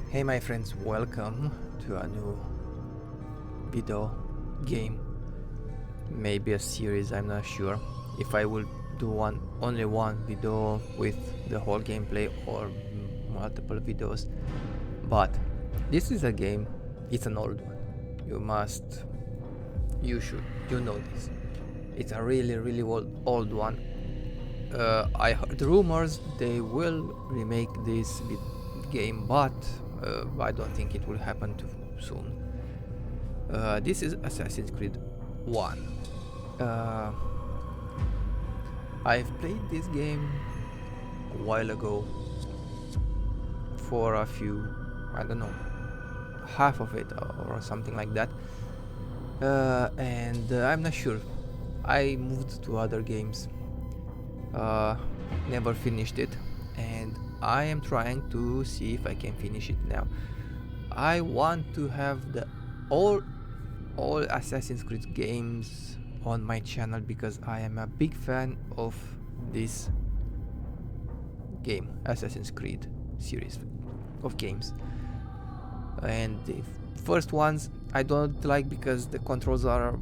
Hey my friends, welcome to a new video game, maybe a series, I'm not sure if I will do only one video with the whole gameplay or multiple videos, but this is a game, it's an old one, you know this, it's a really old one. I heard rumors they will remake this game, but I don't think it will happen too soon. This is Assassin's Creed 1. I've played this game a while ago for a few, I don't know, half of it or something like that, and I'm not sure. I moved to other games, never finished it, and I am trying to see if I can finish it now. I want to have the all Assassin's Creed games on my channel because I am a big fan of this game, Assassin's Creed series of games. And the first ones I don't like because the controls are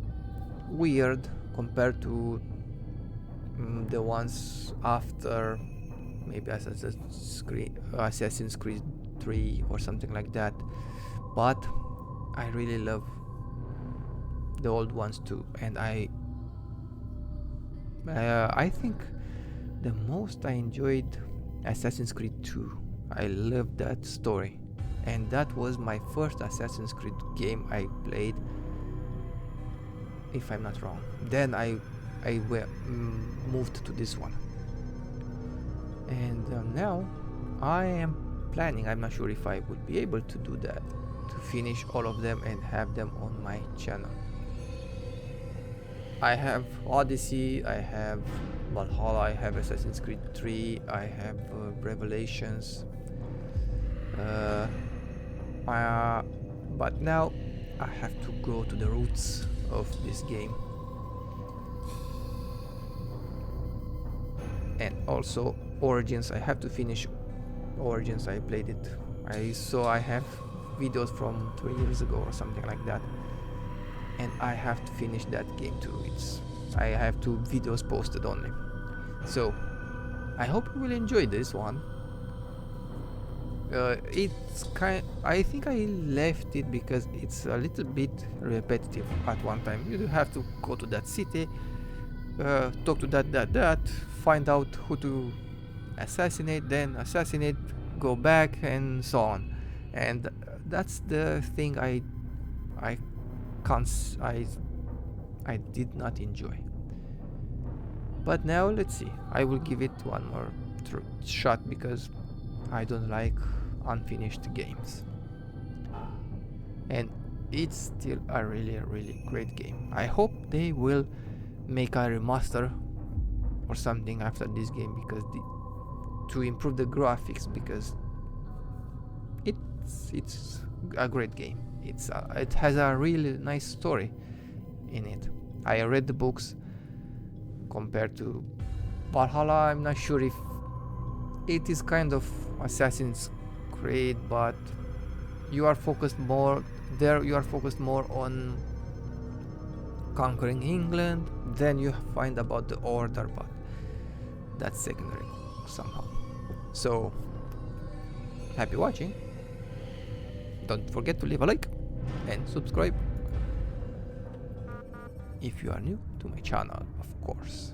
weird compared to the ones after, maybe Assassin's Creed 3 or something like that, but I really love the old ones too, and I think the most I enjoyed Assassin's Creed 2. I loved that story, and that was my first Assassin's Creed game I played, if I'm not wrong. Then I moved to this one, and now I am planning, I'm not sure if I would be able to do that, to finish all of them and have them on my channel. I have Odyssey, I have Valhalla, I have Assassin's Creed 3, I have Revelations, but now I have to go to the roots of this game. And also Origins, I have to finish Origins. I played it, I have videos from 3 years ago or something like that, and I have to finish that game too. I have 2 videos posted only, so I hope you will enjoy this one. I think I left it because it's a little bit repetitive at one time. You have to go to that city, talk to that, find out who to assassinate, then assassinate, go back, and so on. And that's the thing I did not enjoy. But now let's see. I will give it one more shot because I don't like unfinished games. And it's still a really great game. I hope they will make a remaster or something after this game, because to improve the graphics, because it's a great game. It has a really nice story in it. I read the books. Compared to Valhalla, I'm not sure if it is kind of Assassin's Creed, but you are focused more on conquering England. Then you find about the order, but that's secondary somehow. So happy watching. Don't forget to leave a like and subscribe if you are new to my channel, of course.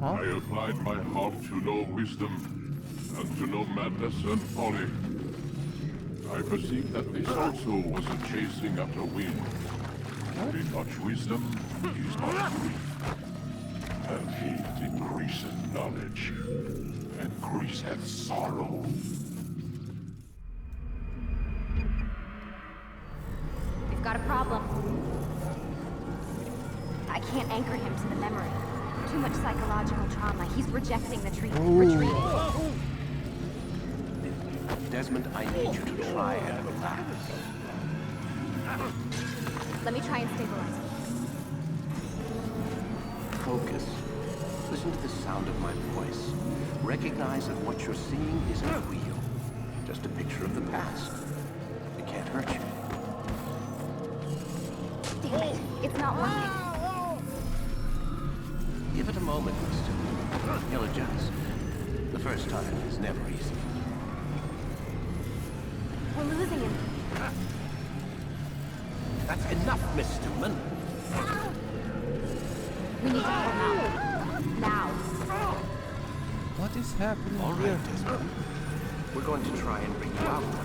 Huh? I applied my heart to know wisdom, and to know madness and folly. I perceived that this also was a chasing after wind. In much wisdom is much grief. And hate increaseth knowledge, and increaseth sorrow. We've got a problem. I can't anchor him to the memory. Too much psychological trauma. He's rejecting the retreating. Desmond, I need you to try and relax. Let me try and stabilize it. Focus. Listen to the sound of my voice. Recognize that what you're seeing isn't real. Just a picture of the past. It can't hurt you. Damn it. It's not working. Give it a moment, mister. He'll adjust. The first time is never easy. We're losing him. That's enough, Mr. Man. We need to pull him out. Now. What is happening All here? right, Desmond. We're going to try and bring you out now.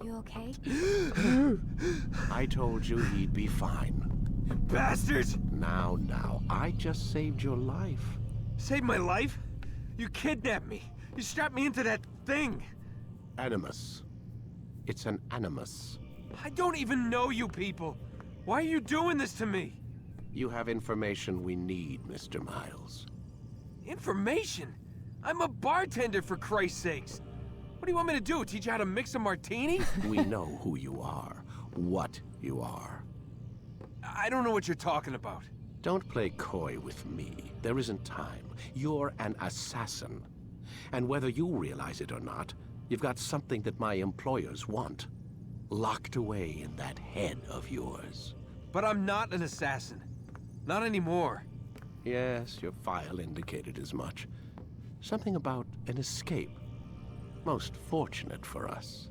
You okay? I told you he'd be fine. Bastards! Now, I just saved your life. Saved my life? You kidnapped me. You strapped me into that thing. Animus. It's an animus. I don't even know you people. Why are you doing this to me? You have information we need, Mr. Miles. Information? I'm a bartender, for Christ's sakes. What do you want me to do? Teach you how to mix a martini? We know who you are, what you are. I don't know what you're talking about. Don't play coy with me. There isn't time. You're an assassin. And whether you realize it or not, you've got something that my employers want. Locked away in that head of yours. But I'm not an assassin. Not anymore. Yes, your file indicated as much. Something about an escape. Most fortunate for us.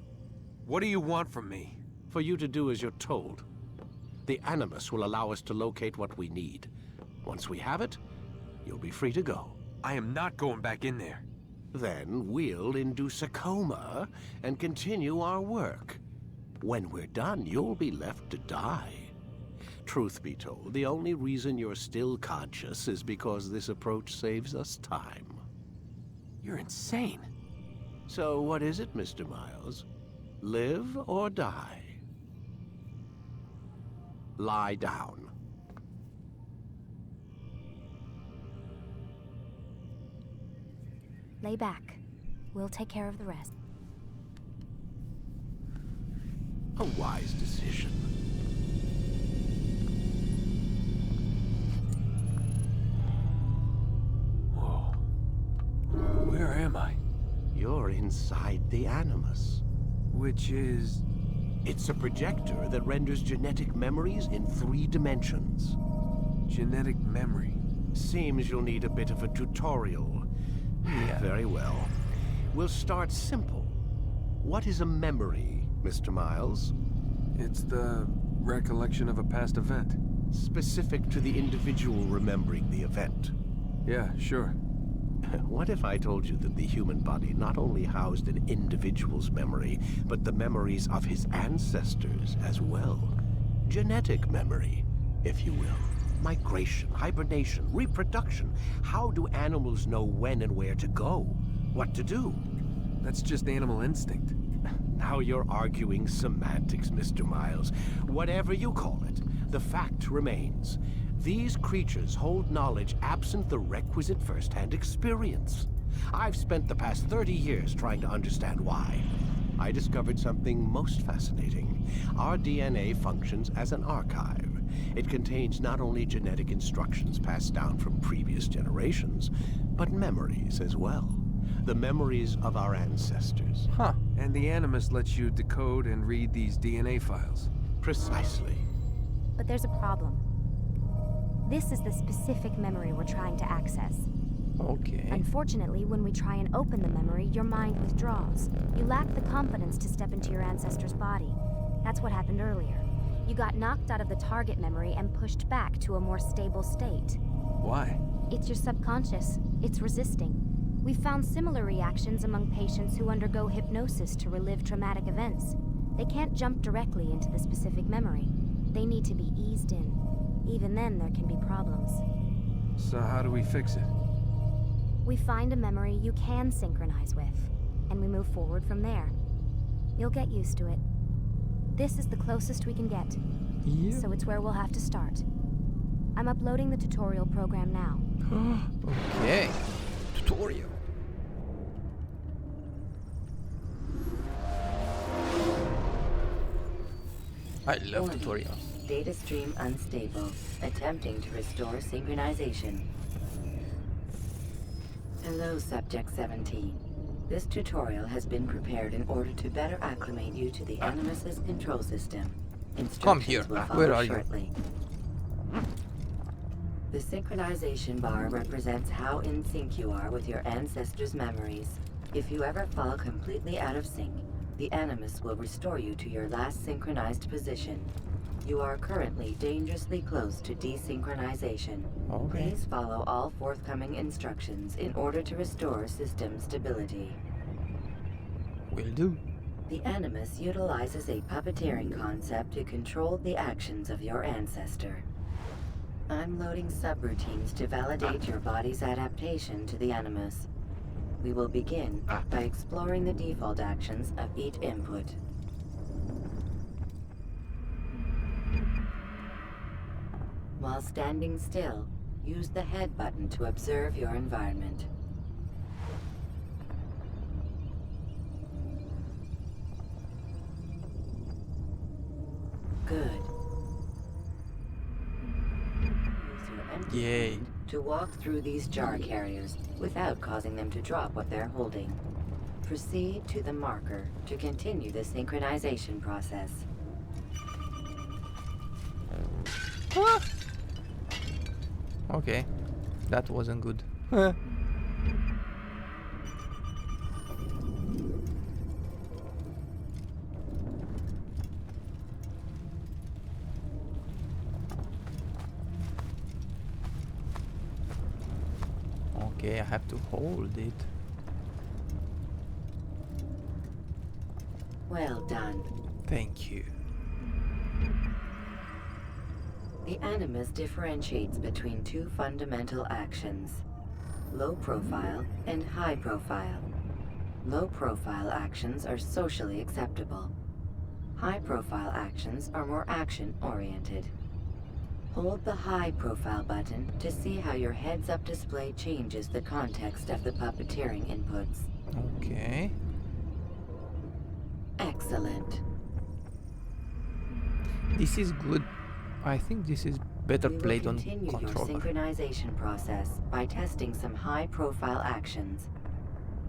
What do you want from me? For you to do as you're told. The Animus will allow us to locate what we need. Once we have it, you'll be free to go. I am not going back in there. Then we'll induce a coma and continue our work. When we're done, you'll be left to die. Truth be told, the only reason you're still conscious is because this approach saves us time. You're insane. So what is it, Mr. Miles? Live or die? Lie down. Lay back. We'll take care of the rest. A wise decision. Whoa. Where am I? You're inside the Animus. Which is... It's a projector that renders genetic memories in 3 dimensions. genetic memory. Seems you'll need a bit of a tutorial. Very well. We'll start simple. What is a memory, Mr. Miles? It's the recollection of a past event. Specific to the individual remembering the event. Yeah, sure. What if I told you that the human body not only housed an individual's memory, but the memories of his ancestors as well? Genetic memory, if you will. Migration, hibernation, reproduction. How do animals know when and where to go? What to do? That's just animal instinct. Now you're arguing semantics, Mr. Miles. Whatever you call it, the fact remains. These creatures hold knowledge absent the requisite first-hand experience. I've spent the past 30 years trying to understand why. I discovered something most fascinating. Our DNA functions as an archive. It contains not only genetic instructions passed down from previous generations, but memories as well. The memories of our ancestors. Huh. And the Animus lets you decode and read these DNA files. Precisely. But there's a problem. This is the specific memory we're trying to access. Okay. Unfortunately, when we try and open the memory, your mind withdraws. You lack the confidence to step into your ancestor's body. That's what happened earlier. You got knocked out of the target memory and pushed back to a more stable state. Why? It's your subconscious. It's resisting. We've found similar reactions among patients who undergo hypnosis to relive traumatic events. They can't jump directly into the specific memory. They need to be eased in. Even then, there can be problems. So how do we fix it? We find a memory you can synchronize with, and we move forward from there. You'll get used to it. This is the closest we can get, so it's where we'll have to start. I'm uploading the tutorial program now. Okay. tutorial. I love Warning. tutorials. Data stream unstable. Attempting to restore synchronization. Hello, Subject 17. This tutorial has been prepared in order to better acclimate you to the Animus's control system. Come here. Instructions will follow Where are you? shortly. The synchronization bar represents how in sync you are with your ancestors' memories. If you ever fall completely out of sync, the Animus will restore you to your last synchronized position. You are currently dangerously close to desynchronization. Okay. Please follow all forthcoming instructions in order to restore system stability. Will do. The Animus utilizes a puppeteering concept to control the actions of your ancestor. I'm loading subroutines to validate your body's adaptation to the Animus. We will begin by exploring the default actions of each input. While standing still, use the head button to observe your environment. Good. Use your empty Yay. hand to walk through these jar carriers without causing them to drop what they're holding. Proceed to the marker to continue the synchronization process. Ah! Okay, that wasn't good. Okay, I have to hold it. Well done. Thank you. The Animus differentiates between two fundamental actions: low profile and high profile. Low profile actions are socially acceptable. High profile actions are more action oriented. Hold the high profile button to see how your heads-up display changes the context of the puppeteering inputs. Okay. Excellent. This is good. I think this is better We will played on continue your controller. synchronization process by testing some high-profile actions.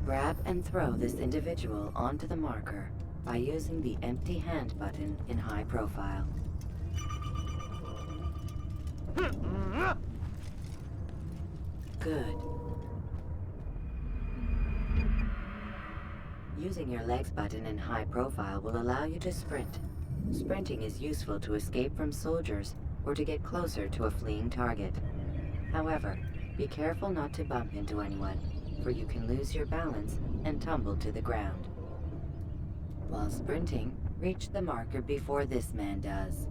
Grab and throw this individual onto the marker by using the empty hand button in high profile. Good. Using your legs button in high profile will allow you to sprint. Sprinting is useful to escape from soldiers or to get closer to a fleeing target. However, be careful not to bump into anyone, for you can lose your balance and tumble to the ground. While sprinting, reach the marker before this man does.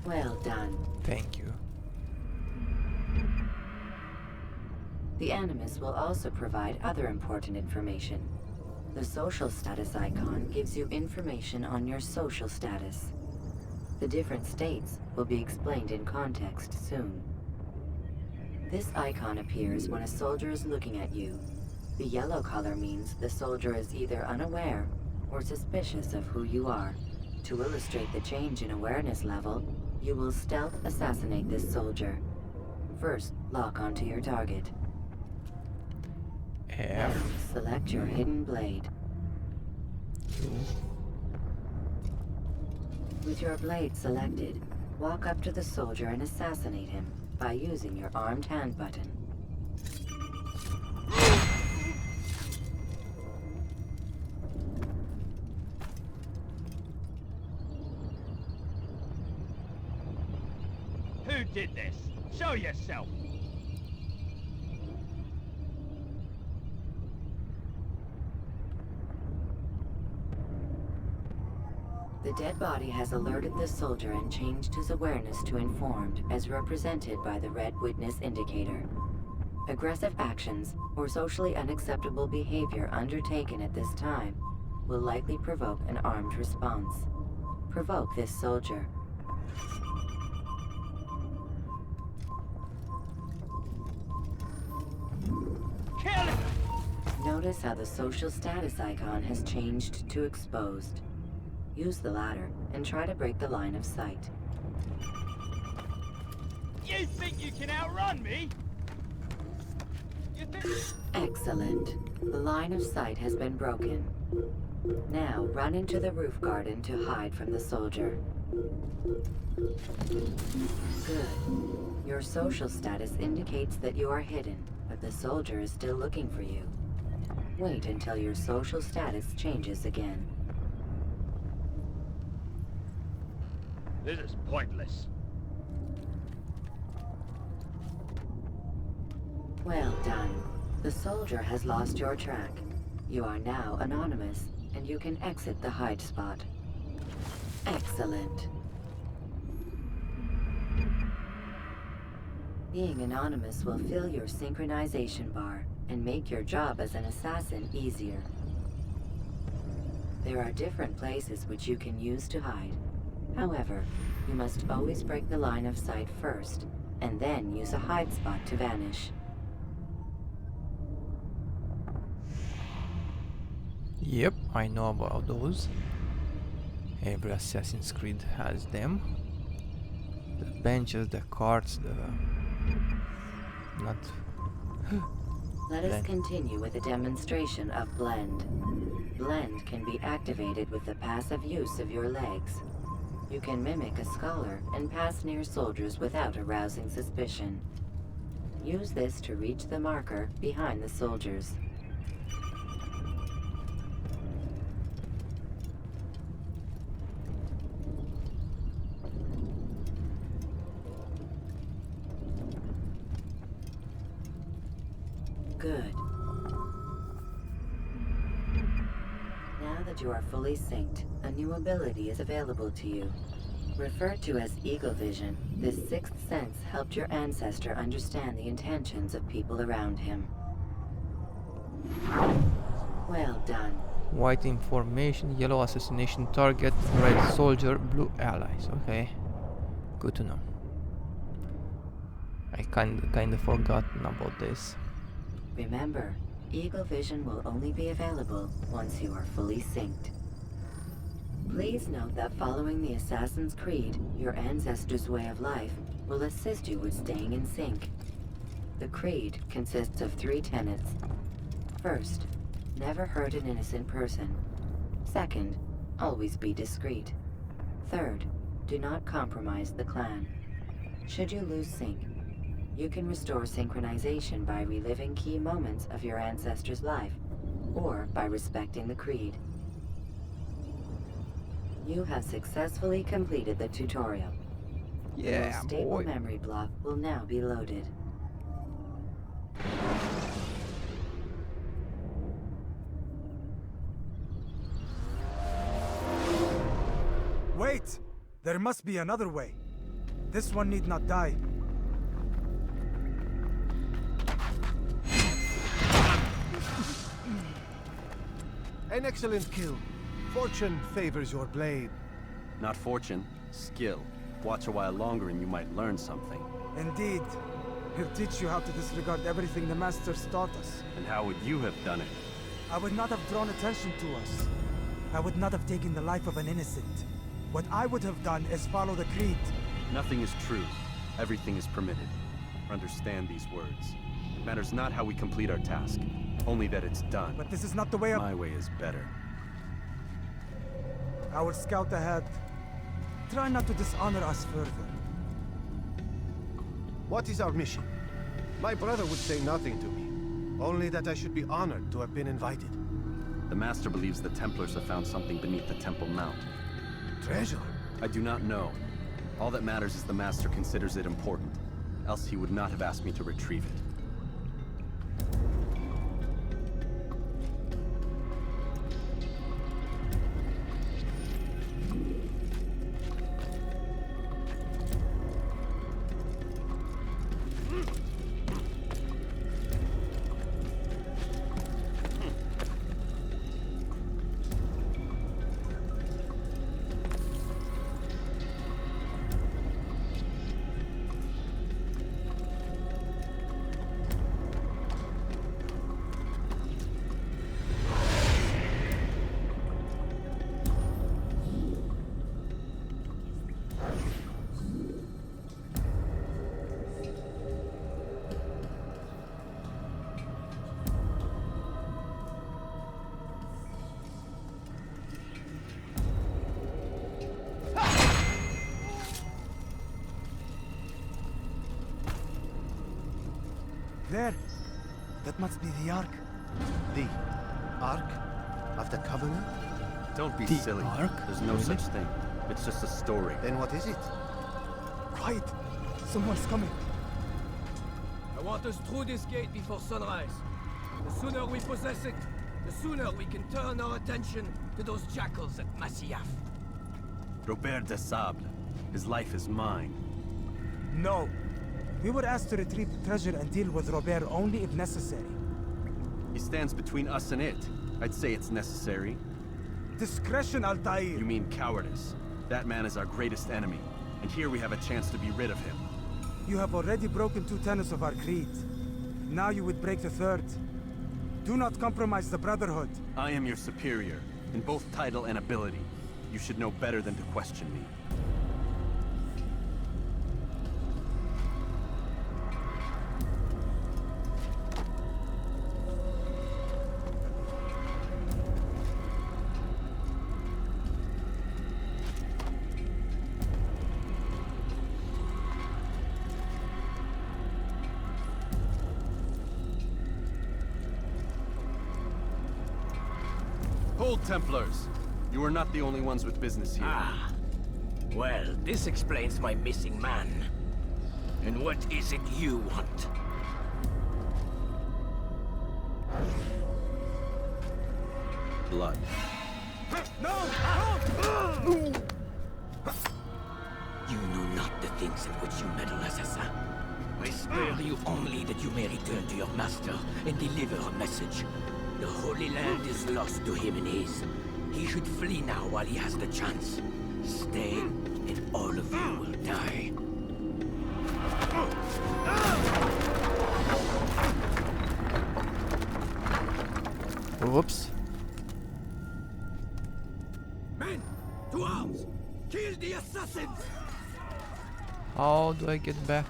Well done. Thank you. The Animus will also provide other important information. The social status icon gives you information on your social status. The different states will be explained in context soon. This icon appears when a soldier is looking at you. The yellow color means the soldier is either unaware or suspicious of who you are. To illustrate the change in awareness level, you will stealth assassinate this soldier. First, lock onto your target. F. Then, select your hidden blade. With your blade selected, walk up to the soldier and assassinate him by using your armed hand button. Who did this? Show yourself! The dead body has alerted the soldier and changed his awareness to informed, as represented by the red witness indicator. Aggressive actions or socially unacceptable behavior undertaken at this time will likely provoke an armed response. Provoke this soldier. Notice how the social status icon has changed to exposed. Use the ladder and try to break the line of sight. You think you can outrun me? You think... Excellent. The line of sight has been broken. Now run into the roof garden to hide from the soldier. Good. Your social status indicates that you are hidden, but the soldier is still looking for you. Wait until your social status changes again. This is pointless. Well done. The soldier has lost your track. You are now anonymous, and you can exit the hide spot. Excellent. Being anonymous will fill your synchronization bar and make your job as an assassin easier. There are different places which you can use to hide. However, you must always break the line of sight first, and then use a hide spot to vanish. Yep, I know about those. Every Assassin's Creed has them. The benches, the carts, the... not... Let us continue with a demonstration of Blend. Blend can be activated with the passive use of your legs. You can mimic a scholar and pass near soldiers without arousing suspicion. Use this to reach the marker behind the soldiers. Good. Now that you are fully synced, a new ability is available to you. Referred to as Eagle Vision, this sixth sense helped your ancestor understand the intentions of people around him. Well done. White information, yellow assassination target, red soldier, blue allies. Okay, good to know. I kinda forgotten about this. Remember, Eagle Vision will only be available once you are fully synced. Please note that following the Assassin's Creed, your ancestor's way of life will assist you with staying in sync. The Creed consists of 3 tenets. First, never hurt an innocent person. Second, always be discreet. Third, do not compromise the clan. Should you lose sync, you can restore synchronization by reliving key moments of your ancestor's life, or by respecting the Creed. You have successfully completed the tutorial. Your Yeah, stable boy. memory block will now be loaded. Wait! There must be another way. This one need not die. An excellent kill. Fortune favors your blade. Not fortune, skill. Watch a while longer and you might learn something. Indeed. He'll teach you how to disregard everything the Masters taught us. And how would you have done it? I would not have drawn attention to us. I would not have taken the life of an innocent. What I would have done is follow the Creed. Nothing is true. Everything is permitted. Understand these words. It matters not how we complete our task, only that it's done. But this is not the way of... My way is better. I will scout ahead. Try not to dishonor us further. What is our mission? My brother would say nothing to me. Only that I should be honored to have been invited. The Master believes the Templars have found something beneath the Temple Mount. Treasure? I do not know. All that matters is the Master considers it important. Else he would not have asked me to retrieve it. There. That must be the Ark. The Ark of the Covenant? Don't be The silly. Ark? There's no Really? such thing. It's just a story. Then what is it? Quiet. Someone's coming. I want us through this gate before sunrise. The sooner we possess it, the sooner we can turn our attention to those jackals at Masyaf. Robert de Sable. His life is mine. No. We were asked to retrieve the treasure and deal with Robert only if necessary. He stands between us and it. I'd say it's necessary. Discretion, Altaïr! You mean cowardice. That man is our greatest enemy, and here we have a chance to be rid of him. You have already broken 2 tenets of our creed. Now you would break the 3rd. Do not compromise the Brotherhood. I am your superior, in both title and ability. You should know better than to question me. Hold, Templars! You are not the only ones with business here. Ah. Well, this explains my missing man. And what is it you want? Blood. No! You know not the things in which you meddle, Assassin. I spare you only that you may return to your master and deliver a message. The Holy Land is lost to him and his. He should flee now while he has the chance. Stay, and all of you will die. Whoops. Men, to arms! Kill the assassins! How do I get back?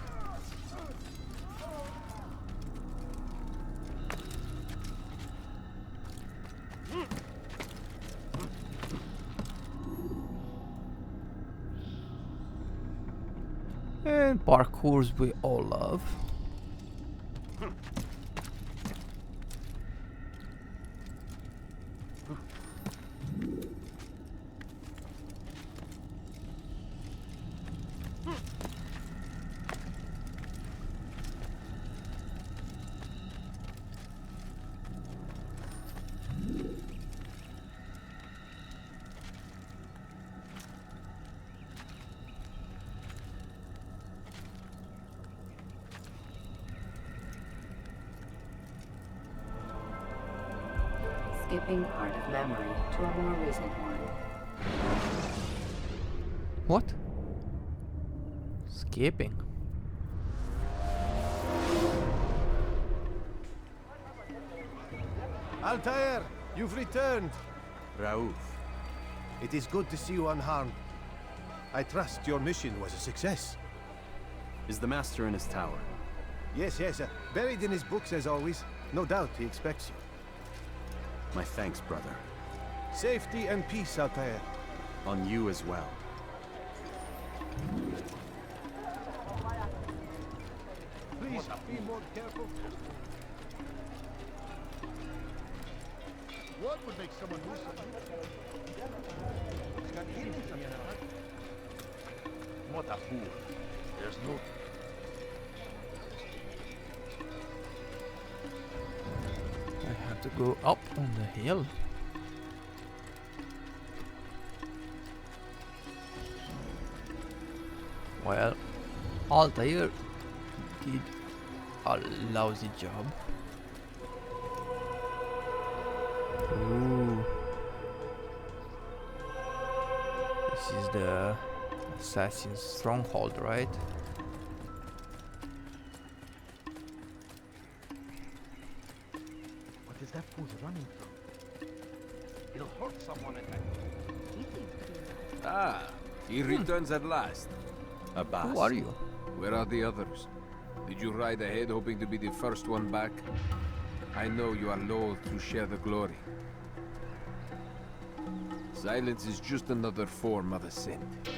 And parkours we all love. Skipping part of memory to a more recent one. What? Skipping. Altair, you've returned. Raouf. It is good to see you unharmed. I trust your mission was a success. Is the master in his tower? Yes, buried in his books as always. No doubt he expects you. My thanks, brother. Safety and peace, Altair. On you as well. Please be more careful. What would make someone do something? What a fool. There's no... I have to go up on the hill. Well, Altair did a lousy job. Ooh. This is the assassin's stronghold, right? What is that fool running from? It'll hurt someone, I think. Ah, he returns at last. Abbas. Who are you? Where are the others? Did you ride ahead hoping to be the first one back? I know you are loath to share the glory. Silence is just another form of assent.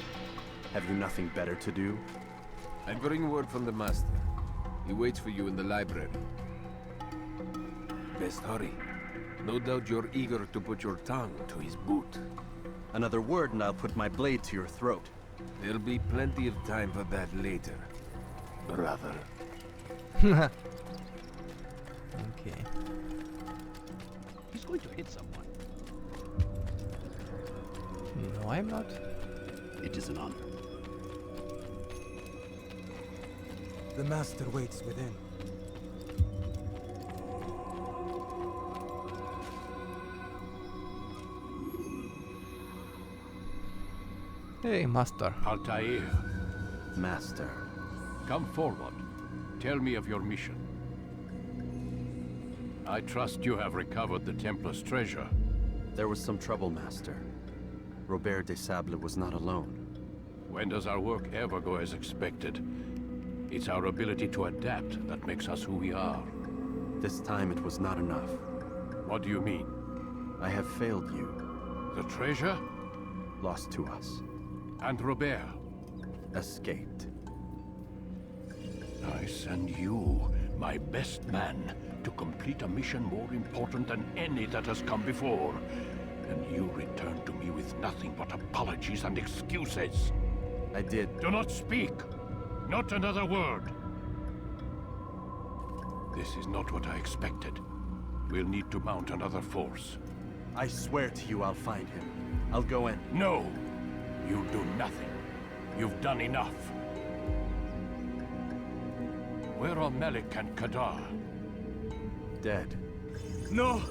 Have you nothing better to do? I bring word from the Master. He waits for you in the library. Best hurry. No doubt you're eager to put your tongue to his boot. Another word and I'll put my blade to your throat. There'll be plenty of time for that later, brother. Okay. He's going to hit someone. No, I'm not. It is an honor. The master waits within. Hey, master. Altaïr, Master. come forward. Tell me of your mission. I trust you have recovered the Templar's treasure. There was some trouble, Master. Robert de Sable was not alone. When does our work ever go as expected? It's our ability to adapt that makes us who we are. This time it was not enough. What do you mean? I have failed you. The treasure? Lost to us. And Robert? Escaped. I send you, my best man, to complete a mission more important than any that has come before. And you return to me with nothing but apologies and excuses. I did. Do not speak! Not another word! This is not what I expected. We'll need to mount another force. I swear to you I'll find him. I'll go in. No! You do nothing. You've done enough. Where are Melik and Kadar? Dead. No!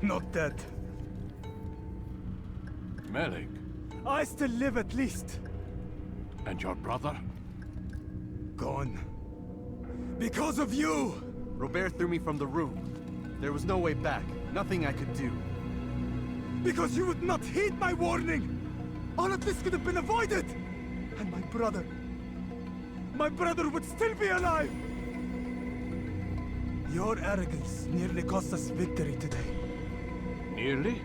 Not dead. Melik? I still live at least. And your brother? Gone. Because of you! Robert threw me from the room. There was no way back. Nothing I could do. Because you would not heed my warning! All of this could have been avoided! And my brother would still be alive! Your arrogance nearly cost us victory today. Nearly?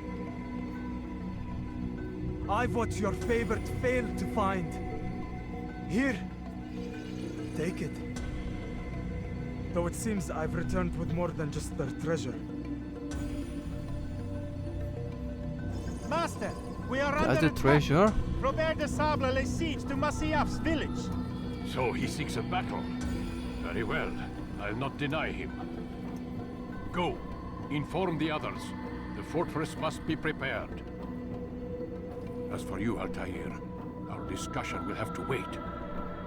I've what your favorite failed to find. Here, take it. Though it seems I've returned with more than just their treasure. Master, we are That's under the attack. treasure. Robert de Sable lays siege to Masyaf's village. So he seeks a battle. Very well. I'll not deny him. Go. Inform the others. The fortress must be prepared. As for you, Altaïr, our discussion will have to wait.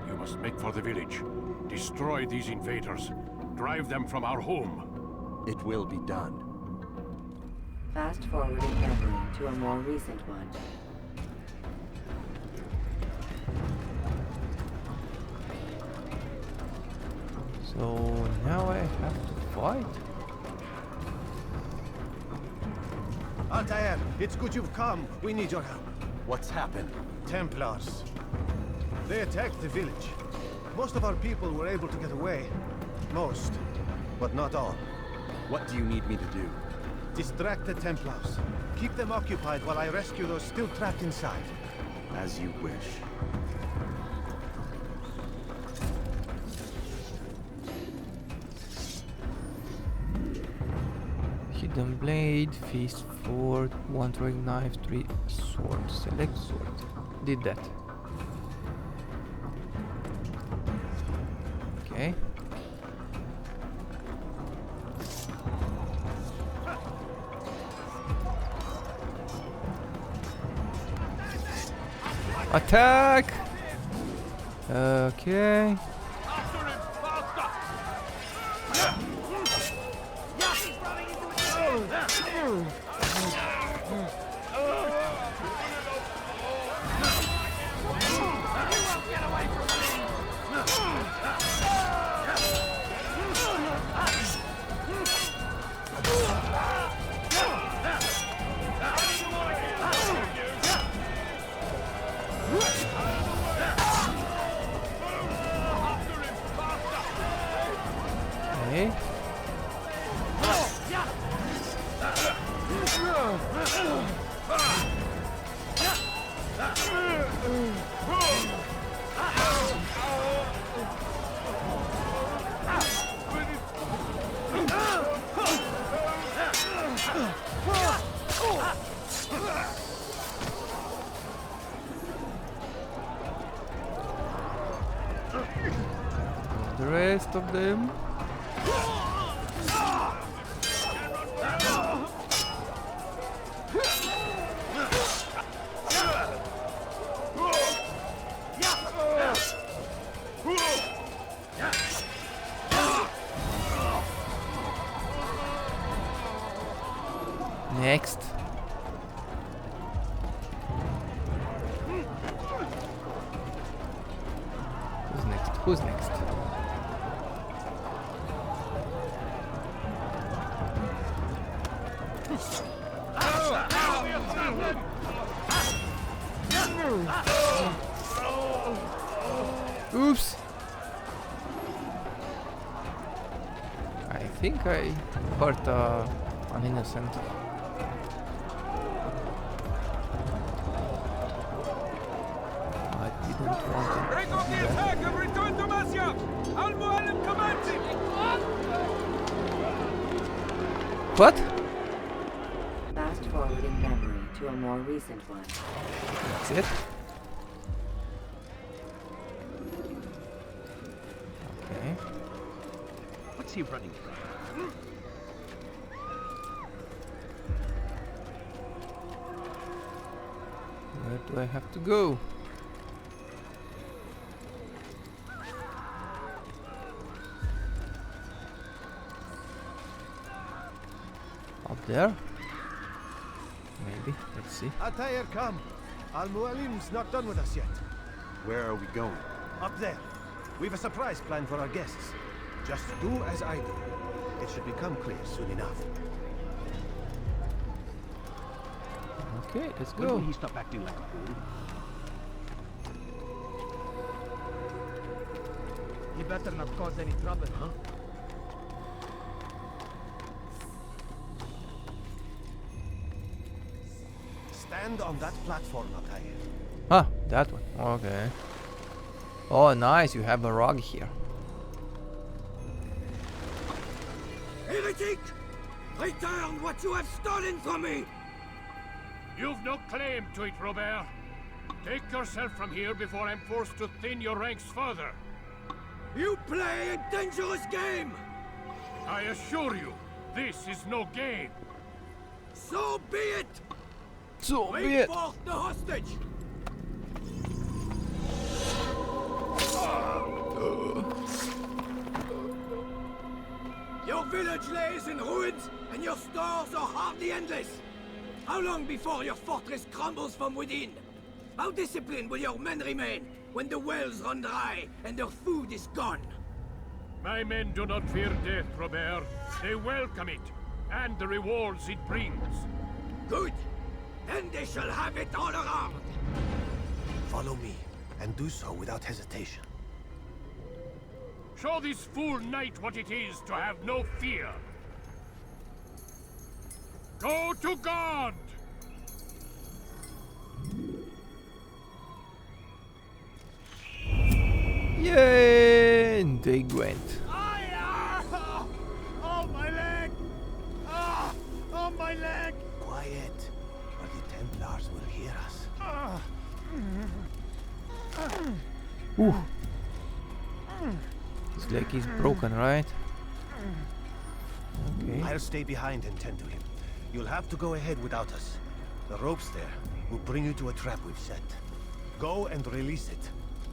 You must make for the village. Destroy these invaders. Drive them from our home. It will be done. Fast forwarding memory to a more recent one. So now I have to fight? Altaïr, it's good you've come. We need your help. What's happened? Templars. They attacked the village. Most of our people were able to get away. Most, but not all. What do you need me to do? Distract the Templars. Keep them occupied while I rescue those still trapped inside. As you wish. Hidden blade, feast, sword, one throwing knife, 3 sword. Select sword. Did that. Okay. Attack! Okay. Okay. rest of them. Next. Who's next? Who's next? Oops. I think I hurt an innocent. I didn't want to. Break off the attack and return to Masya! Al-Mu'allim commencing! What? Fast forward in memory to a more recent one. That's it? Okay. What's he running from? Where do I have to go? Up there? Maybe. Let's see. Altaïr, come. Al-Mu'allim's not done with us yet. Where are we going? Up there. We've a surprise planned for our guests. Just do as I do. It should become clear soon enough. Okay, let's When go. will he stop acting like a fool? He better not cause any trouble, huh? Stand on that platform, Altaïr. Ah, that one. Okay. Oh, nice. You have a rug here. Heretic! Return what you have stolen from me! You've no claim to it, Robert. Take yourself from here before I'm forced to thin your ranks further. You play a dangerous game! I assure you, this is no game. So be it! So be Bring it. forth the hostage! Your village lays in ruins, and your stores are hardly endless. How long before your fortress crumbles from within? How disciplined will your men remain when the wells run dry and their food is gone? My men do not fear death, Robert. They welcome it, and the rewards it brings. Good. Then they shall have it all around. Follow me, and do so without hesitation. Show this fool knight what it is to have no fear. Go to God! Yay! And they went. Oh, my leg! Ah! Oh, my leg! Quiet, or the Templars will hear us. Ooh. His leg is broken, right? Okay. I'll stay behind and tend to him. You'll have to go ahead without us. The ropes there will bring you to a trap we've set. Go and release it.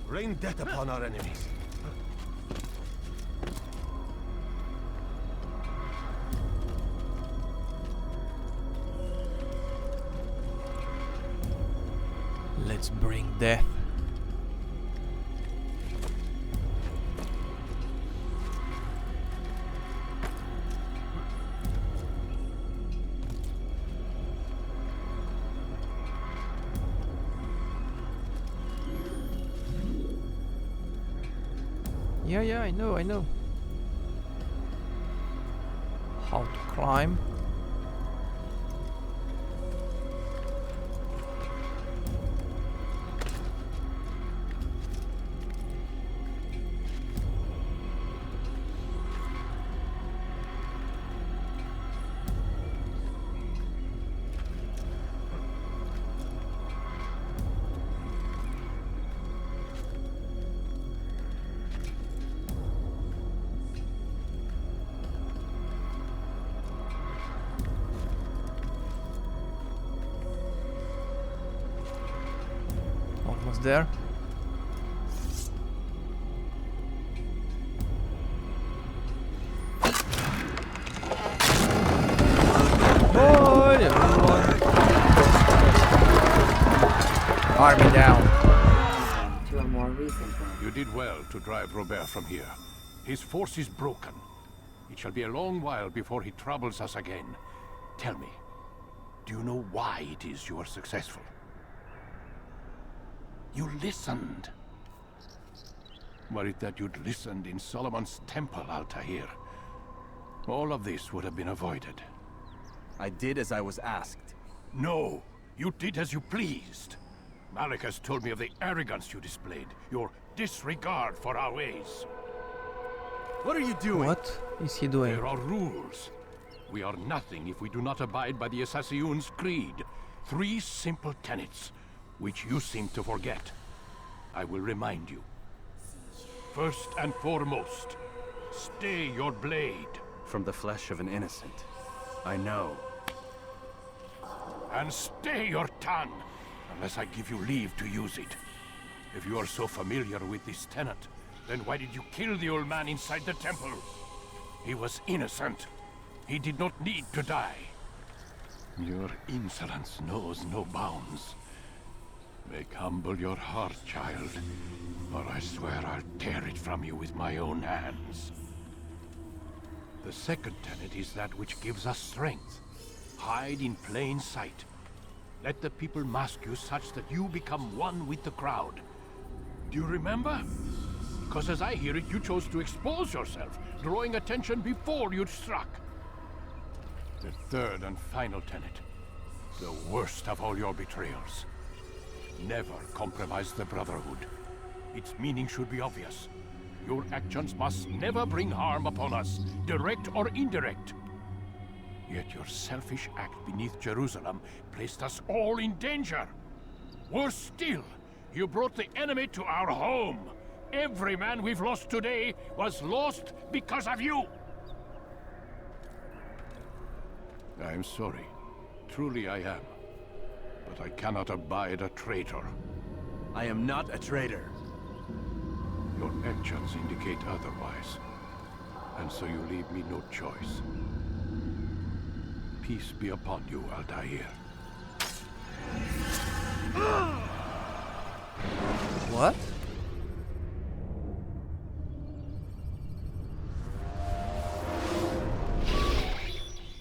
Rain death upon our enemies. Let's bring death. Yeah, I know. How to climb. What's there? Boy, everyone! Army down. To a more recent one. You did well to drive Robert from here. His force is broken. It shall be a long while before he troubles us again. Tell me, do you know why it is you are successful? You listened. Were it that you'd listened in Solomon's temple, Altaïr, all of this would have been avoided. I did as I was asked. No, you did as you pleased. Malik has told me of the arrogance you displayed, your disregard for our ways. What are you doing? What is he doing? There are rules. We are nothing if we do not abide by the Assassin's creed. 3 simple tenets, which you seem to forget. I will remind you. First and foremost, stay your blade. From the flesh of an innocent. I know. And stay your tongue, unless I give you leave to use it. If you are so familiar with this tenet, then why did you kill the old man inside the temple? He was innocent. He did not need to die. Your insolence knows no bounds. Make humble your heart, child, or I swear I'll tear it from you with my own hands. The second tenet is that which gives us strength. Hide in plain sight. Let the people mask you such that you become one with the crowd. Do you remember? Because as I hear it, you chose to expose yourself, drawing attention before you'd struck. The third and final tenet. The worst of all your betrayals. Never compromise the Brotherhood. Its meaning should be obvious. Your actions must never bring harm upon us, direct or indirect. Yet your selfish act beneath Jerusalem placed us all in danger. Worse still, you brought the enemy to our home. Every man we've lost today was lost because of you. I'm sorry. Truly I am. But I cannot abide a traitor. I am not a traitor. Your actions indicate otherwise. And so you leave me no choice. Peace be upon you, Altaïr. What?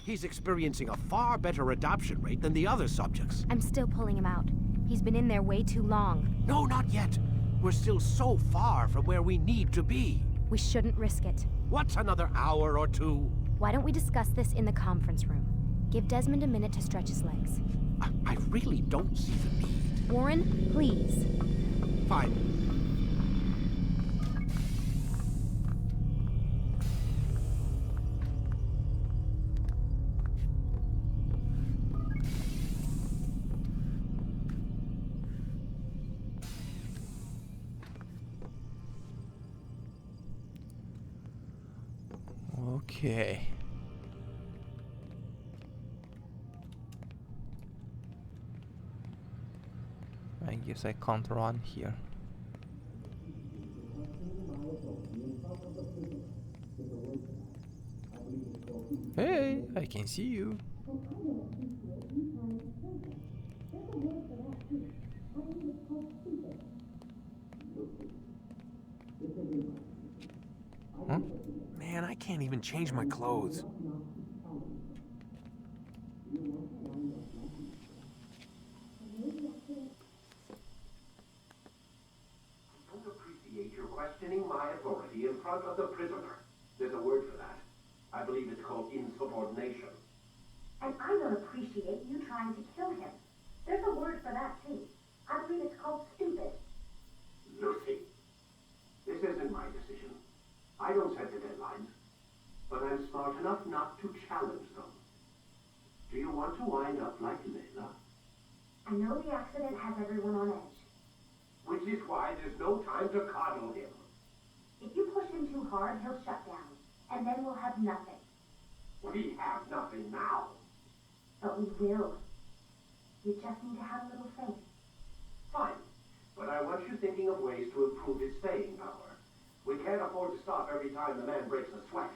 He's experiencing a far better adoption rate than the other subjects. I'm still pulling him out. He's been in there way too long. No, not yet. We're still so far from where we need to be. We shouldn't risk it. What's another hour or two? Why don't we discuss this in the conference room? Give Desmond a minute to stretch his legs. I really don't see the need. Warren, please. Fine. Okay. I guess I can't run here. Hey, I can see you. Huh? Man, I can't even change my clothes. Appreciate your questioning my authority in front of the prisoner. There's a word for that. I believe it's called insubordination. And I don't appreciate you trying to kill him. There's a word for that, too. I believe it's called stupid. Lucy, this isn't my decision. I don't set the deadlines. But I'm smart enough not to challenge them. Do you want to wind up like Layla? I know the accident has everyone on edge. Which is why there's no time to coddle him. If you push him too hard, he'll shut down. And then we'll have nothing. We have nothing now. But we will. You just need to have a little faith. Fine. but I want you thinking of ways to improve his staying power. We can't afford to stop every time the man breaks a sweat.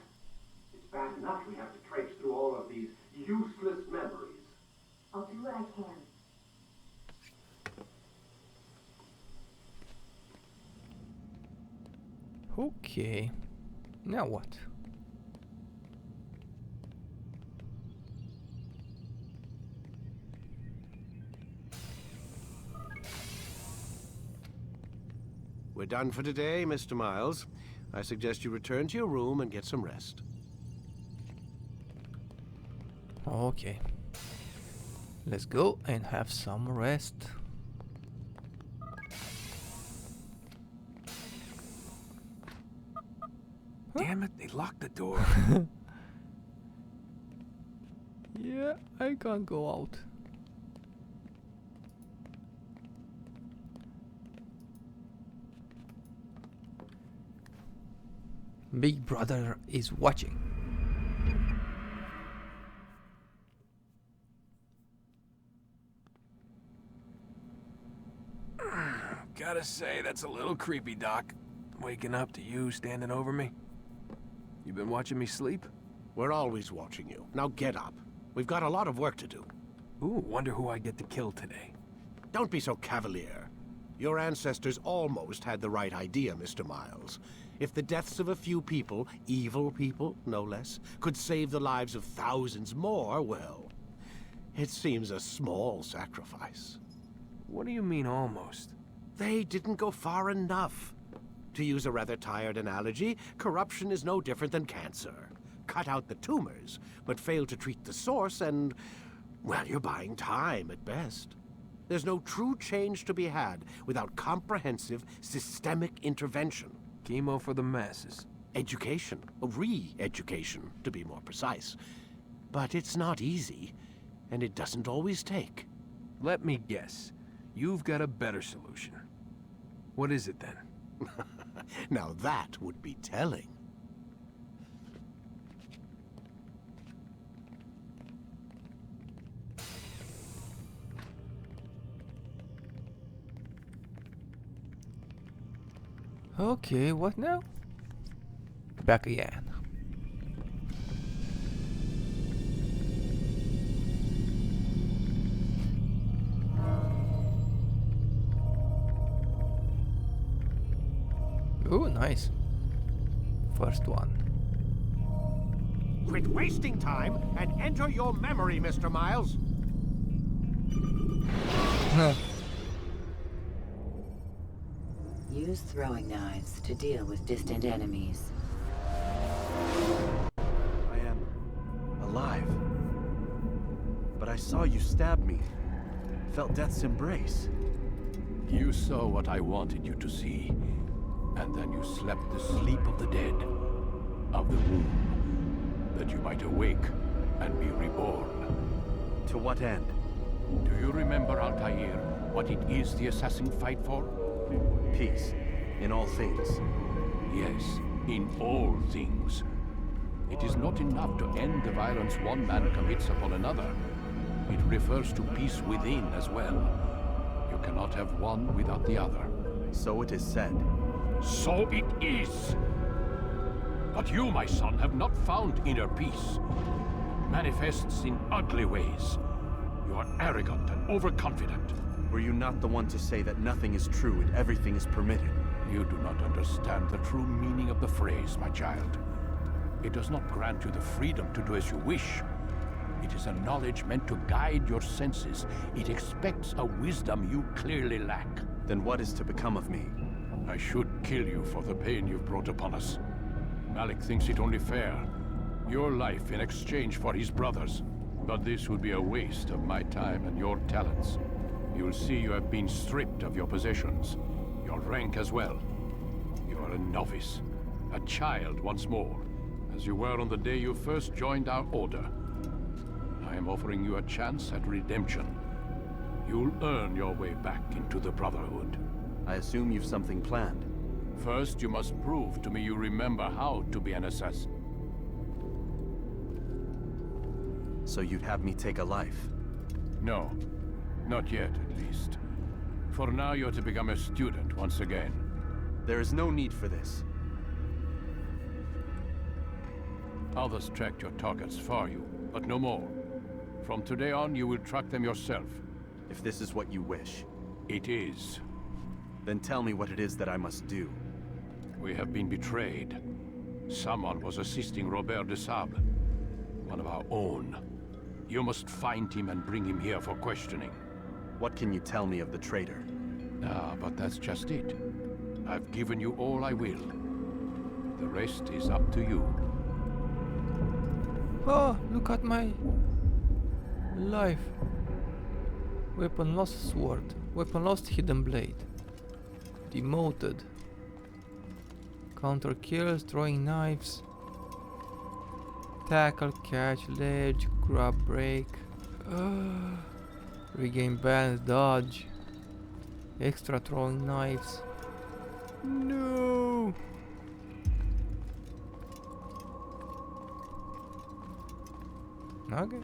It's bad enough we have to traipse through all of these useless memories. I'll do what I can. Okay. Now what? We're done for today, Mr. Miles. I suggest you return to your room and get some rest. Okay. Let's go and have some rest. Damn it, they locked the door. Yeah, I can't go out. Big Brother is watching. Gotta say, that's a little creepy, Doc. Waking up to you standing over me. You been watching me sleep? We're always watching you. Now get up. We've got a lot of work to do. Ooh, wonder who I get to kill today. Don't be so cavalier. Your ancestors almost had the right idea, Mr. Miles. If the deaths of a few people, evil people, no less, could save the lives of thousands more, well, it seems a small sacrifice. What do you mean, almost? They didn't go far enough. To use a rather tired analogy, corruption is no different than cancer. Cut out the tumors, but fail to treat the source and, well, you're buying time at best. There's no true change to be had without comprehensive, systemic intervention. Chemo for the masses. Education, re-education, to be more precise. But it's not easy, and it doesn't always take. Let me guess. You've got a better solution. What is it then? Now that would be telling. Okay, what now? Back again. Oh, nice. First one. Quit wasting time and enter your memory, Mr. Miles. Use throwing knives to deal with distant enemies. I am alive. But I saw you stab me. Felt death's embrace. You saw what I wanted you to see. And then you slept the sleep of the dead, of the womb, that you might awake and be reborn. To what end? Do you remember, Altaïr, what it is the assassin fight for? Peace, in all things. Yes, in all things. It is not enough to end the violence one man commits upon another. It refers to peace within as well. You cannot have one without the other. So it is said. So it is. But you, my son, have not found inner peace. It manifests in ugly ways. You are arrogant and overconfident. Were you not the one to say that nothing is true and everything is permitted? You do not understand the true meaning of the phrase, my child. It does not grant you the freedom to do as you wish. It is a knowledge meant to guide your senses. It expects a wisdom you clearly lack. Then what is to become of me? I should kill you for the pain you've brought upon us. Malik thinks it only fair. Your life in exchange for his brother's. But this would be a waste of my time and your talents. You'll see you have been stripped of your possessions. Your rank as well. You are a novice. A child once more. As you were on the day you first joined our order. I am offering you a chance at redemption. You'll earn your way back into the Brotherhood. I assume you've something planned. First, you must prove to me you remember how to be an assassin. So you'd have me take a life? No. Not yet, at least. For now, you're to become a student once again. There is no need for this. Others tracked your targets for you, but no more. From today on, you will track them yourself. If this is what you wish. It is. Then tell me what it is that I must do. We have been betrayed. Someone was assisting Robert de Sable, one of our own. You must find him and bring him here for questioning. What can you tell me of the traitor? Ah, but that's just it. I've given you all I will. The rest is up to you. Oh, look at my life. Weapon lost sword. Weapon lost hidden blade. Demoted. Counter kills, throwing knives. Tackle, catch, ledge, grab, break. Regain balance, dodge. Extra throwing knives. No. Okay.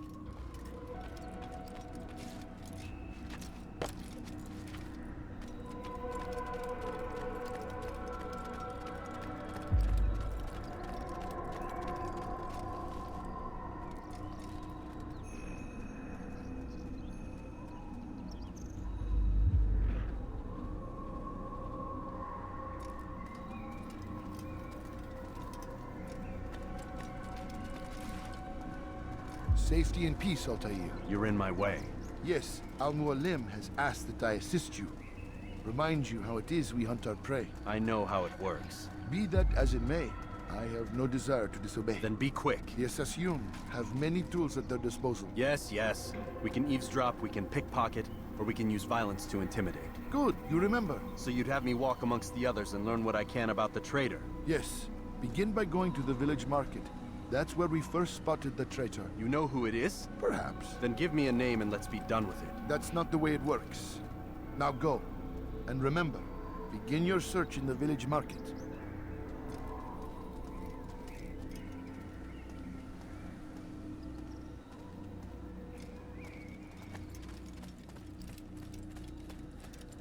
Safety and peace, Altaïr. You're in my way. Yes, Al-Mualim has asked that I assist you. Remind you how it is we hunt our prey. I know how it works. Be that as it may, I have no desire to disobey. Then be quick. The Assassin have many tools at their disposal. Yes, yes. We can eavesdrop, we can pickpocket, or we can use violence to intimidate. Good, you remember. So you'd have me walk amongst the others and learn what I can about the traitor? Yes. Begin by going to the village market. That's where we first spotted the traitor. You know who it is? Perhaps. Then give me a name and let's be done with it. That's not the way it works. Now go. And remember, begin your search in the village market.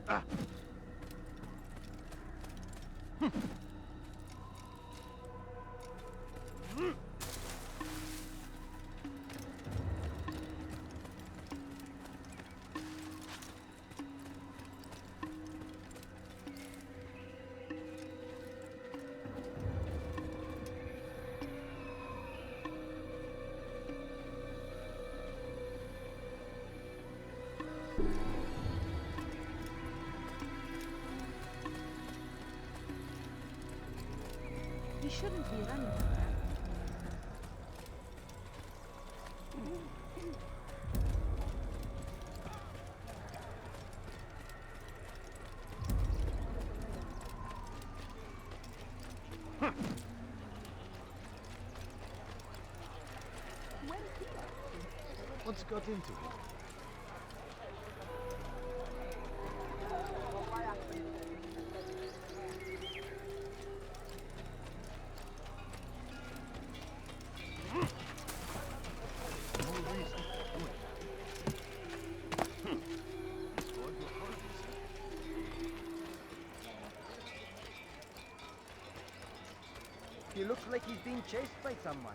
Ah. He shouldn't be running from that. What's got into him? He looks like he's being chased by someone.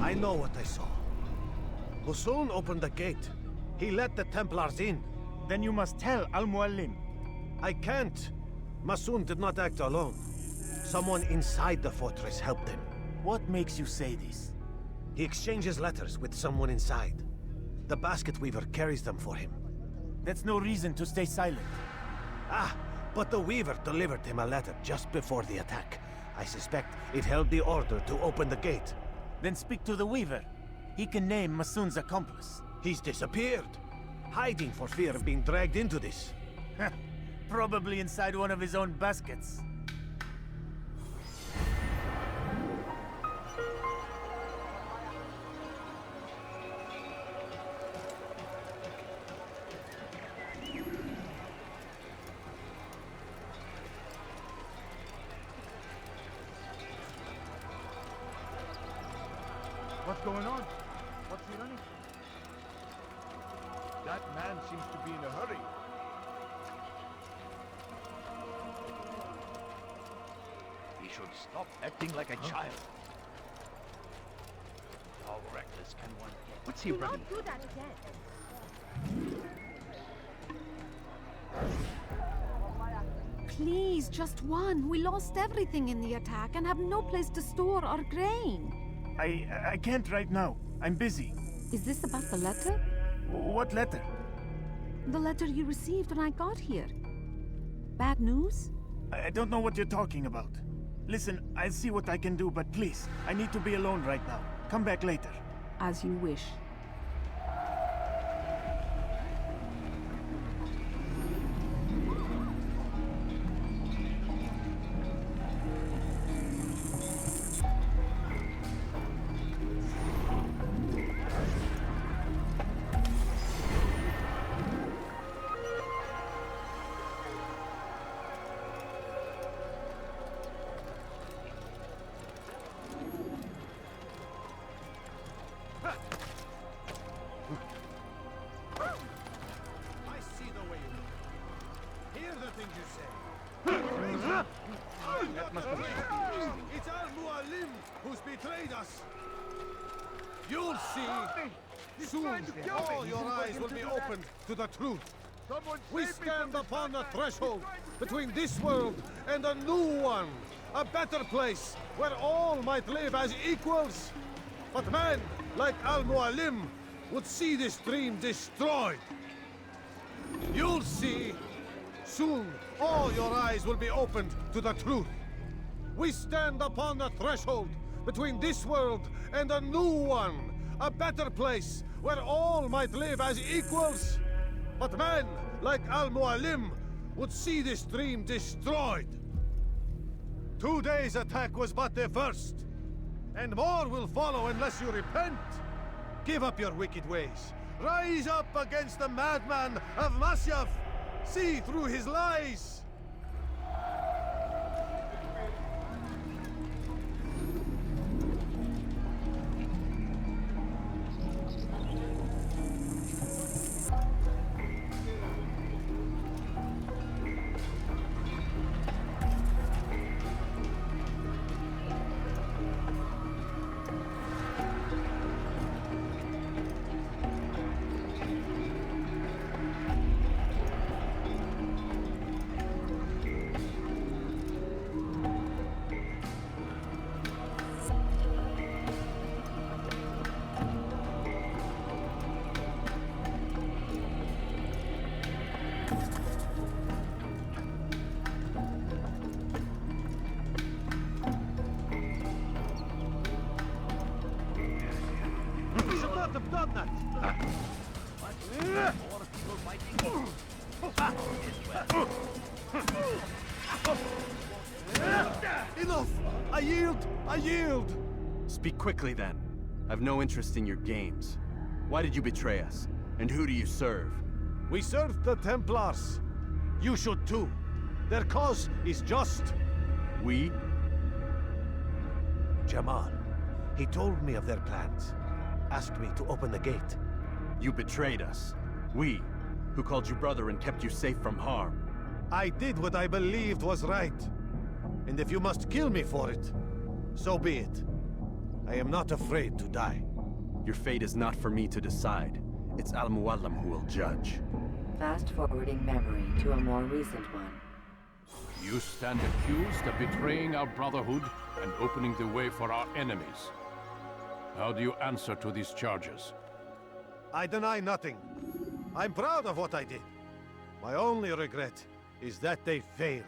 I know what I saw. Musul opened the gate. He let the Templars in. Then you must tell Al-Mualim. I can't. Masoon did not act alone. Someone inside the fortress helped him. What makes you say this? He exchanges letters with someone inside. The basket weaver carries them for him. That's no reason to stay silent. Ah, but the weaver delivered him a letter just before the attack. I suspect it held the order to open the gate. Then speak to the weaver. He can name Masun's accomplice. He's disappeared, hiding for fear of being dragged into this. Probably inside one of his own baskets. What's going on? What's he running? That man seems to be in a hurry. He should stop acting like a child. How reckless can one get? What's he running? Do not do that again. Please, just one. We lost everything in the attack and have no place to store our grain. I can't right now. I'm busy. Is this about the letter? What letter? The letter you received when I got here. Bad news? I don't know what you're talking about. Listen, I'll see what I can do, but please, I need to be alone right now. Come back later. As you wish. It's Al-Mualim who's betrayed us. You'll see. Soon, all your eyes will be opened to the truth. We stand upon the threshold between this world and a new one. A better place where all might live as equals. But man, like Al-Mualim, would see this dream destroyed. You'll see. Soon, all your eyes will be opened to the truth. We stand upon the threshold between this world and a new one. A better place where all might live as equals. But man, like Al-Mualim, would see this dream destroyed. Today's attack was but the first. And more will follow unless you repent. Give up your wicked ways. Rise up against the madman of Masyaf. See through his lies. Have done that. Enough! I yield! I yield! Speak quickly then. I've no interest in your games. Why did you betray us? And who do you serve? We serve the Templars. You should too. Their cause is just. We? Jamal. He told me of their plans. Asked me to open the gate. You betrayed us. We, who called you brother and kept you safe from harm. I did what I believed was right. And if you must kill me for it, so be it. I am not afraid to die. Your fate is not for me to decide. It's Al-Mualim who will judge. Fast-forwarding memory to a more recent one. You stand accused of betraying our Brotherhood and opening the way for our enemies. How do you answer to these charges? I deny nothing. I'm proud of what I did. My only regret is that they failed.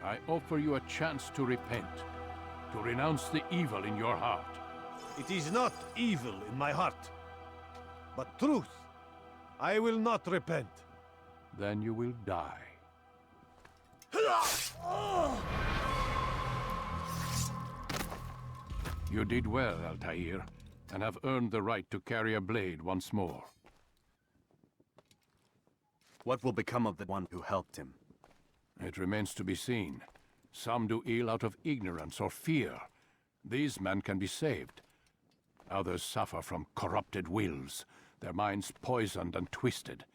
I offer you a chance to repent, to renounce the evil in your heart. It is not evil in my heart, but truth. I will not repent. Then you will die. You did well, Altaïr, and have earned the right to carry a blade once more. What will become of the one who helped him? It remains to be seen. Some do ill out of ignorance or fear. These men can be saved. Others suffer from corrupted wills, their minds poisoned and twisted.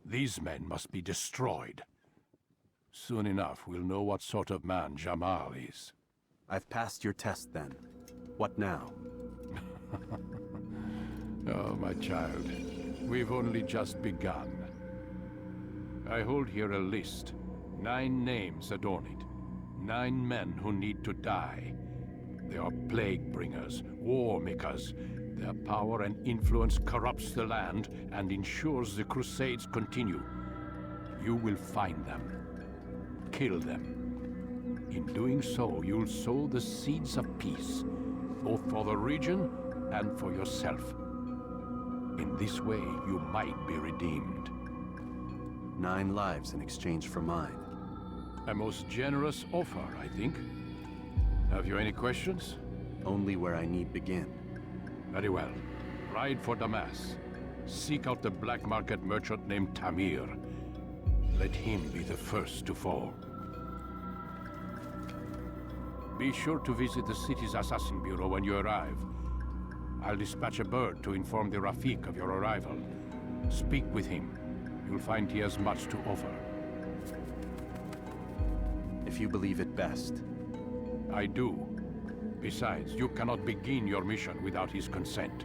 These men must be destroyed. Soon enough, we'll know what sort of man Jamal is. I've passed your test, then. What now? Oh, my child. We've only just begun. I hold here a list. 9 names adorn it. 9 men who need to die. They are plague bringers, war makers. Their power and influence corrupts the land and ensures the Crusades continue. You will find them. Kill them. In doing so, you'll sow the seeds of peace, both for the region and for yourself. In this way, you might be redeemed. 9 lives in exchange for mine. A most generous offer, I think. Have you any questions? Only where I need begin. Very well. Ride for Damas. Seek out the black market merchant named Tamir. Let him be the first to fall. Be sure to visit the city's assassin bureau when you arrive. I'll dispatch a bird to inform the Rafik of your arrival. Speak with him. You'll find he has much to offer. If you believe it best. I do. Besides, you cannot begin your mission without his consent.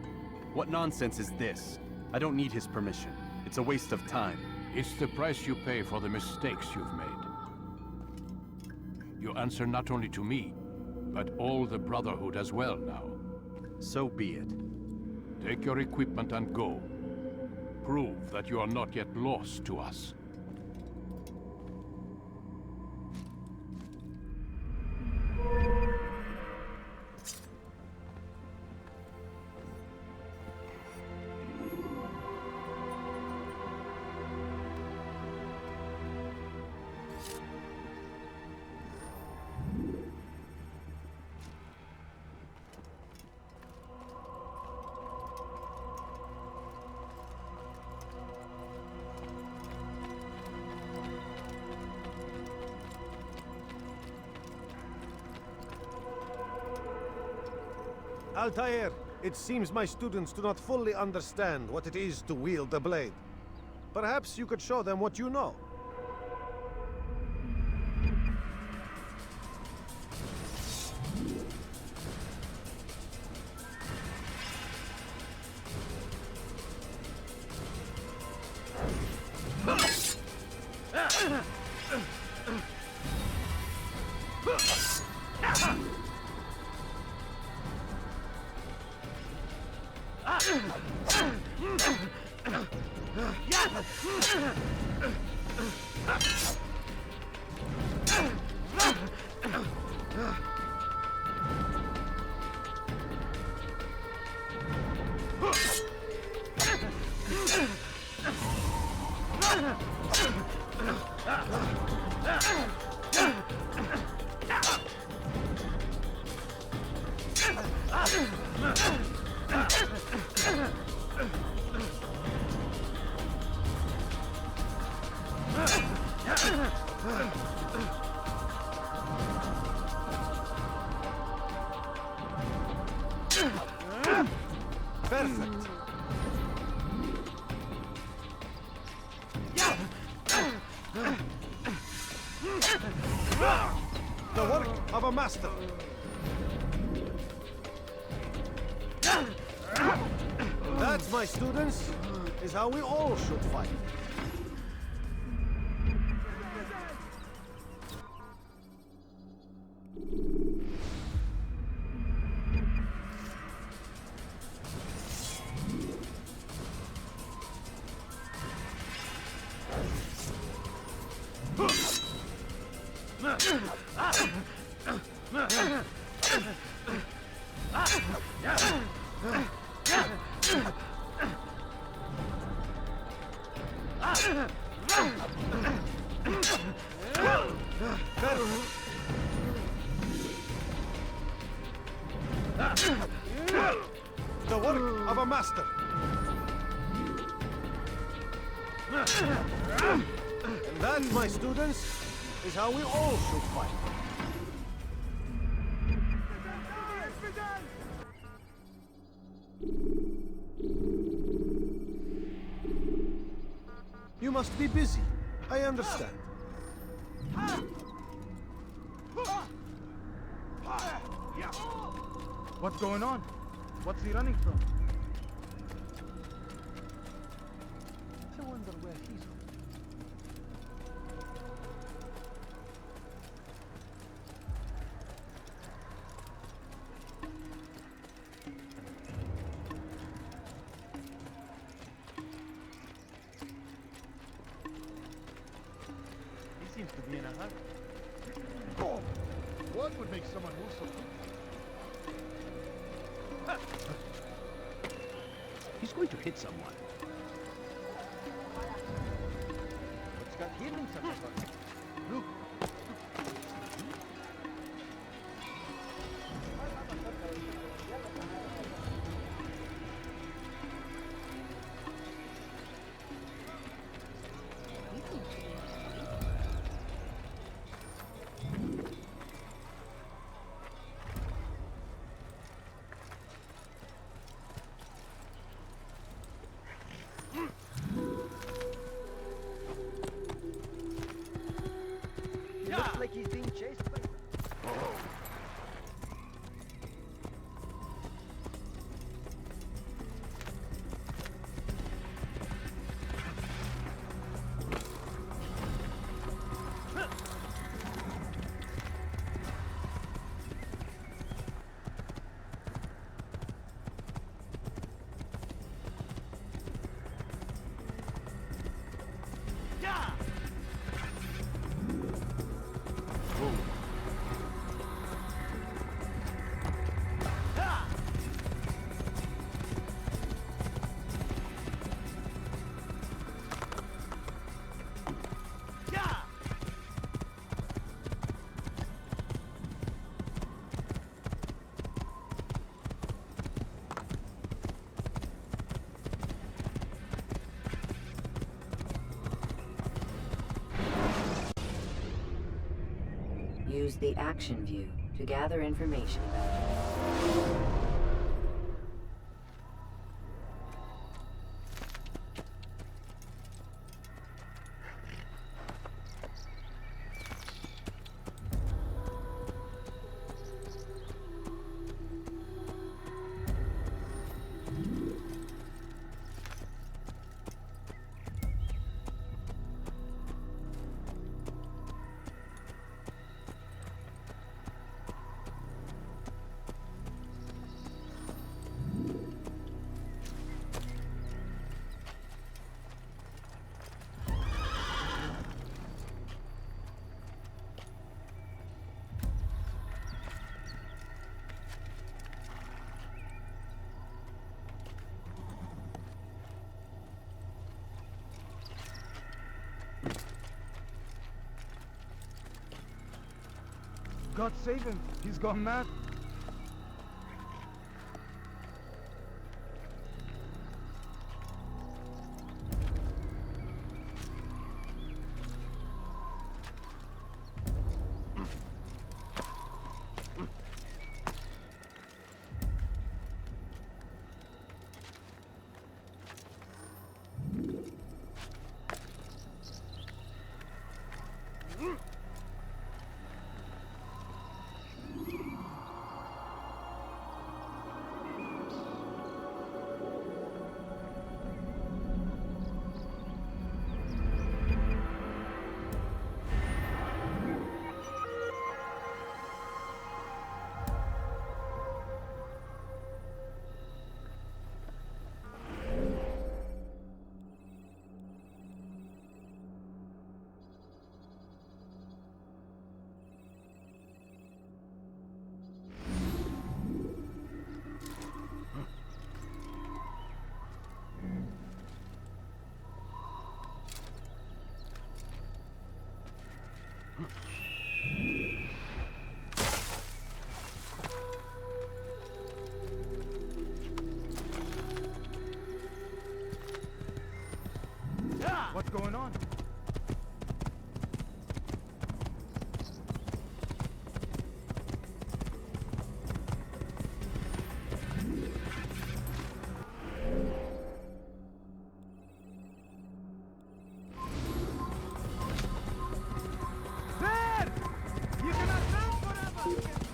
What nonsense is this? I don't need his permission. It's a waste of time. It's the price you pay for the mistakes you've made. You answer not only to me, but all the Brotherhood as well now. So be it. Take your equipment and go. Prove that you are not yet lost to us. Altaïr, it seems my students do not fully understand what it is to wield the blade. Perhaps you could show them what you know. Perfect. The work of a master. That, my students, is how we all should fight. The work of a master. And that, my students, is how we all should fight. You must be busy. I understand. What's going on? What's he running from? I wonder where he's from. He seems to be in a hurry. Oh, what would make someone move so quickly? He's going to hit someone. What's got him in such a hurry? Look. Looks like he's being chased by... Use the action view to gather information about you. God save him. He's gone mad. going on? There! You cannot live forever!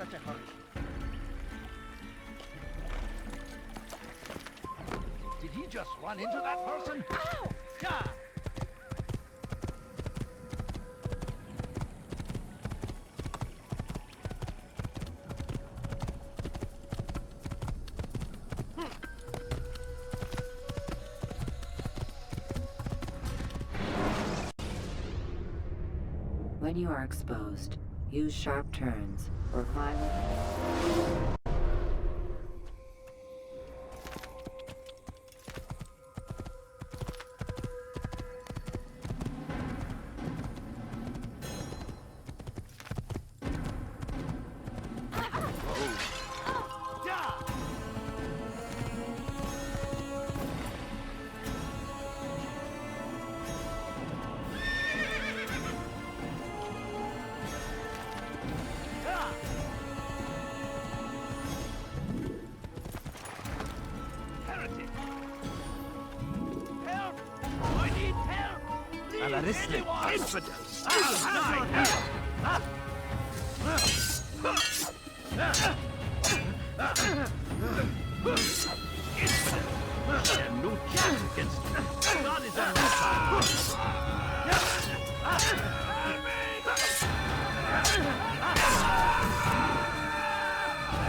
such a hurry? Did he just run into that person? Ow! Yeah! When you are exposed, use sharp turns or violent.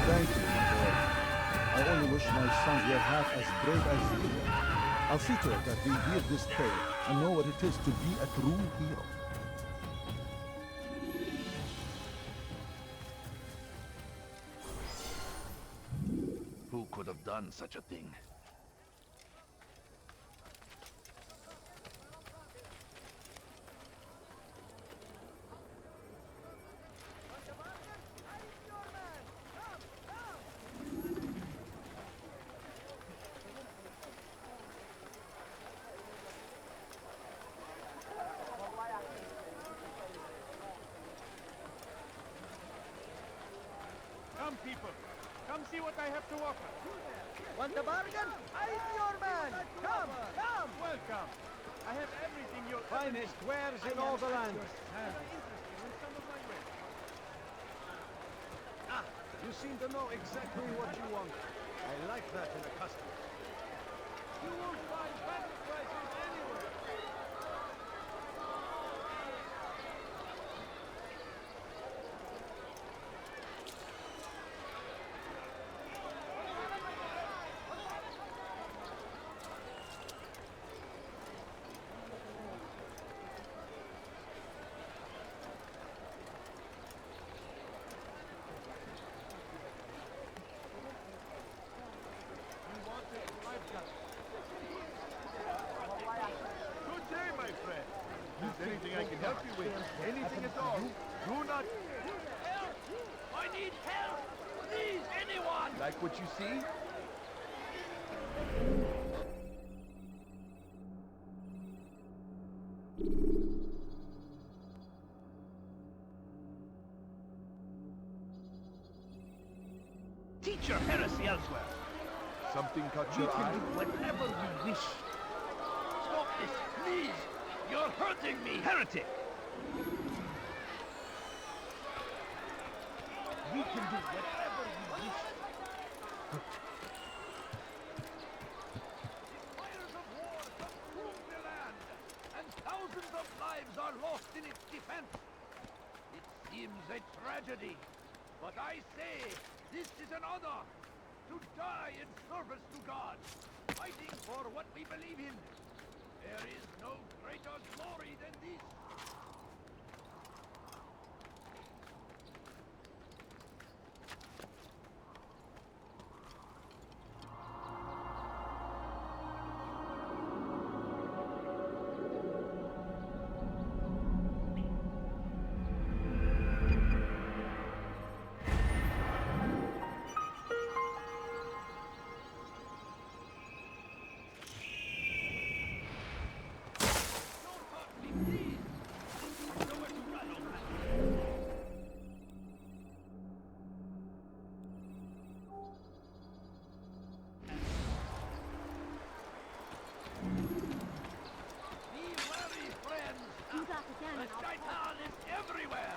Thank you, my boy. I only wish my sons were half as brave as you. I'll see to it that they hear this tale and know what it is to be a true hero. Who could have done such a thing? Come, people. Come see what I have to offer. Want a bargain? I'm your man. Come, come. Welcome. I have everything you... Finest wares in all the land. Ah, you seem to know exactly what you want. I like that in a customer. You won't find better prices anywhere. Good day, my friend. Is there anything I can help you with? Anything at all? Do not... Help! I need help! Please, anyone! Like what you see? Teach your heresy elsewhere. Something caught We your can eye? do whatever we wish. Stop this, please! You're hurting me! Heretic! We can do whatever we wish. Fires of war consume the land, and thousands of lives are lost in its defense. It seems a tragedy, but I say this is an honor to die in service to God, fighting for what we believe in. There is no greater glory than this.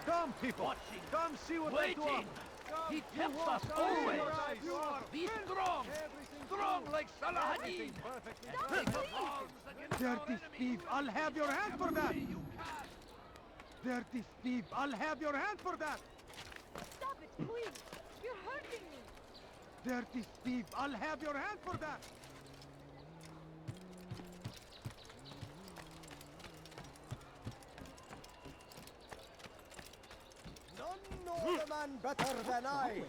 Come, people! Come see what I do! Waiting! Come! He tempts us always. Be strong. Strong like Salahadin. Dirty thief, I'll have your hand for that. Dirty thief, I'll have your hand for that. Stop it, please! You're hurting me! Dirty thief, I'll have your hand for that. None know the man better than I.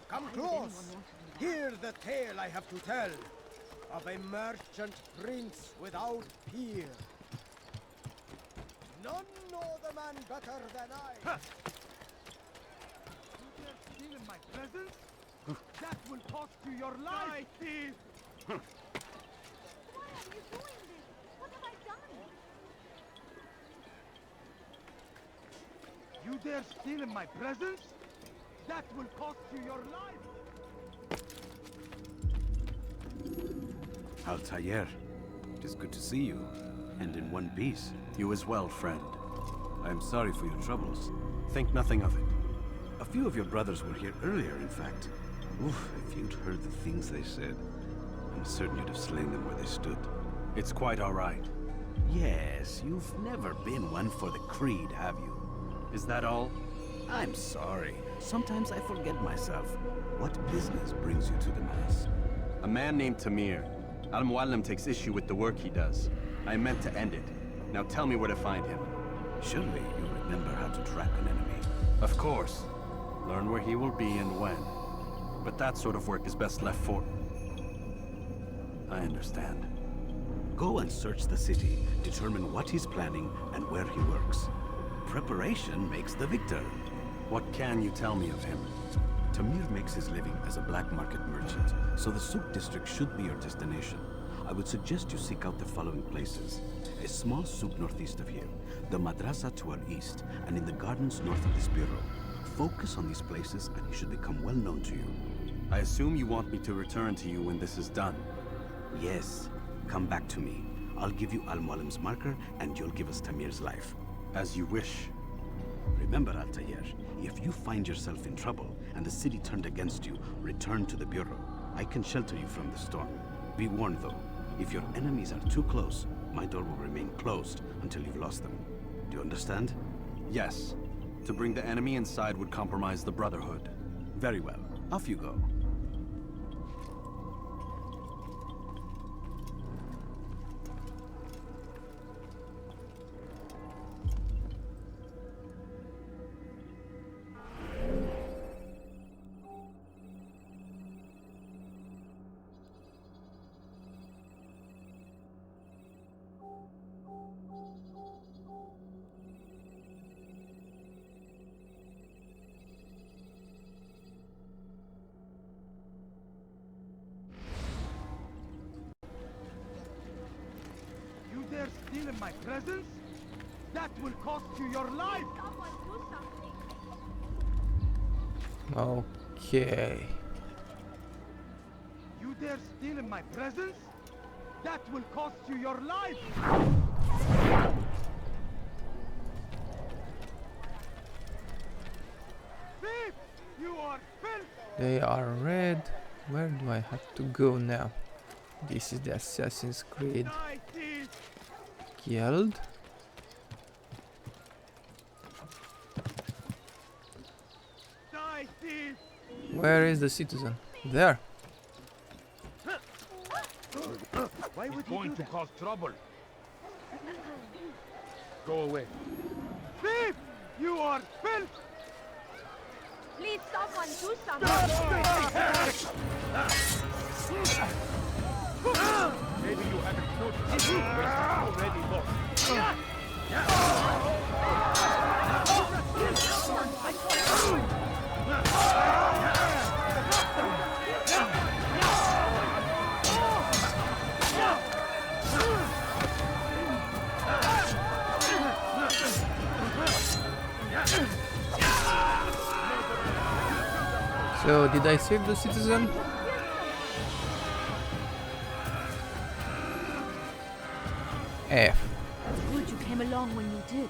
Come close. Hear the tale I have to tell of a merchant prince without peer. None know the man better than I. You dare steal in my presence? That will cost you your life, thief! Why are you doing this? What have I done? You dare steal in my presence? That will cost you your life! Altaïr, it is good to see you, and in one piece. You as well, friend. I am sorry for your troubles. Think nothing of it. A few of your brothers were here earlier, in fact. Oof, if you'd heard the things they said, I'm certain you'd have slain them where they stood. It's quite all right. Yes, you've never been one for the creed, have you? Is that all? I'm sorry. Sometimes I forget myself. What business brings you to the Mass? A man named Tamir. Al-Muallim takes issue with the work he does. I meant to end it. Now tell me where to find him. Surely you remember how to track an enemy. Of course. Learn where he will be and when. But that sort of work is best left for... I understand. Go and search the city, determine what he's planning and where he works. Preparation makes the victor. What can you tell me of him? Tamir makes his living as a black market merchant, so the souk district should be your destination. I would suggest you seek out the following places. A small souk northeast of here, the madrasa to our east, and in the gardens north of this bureau. Focus on these places and he should become well known to you. I assume you want me to return to you when this is done? Yes. Come back to me. I'll give you Al-Muallim's marker and you'll give us Tamir's life. As you wish. Remember, Altaïr, if you find yourself in trouble and the city turned against you, return to the bureau. I can shelter you from the storm. Be warned though, if your enemies are too close, my door will remain closed until you've lost them. Do you understand? Yes. To bring the enemy inside would compromise the Brotherhood. Very well. Off you go. You dare steal in my presence? That will cost you your life! Okay. You dare steal in my presence? That will cost you your life! Thief! You are filth! They are red. Where do I have to go now? This is the Assassin's Creed Die, thief! Guild. Die, thief! Where is the citizen? There. Why would Going to cause trouble. Go away. Thief! You are filth! Please, someone do something! Maybe you haven't noticed. We're already lost. So, did I save the citizen? F. Good you came along when you did.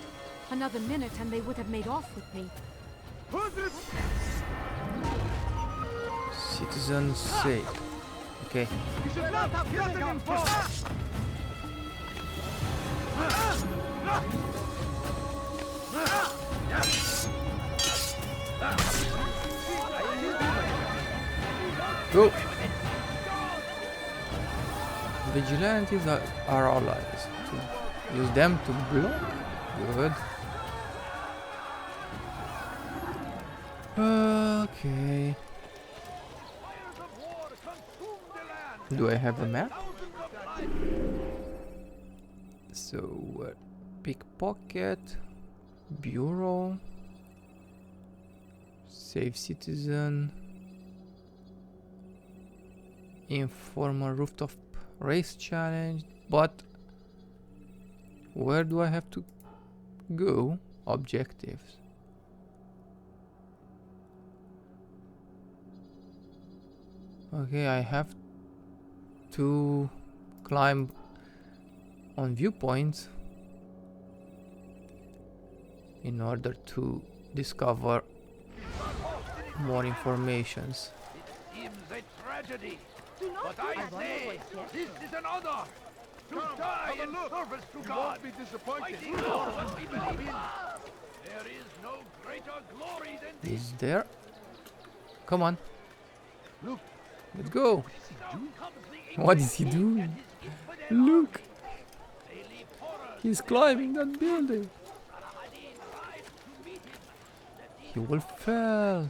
Another minute and they would have made off with me. Citizen safe. Okay. You should not have given him force! Go! Vigilantes are allies. To use them to block. Good. Okay. Do I have a map? So, pickpocket, bureau, save citizen, informal rooftop race challenge, but where do I have to go? Objectives. Okay, I have to climb on viewpoints in order to discover more informations. It seems a tragedy, but I say this is an honor to die in service to God. Won't be disappointed. Fighting for what we believe in. There is no greater glory than this. Is there? Come on. Look. Let's go. What is he doing? Look. He's climbing that building. He will fall.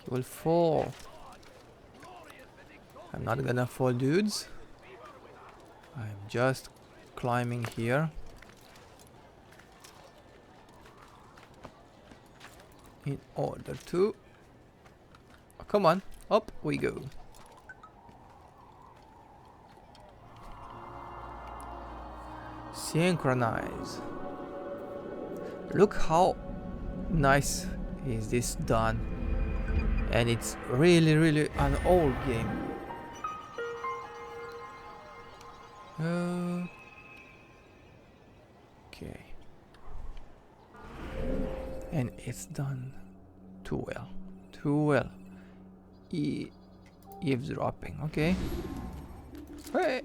He will fall. I'm not gonna fall, dudes. I'm just climbing here. In order to... Oh, come on, up we go. Synchronize. Look how nice is this done. And it's really an old game. Okay. And it's done too well. Too well. Eavesdropping, okay. Hey.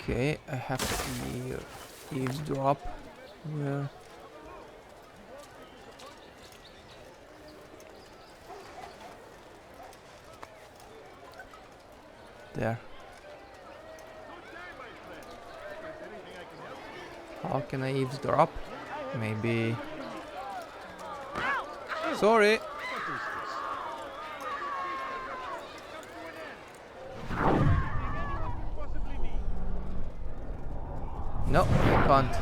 Okay, I have to eavesdrop. Where? There. How can I eavesdrop? Maybe. Sorry. No, I can't.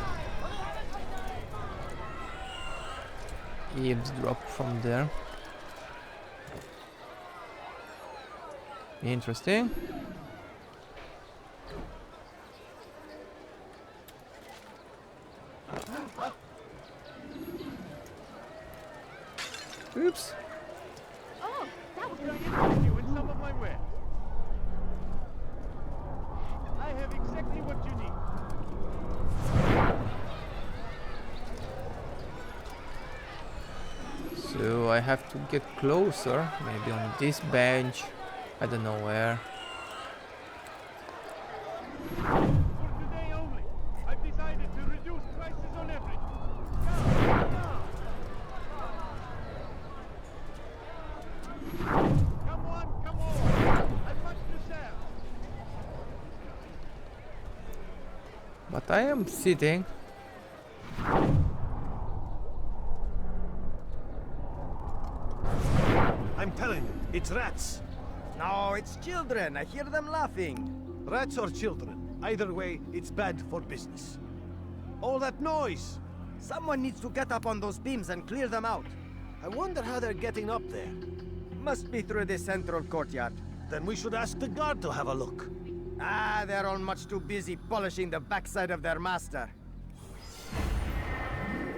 Eavesdrop from there. Interesting. Oops. Oh, that was going to interest you in some of my wares. I have exactly what you need. So I have to get closer, maybe on this bench. I don't know where. For today only, I've decided to reduce prices on everything. Come on. I've much to sell. But I am sitting. I'm telling you, it's rats. No, it's children. I hear them laughing. Rats or children. Either way, it's bad for business. All that noise! Someone needs to get up on those beams and clear them out. I wonder how they're getting up there. Must be through the central courtyard. Then we should ask the guard to have a look. Ah, they're all much too busy polishing the backside of their master.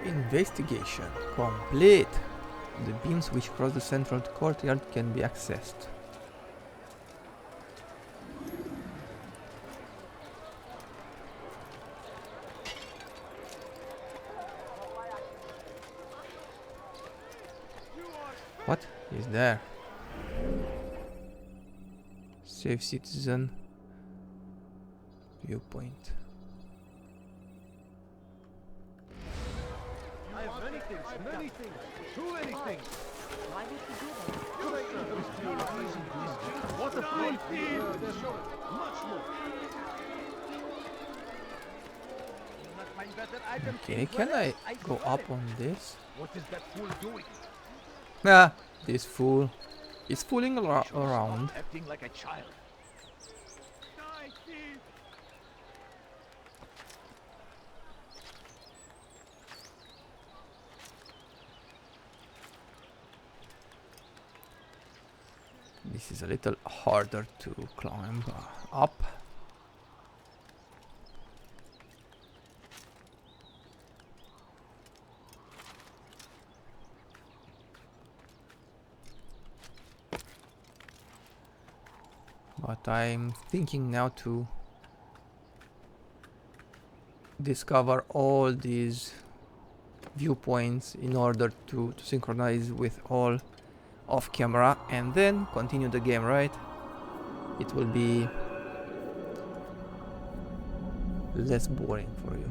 Investigation complete. The beams which cross the central courtyard can be accessed. What is there? Save citizen. Viewpoint. I have many things, too many things. Why did you do that? What a fight! There's so much more. Okay, can I go up on this? What is that fool doing? Ah, this fool is fooling around. Acting like a child. This is a little harder to climb up. But I'm thinking now to discover all these viewpoints in order to synchronize with all off camera and then continue the game, right? It will be less boring for you.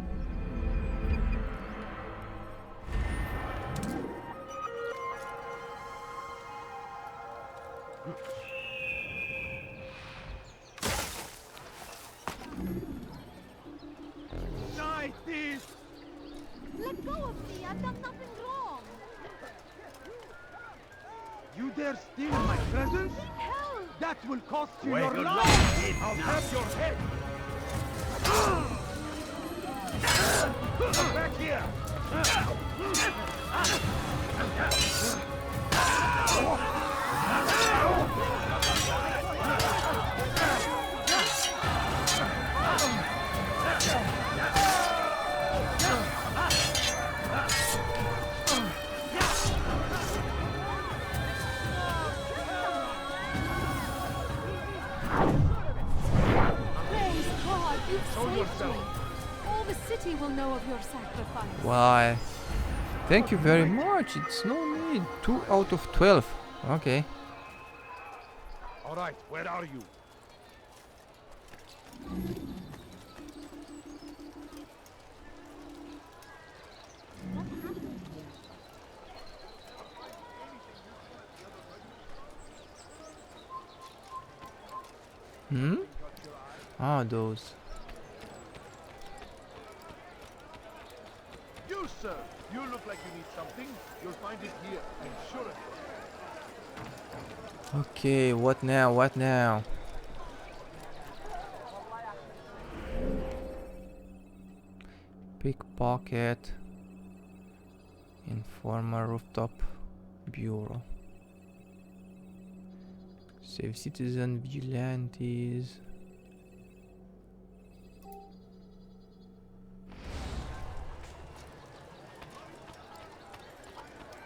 Let go of me! I've done nothing wrong! You dare steal my presents? Help! That will cost you Wait, your no, life! no. I'll have your head! Come back here! Praise God, you've saved me! All the city will know of your sacrifice. Why? Thank you very much. It's no need. 2 out of 12. Okay. All right, where are you? Hmm? Ah, those. You, sir. You look like you need something. You'll find it here. I'm sure of it. Okay, what now? What now? Pickpocket. Informer rooftop bureau. Save citizen vigilantes.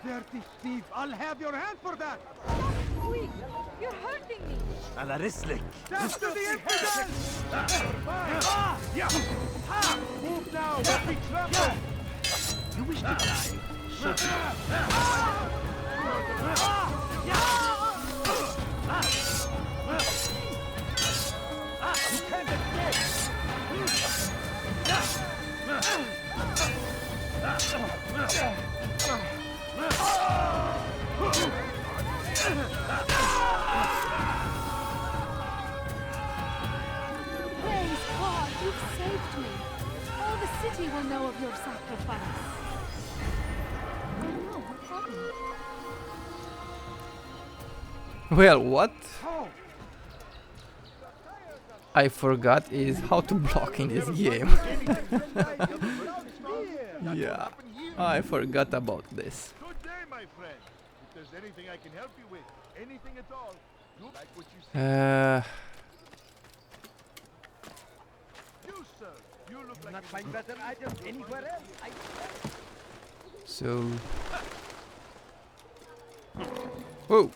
Dirty thief! I'll have your hand for that! Quick! You're hurting me! على رسلك. After the infidels! Move now, let me trample! You wish to die? So You can't escape! Praise God, you've saved me! All the city will know of your sacrifice. Oh no, what happened? Well, what I forgot is how to block in this game. Yeah, I forgot about this. Good day, my friend. If there's anything I can help you with, anything at all, you like what you see. You, sir. You look like Not find better items anywhere else. I So, whoa.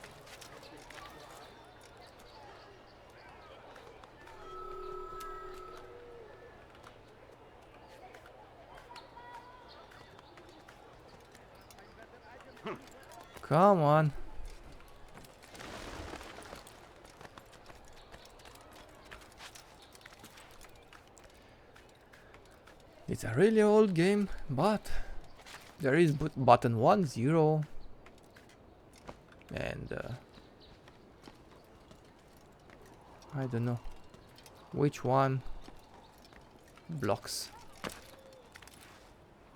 Come on. It's a really old game, but there is button 1, 0, and I don't know which one blocks.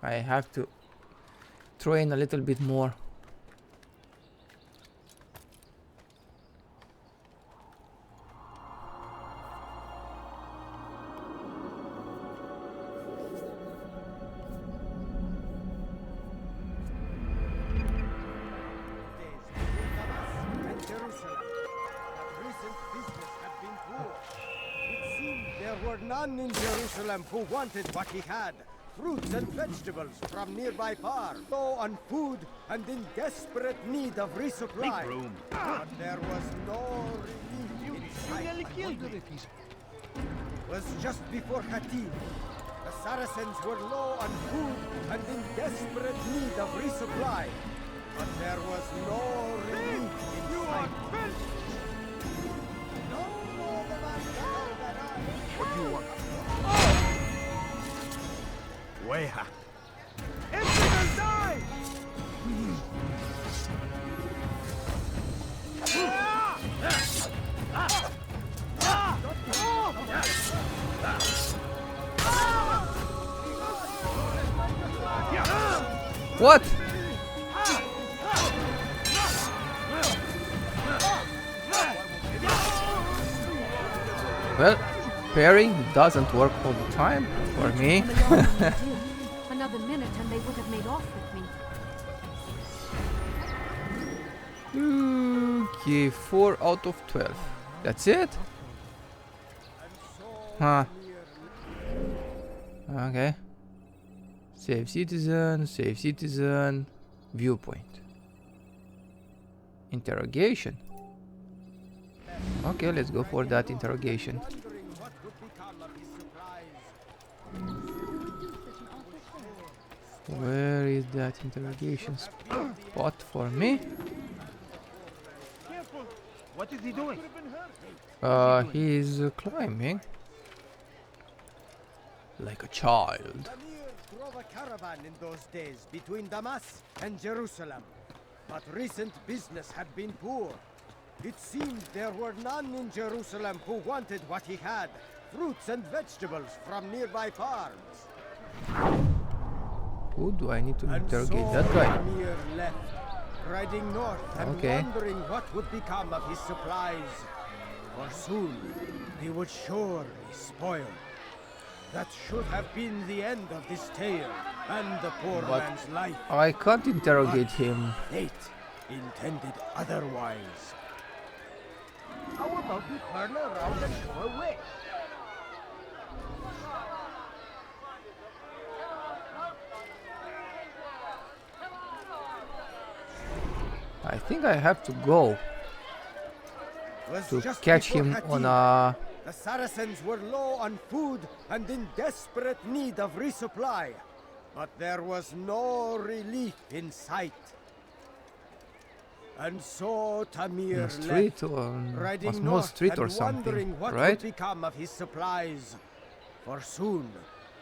I have to train a little bit more. In Jerusalem who wanted what he had, fruits and vegetables from nearby farms, low on food and in desperate need of resupply. Make room. But there was no relief in sight. Was just before Khatib. The Saracens were low on food and in desperate need of resupply. But there was no relief in sight. What do you want? Weha. Infidel die! What? Well, pairing doesn't work all the time for me. Another minute and they would have made off with me. Okay, 4 out of 12. That's it? Huh. Okay. Save citizen, viewpoint. Interrogation. Okay, let's go for that interrogation. Where is that interrogation spot for me? Careful. What is he doing? He's climbing like a child. Drove a caravan in those days between Damas and Jerusalem, but recent business had been poor. It seemed there were none in Jerusalem who wanted what he had, fruits and vegetables from nearby farms. Who do I need to interrogate? That guy. Amir left, riding north and wondering what would become of his supplies. For soon, he would surely spoil. That should have been the end of this tale and the poor man's life. I can't interrogate him. Fate intended otherwise. How about we turn around and go away? I think I have to go to catch him on a... The Saracens were low on food and in desperate need of resupply, but there was no relief in sight. And so Tamir street left, or riding small north street and or something, wondering what right? would become of his supplies. For soon,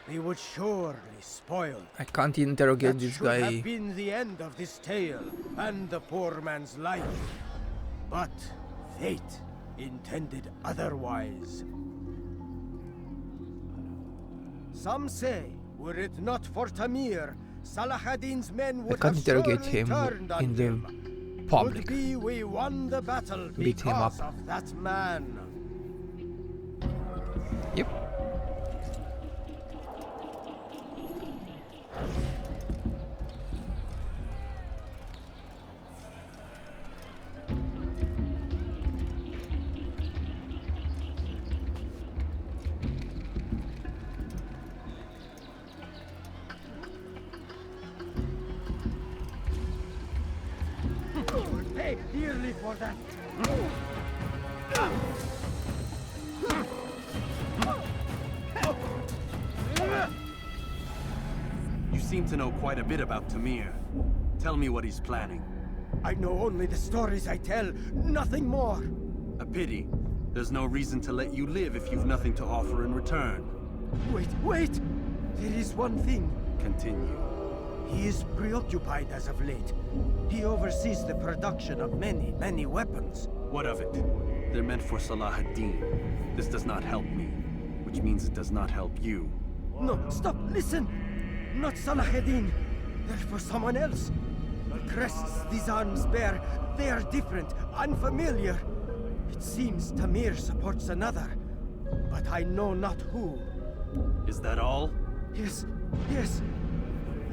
they would surely spoil. I can't interrogate That this should guy. have been the end of this tale and the poor man's life. But fate intended otherwise. Some say, were it not for Tamir, Salahadin's men would I can't have interrogate surely him turned on in him. the public. Could be we won the battle Beat him because up. of that man. Yep. Pay dearly for that. You seem to know quite a bit about Tamir. Tell me what he's planning. I know only the stories I tell, nothing more. A pity. There's no reason to let you live if you've nothing to offer in return. Wait! There is one thing. Continue. He is preoccupied as of late. He oversees the production of many, many weapons. What of it? They're meant for Salah ad-Din. This does not help me, which means it does not help you. No, stop, listen! Not Salahadin. They're for someone else. The crests these arms bear, they are different, unfamiliar. It seems Tamir supports another, but I know not who. Is that all? Yes, yes.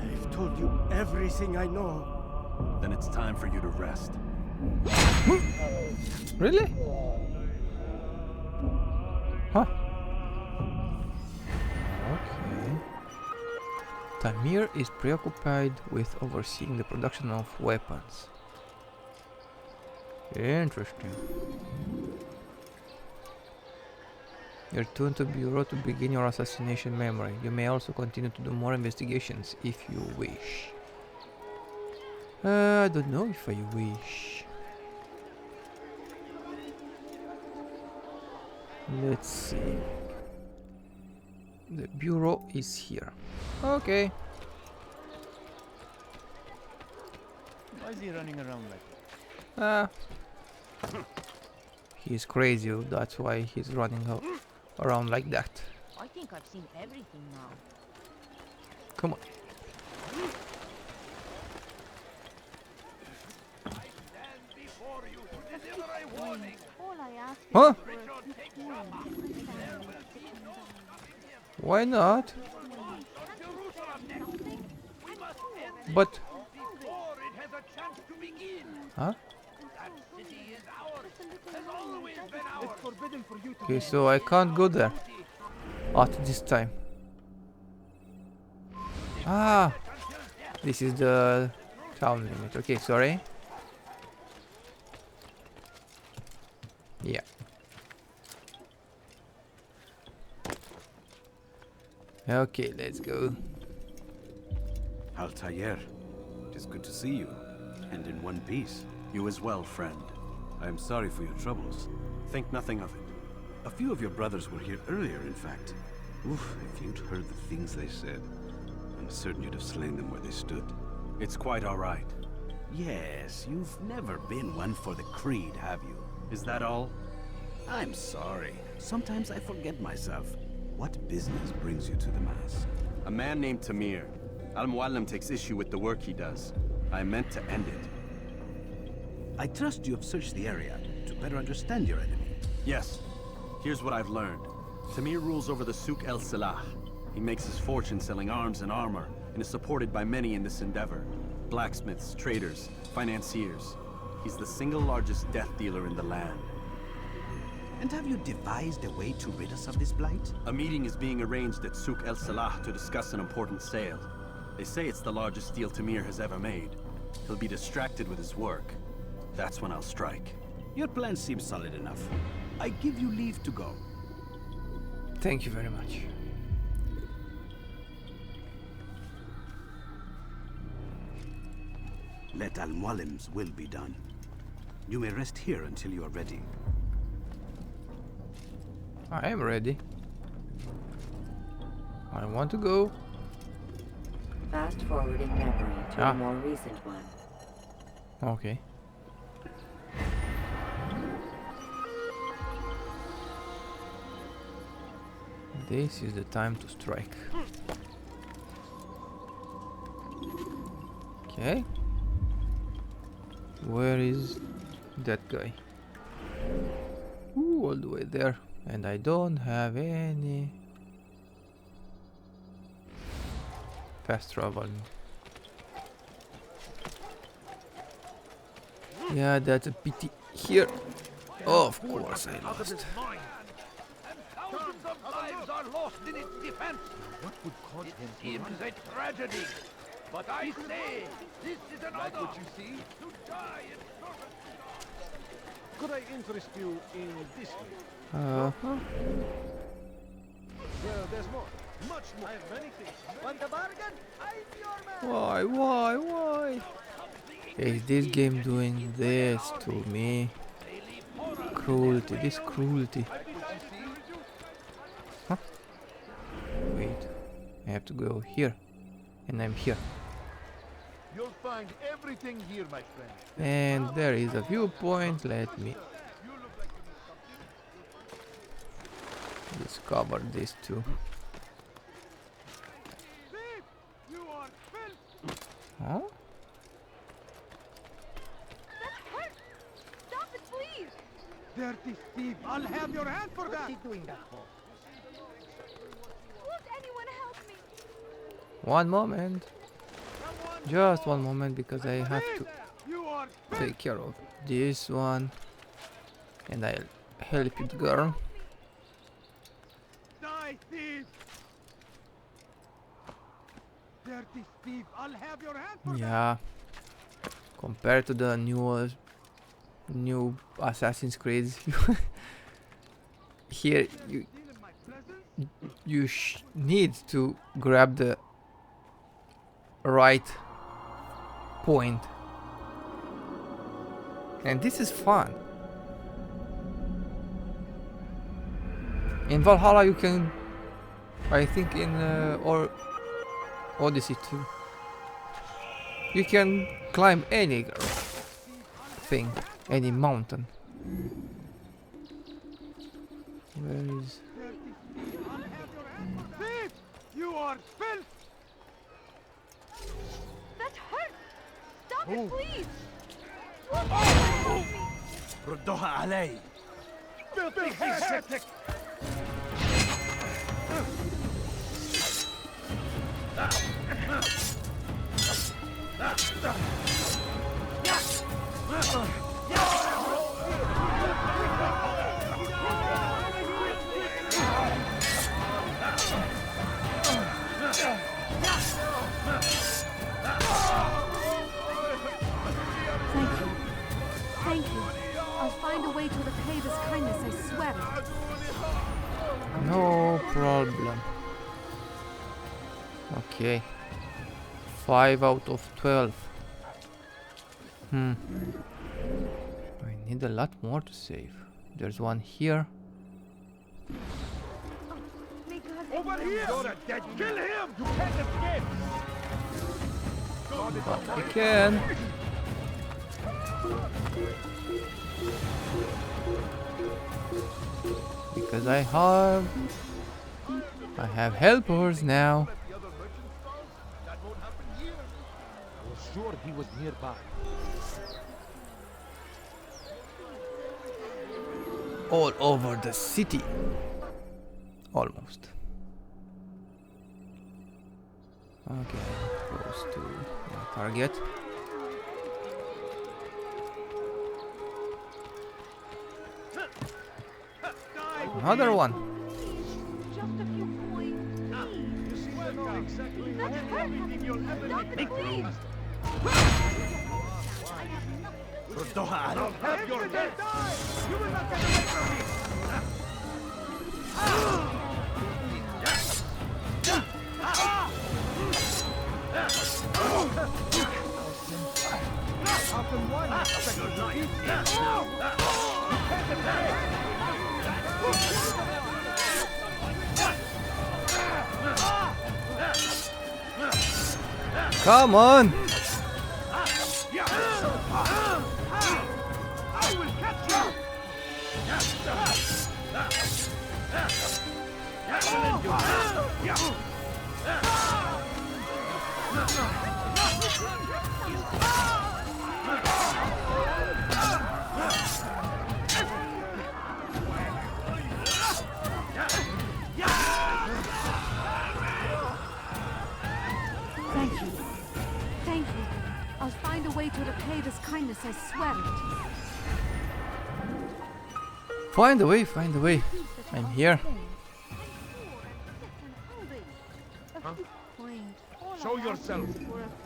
I've told you everything I know. Then it's time for you to rest. Really? Huh? Okay. Tamir is preoccupied with overseeing the production of weapons. Interesting. Return to Bureau to begin your assassination memory. You may also continue to do more investigations if you wish. I don't know if I wish. Let's see. The Bureau is here. Okay. Why is he running around like that? He's crazy, that's why he's running around like that. I think I've seen everything now. Come on. Huh? Why not? But... Huh? Okay, so I can't go there at this time. Ah! This is the town limit. Okay, sorry. Yeah. Okay, let's go. Altaïr, it is good to see you, and in one piece. You as well, friend. I am sorry for your troubles. Think nothing of it. A few of your brothers were here earlier, in fact. Oof, if you'd heard the things they said, I'm certain you'd have slain them where they stood. It's quite all right. Yes, you've never been one for the creed, have you? Is that all? I'm sorry. Sometimes I forget myself. What business brings you to the Mass? A man named Tamir. Al-Muallim takes issue with the work he does. I meant to end it. I trust you have searched the area to better understand your enemy. Yes. Here's what I've learned. Tamir rules over the Souk el-Salah. He makes his fortune selling arms and armor, and is supported by many in this endeavor. Blacksmiths, traders, financiers. He's the single largest death dealer in the land. And have you devised a way to rid us of this blight? A meeting is being arranged at Souk el-Salah to discuss an important sale. They say it's the largest deal Tamir has ever made. He'll be distracted with his work. That's when I'll strike. Your plan seems solid enough. I give you leave to go. Thank you very much. Let Al-Muallim's will be done. You may rest here until you are ready. I am ready. I want to go. Fast forwarding memory to a more recent one. Okay. This is the time to strike. Okay. Where is that guy? Ooh, all the way there. And I don't have any fast travel. Yeah, that's a pity. Here. Oh, of course I lost. Thousands of lives are lost in its defense. What would cause It him to seems run? a tragedy. But I say, this is an Like honor. what you see? To die in service. Could I interest you in this way? Uh-huh. Well, there's more. Much more. I have many things. Want a bargain? I'm your man. Why? Is this game doing this to me? Cruelty, this cruelty. Huh? Wait. I have to go here. And I'm here. You'll find everything here, my friend. And there is a viewpoint. Let me discover this too. Huh? That hurts! Stop it, please! Dirty thief! I'll have your hand for that! What's he doing that for? Won't anyone help me? One moment. Just one moment, because I have to take care of this one. And I'll help you, girl. Die, thief! Dirty thief! I'll have your hand for Yeah. Compared to the new Assassin's Creed, here you need to grab the right point, and this is fun. In Valhalla you can, I think in or Odyssey too, you can climb any thing, any mountain. Where is... thief! You are filth! That hurts! Stop it, please! ردوها علي! Filthy heretic! Thank you. I'll find a way to repay this kindness, I swear it. No problem. Okay. 5 out of 12. I need a lot more to save. There's one here. Over here! You're a dead. Kill him! You can't escape! But I can. Because I have helpers now. That won't happen here. I was sure he was nearby. All over the city. Almost. Okay, close to my target. Another one. Just a few points. You seem to know exactly everything you'll ever need. Please! ردوها علي! I'll have your head! You will not get away from me! How can one expect to defeat me? You can't escape! Come on! I will catch you! Thank you. Thank you. I'll find a way to repay this kindness, I swear it. Find a way, find a way. I'm here. Show yourself.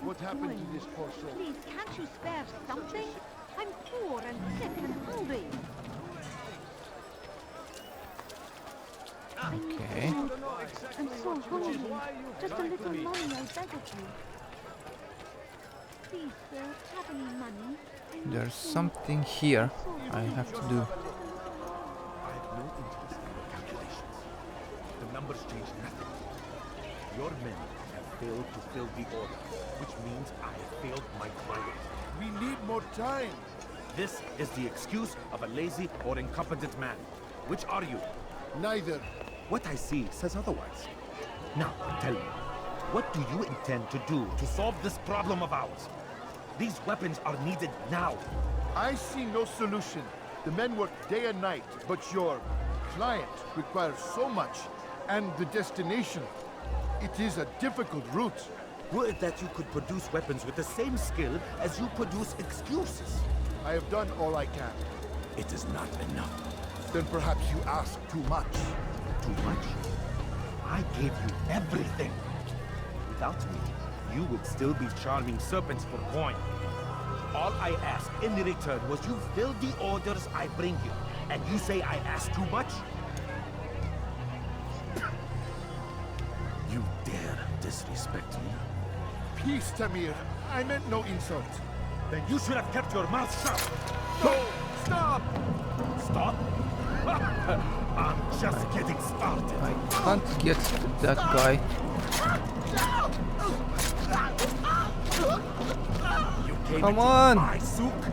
What happened to this poor soul? Please, can't you spare something? I'm poor and sick and hungry. Okay. I'm so hungry. Just a little money, I beg of you. Please, sir, have any money? There's something here I have to do. I have no interest in your calculations. The numbers change nothing. Your men have failed to fill the order, which means I have failed my client. We need more time. This is the excuse of a lazy or incompetent man. Which are you? Neither. What I see says otherwise. Now, tell me, what do you intend to do to solve this problem of ours? These weapons are needed now. I see no solution. The men work day and night, but your client requires so much, and the destination. It is a difficult route. Would that you could produce weapons with the same skill as you produce excuses. I have done all I can. It is not enough. Then perhaps you ask too much. Too much? I gave you everything. Without me, you would still be charming serpents for coin. All I ask in return was you fill the orders I bring you. And you say I ask too much? You dare disrespect me? Peace, Tamir. I meant no insult. Then you should have kept your mouth shut. No! Stop! Stop? I'm just getting started. I can't get to that guy. You came Come into on! my souk,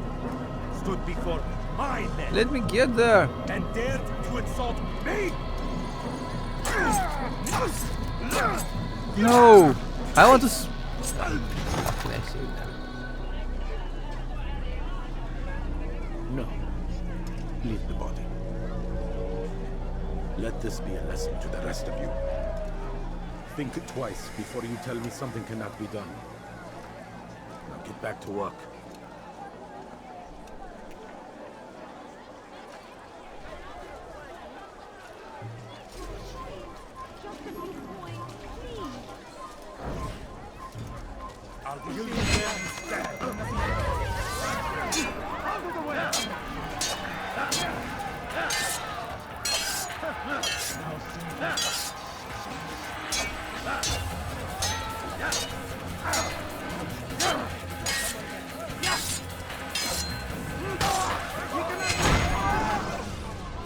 stood before my men. Let me get there. And dared to insult me? No! I want to. How can I say that? No. Leave the body. Let this be a lesson to the rest of you. Think twice before you tell me something cannot be done. Now get back to work. I'll kill you there instead. Out of the way!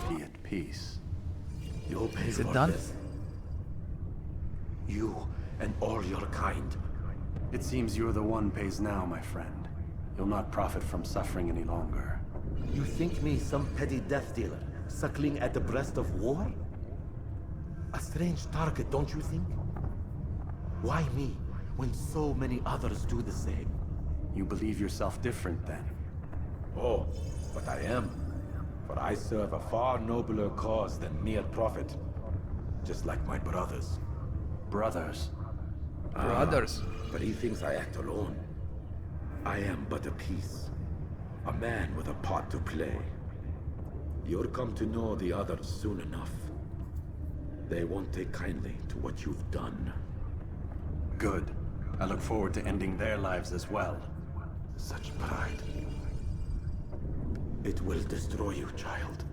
Be at peace. You'll pay Is it for done? this. You and all your kind. It seems you're the one pays now, my friend. You'll not profit from suffering any longer. You think me some petty death dealer, suckling at the breast of war? A strange target, don't you think? Why me, when so many others do the same? You believe yourself different, then? Oh, but I am. For I serve a far nobler cause than mere profit. Just like my brothers. Brothers? Brothers. But he thinks I act alone. I am but a piece. A man with a part to play. You'll come to know the others soon enough. They won't take kindly to what you've done. Good. I look forward to ending their lives as well. Such pride. It will destroy you, child.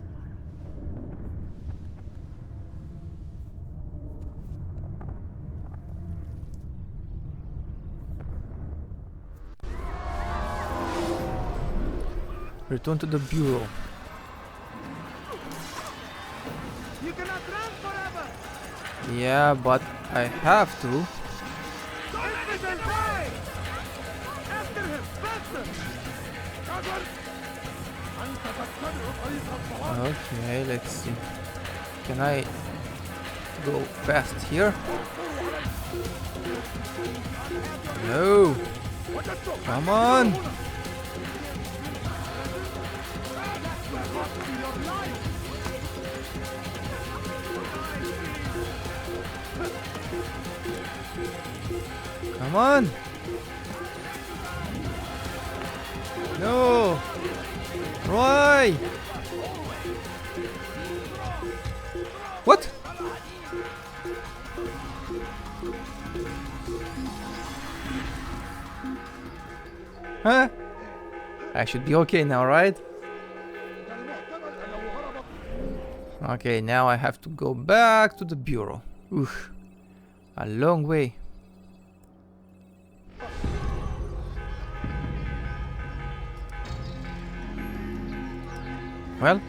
Return to the bureau. You cannot run forever! Yeah, but I have to. After him! Faster! Okay, let's see. Can I go fast here? No! Come on! Come on! No! Roy! What? Huh? I should be okay now, right? Okay, now I have to go back to the bureau. Oof. A long way. Well,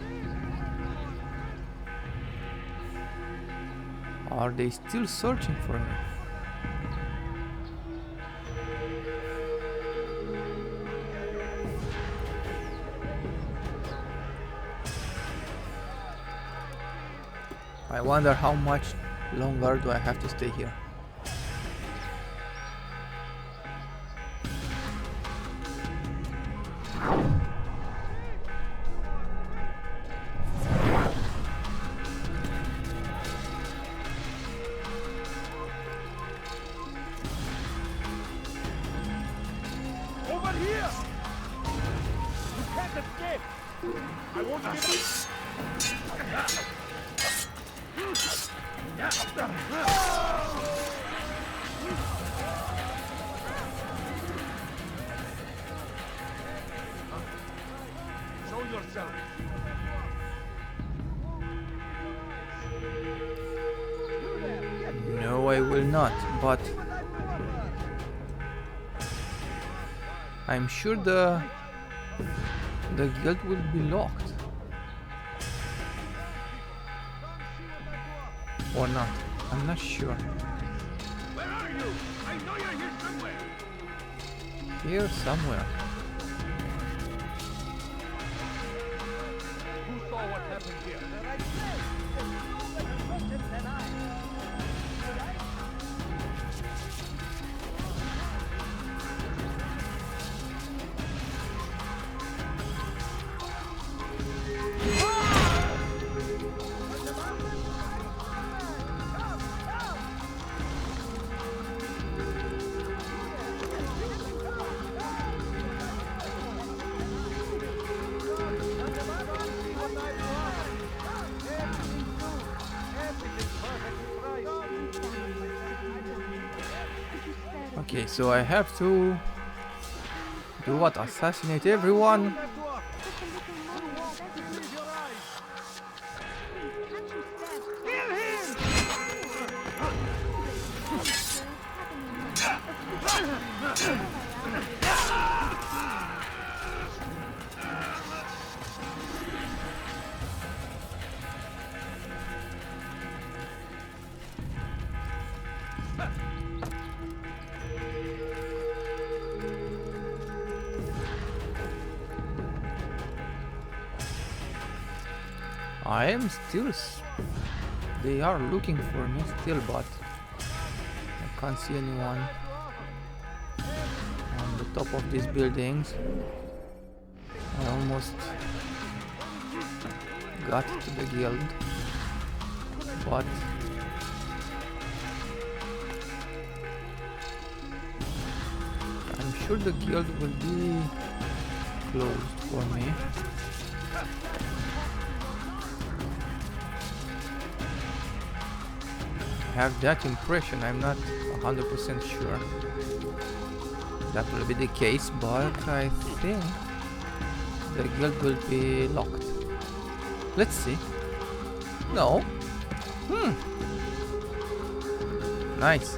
are they still searching for me? I wonder how much longer do I have to stay here. Over here! You can't escape! I won't give you... Show yourself. No, I will not, but I'm sure the guild will be locked. Or not. I'm not sure. Where are you? I know you're here somewhere. Here somewhere. Who saw what happened here? Okay, so I have to do what? Assassinate everyone? I am still... They are looking for me still, but I can't see anyone on the top of these buildings. I almost got to the guild, but I'm sure the guild will be closed for me. I have that impression. I'm not 100% sure that will be the case, but I think the guild will be locked. Let's see. No. Nice.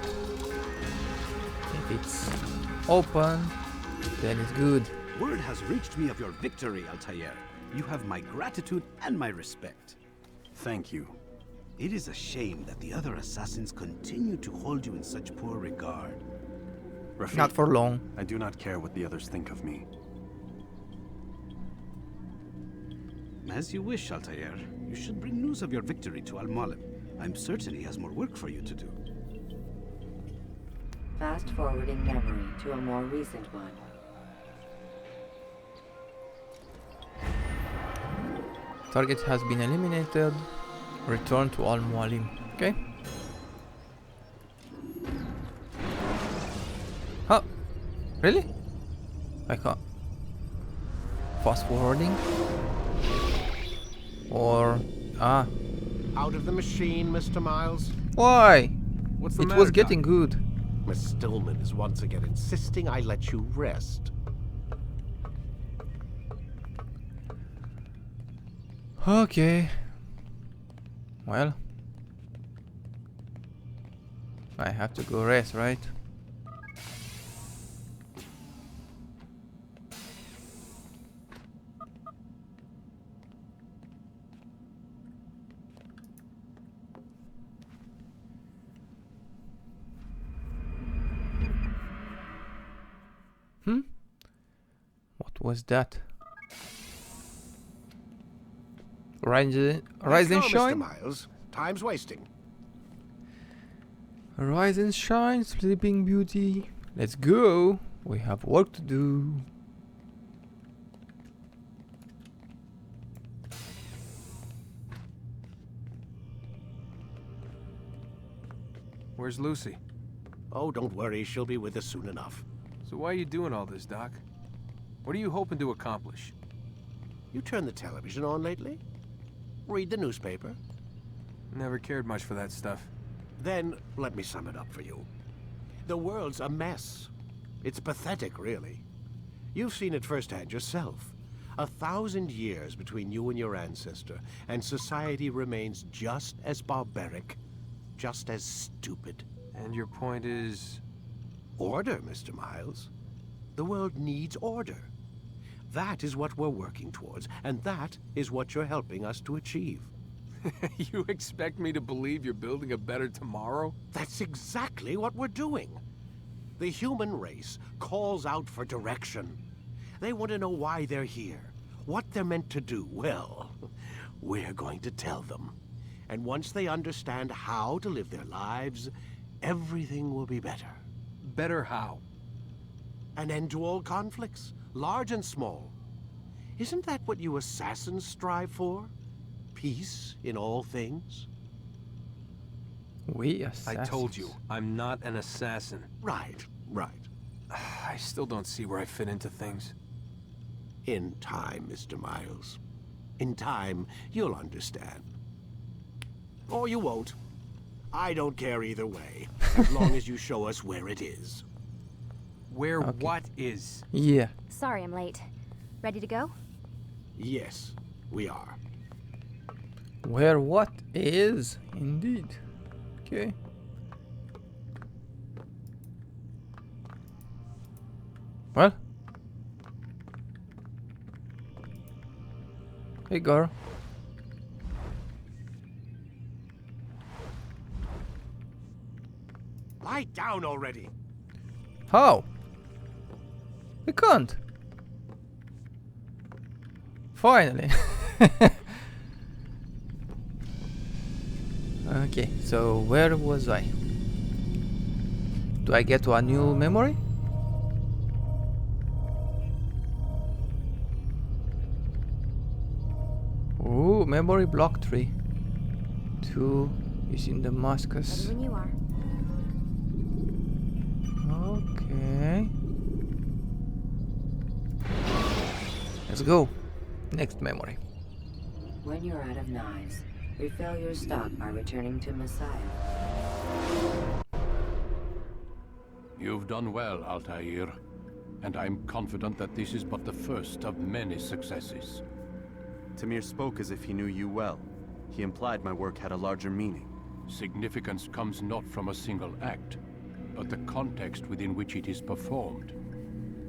If it's open, then it's good. Word has reached me of your victory, Altaïr. You have my gratitude and my respect. Thank you. It is a shame that the other assassins continue to hold you in such poor regard. Rafiq, not for long. I do not care what the others think of me. As you wish, Altaïr. You should bring news of your victory to Al-Mualim. I'm certain he has more work for you to do. Fast-forwarding memory to a more recent one. Target has been eliminated. Return to Al-Mualim. Okay. Huh? Really? I can't. Fast forwarding? Or Out of the machine, Mr. Miles. why? What's the It matter, was getting Doc? good. Miss Stillman is once again insisting I let you rest. Okay. Well, I have to go rest, right? What was that? Rise and Let's go, shine? Mr. Miles. Time's wasting. Rise and shine, Sleeping Beauty. Let's go. We have work to do. Where's Lucy? Oh, don't worry. She'll be with us soon enough. So why are you doing all this, Doc? What are you hoping to accomplish? You turned the television on lately? Read the newspaper? Never cared much for that stuff. Then, let me sum it up for you. The world's a mess. It's pathetic, really. You've seen it firsthand yourself. 1,000 years between you and your ancestor, and society remains just as barbaric, just as stupid. And your point is? Order, Mr. Miles. The world needs order. That is what we're working towards, and that is what you're helping us to achieve. You expect me to believe you're building a better tomorrow? That's exactly what we're doing. The human race calls out for direction. They want to know why they're here, what they're meant to do. Well, we're going to tell them. And once they understand how to live their lives, everything will be better. Better how? An end to all conflicts, large and small. Isn't that what you assassins strive for? Peace in all things? We assassins. I told you, I'm not an assassin. Right, right. I still don't see where I fit into things. In time, Mr. Miles. In time, you'll understand. Or you won't. I don't care either way, as long as you show us where it is. Where what is? Yeah. Sorry I'm late. Ready to go? Yes, we are. Where what is? Indeed. Okay. Well. Hey, girl. Lie down already. How? I can't. Finally. Okay, so where was I? Do I get to a new memory? Ooh, memory block 3. 2 is in Damascus. Ready when you are. Okay. Let's go. Next memory. When you're out of knives, refill your stock by returning to Messiah. You've done well, Altaïr, and I'm confident that this is but the first of many successes. Tamir spoke as if he knew you well. He implied my work had a larger meaning. Significance comes not from a single act, but the context within which it is performed.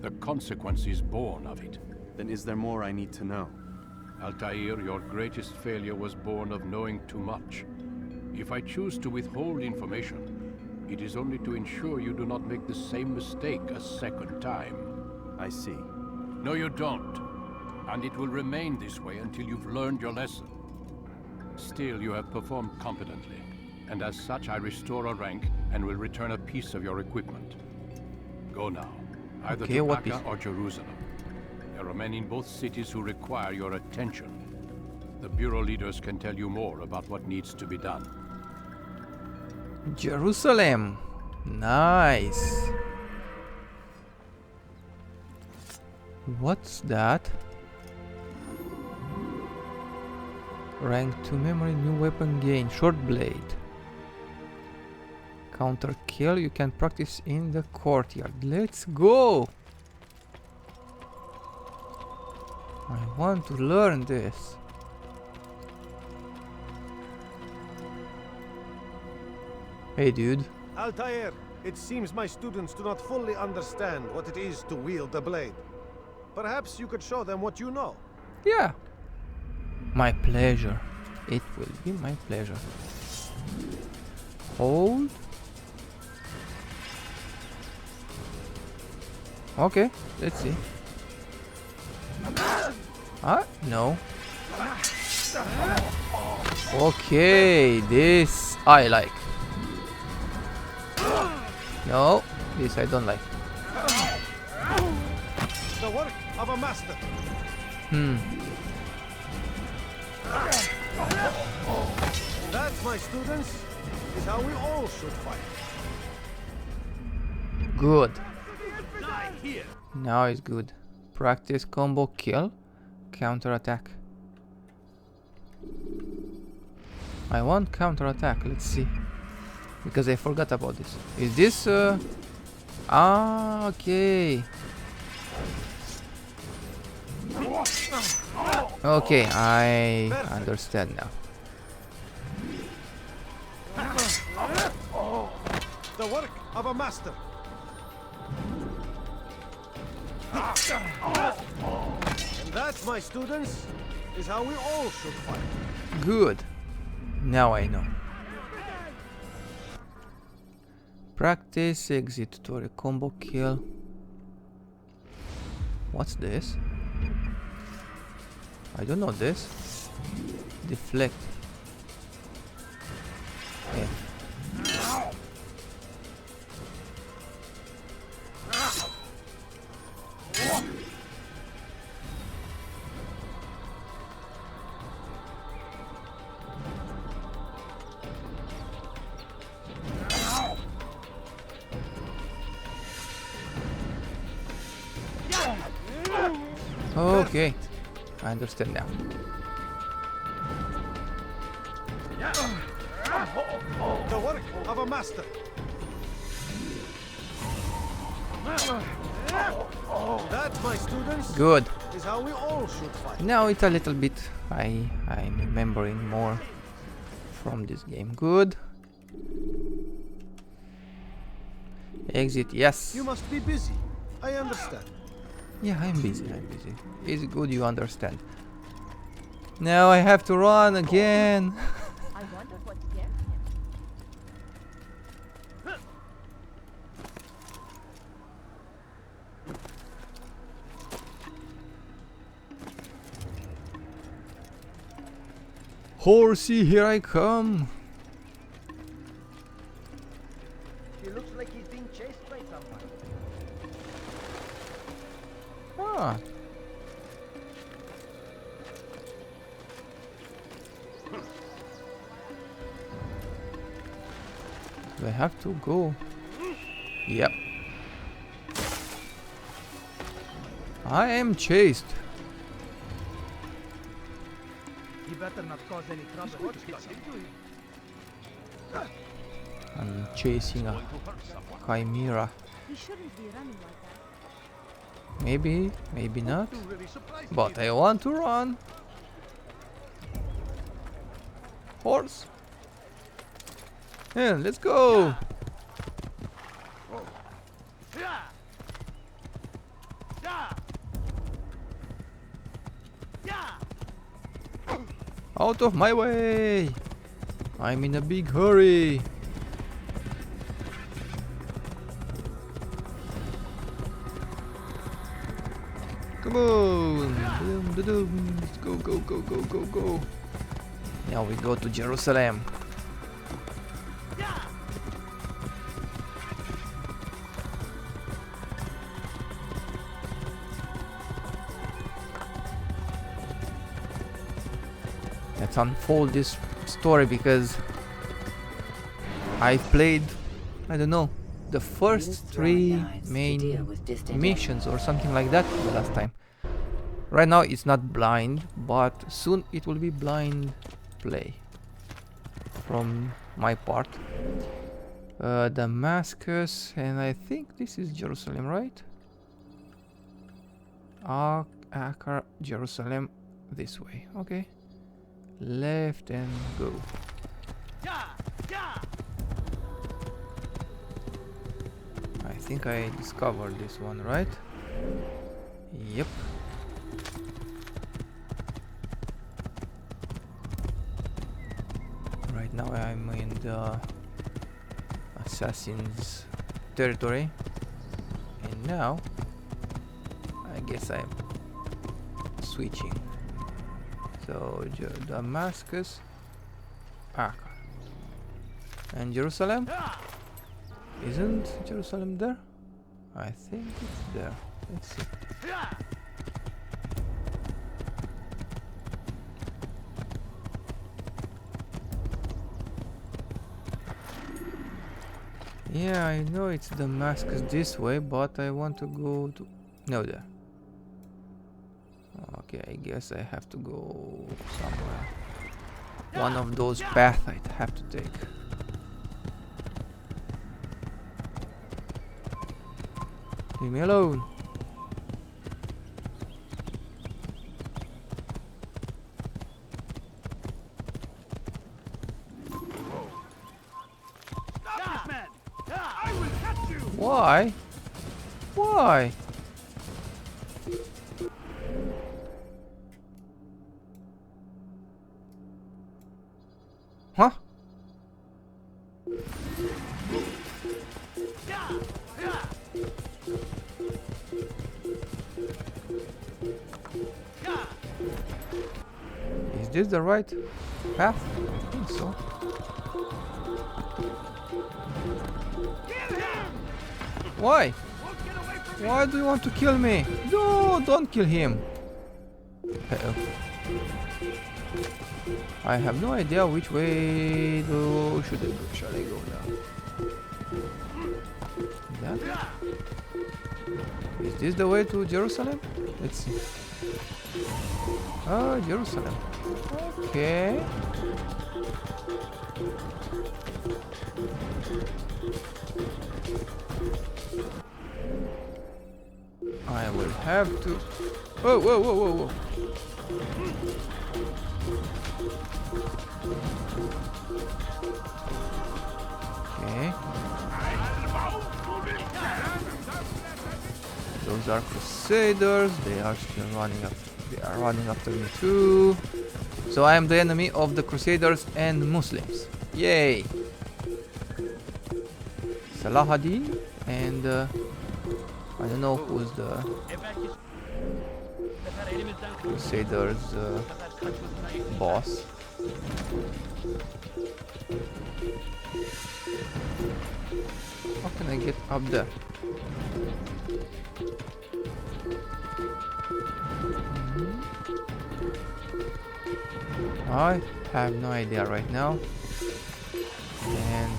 The consequences born of it. Then is there more I need to know? Altaïr, your greatest failure was born of knowing too much. If I choose to withhold information, it is only to ensure you do not make the same mistake a second time. I see. No, you don't. And it will remain this way until you've learned your lesson. Still, you have performed competently, and as such I restore a rank and will return a piece of your equipment. Go now, either to Raqqa or Jerusalem. There are men in both cities who require your attention. The Bureau leaders can tell you more about what needs to be done. Jerusalem. Nice. What's that? Rank 2 memory, new weapon gain, short blade. Counter kill, you can practice in the courtyard. Let's go! I want to learn this. Hey dude. Altaïr, it seems my students do not fully understand what it is to wield the blade. Perhaps you could show them what you know. Yeah. My pleasure. It will be my pleasure. Hold. Okay, let's see. Okay, this I like. No, this I don't like. The work of a master. That, my students, is how we all should fight. Good. Now it's good. Practice combo kill, counter attack. I want counter attack. Let's see, because I forgot about this. Is this? Okay. Okay, I understand now. The work of a master. And that, my students, is how we all should fight. Good. Now I know. Practice exit tutorial combo kill. What's this? I don't know this. Deflect. Yeah. Okay, I understand now. The work of a master. That, my students, Good. is how we all should fight. Now it's a little bit. I'm remembering more from this game. Good. Exit. Yes. You must be busy. I understand. Yeah, I'm busy. It's good you understand. Now I have to run again. I wonder what scared him. Horsey, here I come. He looks like he's being chased by someone. Ah. Do I have to go? Yep. I am chased. He better not cause any trouble. I'm chasing a chimera. He shouldn't be running like that. Maybe, maybe not. But I want to run. Horse. Yeah, let's go. Out of my way. I'm in a big hurry. Come on. Let's go, go, go, go, go, go. Now we go to Jerusalem. Let's unfold this story because I've played, I don't know, the first 3 main missions or something like that the last time. Right now it's not blind, but soon it will be blind play from my part. Damascus, and I think this is Jerusalem, right? Acre, Jerusalem, this way. Okay, left and go. I think I discovered this one, right? Yep. Right now I'm in the assassin's territory, and now I guess I'm switching. So Damascus, Ah. And Jerusalem? Isn't Jerusalem there? I think it's there. Let's see. Yeah, I know it's Damascus this way, but I want to go to... No, there. Okay, I guess I have to go somewhere. One of those paths I'd have to take. Leave me alone. Why? Why? Huh? Is this the right path? I think so. Why? Why do you want to kill me? No, don't kill him. Uh-oh. I have no idea which way should I go now. That? Is this the way to Jerusalem? Let's see. Oh, Jerusalem. Okay. I will have to... Whoa, whoa, whoa, whoa, whoa. Okay. Those are Crusaders. They are still running up. They are running after me too. So I am the enemy of the Crusaders and Muslims. Yay! Salahadin and I don't know who's the Crusaders boss. How can I get up there? I have no idea right now, and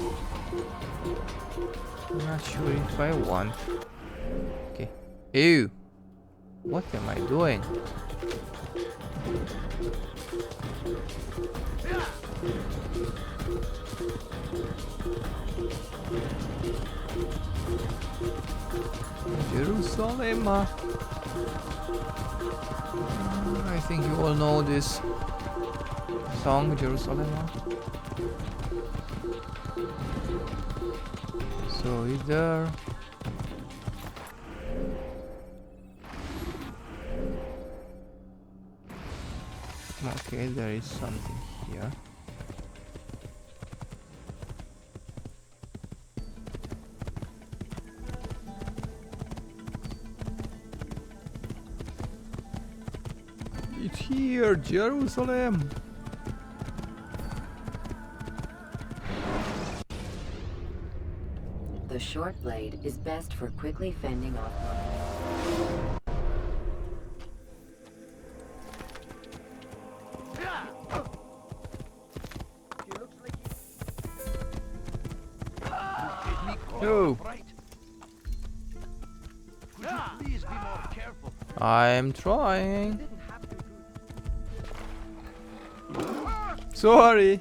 I'm not sure if I want. Okay. Ew! What am I doing? Jerusalem. I think you all know this song, Jerusalem. So is there... Okay, there is something here. It's here, Jerusalem. The short blade is best for quickly fending off. No. I'm trying. Sorry.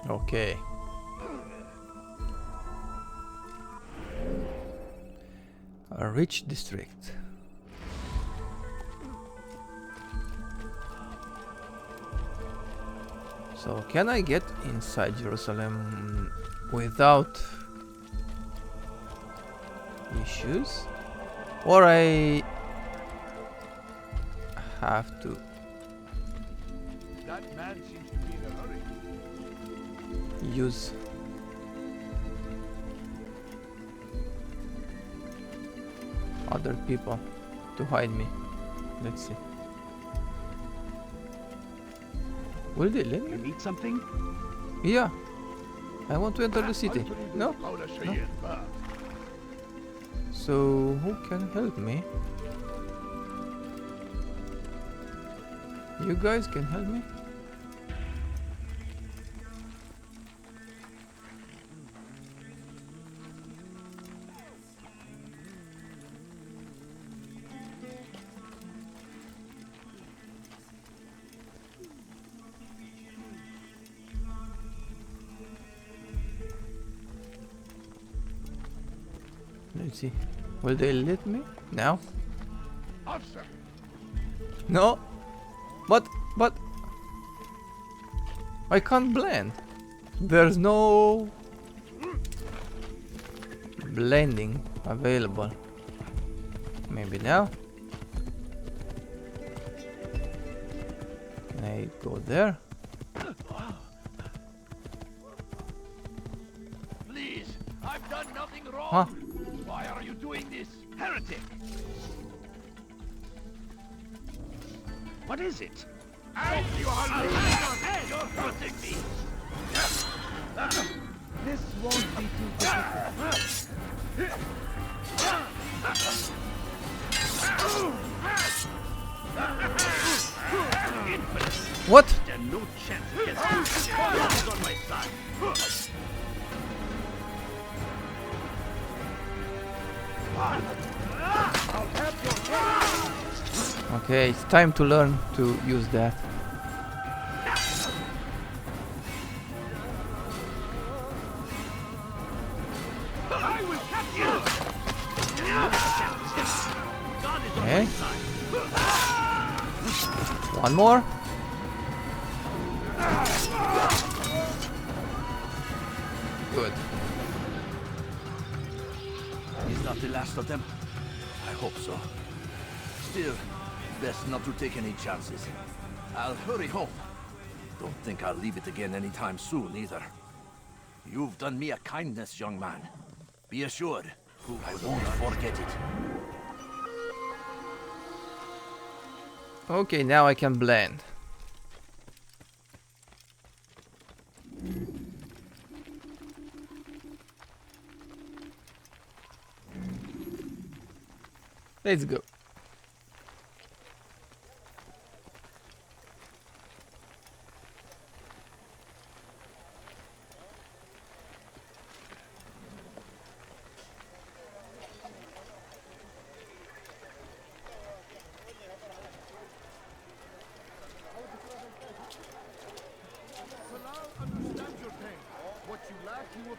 Okay. A rich district. So can I get inside Jerusalem without issues? Or I have to... That man seems to be in a hurry. use other people to hide me. Let's see. Will they let me? You need something? Yeah. I want to enter the city. No? No. So who can help me? You guys can help me? Let's see. Will they let me? Now? No? But I can't blend. There's no blending available. Maybe now? Can I go there? Please, I've done nothing wrong. Huh? Why are you doing this? Heretic! What is it? You're hurting me! This won't be too difficult. What? There's no chance against you. On my side. Okay, it's time to learn to use that. Okay. One more. Good. He's not the last of them. I hope so. Still, best not to take any chances. I'll hurry home. Don't think I'll leave it again anytime soon, either. You've done me a kindness, young man. Be assured, I won't forget it. Okay, now I can blend. Let's go.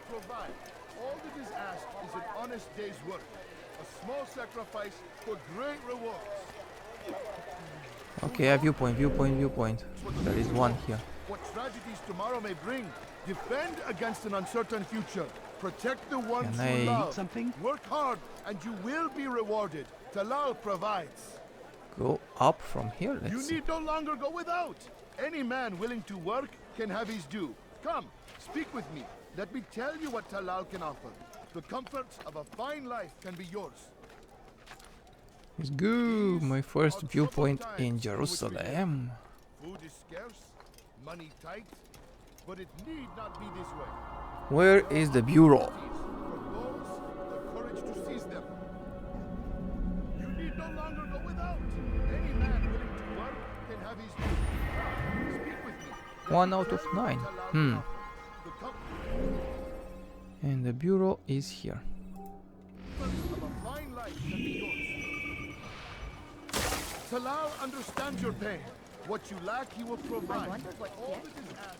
Provide. All that is asked is an honest day's work. A small sacrifice for great rewards. Okay, a viewpoint. There is one here. What tragedies tomorrow may bring. Defend against an uncertain future. Protect the ones you love. Something? Work hard and you will be rewarded. Talal provides. Go up from here, let's You see. need no longer go without. Any man willing to work can have his due. Come, speak with me. Let me tell you what Talal can offer. The comforts of a fine life can be yours. Let's go. My first viewpoint in Jerusalem. Food is scarce, money tight, but it need not be this way. Where is the bureau? For those, the courage to seize them. You need no longer go without. Any man willing to work can have his due. Speak with me. 1 out of 9. And the bureau is here. Talal understands your pain. What you lack, he will provide. I wonder what's All next. that is asked.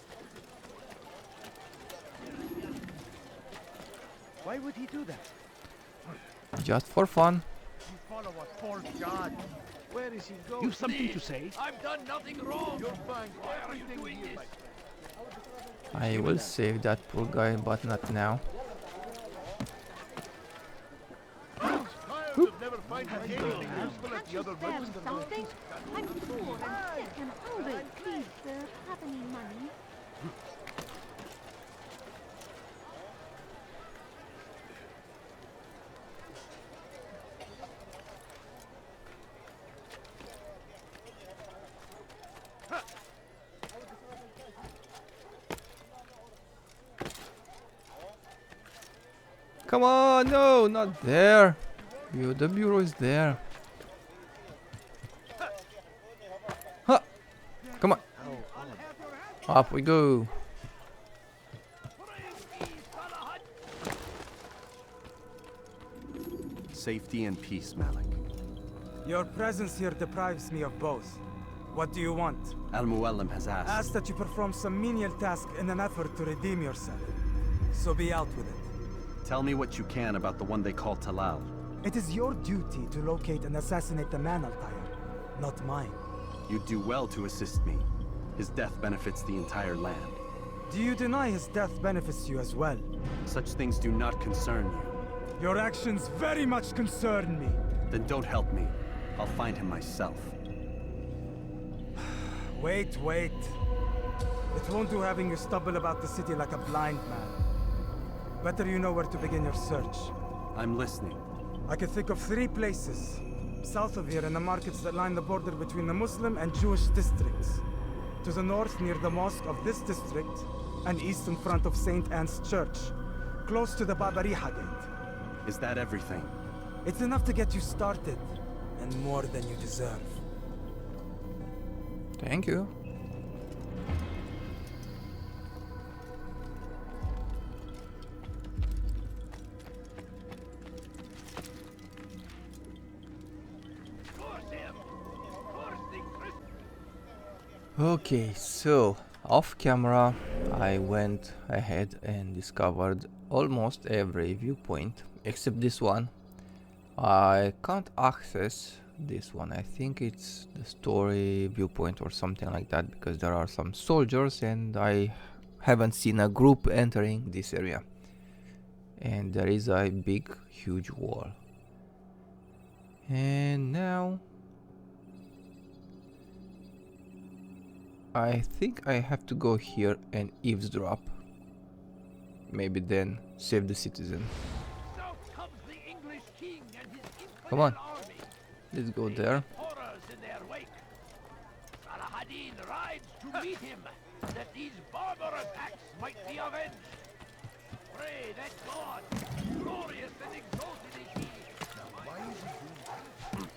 Why would he do that? Just for fun. You follow a false god. Where is he going? You've something to say? I've done nothing wrong! You'll find Why are you everything doing here, this? I will save that poor guy, but not now. Tired of never finding anything useful at the other Spare weapons and something? I'm poor and sick and hungry. Please, sir, have any money? Come on, no, not there. The bureau is there. Huh. Come on. Up we go. Safety and peace, Malik. Your presence here deprives me of both. What do you want? Al-Muallim has asked. Asked that you perform some menial task in an effort to redeem yourself. So be out with it. Tell me what you can about the one they call Talal. It is your duty to locate and assassinate the man, Altaïr, not mine. You do well to assist me. His death benefits the entire land. Do you deny his death benefits you as well? Such things do not concern you. Your actions very much concern me. Then don't help me. I'll find him myself. Wait. It won't do having you stumble about the city like a blind man. Better you know where to begin your search. I'm listening. I can think of 3 places. South of here in the markets that line the border between the Muslim and Jewish districts. To the north near the mosque of this district, and east in front of St. Anne's Church, close to the Babariha Gate. Is that everything? It's enough to get you started, and more than you deserve. Thank you. Okay, so off camera I went ahead and discovered almost every viewpoint except this one. I can't access this one. I think it's the story viewpoint or something like that, because there are some soldiers and I haven't seen a group entering this area. And there is a big huge wall. And now I think I have to go here and eavesdrop. Maybe then save the citizen. Come on, let's go there. Rides to meet him, that these barbar attacks might be avenged. Pray that God, glorious and exalted is he. Why is he doing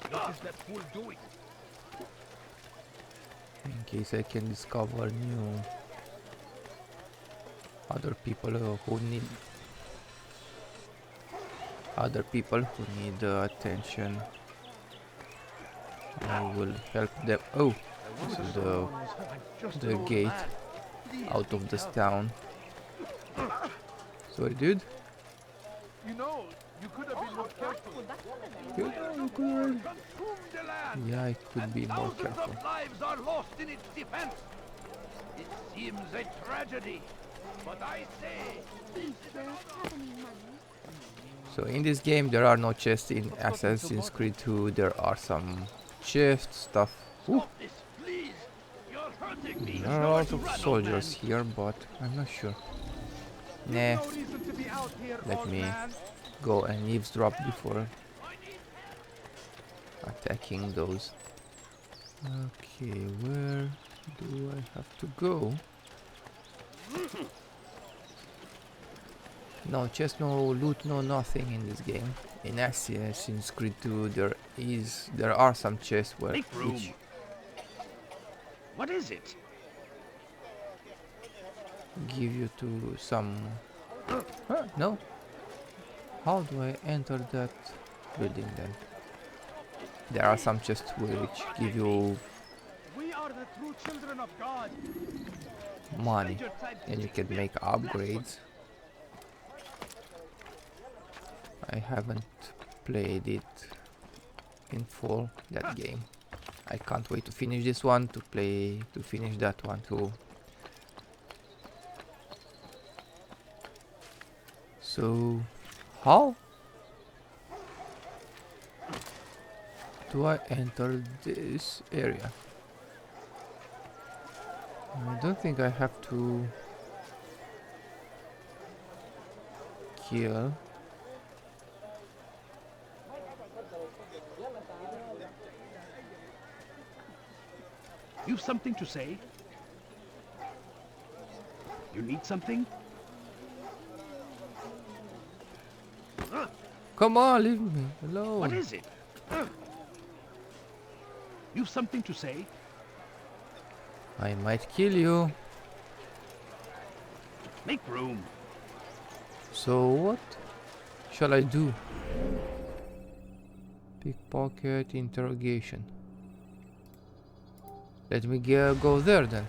that? What is that fool doing? In case I can discover new other people who need attention, I will help them. Oh, this is the gate out of this town. Sorry, dude. You know, you could have been more careful. Yeah, I could be more careful. Thousands of lives are lost in its defense. It seems a tragedy, but I say. So in this game there are no chests. In Assassin's Creed 2 there are some chests stuff. Ooh. There are a lot of soldiers here, but I'm not sure. Nah, let me go and eavesdrop before attacking those. Okay, where do I have to go? No chest, no loot, no nothing in this game. In Assassin's Creed 2 there are some chests where What is it? give you to some... no? How do I enter that building then? There are some chests which give you We are the true children of God. money and you can make upgrades. I haven't played it in full, that game. I can't wait to finish this one, to finish that one too. So, how do I enter this area? I don't think I have to kill. You've something to say? You need something? Come on, leave me alone. What is it? You've something to say? I might kill you. Make room. So what shall I do? Pickpocket interrogation. Let me go there then.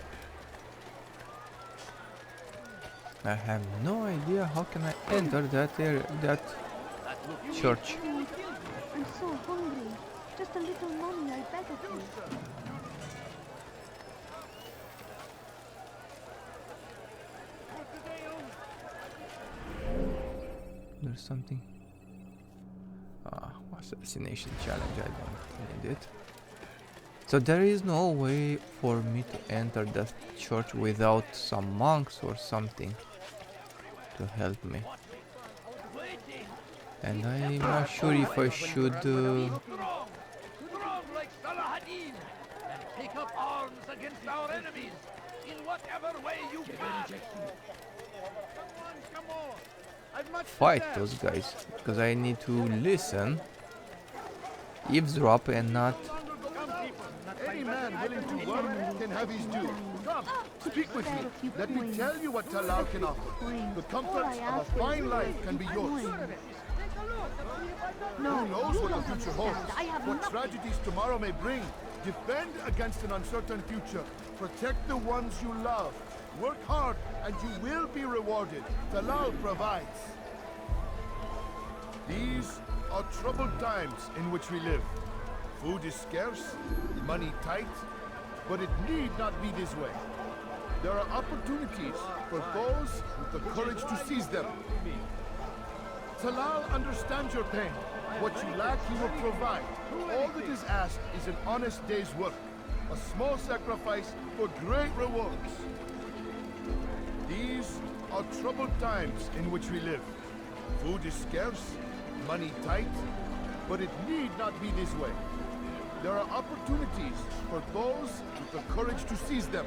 I have no idea how can I enter that area, that church. I'm so hungry. Just a little money, I beg of you. There's something. Assassination challenge, I don't need it. So there is no way for me to enter that church without some monks or something to help me. And I'm not sure if I should Take up arms against our enemies in whatever way you can. fight those guys, because I need to listen, eavesdrop, and not. Any man willing to work can have his due. Come, speak with me. Let me tell you what Talal can offer. The comforts of a fine life can be yours. Who knows what the future holds? What tragedies tomorrow may bring? Defend against an uncertain future. Protect the ones you love. Work hard and you will be rewarded. Talal provides. These are troubled times in which we live. Food is scarce, money tight, but it need not be this way. There are opportunities for those with the courage to seize them. Talal understands your pain. What you lack, he will provide. All that is asked is an honest day's work. A small sacrifice for great rewards. These are troubled times in which we live. Food is scarce, money tight, but it need not be this way. There are opportunities for those with the courage to seize them.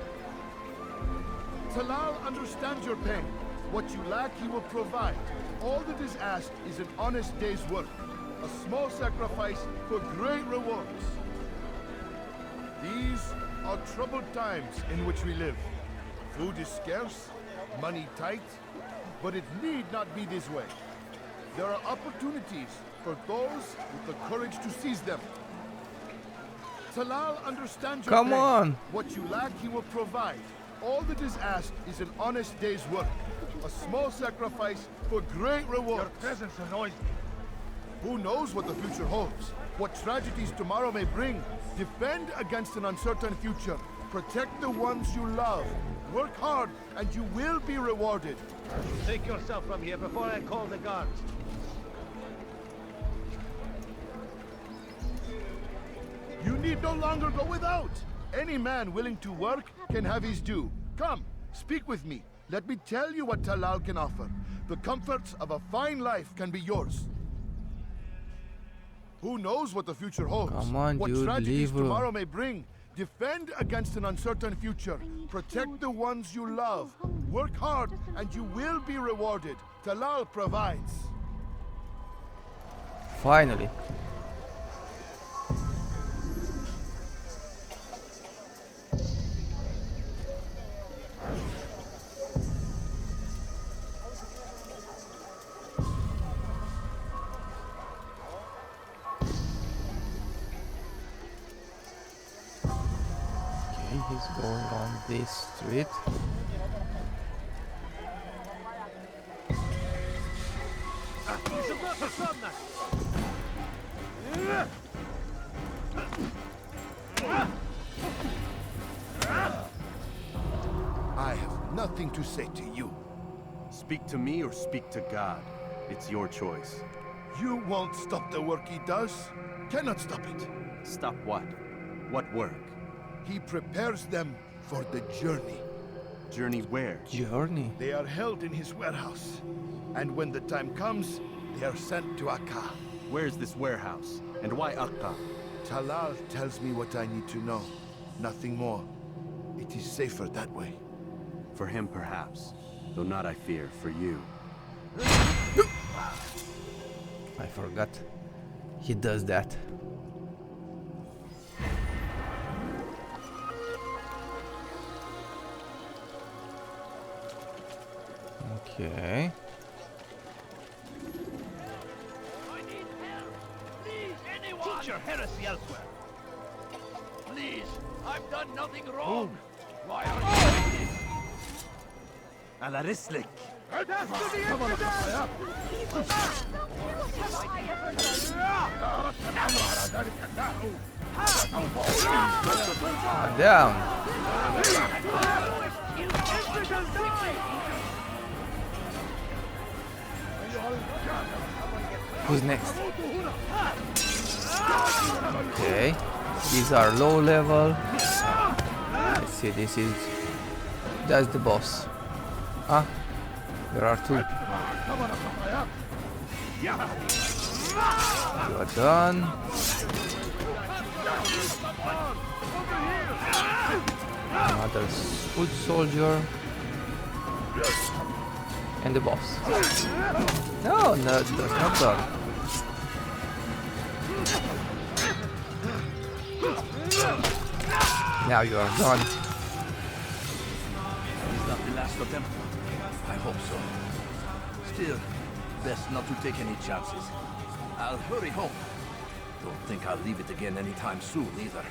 Talal understands your pain. What you lack, he will provide. All that is asked is an honest day's work. A small sacrifice for great rewards. These are troubled times in which we live. Food is scarce, money tight, but it need not be this way. There are opportunities for those with the courage to seize them. Talal understands your Come pain. on. What you lack, he will provide. All that is asked is an honest day's work. A small sacrifice for great rewards. Your presence annoys me. Who knows what the future holds? What tragedies tomorrow may bring? Defend against an uncertain future. Protect the ones you love. Work hard and you will be rewarded. Take yourself from here before I call the guards. You need no longer go without. Any man willing to work can have his due. Come, speak with me. Let me tell you what Talal can offer. The comforts of a fine life can be yours. Who knows what the future holds? Come on, what dude, tragedies leave her. tomorrow may bring? Defend against an uncertain future. Protect the ones you love. Work hard and you will be rewarded. Talal provides. Finally. He's going on this street. I have nothing to say to you. Speak to me or speak to God. It's your choice. You won't stop the work he does. Cannot stop it. Stop what? What work? He prepares them for the journey. Journey where? Journey? They are held in his warehouse. And when the time comes, they are sent to Akka. Where's this warehouse? And why Akka? Talal tells me what I need to know. Nothing more. It is safer that way. For him, perhaps. Though not, I fear, for you. I forgot. He does that. Okay. Teach your heresy elsewhere. Please, I've done nothing wrong. Why are you doing this? على رسلك. Come on, Down. Who's next? Okay. These are low level. Let's see, that's the boss. Ah, there are two. You are done. Another foot soldier. And the boss. No, that's not done. Now you are done. He's not the last of them. I hope so. Still, best not to take any chances. I'll hurry home. Don't think I'll leave it again anytime soon, either.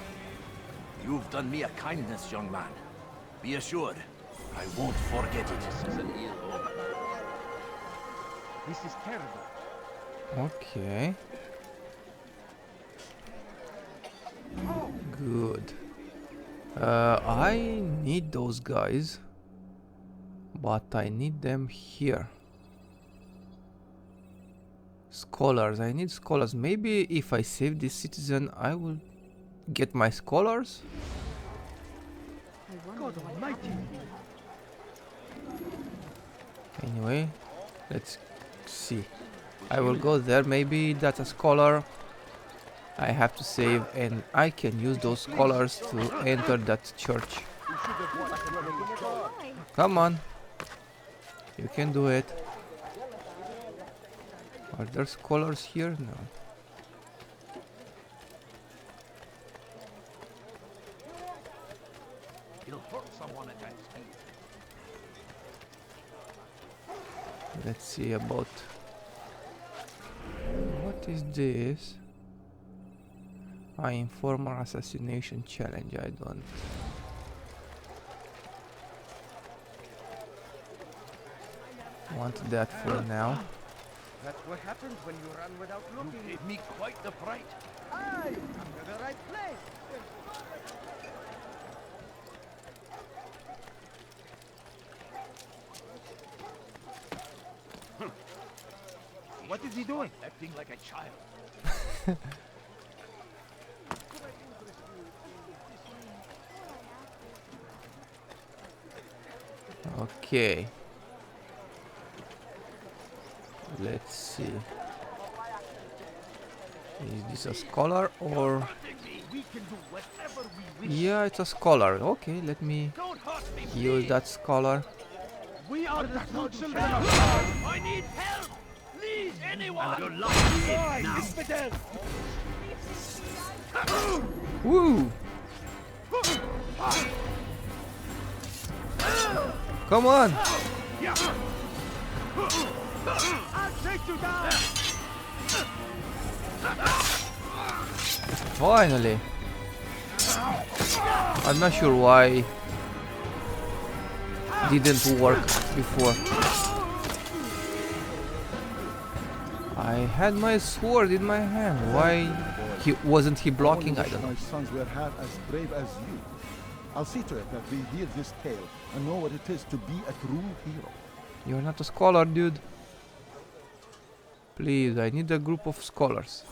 You've done me a kindness, young man. Be assured, I won't forget it. This is terrible. Okay. Good. I need those guys, but I need them here. Scholars. I need scholars. Maybe if I save this citizen, I will get my scholars. God Almighty. Anyway, let's see. I will go there. Maybe that's a scholar I have to save, and I can use those scholars to enter that church. Come on. You can do it. Are there scholars here? No. You'll hurt someone at that speed. Let's see about... What is this? Informer assassination challenge. I don't... want that for now. That's what happens when you run without looking. You gave me quite the fright. Aye, come to the right place. What is he doing? Acting like a child. Okay. Let's see. Is this a scholar or... Yeah, it's a scholar. Okay, let me use that scholar. We are the true children of God. I need help! Please, anyone! You're lucky. Woo! Come on! I'll take you down! Finally! I'm not sure why didn't work before. I had my sword in my hand. Why wasn't he blocking? I don't know. My sons were half as brave as you. I'll see to it that we hear this tale and know what it is to be a true hero. You're not a scholar, dude. Please, I need a group of scholars.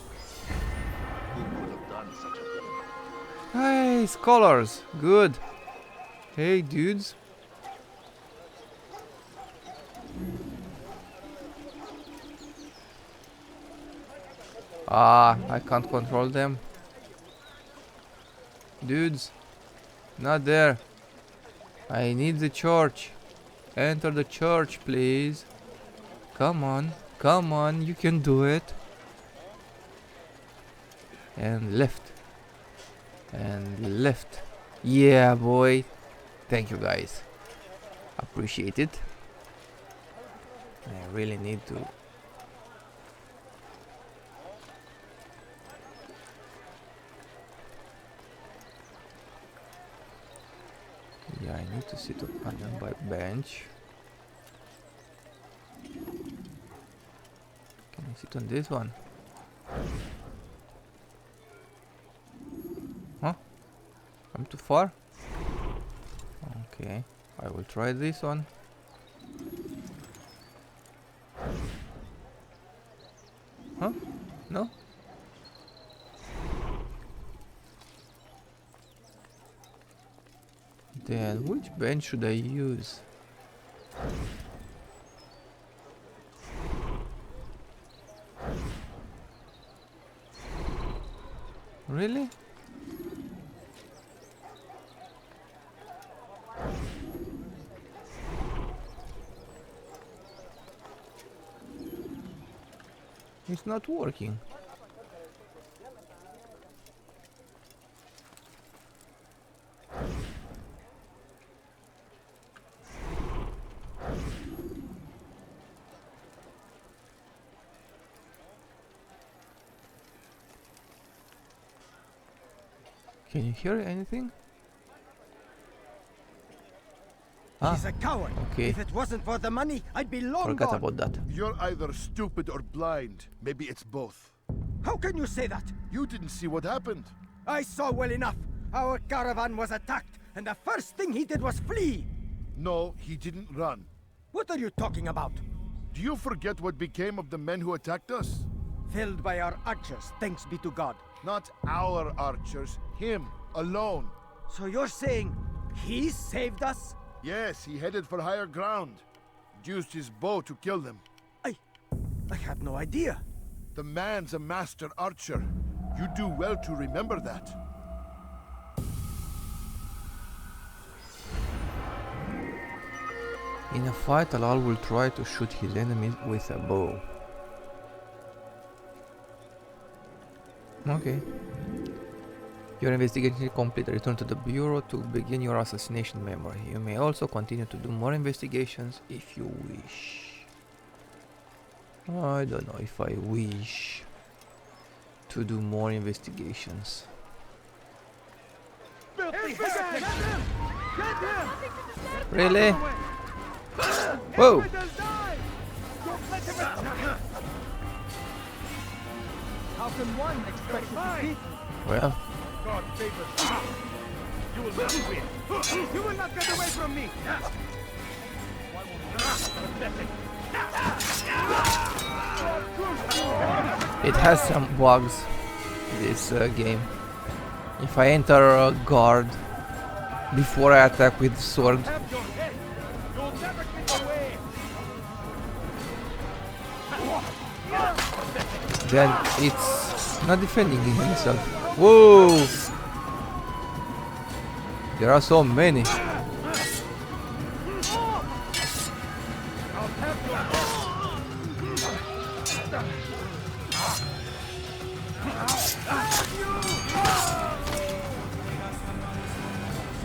Hey, scholars! Good. Hey, dudes. Ah, I can't control them. Dudes, not there. I need the church. Enter the church, please. Come on, you can do it. And left. And left. Yeah, boy. Thank you, guys. Appreciate it. I really need to. Yeah, I need to sit on a bench. Can I sit on this one? Huh? I'm too far? Okay, I will try this one. Huh? No? Then which bench should I use? Really? It's not working. Can you hear anything? He's a coward. Okay. If it wasn't for the money, I'd be long Forgot gone. about that. You're either stupid or blind. Maybe it's both. How can you say that? You didn't see what happened. I saw well enough. Our caravan was attacked, and the first thing he did was flee. No, he didn't run. What are you talking about? Do you forget what became of the men who attacked us? Felled by our archers, thanks be to God. Not our archers, him, alone. So you're saying he saved us? Yes, he headed for higher ground. Used his bow to kill them. I had no idea. The man's a master archer. You do well to remember that. In a fight, Alal will try to shoot his enemies with a bow. Okay. Your investigation is complete. Return to the bureau to begin your assassination memory. You may also continue to do more investigations if you wish. I don't know if I wish to do more investigations. Really? Whoa! How can one expect to defeat? Well. God favors you. You will not win. You will not get away from me. It has some bugs, this game. If I enter a guard before I attack with sword, then it's not defending himself. Whoa! There are so many.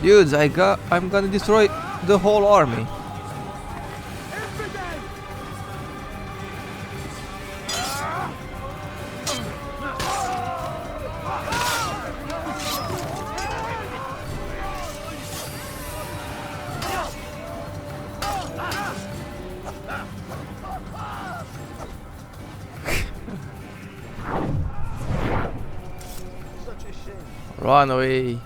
Dudes, I'm gonna destroy the whole army. Run away.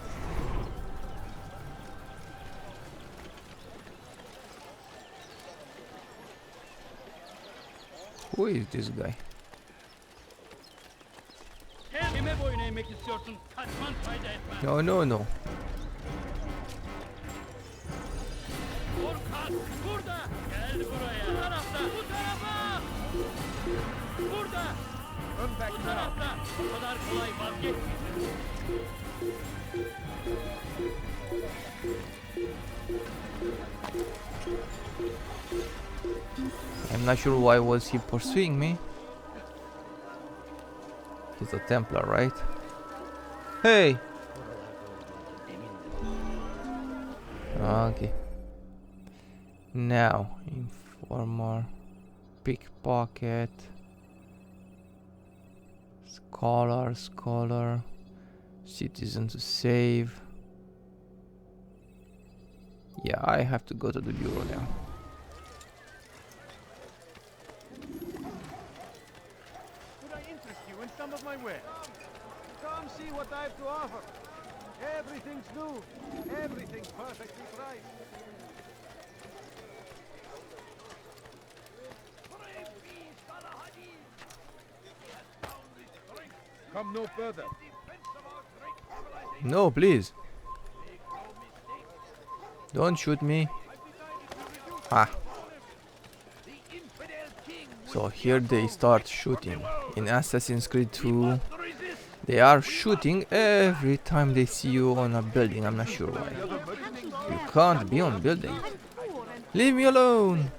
Who is this guy? No, no, no. Run back now. I'm not sure why was he pursuing me. He's a Templar, right? Hey! Okay. Now, informer, pickpocket, scholar, citizen to save. Yeah, I have to go to the bureau now. Could I interest you in some of my wares? Come see what I have to offer. Everything's new. Everything's perfectly priced. Come no further. No, please. Don't shoot me. Ah. So here they start shooting. In Assassin's Creed 2, they are shooting every time they see you on a building. I'm not sure why. You can't be on building. Leave me alone.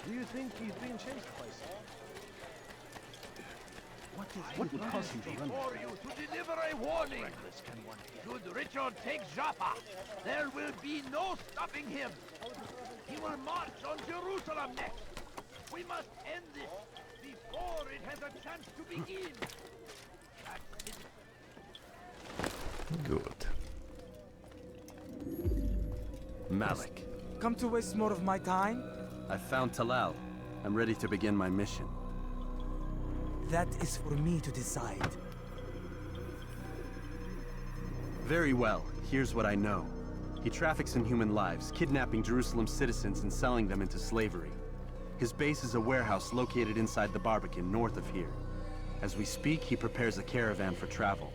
Do you think he's being chased by someone? What would cause him to run? For you to deliver a warning. Should Richard take Jaffa, there will be no stopping him. He will march on Jerusalem next. We must end this before it has a chance to begin. Good. Malik. Come to waste more of my time? I found Talal. I'm ready to begin my mission. That is for me to decide. Very well. Here's what I know. He traffics in human lives, kidnapping Jerusalem citizens and selling them into slavery. His base is a warehouse located inside the Barbican, north of here. As we speak, he prepares a caravan for travel.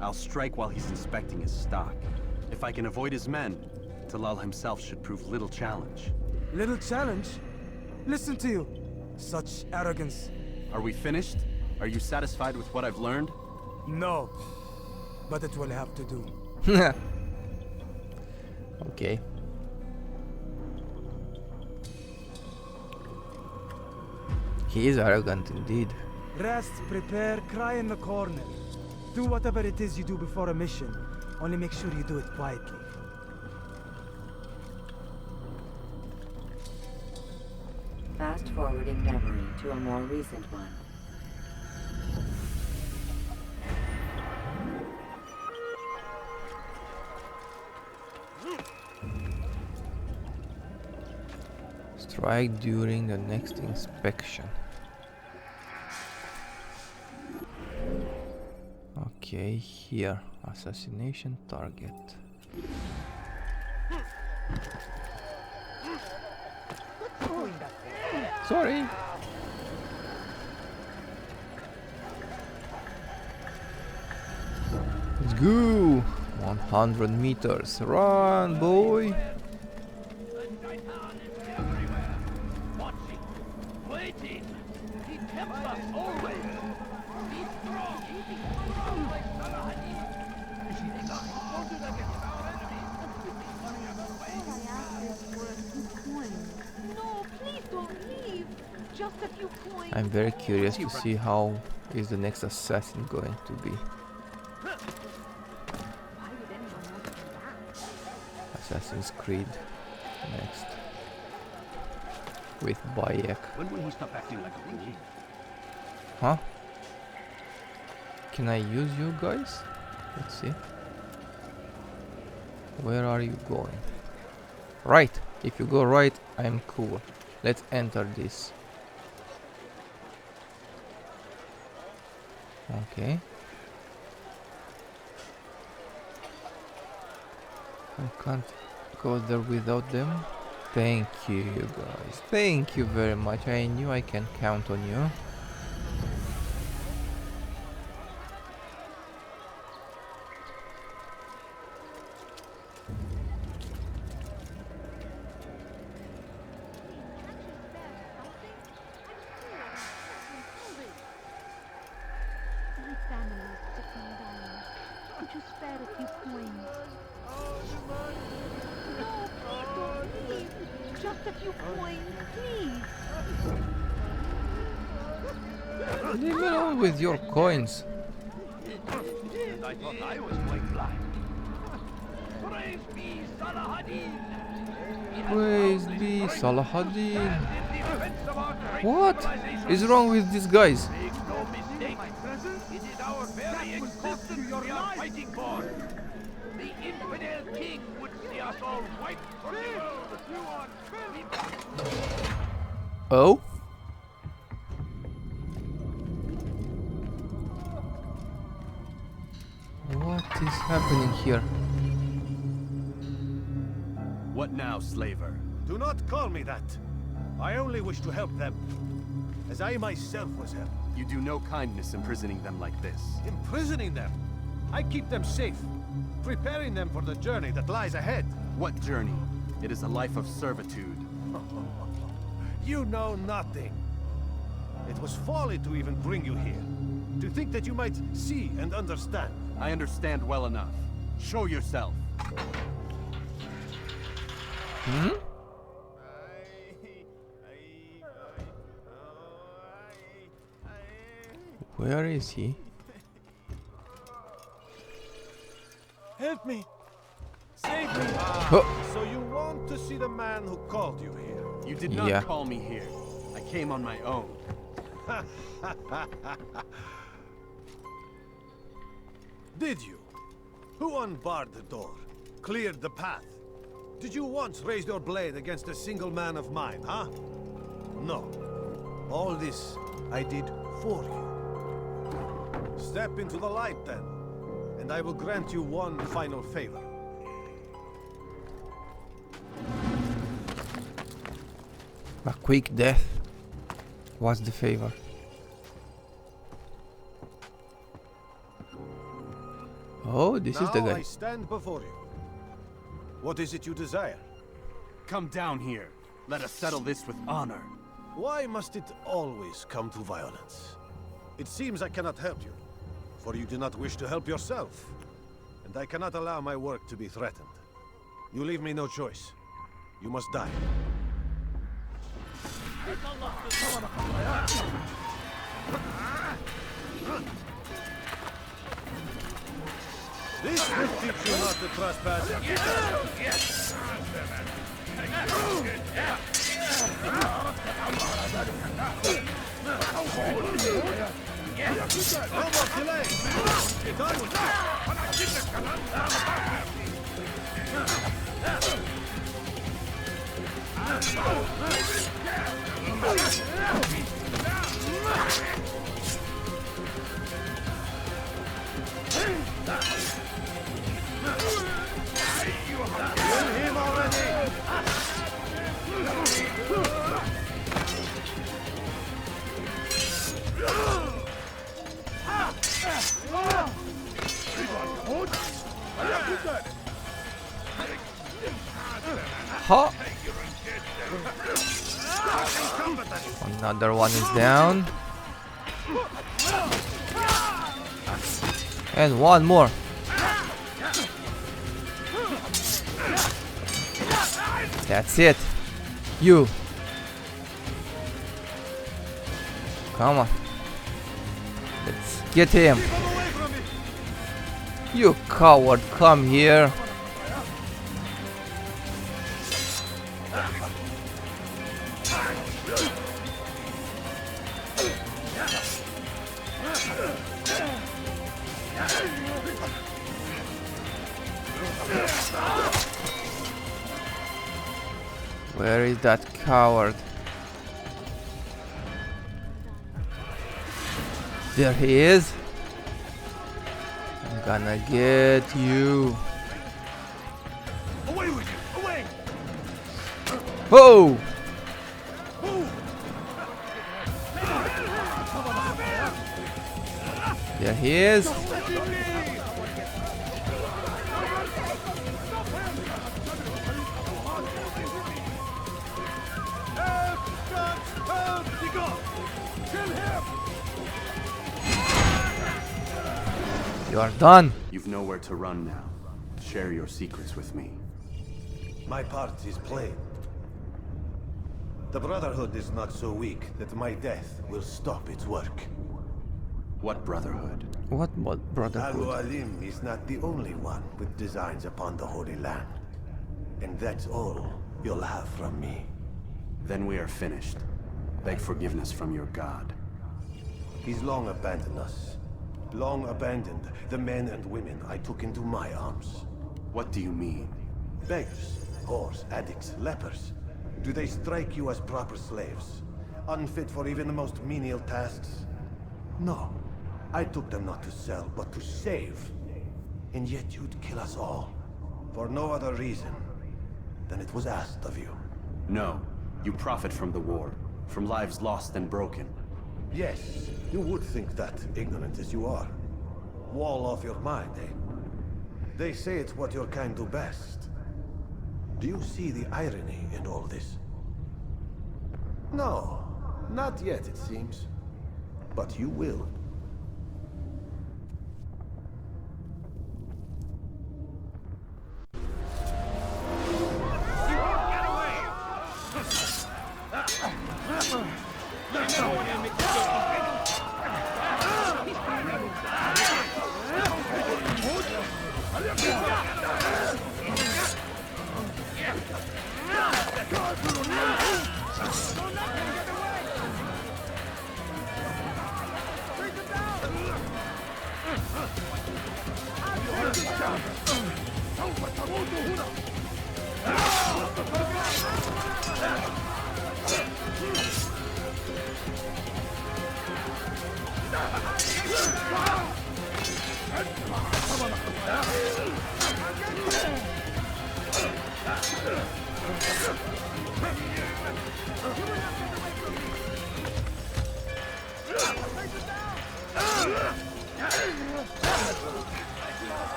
I'll strike while he's inspecting his stock. If I can avoid his men, Talal himself should prove little challenge. Little challenge? Listen to you. Such arrogance. Are we finished? Are you satisfied with what I've learned? No. But it will have to do. Okay. He is arrogant indeed. Rest, prepare, cry in the corner. Do whatever it is you do before a mission. Only make sure you do it quietly. Fast forwarding memory to a more recent one. Strike during the next inspection. Okay, here. Assassination target. Sorry. Let's go. 100 meters. Run, boy. Watching, waiting. The Templars always. Be strong. No, please don't leave. Just a few coins. I'm very curious to see how is the next assassin going to be. Assassin's Creed next with Bayek. When will he stop acting like a fool? Huh? Can I use you guys? Let's see. Where are you going? Right. If you go right, I'm cool. Let's enter this. Okay. I can't go there without them. Thank you, guys. Thank you very much. I knew I can count on you. My family is sick and dying. Could you spare a few coins? No, please don't leave. Just a few coins, please. Leave me alone with your coins. And I thought I was quite blind. Praise be Salahadin! Praise be Salahadin. What is wrong with these guys? Make no mistake, it is our very existence we are fighting for. The infidel king would see us all wiped from the world. Oh? What is happening here? What now, slaver? Do not call me that. I only wish to help them, as I myself was helped. You do no kindness imprisoning them like this. Imprisoning them? I keep them safe, preparing them for the journey that lies ahead. What journey? It is a life of servitude. You know nothing. It was folly to even bring you here. To think that you might see and understand. I understand well enough. Show yourself. Hmm? Where is he? Help me! Save me! So you want to see the man who called you here? You did not call me here. I came on my own. Did you? Who unbarred the door? Cleared the path? Did you once raise your blade against a single man of mine, huh? No. All this I did for you. Step into the light then, and I will grant you one final favor. A quick death. What's the favor? Oh, this is the Now guy. I stand before you. What is it you desire? Come down here. Let us settle this with honor. Why must it always come to violence? It seems I cannot help you, for you do not wish to help yourself. And I cannot allow my work to be threatened. You leave me no choice. You must die. This will teach you not to trespass. Yes. No more delay. Get on with Kill him already! Ha! Another one is down. And one more. That's it. You. Come on. Let's get him. You coward, come here. Where is that coward? There he is. I'm gonna get you. Away with you! Away! Whoa! There he is. You are done. You've nowhere to run now. Share your secrets with me. My part is plain. The Brotherhood is not so weak that my death will stop its work. What Brotherhood? What brotherhood? Al-Mualim is not the only one with designs upon the Holy Land. And that's all you'll have from me. Then we are finished. Beg forgiveness from your god. He's long abandoned us. Long abandoned the men and women I took into my arms. What do you mean? Beggars, whores, addicts, lepers. Do they strike you as proper slaves? Unfit for even the most menial tasks? No. I took them not to sell, but to save. And yet you'd kill us all. For no other reason than it was asked of you. No. You profit from the war. From lives lost and broken. Yes, you would think that, ignorant as you are. Wall off your mind, eh? They say it's what your kind do best. Do you see the irony in all this? No, not yet, it seems. But you will.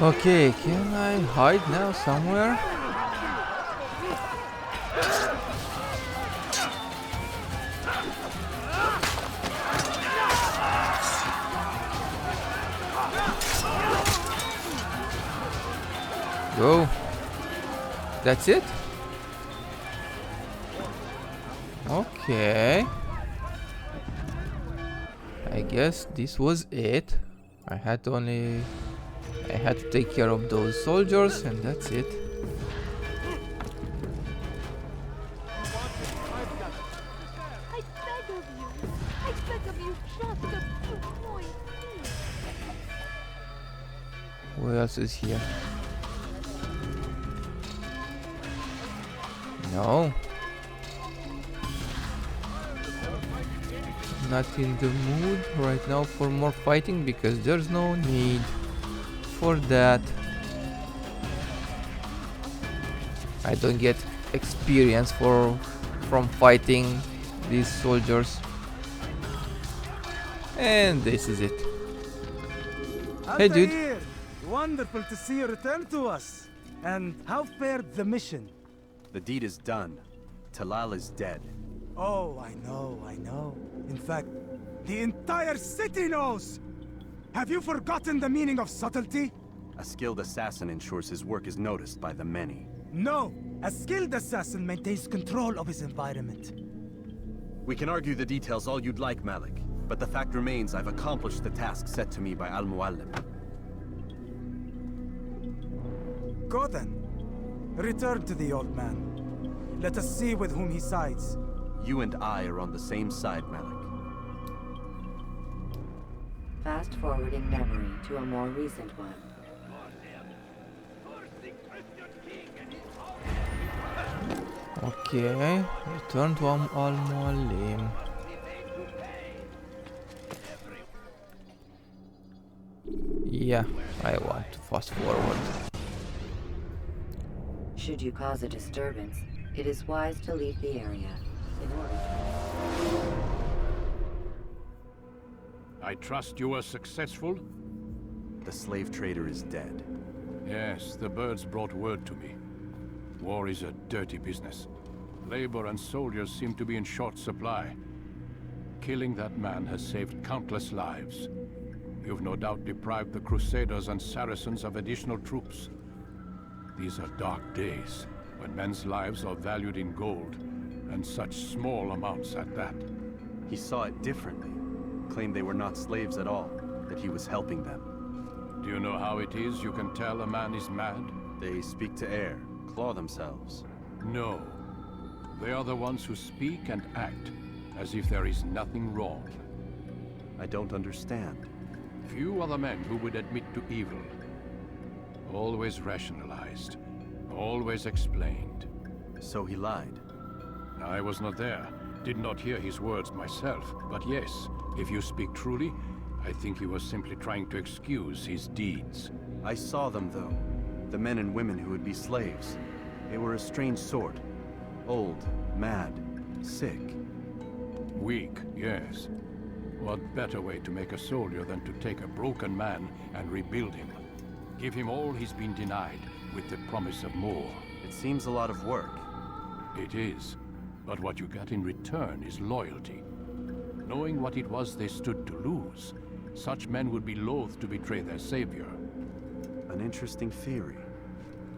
Okay, can I hide now somewhere? Go. That's it? Okay. I guess this was it. I had to take care of those soldiers and that's it. I beg of you, just a few points. Who else is here? No. Not in the mood right now for more fighting because there's no need for that. I don't get experience from fighting these soldiers. And this is it. Hey dude. Altaïr, wonderful to see you return to us. And how fared the mission? The deed is done. Talal is dead. Oh, I know. In fact, the entire city knows! Have you forgotten the meaning of subtlety? A skilled assassin ensures his work is noticed by the many. No! A skilled assassin maintains control of his environment. We can argue the details all you'd like, Malik. But the fact remains I've accomplished the task set to me by Al-Mualim. Go then. Return to the old man. Let us see with whom he sides. You and I are on the same side, Malik. Fast-forwarding memory to a more recent one. Okay, return to Al-Mualim. Yeah, I want to fast forward. Should you cause a disturbance, it is wise to leave the area in order I trust you were successful? The slave trader is dead. Yes, the birds brought word to me. War is a dirty business. Labor and soldiers seem to be in short supply. Killing that man has saved countless lives. You've no doubt deprived the Crusaders and Saracens of additional troops. These are dark days, when men's lives are valued in gold, and such small amounts at that. He saw it differently. Claimed they were not slaves at all, that he was helping them. Do you know how it is you can tell a man is mad? They speak to air, claw themselves. No. They are the ones who speak and act as if there is nothing wrong. I don't understand. Few are the men who would admit to evil. Always rationalized. Always explained. So he lied? I was not there. Did not hear his words myself. But yes, if you speak truly, I think he was simply trying to excuse his deeds. I saw them, though. The men and women who would be slaves. They were a strange sort. Old, mad, sick. Weak, yes. What better way to make a soldier than to take a broken man and rebuild him? Give him all he's been denied, with the promise of more. It seems a lot of work. It is. But what you get in return is loyalty. Knowing what it was they stood to lose, such men would be loath to betray their savior. An interesting theory.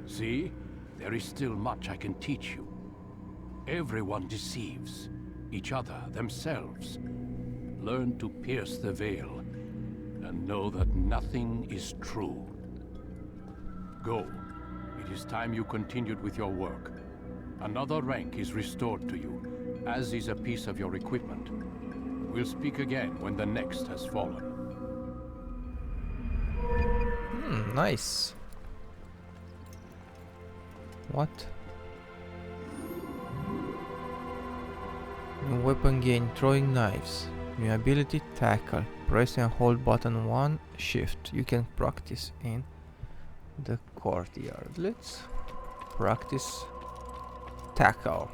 See? There is still much I can teach you. Everyone deceives. Each other, themselves. Learn to pierce the veil, and know that nothing is true. Go. It is time you continued with your work. Another rank is restored to you, as is a piece of your equipment. We'll speak again when the next has fallen. Nice. What? New weapon gain, throwing knives. New ability, tackle. Press and hold button 1, shift. You can practice in the courtyard. Let's practice tackle.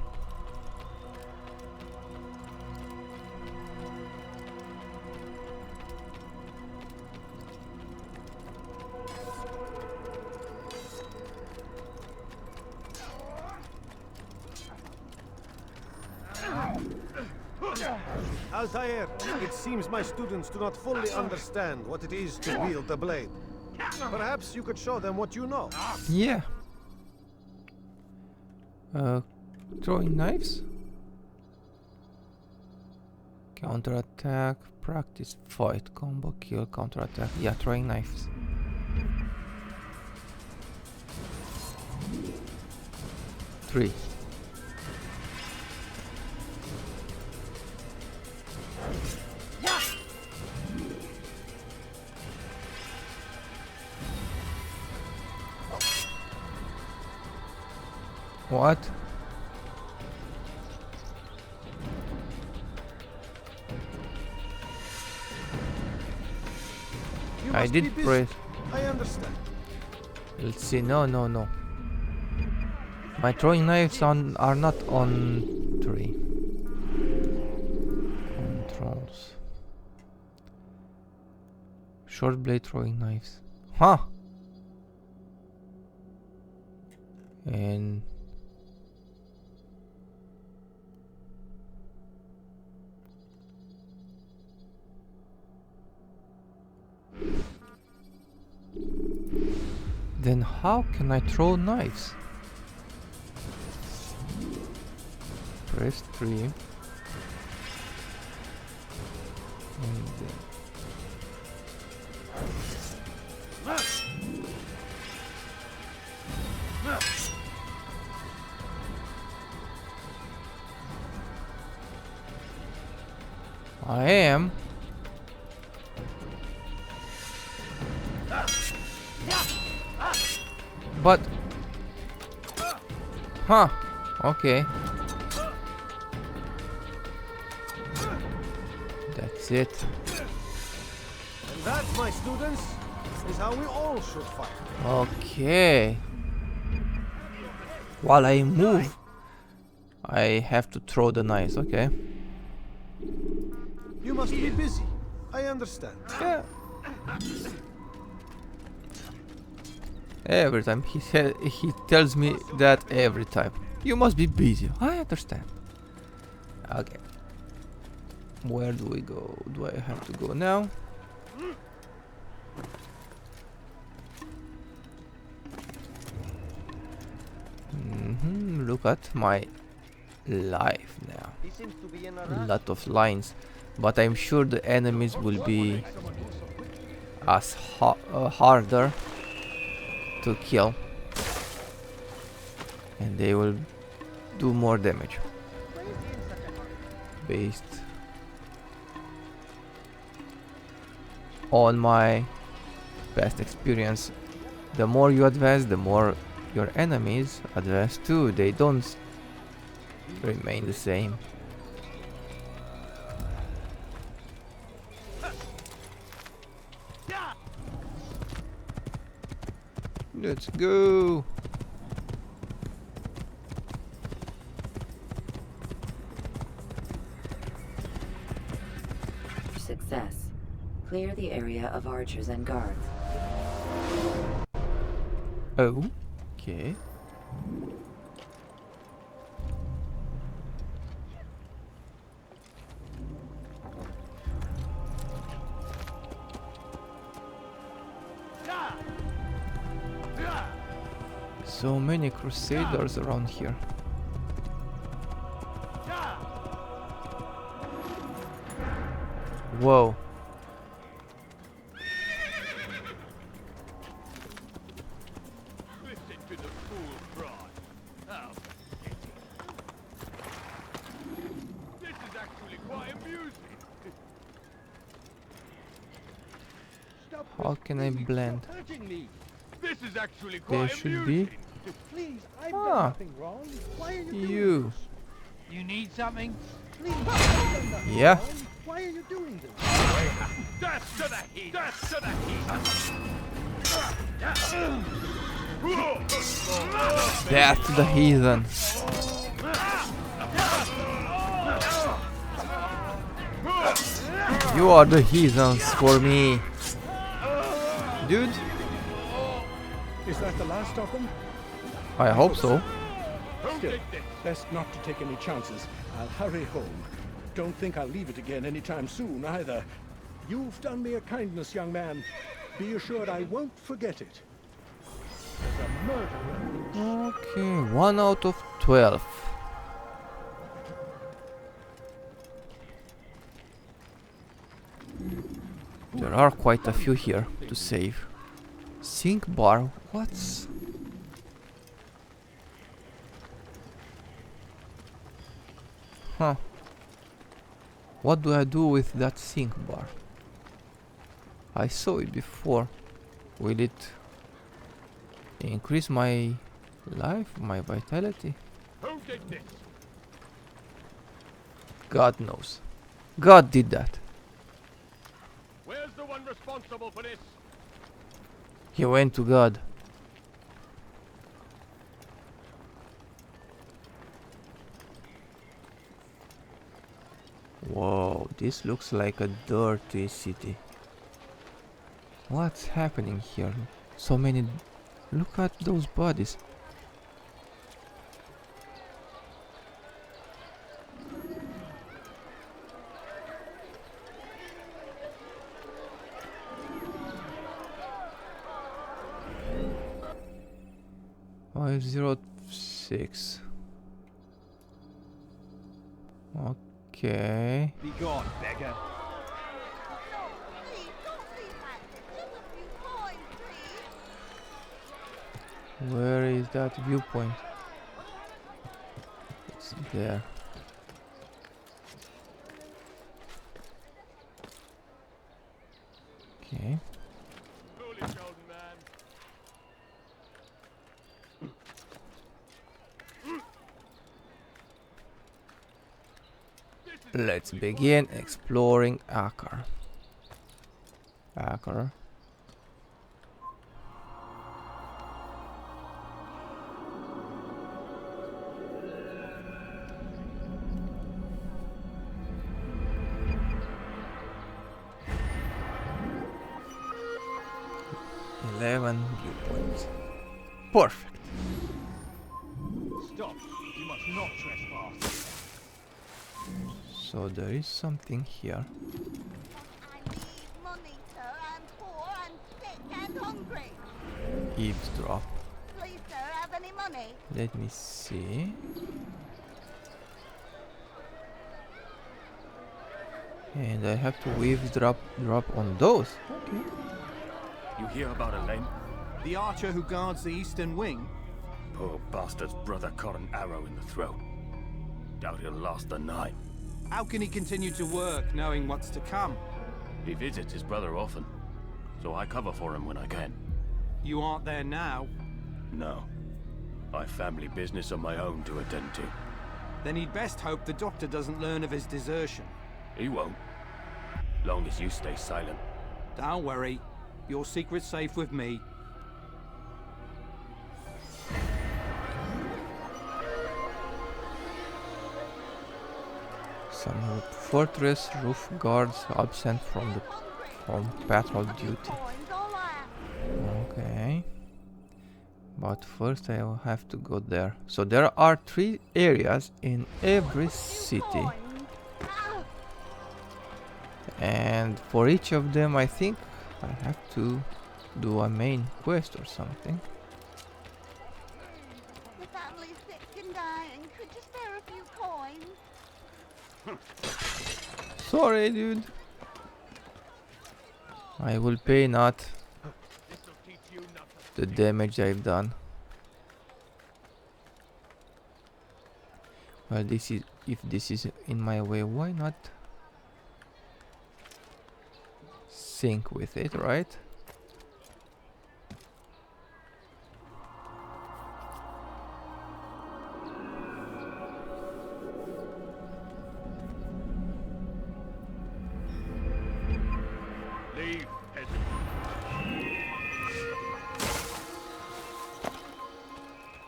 Altaïr, it seems my students do not fully understand what it is to wield the blade. Perhaps you could show them what you know. Yeah. Throwing knives? Counter attack, practice, fight, combo, kill, counter attack. Yeah, throwing knives. Three. What? I did press. I understand. Let's see. No. My throwing knives are not on 3. Controls. Short blade throwing knives. Huh. And then how can I throw knives? Press 3. And then I am. But huh, okay. That's it. And that, my students, is how we all should fight. Okay. While I move, I have to throw the knives, okay. You must be busy. I understand. Yeah. Every time he tells me that every time. You must be busy. I understand. Okay. Where do we go? Do I have to go now? Look at my life now. a lot of lines, but I'm sure the enemies will be as harder to kill, and they will do more damage based on my past experience. The more you advance, the more your enemies advance too. They don't remain the same. Let's go. Success. Clear the area of archers and guards. Oh, okay. So many crusaders around here. Whoa. Listen to the fool cry. How pathetic. This is actually quite amusing. How can I blend? This is actually There quite should amusing. be. Please, I've Ah, done nothing wrong. Why are you doing you. You need something? Please, I've done nothing Yeah. wrong. Why are you doing this? Death to the heat! Death to the heat! Death to the heathen. You are the heathens for me. Dude, Is that the last of them? I hope so. Still, best not to take any chances. I'll hurry home. Don't think I'll leave it again anytime soon, either. You've done me a kindness, young man. Be assured I won't forget it. There's a murderer. Okay, 1 out of 12. There are quite a few here to save. Sync bar, what's... Huh. What do I do with that sync bar? I saw it before. Will it increase my life, my vitality? Who did this? God knows. God did that. Where's the one responsible for this? He went to God. Whoa, this looks like a dirty city. What's happening here? So many... Look at those bodies. Five 506. Okay. Be gone, beggar. Where is that viewpoint? It's there. Okay. Let's begin exploring Akar. Akar. Viewpoints. Perfect. Stop. You must not trespass. So there is something here. Money, sir. I'm poor and sick and hungry. Eavesdrop. Please, sir, have any money? Let me see. And I have to drop on those. Okay. You hear about Elaine? The archer who guards the eastern wing? Poor bastard's brother caught an arrow in the throat. Doubt he'll last the night. How can he continue to work knowing what's to come? He visits his brother often, so I cover for him when I can. You aren't there now? No. I've family business of my own to attend to. Then he'd best hope the doctor doesn't learn of his desertion. He won't. Long as you stay silent. Don't worry. Your secret's safe with me. Some fortress roof guards absent from patrol duty. Okay. But first I will have to go there. So there are 3 areas in every city. And for each of them I think I have to do a main quest or something. The family's sick and dying. Could you spare a few coins? Sorry, dude. I will pay not the damage I've done. Well, this is, if this is in my way, why not sync with it, right? Leave, peasant.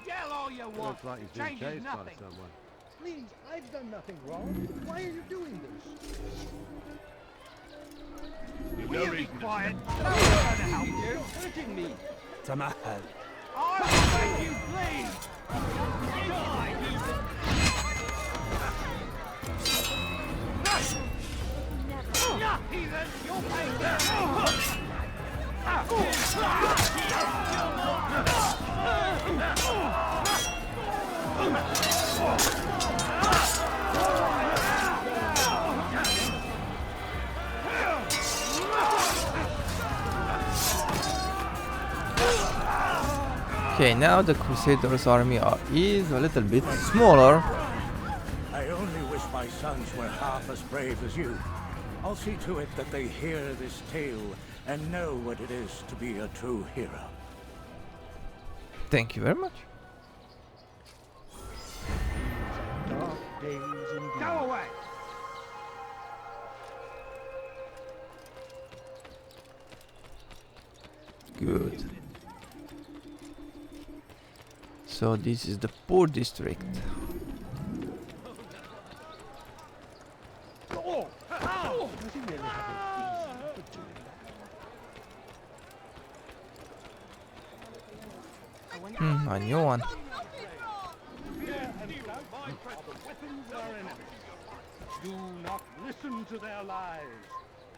Yell all you want. Looks like he's being Changes chased by nothing. someone. Please, I've done nothing wrong. Why are you doing this? Will you be quiet? I'm trying to help you. You're hurting me. Tamahal. I will make you bleed. Die. Heathen, you'll pay for Okay, now the Crusaders' army is a little bit smaller. I only wish my sons were half as brave as you. I'll see to it that they hear this tale and know what it is to be a true hero. Thank you very much. Dark days indeed. Go away. Good. So this is the poor district. Oh! Ow! Does he really have it easy for doing that? A new one. Do not listen to their lies.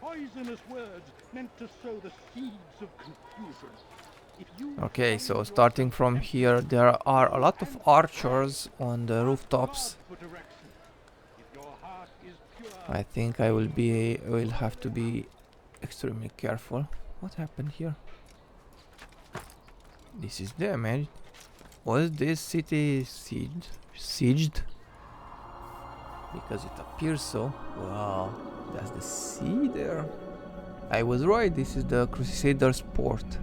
Poisonous words meant to sow the seeds of confusion. Okay, so starting from here, there are a lot of archers on the rooftops. I think I will have to be extremely careful. What happened here? This is damaged. Was this city sieged? Because it appears so. Wow, that's the sea there. I was right, this is the Crusaders' port.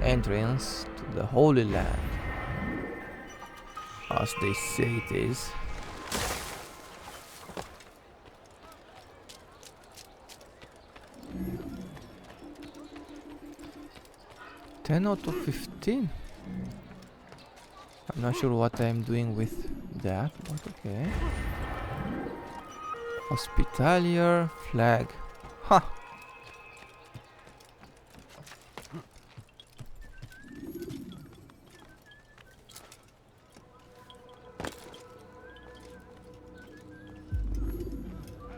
Entrance to the Holy Land, as they say it is. "10 out of 15. I'm not sure what I'm doing with that, but okay. Hospitalier flag. Ha!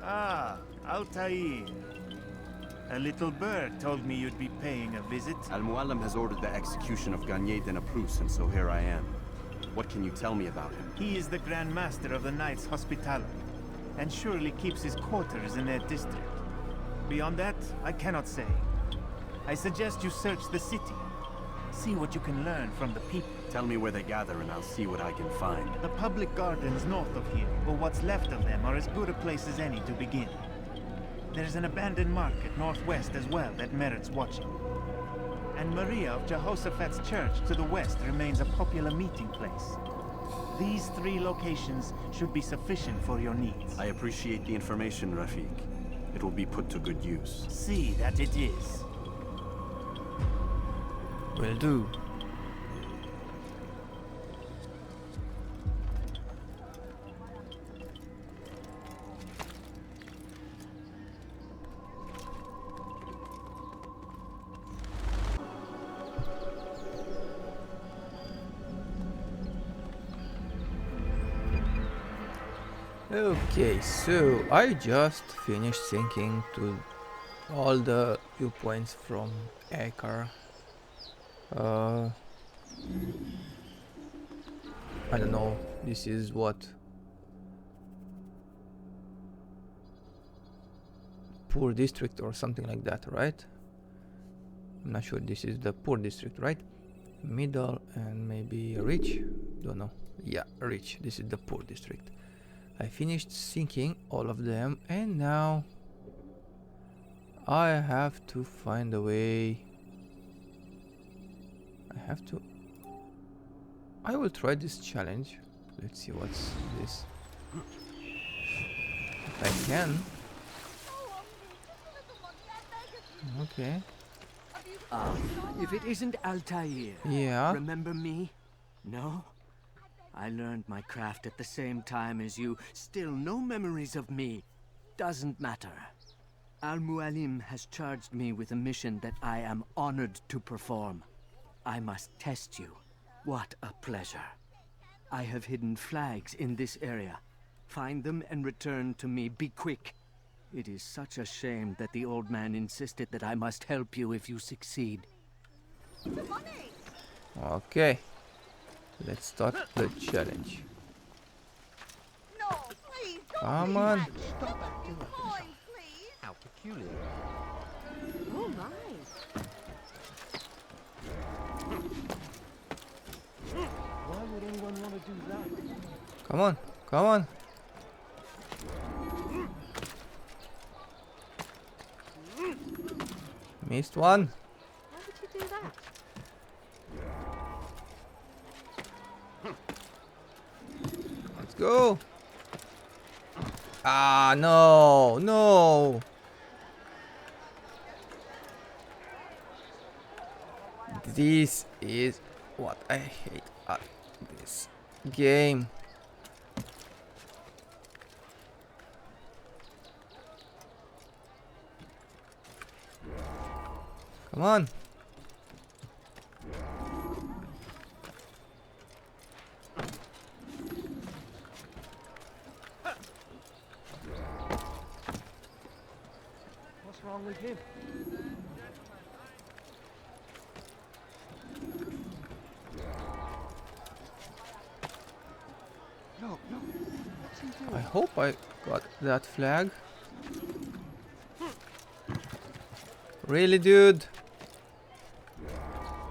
Ah, Altaïr. A little bird told me you'd be paying a visit. Al-Muallim has ordered the execution of Knights Templar, and so here I am. What can you tell me about him? He is the Grand Master of the Knights Hospitaller. and surely keeps his quarters in their district. Beyond that, I cannot say. I suggest you search the city. See what you can learn from the people. Tell me where they gather and I'll see what I can find. The public gardens north of here, or what's left of them, are as good a place as any to begin. There's an abandoned market northwest as well that merits watching. And Maria of Jehoshaphat's church to the west remains a popular meeting place. These 3 locations should be sufficient for your needs. I appreciate the information, Rafiq. It will be put to good use. See that it is. Will do. Okay, so I just finished syncing to all the viewpoints from Akar. I don't know, this is what? Poor district or something like that, right? I'm not sure, this is the poor district, right? Middle and maybe rich? Don't know. Yeah, rich, this is the poor district. I finished syncing all of them and now I have to find a way. I will try this challenge. Let's see what's this. If I can. Okay. If it isn't Altaïr, yeah. Remember me? No? I learned my craft at the same time as you. Still no memories of me. Doesn't matter. Al-Mualim has charged me with a mission that I am honored to perform. I must test you. What a pleasure. I have hidden flags in this area. Find them and return to me. Be quick. It is such a shame that the old man insisted that I must help you if you succeed. Okay. Let's start the challenge. No, please, don't Come on. Stop acting like please. How peculiar. Oh my. Why would anyone want to do that? Come on, come on. Missed one. How did you do that? Let's go. Ah, no, no. This is what I hate at this game. Come on. What's wrong with him? Look, what's he doing? I hope I got that flag. Really, dude?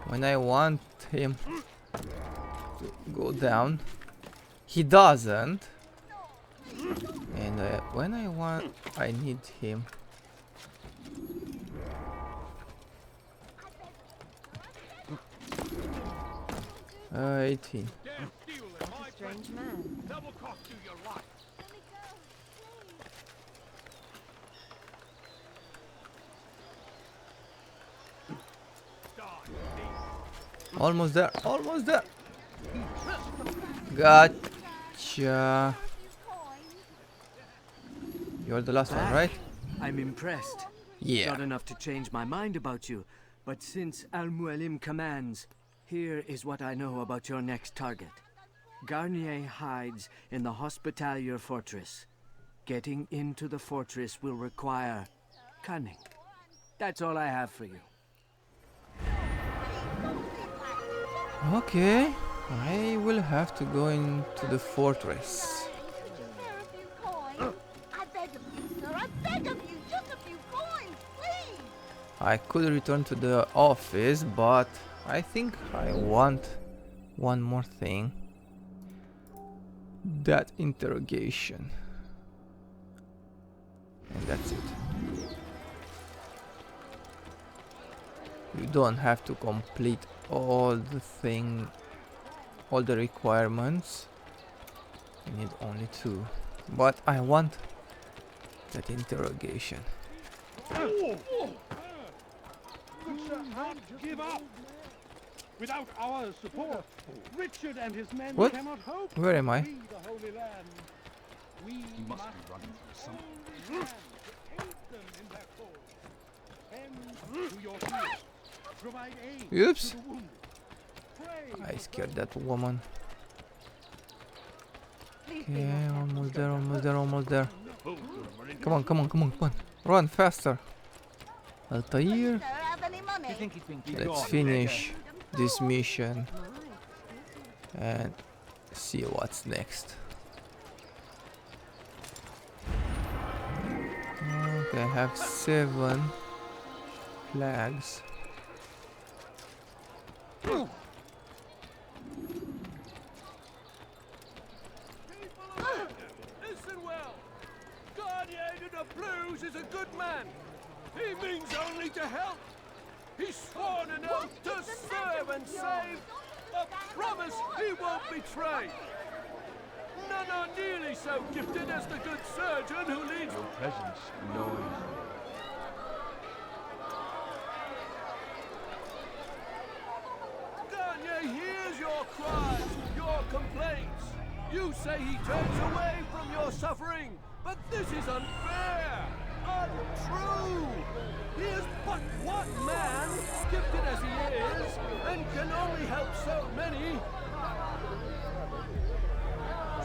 When I want him to go down, he doesn't. And when I need him. 18. Strange man. Double cost you your life. Almost there, almost there. Gotcha. You're the last one, right? I'm impressed. Yeah. Not enough to change my mind about you, but since Al-Mualim commands, here is what I know about your next target. Garnier hides in the Hospitalier Fortress. Getting into the fortress will require cunning. That's all I have for you. Okay, I will have to go into the fortress. I could return to the office, but I think I want one more thing. That interrogation. And that's it. You don't have to complete all the requirements. You need only 2. But I want that interrogation. Give up! Without our support, Richard and his men What? cannot hope Where am I? to free the Holy Land. We must be running through something. Aid them in their cause. Tend to your fears. Provide aid Oops. to the wounded. Pray I scared that woman. Okay, almost there, almost there, almost there. Come on, come on, come on, come on. Run faster. Altaïr. Let's finish this mission and see what's next. Okay, I have 7 flags. Listen well. Guardian of the Blues is a good man. He means only to help. He's sworn an oath to serve and save. A promise he won't betray. None are nearly so gifted as the good surgeon who leads. Your presence annoys. Garnier hears your cries, your complaints. You say he turns away from your suffering, but this is unfair, untrue. He is but one man, gifted as he is, and can only help so many.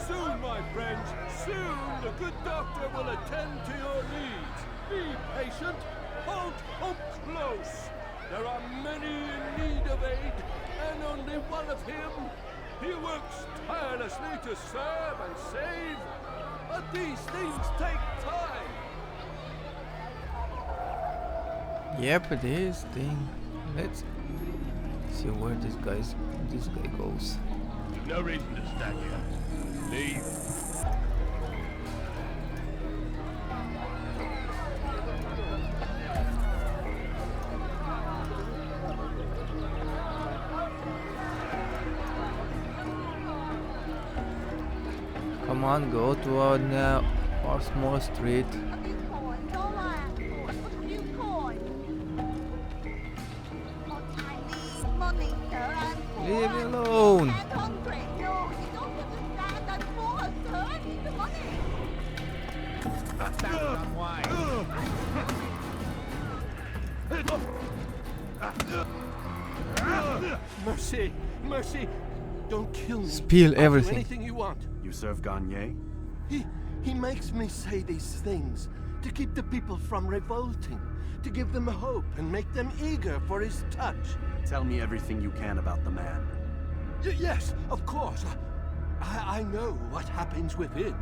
Soon, my friends, soon the good doctor will attend to your needs. Be patient, hold hope close. There are many in need of aid, and only one of him. He works tirelessly to serve and save, but these things take time. Yep, it is thing. Let's see where this guy goes. You've no reason to stand here. Leave. Come on, go to our small street. Leave me alone. Mercy, mercy, don't kill me. Spill I'll do everything. anything you want. You serve Garnier? He makes me say these things to keep the people from revolting, to give them hope and make them eager for his touch. Tell me everything you can about the man. Yes, of course. I know what happens within,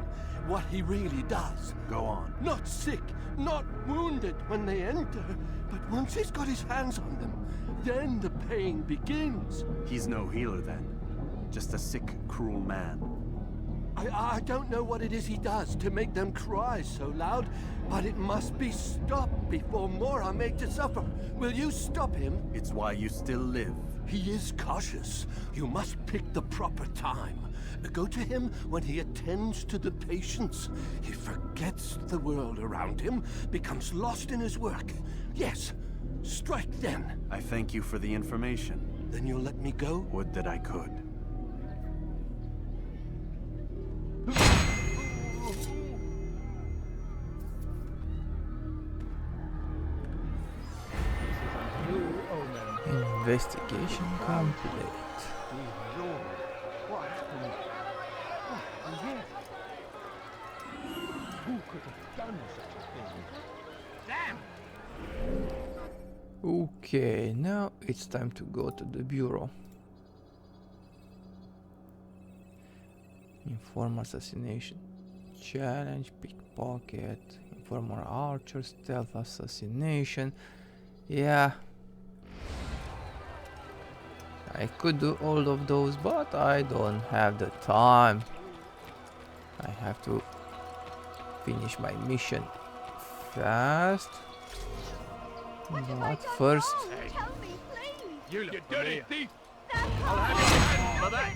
what he really does. Go on. Not sick, not wounded when they enter, but once he's got his hands on them, then the pain begins. He's no healer then. Just a sick, cruel man. I don't know what it is he does to make them cry so loud, but it must be stopped before more are made to suffer. Will you stop him? It's why you still live. He is cautious. You must pick the proper time. Go to him when he attends to the patients. He forgets the world around him, becomes lost in his work. Yes, strike then. I thank you for the information. Then you'll let me go? Would that I could. Investigation complete. Who could have done such a thing? Damn! Okay, now it's time to go to the bureau. Inform assassination challenge, pickpocket, informer archer, stealth assassination, Yeah. I could do all of those, but I don't have the time. I have to finish my mission fast. But first... You dirty thief! I'll have your hand for that!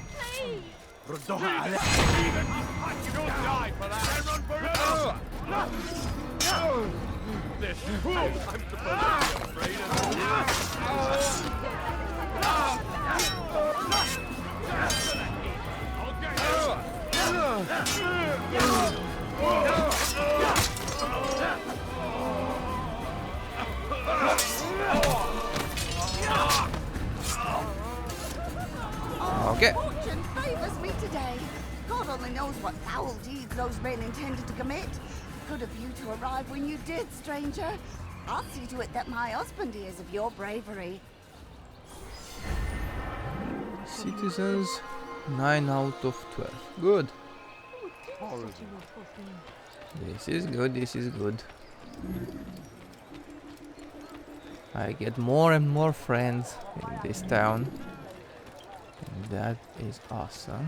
You don't die for that! I run forever! This fool! I'm supposed to be afraid Okay. Fortune favors me today. God only knows what foul deeds those men intended to commit. Good of you to arrive when you did, stranger. I'll see to it that my husband hears of your bravery. Citizens, 9 out of 12. Good. This is good, this is good. I get more and more friends in this town. And that is awesome.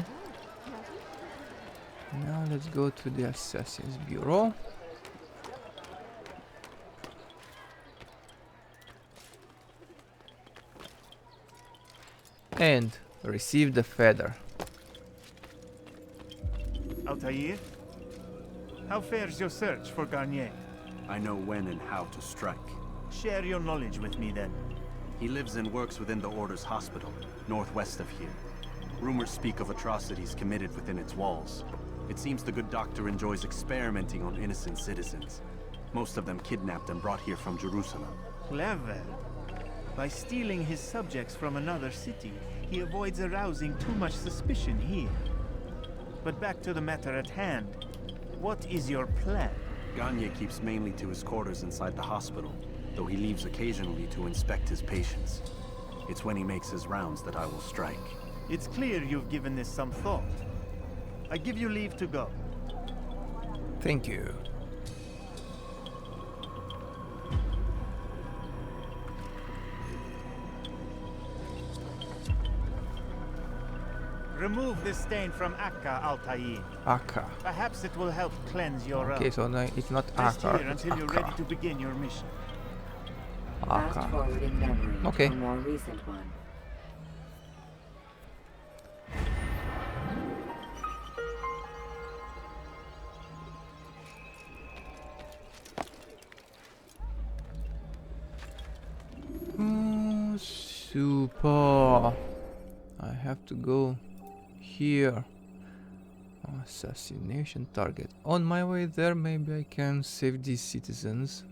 Now let's go to the Assassin's Bureau. And receive the feather. Altaïr? How fares your search for Garnier? I know when and how to strike. Share your knowledge with me then. He lives and works within the Order's hospital, northwest of here. Rumors speak of atrocities committed within its walls. It seems the good doctor enjoys experimenting on innocent citizens. Most of them kidnapped and brought here from Jerusalem. Clever. By stealing his subjects from another city, he avoids arousing too much suspicion here. But back to the matter at hand. What is your plan? Gagne keeps mainly to his quarters inside the hospital, though he leaves occasionally to inspect his patients. It's when he makes his rounds that I will strike. It's clear you've given this some thought. I give you leave to go. Thank you. Remove this stain from Akka, Altaïr. Akka. Perhaps it will help cleanse your Okay, so no, it's not Rest Akka, here it's until you're Akka. ready to begin your mission. Akka. Fast forwarding memory Okay. to a more recent one. Oh, super. I have to go here. Assassination target. On my way there, maybe I can save these citizens.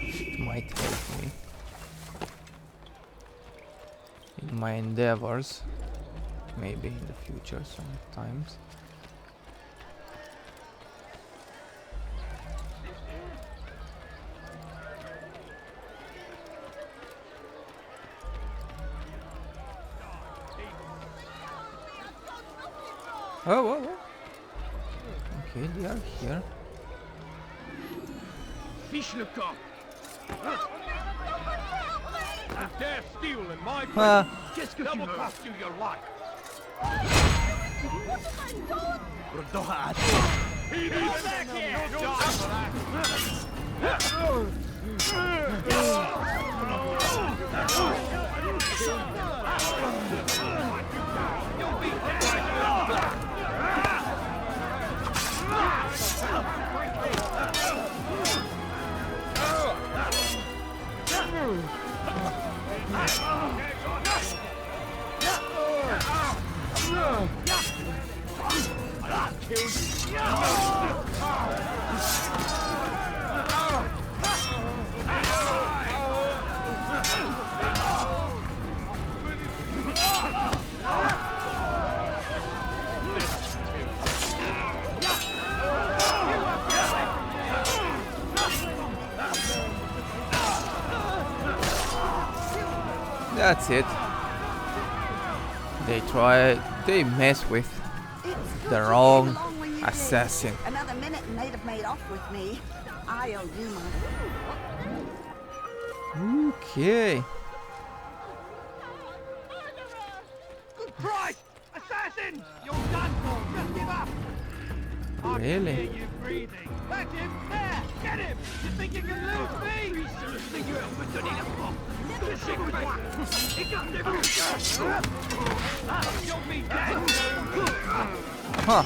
It might help me in my endeavors. Maybe in the future sometimes. Oh. Okay, they are here. Fiche le camp! You dare steal in my Ah. place? That will cost you your life! He needs back here! You'll die for That's it. They mess with the wrong assassin. Another minute and they'd have you've made off with me. I owe you money. Okay. Good Christ! Assassins! You're done for! Just give up! I Really? can hear you breathing. That's him! There! Get him! You think you can lose me? You'll be dead! Huh.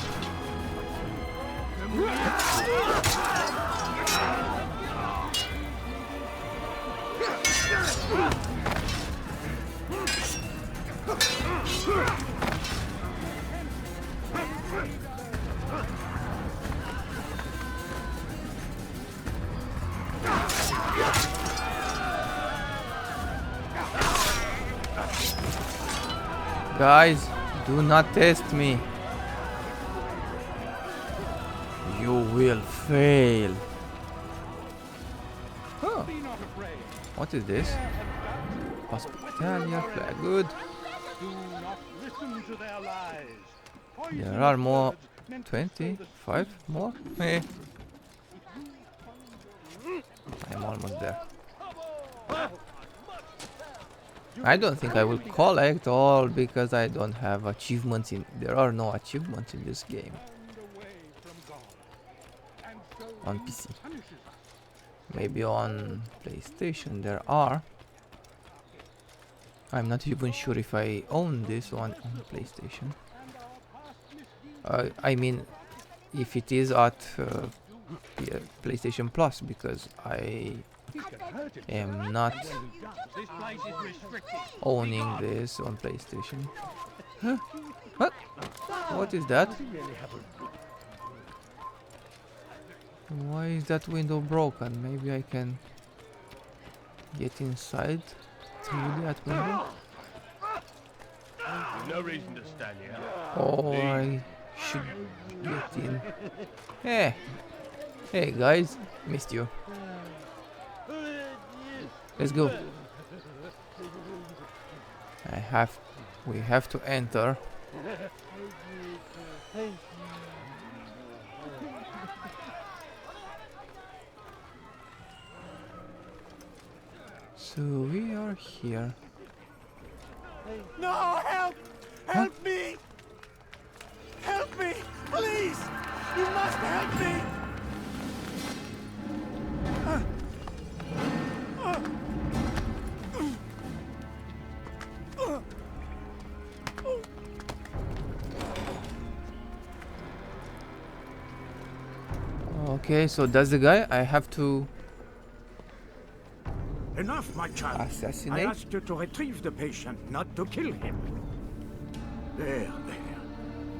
Guys, do not test me. You will fail. Huh. What is this? Hospitalia flag. Good. There are more. 25 more? Hey. I'm almost there. I don't think I will collect all because I don't have achievements in. There are no achievements in this game. On PC. Maybe on PlayStation there are. I'm not even sure if I own this one on PlayStation. I mean, if it is at PlayStation Plus, because I am not owning this on PlayStation. Huh? What? What is that? Why is that window broken? Maybe I can get inside through that window. No reason to stand here. Oh, I should get in. Hey, hey guys, missed you. Let's go. We have to enter. So we are here. No, help! Help me! Help me! Please! You must help me! Okay, so that's the guy. I have to Enough, my child. assassinate. I asked you to retrieve the patient, not to kill him. There.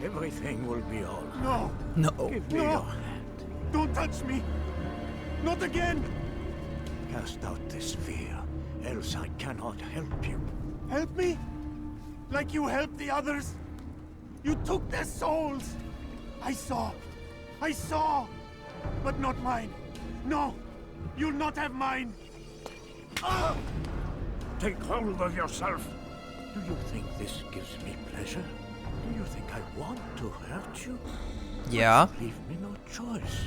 Everything will be all right. No! No. Give me your hand. Don't touch me! Not again! Cast out this fear, else I cannot help you. Help me? Like you helped the others? You took their souls! I saw! But not mine! No! You'll not have mine! Take hold of yourself. Do you think this gives me pleasure? Do you think I want to hurt you? Yeah. Leave me no choice.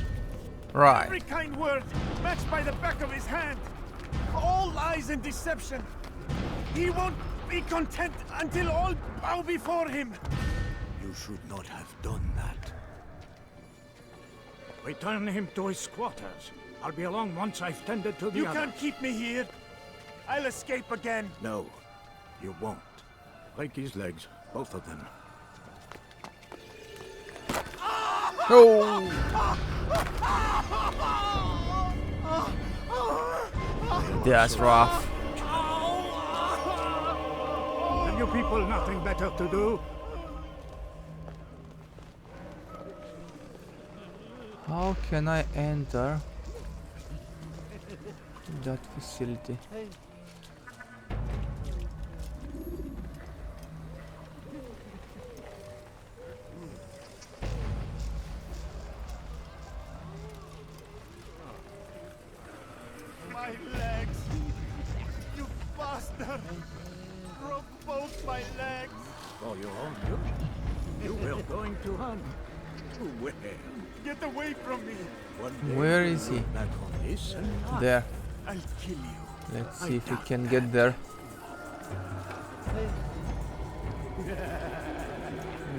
Right. Every kind word matched by the back of his hand. All lies and deception. He won't be content until all bow before him. You should not have done that. Return him to his quarters. I'll be along once I've tended to the You others. can't keep me here. I'll escape again. No, you won't. Break his legs, both of them. Oh! That's rough. Have you people nothing better to do? How can I enter that facility? My legs! You bastard! Broke both my legs! For your own good. You were going to run. Well, get away from me. Where is he? There. I'll kill you. Let's see if we can get there.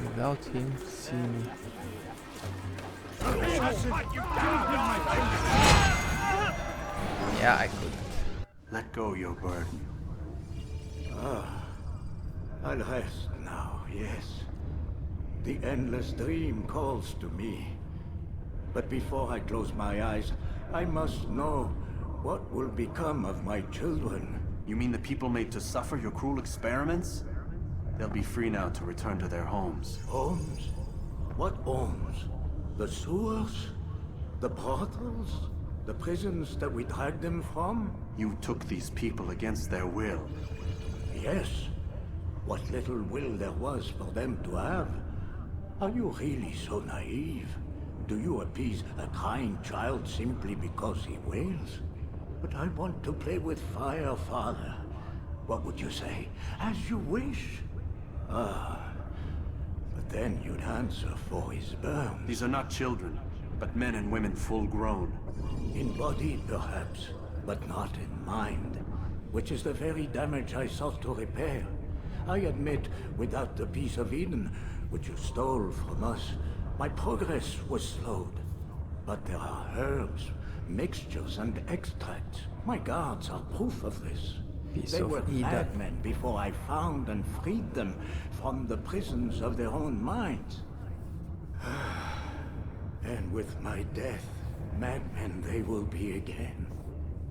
Without him seeing me. Yeah, I couldn't. Let go your burden. Ah, I'll rest now, yes. The endless dream calls to me. But before I close my eyes, I must know what will become of my children. You mean the people made to suffer your cruel experiments? They'll be free now to return to their homes. Homes? What homes? The sewers? The brothels? The prisons that we dragged them from? You took these people against their will. Yes. What little will there was for them to have. Are you really so naive? Do you appease a crying child simply because he wails? But I want to play with fire, Father. What would you say? As you wish. Ah. But then you'd answer for his burn. These are not children, but men and women full grown. In body, perhaps, but not in mind. Which is the very damage I sought to repair. I admit, without the piece of Eden, which you stole from us, my progress was slowed. But there are herbs, mixtures, and extracts. My guards are proof of this. They were madmen before I found and freed them from the prisons of their own minds. And with my death, madmen they will be again.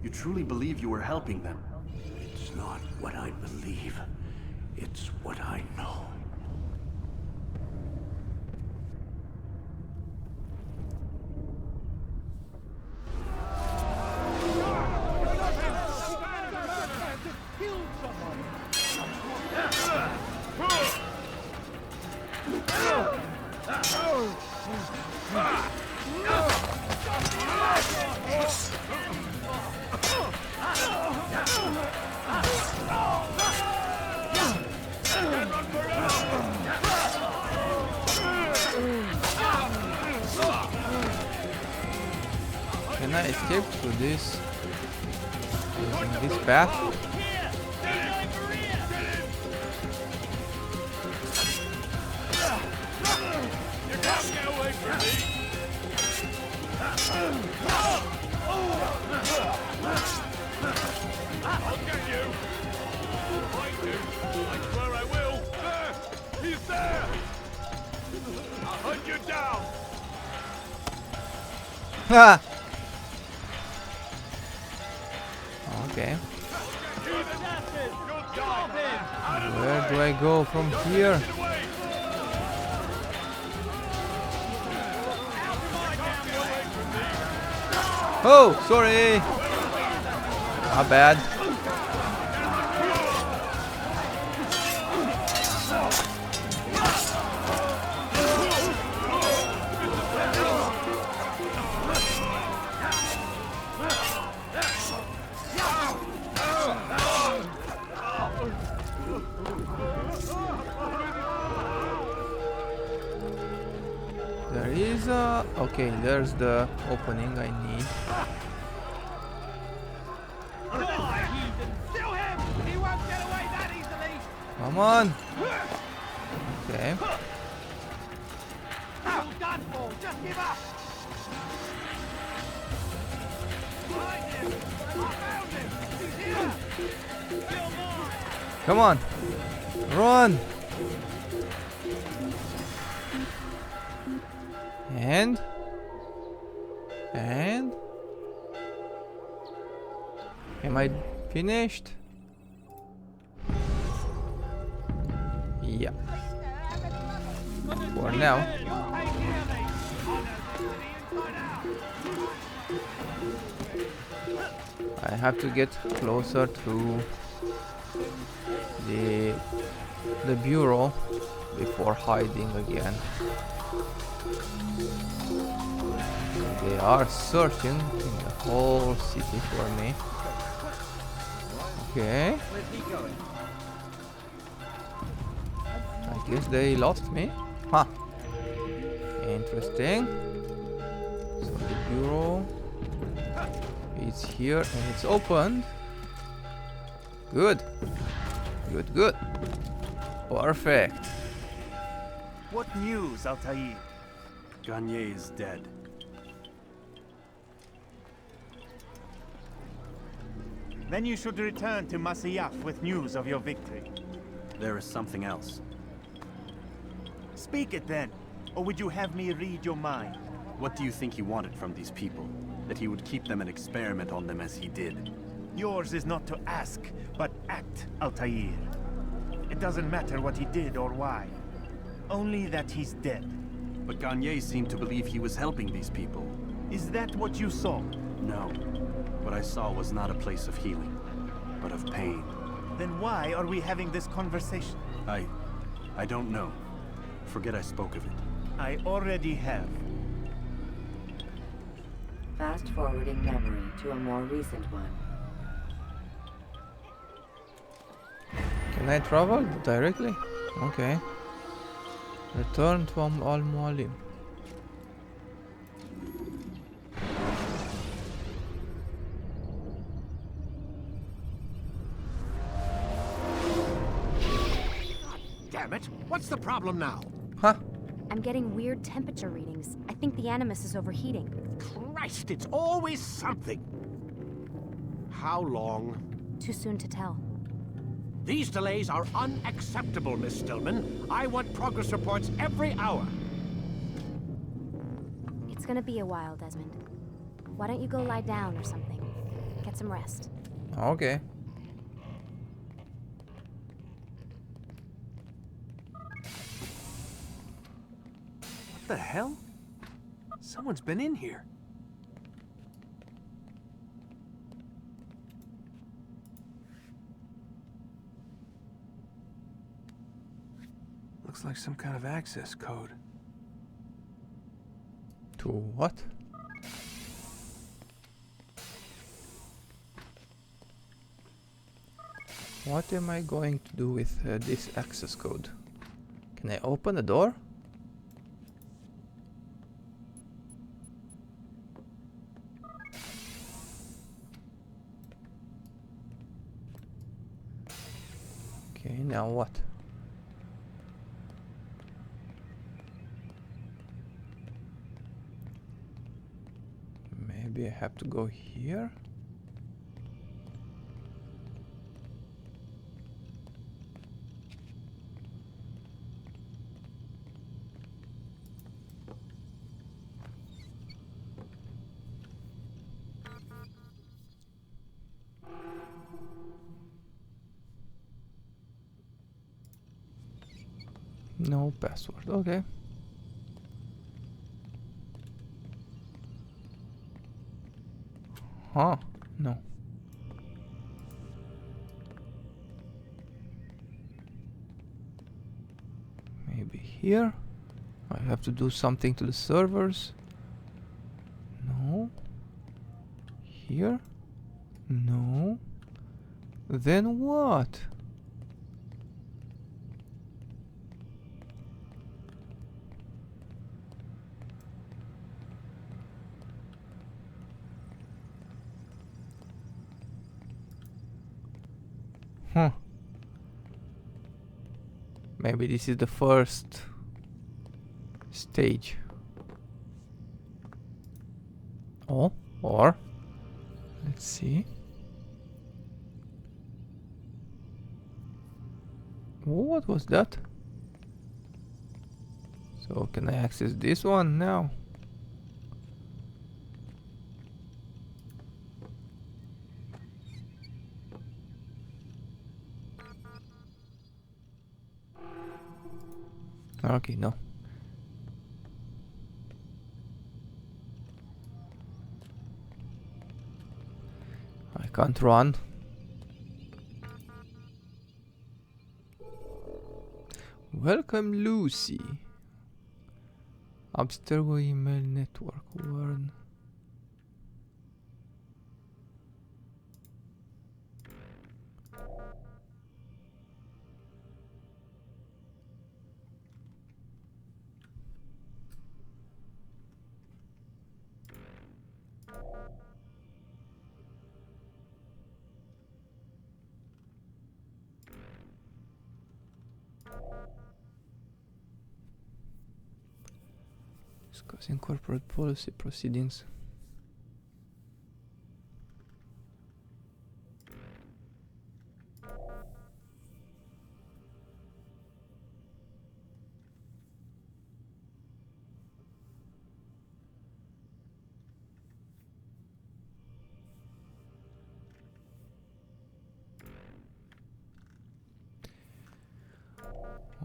You truly believe you were helping them? It's not what I believe. It's what I know. Can I escape through this? Using this path? You can't get away from me. I'll get you. I do. I swear I will. There! He's there! I'll hunt you down. Ha! Okay. Where do I go from here? Oh, sorry. My bad. There is a... Okay, there's the opening I need. Come on! Okay. Just give up. Come on! Run! And? Am I finished? Yeah. For now. I have to get closer to the bureau before hiding again. They are searching the whole city for me. Okay. I guess they lost me. Huh. Interesting. So the bureau is here and it's opened. Good. Good, good. Perfect. What news, Altaïr? Garnier is dead. Then you should return to Masyaf with news of your victory. There is something else. Speak it then, or would you have me read your mind? What do you think he wanted from these people? That he would keep them and experiment on them as he did? Yours is not to ask, but act, Altaïr. It doesn't matter what he did or why. Only that he's dead. But Garnier seemed to believe he was helping these people. Is that what you saw? No. What I saw was not a place of healing, but of pain. Then why are we having this conversation? I don't know. Forget I spoke of it. I already have. Fast-forwarding memory to a more recent one. Can I travel directly? Okay. Return to Al-Mualim. Damn it! What's the problem now? Huh? I'm getting weird temperature readings. I think the Animus is overheating. Christ, it's always something! How long? Too soon to tell. These delays are unacceptable, Miss Stillman. I want progress reports every hour. It's gonna be a while, Desmond. Why don't you go lie down or something? Get some rest. Okay. What the hell? Someone's been in here. Looks like some kind of access code. To what? What am I going to do with this access code? Can I open the door? Okay, now what? Maybe I have to go here? No password, okay. Huh, no. Maybe here? I have to do something to the servers? No. Here? No. Then what? Huh. Maybe this is the first stage. Oh, or let's see. What was that? So can I access this one now? Okay, no. I can't run. Welcome, Lucy. Abstergo email network warn. Discussing corporate policy proceedings.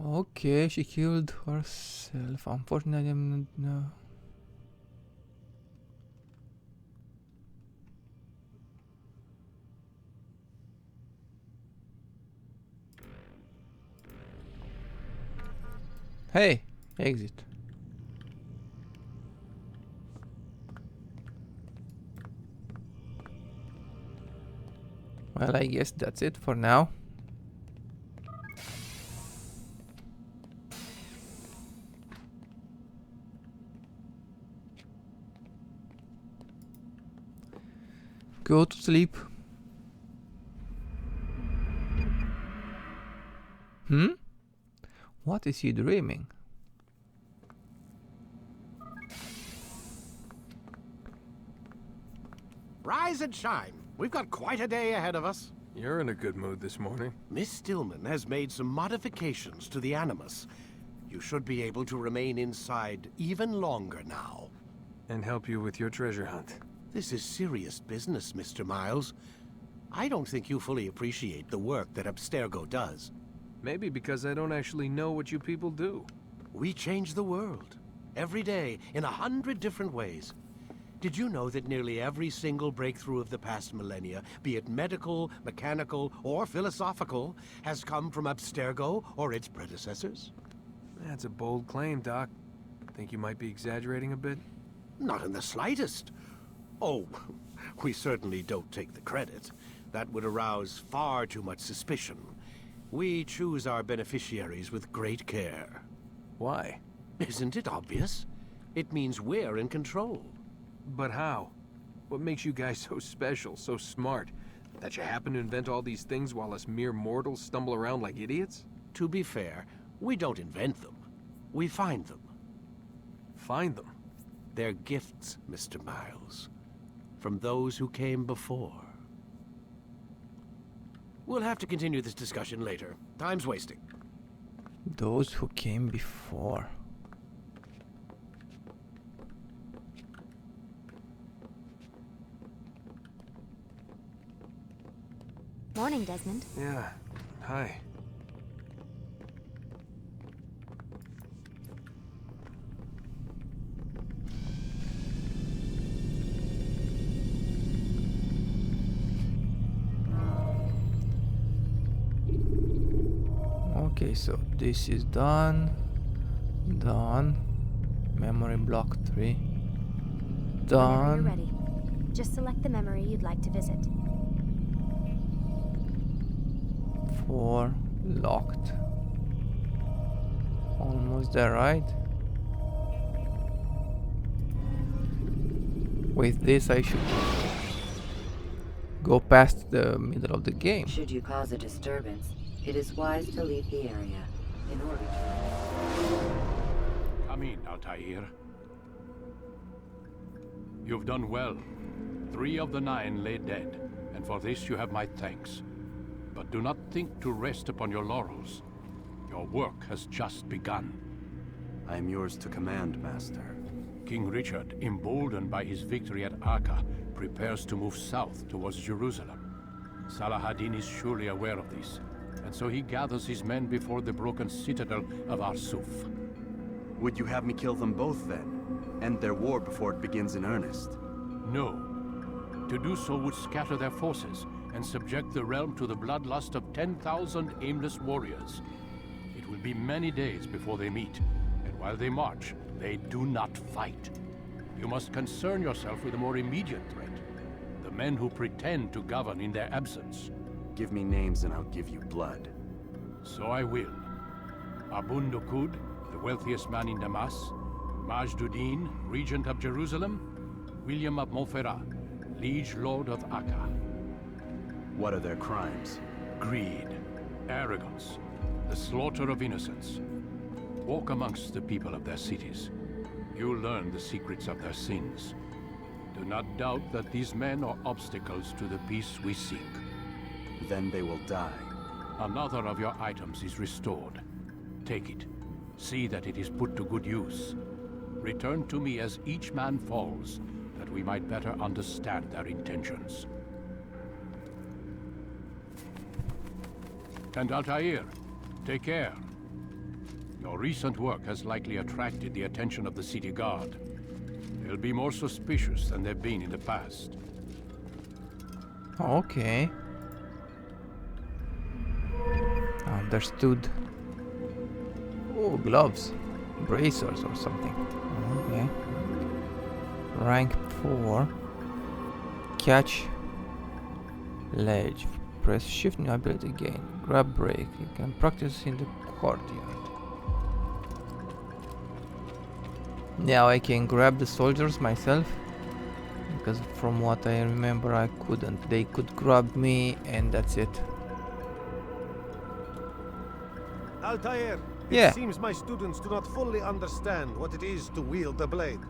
Okay, she killed herself. Unfortunately, I'm not. No. Hey, exit. Well, I guess that's it for now. Go to sleep. What is he dreaming? Rise and shine. We've got quite a day ahead of us. You're in a good mood this morning. Miss Stillman has made some modifications to the Animus. You should be able to remain inside even longer now. And help you with your treasure hunt. This is serious business, Mr. Miles. I don't think you fully appreciate the work that Abstergo does. Maybe because I don't actually know what you people do. We change the world. Every day, in 100 different ways. Did you know that nearly every single breakthrough of the past millennia, be it medical, mechanical, or philosophical, has come from Abstergo or its predecessors? That's a bold claim, Doc. Think you might be exaggerating a bit? Not in the slightest. Oh, we certainly don't take the credit. That would arouse far too much suspicion. We choose our beneficiaries with great care. Why? Isn't it obvious? It means we're in control. But how? What makes you guys so special, so smart? That you happen to invent all these things while us mere mortals stumble around like idiots? To be fair, we don't invent them. We find them. Find them? They're gifts, Mr. Miles. From those who came before. We'll have to continue this discussion later. Time's wasting. Those who came before. Morning, Desmond. Yeah. Hi. Okay, so this is done. Done. Memory block 3. Whenever Done. you're ready, just select the memory you'd like to visit. 4 locked. Almost there, right? With this I should go past the middle of the game. Should you cause a disturbance, it is wise to leave the area in order to... Come in, Altaïr. You've done well. 3 of the 9 lay dead, and for this you have my thanks. But do not think to rest upon your laurels. Your work has just begun. I am yours to command, Master. King Richard, emboldened by his victory at Acre, prepares to move south towards Jerusalem. Salah-ad-Din is surely aware of this, and so he gathers his men before the broken citadel of Arsuf. Would you have me kill them both then? End their war before it begins in earnest? No. To do so would scatter their forces and subject the realm to the bloodlust of 10,000 aimless warriors. It will be many days before they meet, and while they march, they do not fight. You must concern yourself with a more immediate threat. The men who pretend to govern in their absence. Give me names and I'll give you blood. So I will. Abun Dukud, the wealthiest man in Damas. Majduddin, regent of Jerusalem. William of Montferrat, liege lord of Acre. What are their crimes? Greed, arrogance, the slaughter of innocents. Walk amongst the people of their cities. you'll learn the secrets of their sins. Do not doubt that these men are obstacles to the peace we seek. Then they will die. Another of your items is restored. Take it. See that it is put to good use. Return to me as each man falls, that we might better understand their intentions. And Altaïr, take care. Your recent work has likely attracted the attention of the city guard. They'll be more suspicious than they've been in the past. Okay. Understood. Oh, gloves. Bracers or something. Okay. Rank 4. Catch. Ledge. Press shift new ability again. Grab break. You can practice in the courtyard. Now I can grab the soldiers myself. Because from what I remember I couldn't. They could grab me and that's it. Altaïr, Yeah. it seems my students do not fully understand what it is to wield the blade.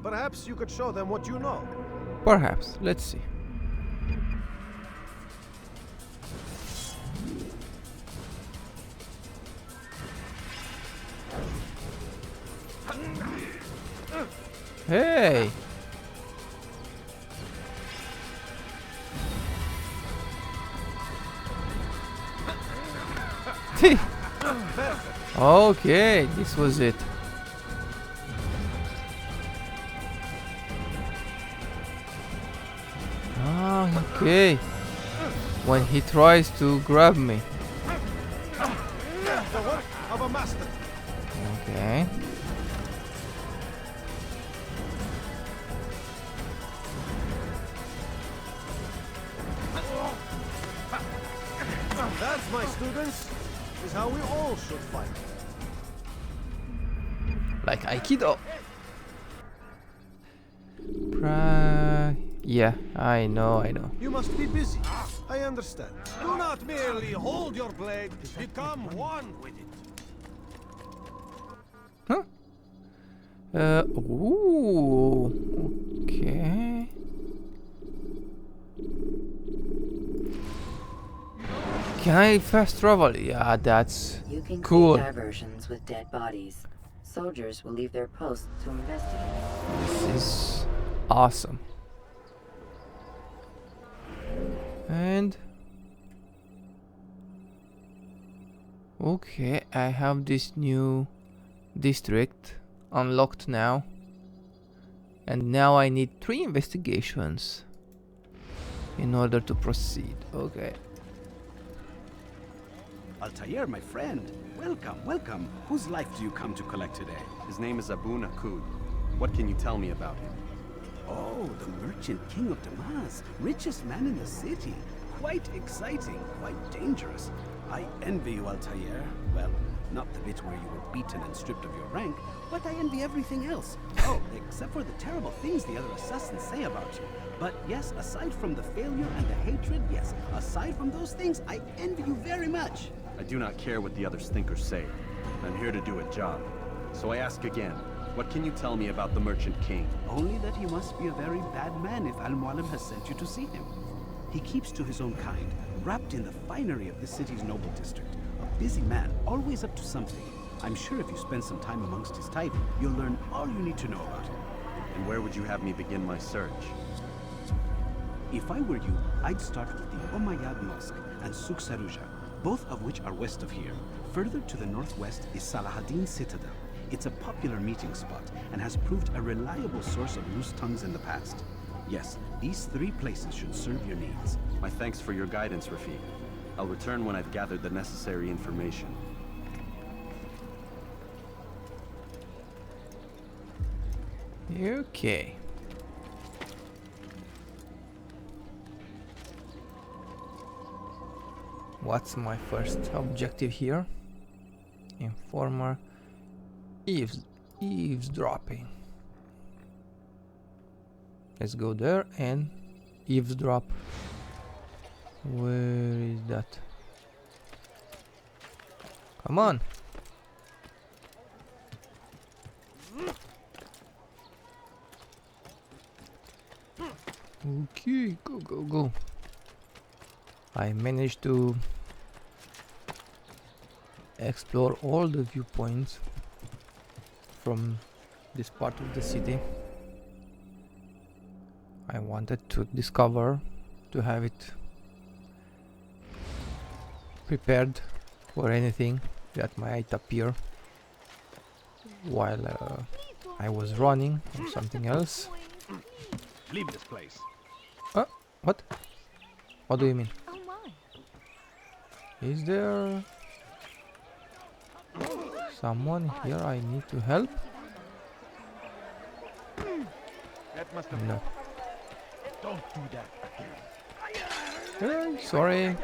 Perhaps you could show them what you know. Perhaps. Let's see. Hey! Okay, this was it. Ah, okay. When he tries to grab me. The work of a master. Okay. That, my students, is how we all should fight. Like Aikido. Yeah, I know. You must be busy. I understand. Do not merely hold your blade, become one with it. Huh? Ooh. Okay. Can I fast travel? Yeah, that's You can cool. create diversions with dead bodies. Soldiers will leave their posts to investigate. This is awesome. And okay, I have this new district unlocked now. And now I need 3 investigations in order to proceed. Okay. Altaïr, my friend. Welcome, welcome. Whose life do you come to collect today? His name is Abu-Nakud. What can you tell me about him? Oh, the merchant king of Damas. Richest man in the city. Quite exciting, quite dangerous. I envy you, Altaïr. Well, not the bit where you were beaten and stripped of your rank, but I envy everything else. Oh, except for the terrible things the other assassins say about you. But yes, aside from the failure and the hatred, yes, aside from those things, I envy you very much. I do not care what the others think or say. I'm here to do a job. So I ask again, what can you tell me about the Merchant King? Only that he must be a very bad man if Al-Mualim has sent you to see him. He keeps to his own kind, wrapped in the finery of this city's noble district. A busy man, always up to something. I'm sure if you spend some time amongst his type, you'll learn all you need to know about him. And where would you have me begin my search? If I were you, I'd start with the Umayyad Mosque and Souk Saruja, both of which are west of here. Further to the northwest is Salahaddin Citadel. It's a popular meeting spot and has proved a reliable source of loose tongues in the past. Yes, these 3 places should serve your needs. My thanks for your guidance, Rafiq. I'll return when I've gathered the necessary information. Okay. What's my first objective here? Informer. Eavesdropping. Let's go there and eavesdrop. Where is that? Come on. Yee, go, go, go. I managed to explore all the viewpoints from this part of the city. I wanted to discover, to have it prepared for anything that might appear while I was running or something else. Leave this place. What? What do you mean? Is there someone here I need to help? That must have No. Don't do that again. Sorry.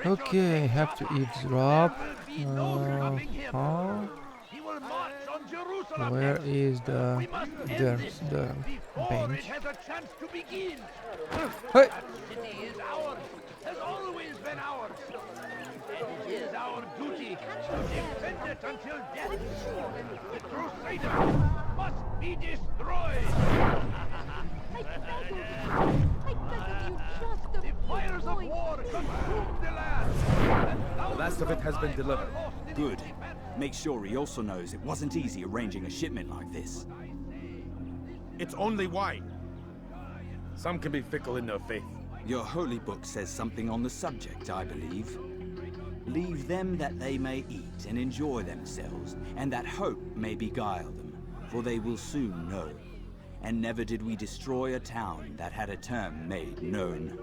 Okay, have to eavesdrop. Where is the... There's the bench. Hey! The city is ours, has always been ours. It is our duty to defend it until death. The Crusaders must be destroyed. The fires of war consumed the land. The last of it has been delivered. Good. Make sure he also knows it wasn't easy arranging a shipment like this. It's only wine. Some can be fickle in their faith. Your holy book says something on the subject, I believe. Leave them that they may eat and enjoy themselves, and that hope may beguile them, for they will soon know. And never did we destroy a town that had a term made known.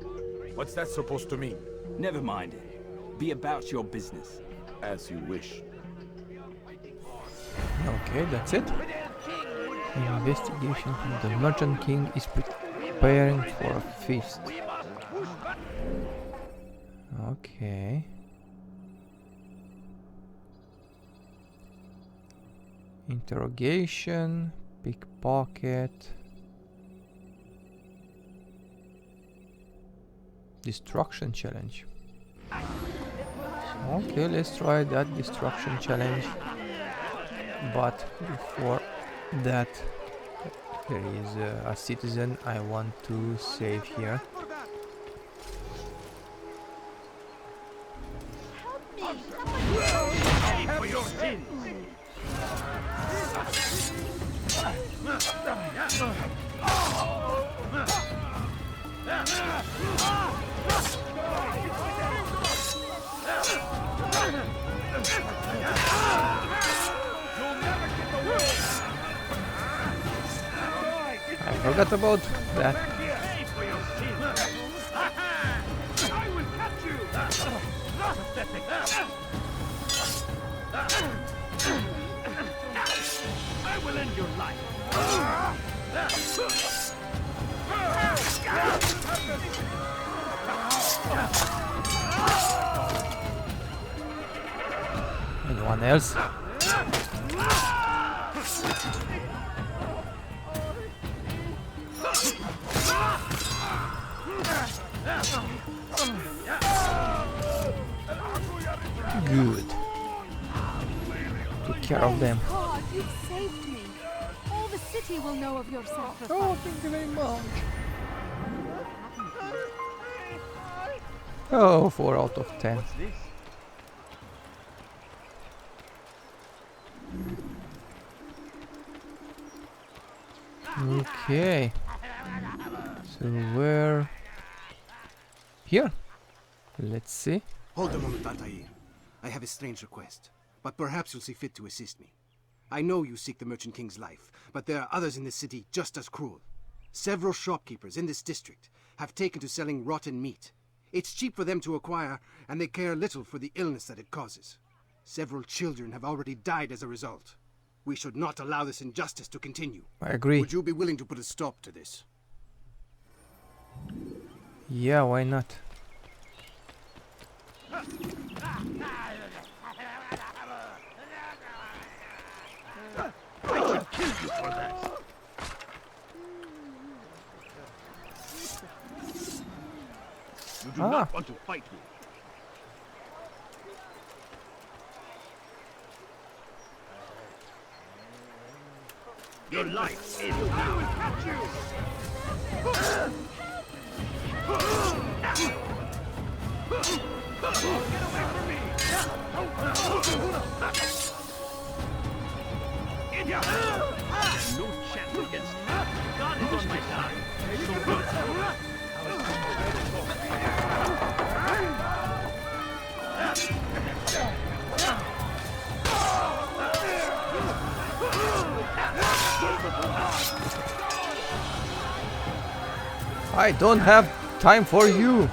What's that supposed to mean? Never mind it. Be about your business. As you wish. Okay, that's it. Investigation. The Merchant King is preparing for a feast. Okay. Interrogation. Pickpocket. Destruction challenge. Okay, let's try that destruction challenge. But before that, there is a citizen I want to save here. For your sins. I forgot about that. I will catch you. I will end your life. Anyone else? Good. Took care of them. God, you've saved me. All the city will know of your sacrifice. Oh, thank you very much. Oh, 4 out of 10. What's this? Okay. So where? Here. Let's see. Hold a moment, Altaïr. I have a strange request, but perhaps you'll see fit to assist me. I know you seek the Merchant King's life, but there are others in this city just as cruel. Several shopkeepers in this district have taken to selling rotten meat. It's cheap for them to acquire, and they care little for the illness that it causes. Several children have already died as a result. We should not allow this injustice to continue. I agree. Would you be willing to put a stop to this? Yeah, why not? I should kill you for that. You do not want to fight me. Your life is. I will catch you. I don't have time for you.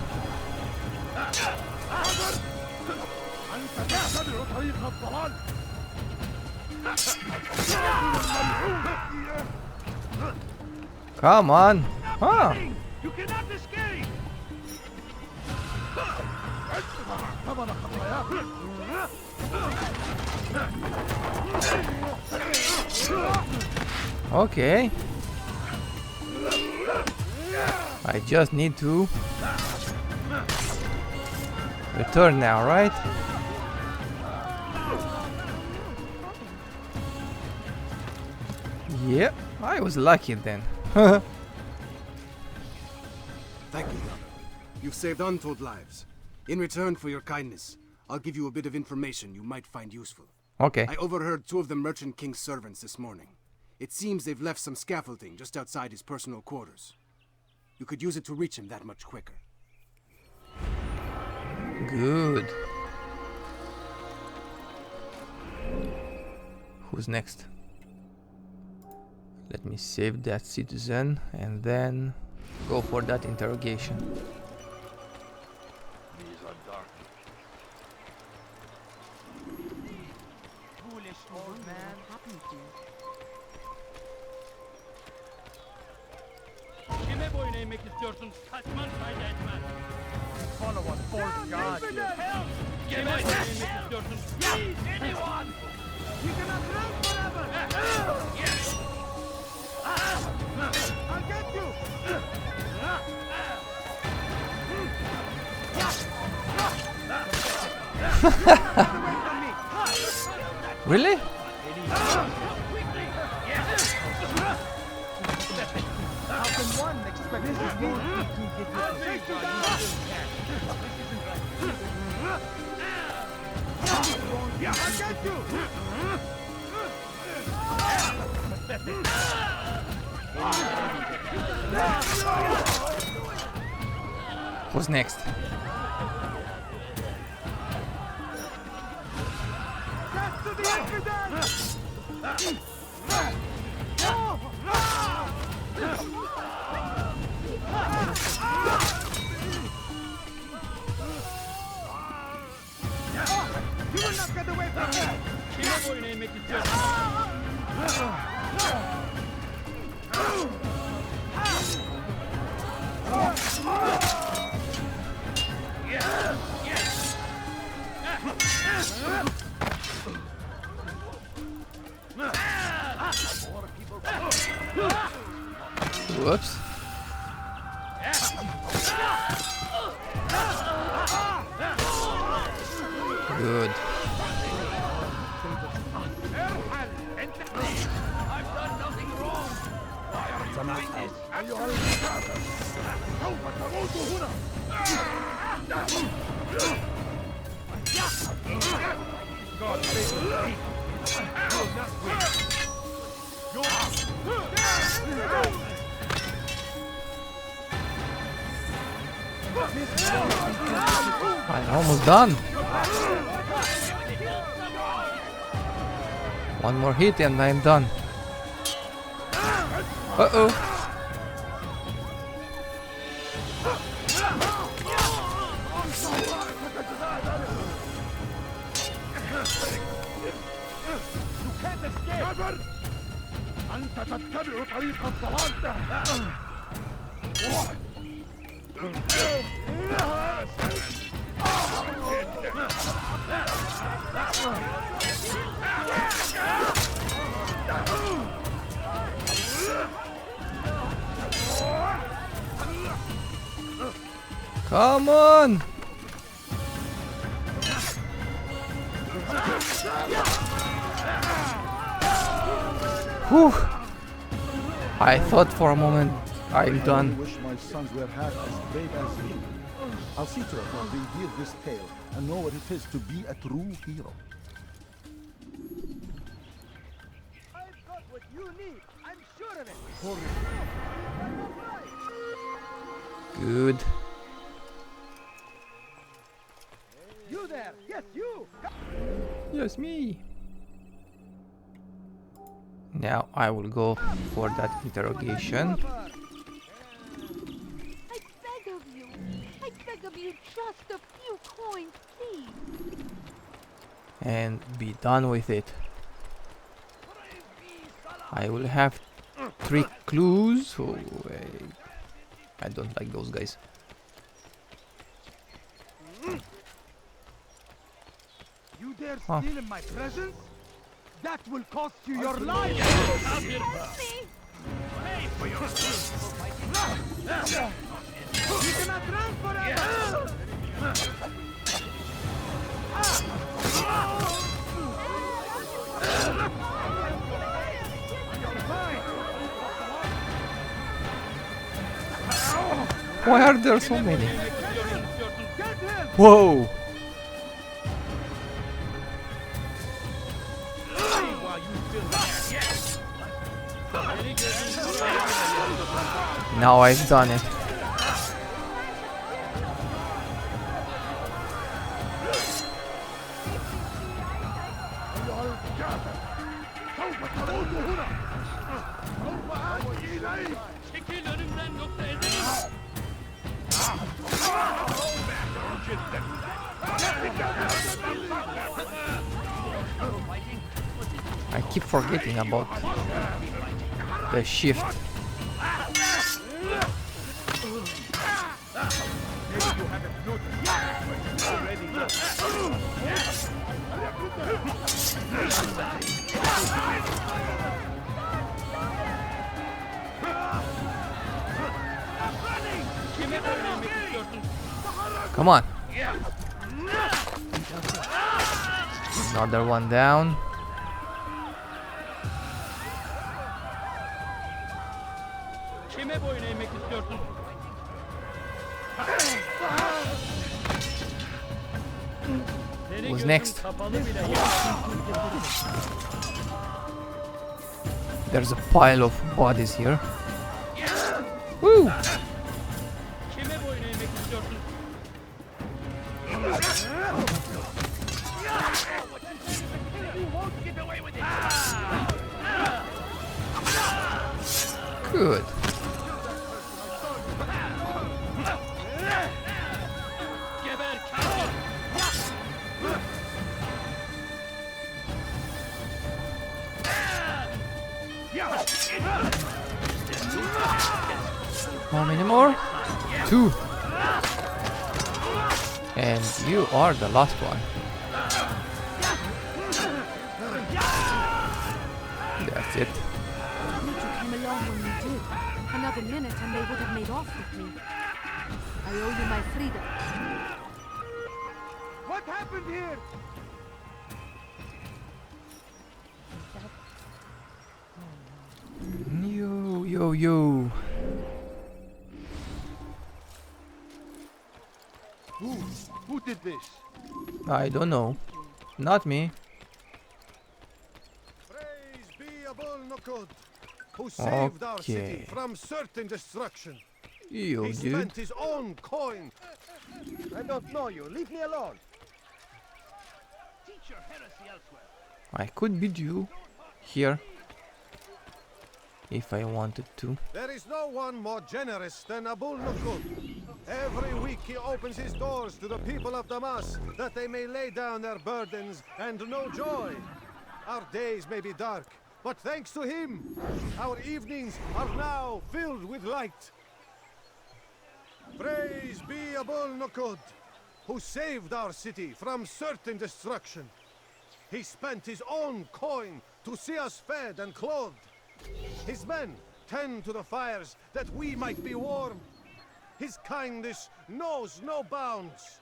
Come on. Huh. You cannot escape. Okay. I just need to return now, right? Yep, I was lucky then. Thank you, brother. You've saved untold lives. In return for your kindness, I'll give you a bit of information you might find useful. Okay. I overheard 2 of the Merchant King's servants this morning. It seems they've left some scaffolding just outside his personal quarters. You could use it to reach him that much quicker. Good. Who's next? Let me save that citizen and then go for that interrogation. These are dark. Foolish old man. Happened to you? Kime boyun eğmek istiyorsun? Kaçman fayda etmez. Follow us, false god. Help! Kime boyun eğmek istiyorsun? Please, anyone! We cannot run forever. Yes! I'll get you. Really? How can one expect this is going to get I'll get you. Who's next? That's to the infidel. You will not get away from me. Kime boyun eğmek istiyorsun? Whoops. Good. I've done nothing wrong. Why are you doing this? God save me. Will not win. I'm almost done. One more hit and I'm done. Uh-oh. You can't escape. أنت تتبع طريق الضلال. Come on! Whew! I thought for a moment I'm done. I wish my sons were half as brave as you. I'll see to it that they hear this tale and know what it is to be a true hero. I've got what you need. I'm sure of it. Good. You there? Yes, you. Yes, me. Now I will go for that interrogation. give you just a few coins, please. And be done with it. I will have 3 clues. Oh, I don't like those guys. You dare Huh. steal in my presence? That will cost you your life! Pay for your sins! You cannot run forever! Why are there so many? Whoa! Now I've done it. I keep forgetting about the shift. Come on. Another one down. Who's next? There's a pile of bodies here. Woo! Good. How many more? 2. And you are the last one. That's it. You came along when you did. Another minute and they would have made off with me. I owe you my freedom. What happened here? Yo. Who did this? I don't know. Not me. Praise be Abul-Nukud, who saved our city from certain destruction. You he dude. spent his own coin. I don't know you. Leave me alone. Teach your heresy elsewhere. I could beat you here if I wanted to. There is no one more generous than Abul-Nukud. Every week he opens his doors to the people of Damas, that they may lay down their burdens and know joy. Our days may be dark, but thanks to him, our evenings are now filled with light. Praise be Abul-Nukud, who saved our city from certain destruction. He spent his own coin to see us fed and clothed. His men tend to the fires that we might be warm. His kindness knows no bounds.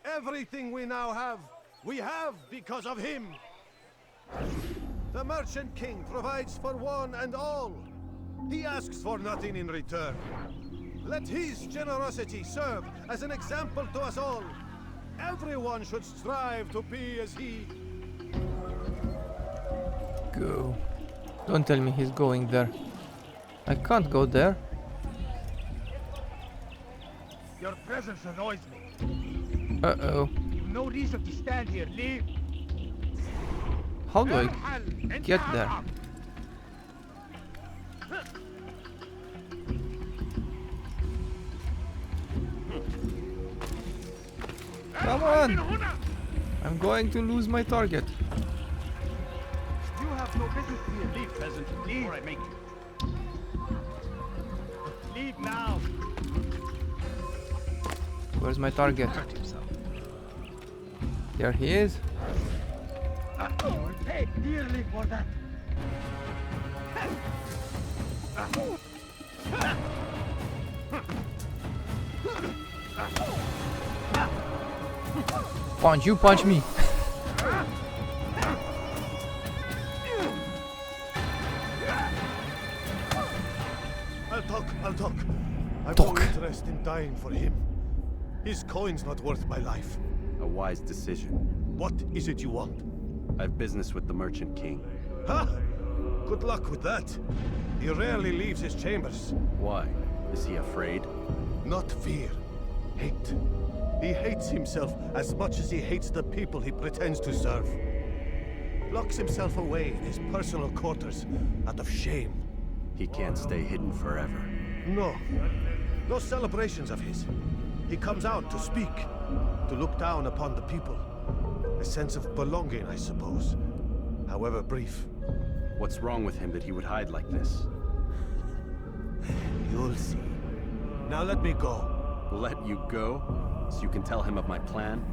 Everything we now have, we have because of him. The Merchant King provides for one and all. He asks for nothing in return. Let his generosity serve as an example to us all. Everyone should strive to be as he. Go. Don't tell me he's going there. I can't go there. Your presence annoys me. Uh-oh. You've no reason to stand here. Leave. How do I get there? Come on! I'm going to lose my target. You have no business here. Leave, peasant. Leave, or I make you. Leave now. Where's my target? There he is. You will pay dearly for that. Punch, you punch me. I'll talk. I've no interest in dying for him. His coin's not worth my life. A wise decision. What is it you want? I've business with the Merchant King. Huh? Good luck with that. He rarely leaves his chambers. Why? Is he afraid? Not fear. Hate. He hates himself as much as he hates the people he pretends to serve. Locks himself away in his personal quarters out of shame. He can't stay hidden forever. No. No celebrations of his. He comes out to speak, to look down upon the people. A sense of belonging, I suppose. However brief. What's wrong with him that he would hide like this? You'll see. Now let me go. Let you go? So you can tell him of my plan?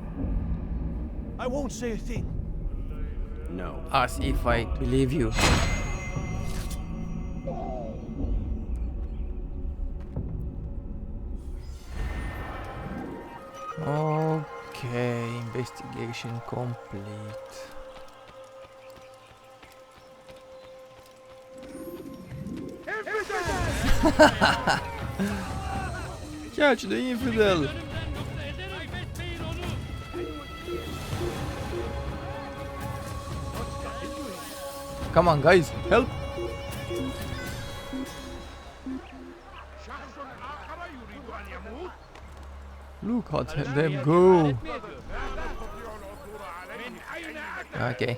I won't say a thing. No. As if I believe you. Okay, investigation complete. Catch the infidel! Come on, guys, help! Look at them go! Okay.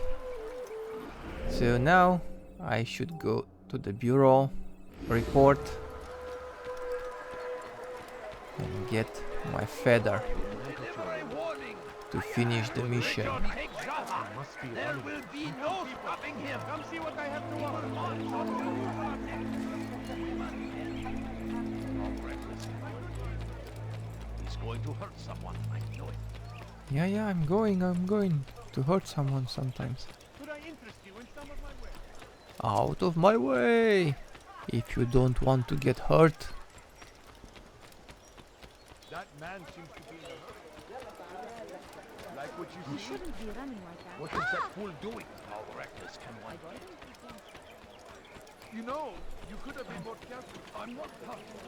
So now I should go to the bureau, report, and get my feather to finish the mission. There will be no stopping him. Come see what I have to offer. He's going to hurt someone. I know it. Yeah, I'm going to hurt someone sometimes. Could I interest you in some of my way? Out of my way! If you don't want to get hurt. That man seems to be in a hurry. Like what you You see? shouldn't be running like that. What is that fool doing? How reckless can one be? You know, you could have been more careful. I'm not careful.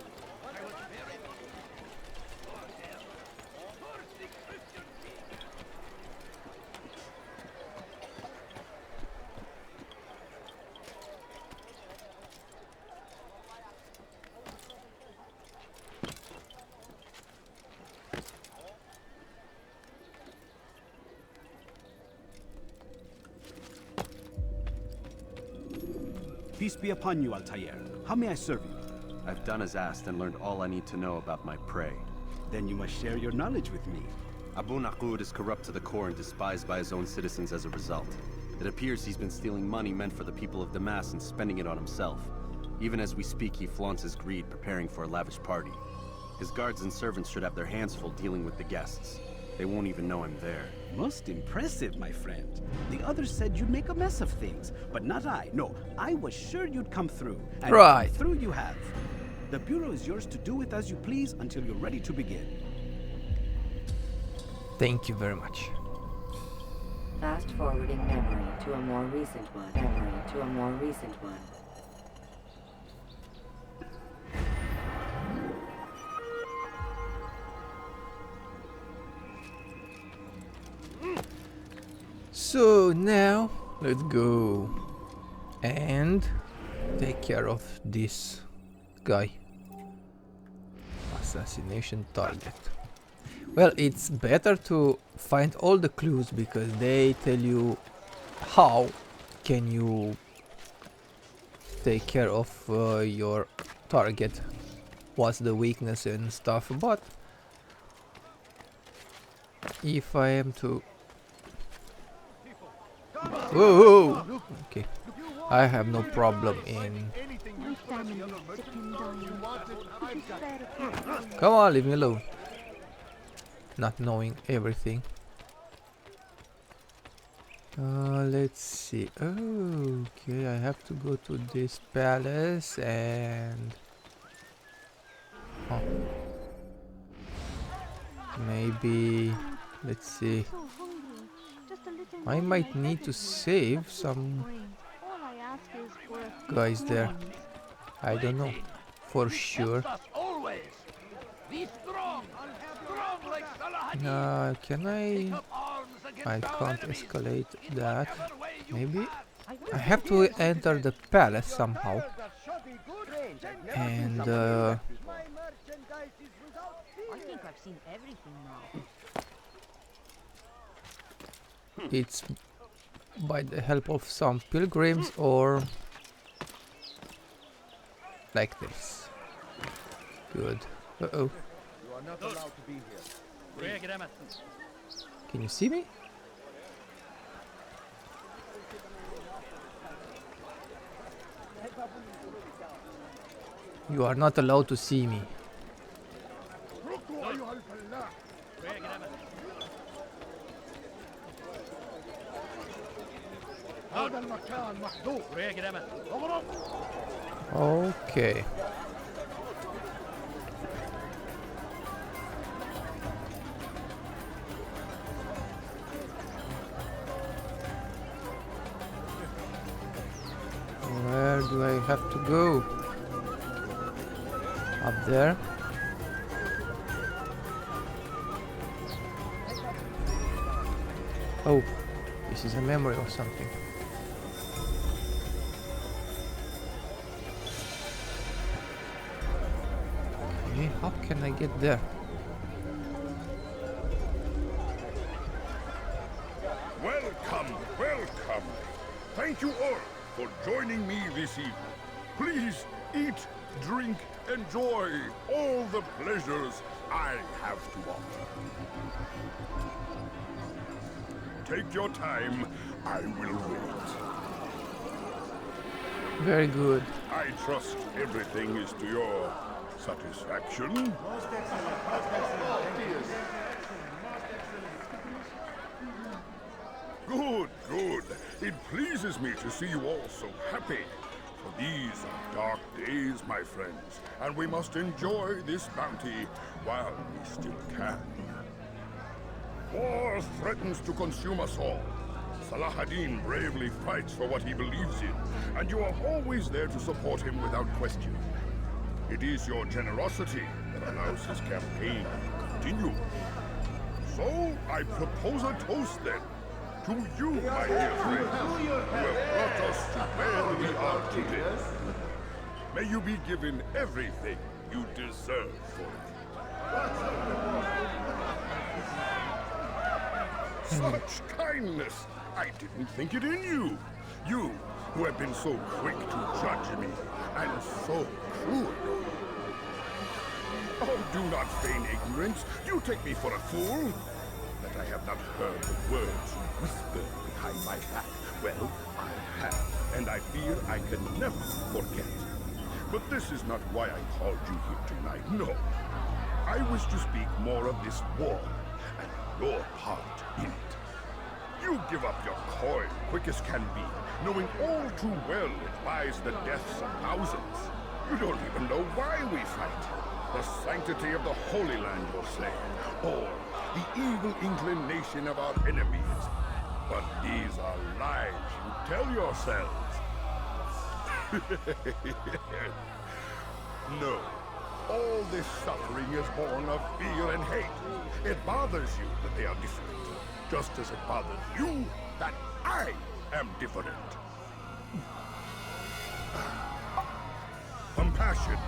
I was very much... Peace be upon you, Altaïr. How may I serve you? I've done as asked and learned all I need to know about my prey. Then you must share your knowledge with me. Abu Naqud is corrupt to the core and despised by his own citizens as a result. It appears he's been stealing money meant for the people of Damas and spending it on himself. Even as we speak, he flaunts his greed, preparing for a lavish party. His guards and servants should have their hands full dealing with the guests. They won't even know I'm there. Most impressive, my friend. The others said you'd make a mess of things, but not I. No, I was sure you'd come through. And right. come through you have. The Bureau is yours to do with as you please until you're ready to begin. Thank you very much. Fast forwarding memory to a more recent one. Memory to a more recent one. So now let's go and take care of this guy. Assassination target. Well, it's better to find all the clues because they tell you how can you take care of your target, what's the weakness and stuff, but if I am to... Whoa! Okay. I have no problem in... Come on, leave me alone. Not knowing everything. Let's see. Okay, I have to go to this palace and... Oh. Maybe... Let's see. I might need to save some guys there. I don't know for sure. Can I? I can't escalate that. Maybe I have to enter the palace somehow. And I think I've seen everything now. It's by the help of some pilgrims or like this. Good. Uh-oh. You are not allowed to be here. Can you see me? You are not allowed to see me. Okay. Where do I have to go? Up there? Oh, this is a memory or something. Okay, how can I get there? Welcome, welcome. Thank you all for joining me this evening. Please eat, drink, enjoy all the pleasures I have to offer. Take your time, I will wait. Very good. I trust everything is to your satisfaction. Most excellent, most excellent. Good, good. It pleases me to see you all so happy. For these are dark days, my friends, and we must enjoy this bounty while we still can. War threatens to consume us all. Salah-ad-Din bravely fights for what he believes in, and you are always there to support him without question. It is your generosity that allows his campaign to continue. So, I propose a toast then. To you, my dear friends, who have brought us to where we are today. May you be given everything you deserve for it. Such kindness! I didn't think it in you. You, who have been so quick to judge me, and so cruel. Oh, do not feign ignorance. You take me for a fool. That I have not heard the words you whispered behind my back. Well, I have, and I fear I can never forget. But this is not why I called you here tonight, no. I wish to speak more of this war, and your part in it. You give up your coin quick as can be, knowing all too well it buys the deaths of thousands. You don't even know why we fight. The sanctity of the Holy Land you'll say, or the evil inclination of our enemies. But these are lies you tell yourselves. No. All this suffering is born of fear and hate. It bothers you that they are different, just as it bothers you that I am different. Compassion,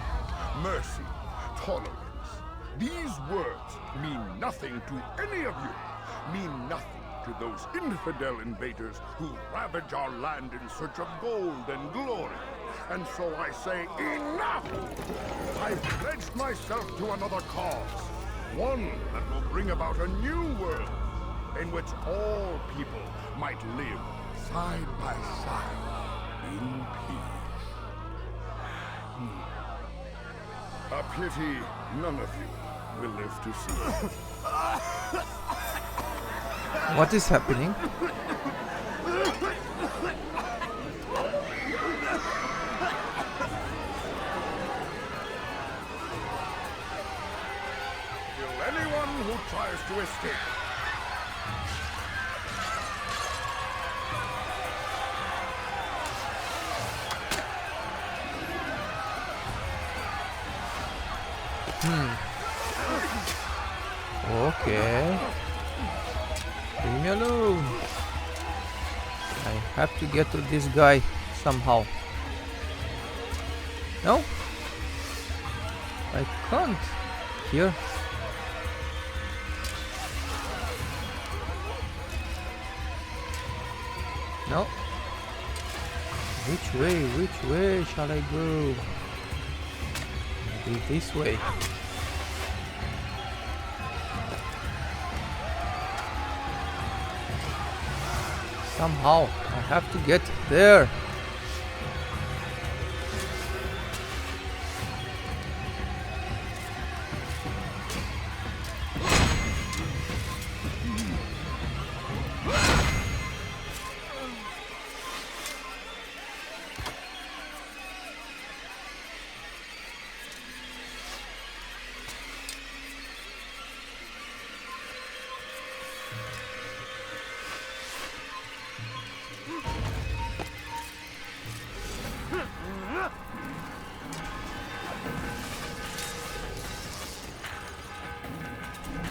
mercy, tolerance. These words mean nothing to any of you. Mean nothing to those infidel invaders who ravage our land in search of gold and glory. And so I say, enough! I've pledged myself to another cause. One that will bring about a new world in which all people might live side by side in peace. A pity none of you will live to see it. What is happening? Kill anyone who tries to escape. Okay. Leave me alone. I have to get to this guy somehow. No? I can't. Here. No. Which way? Which way shall I go? Maybe this way. Somehow I have to get there.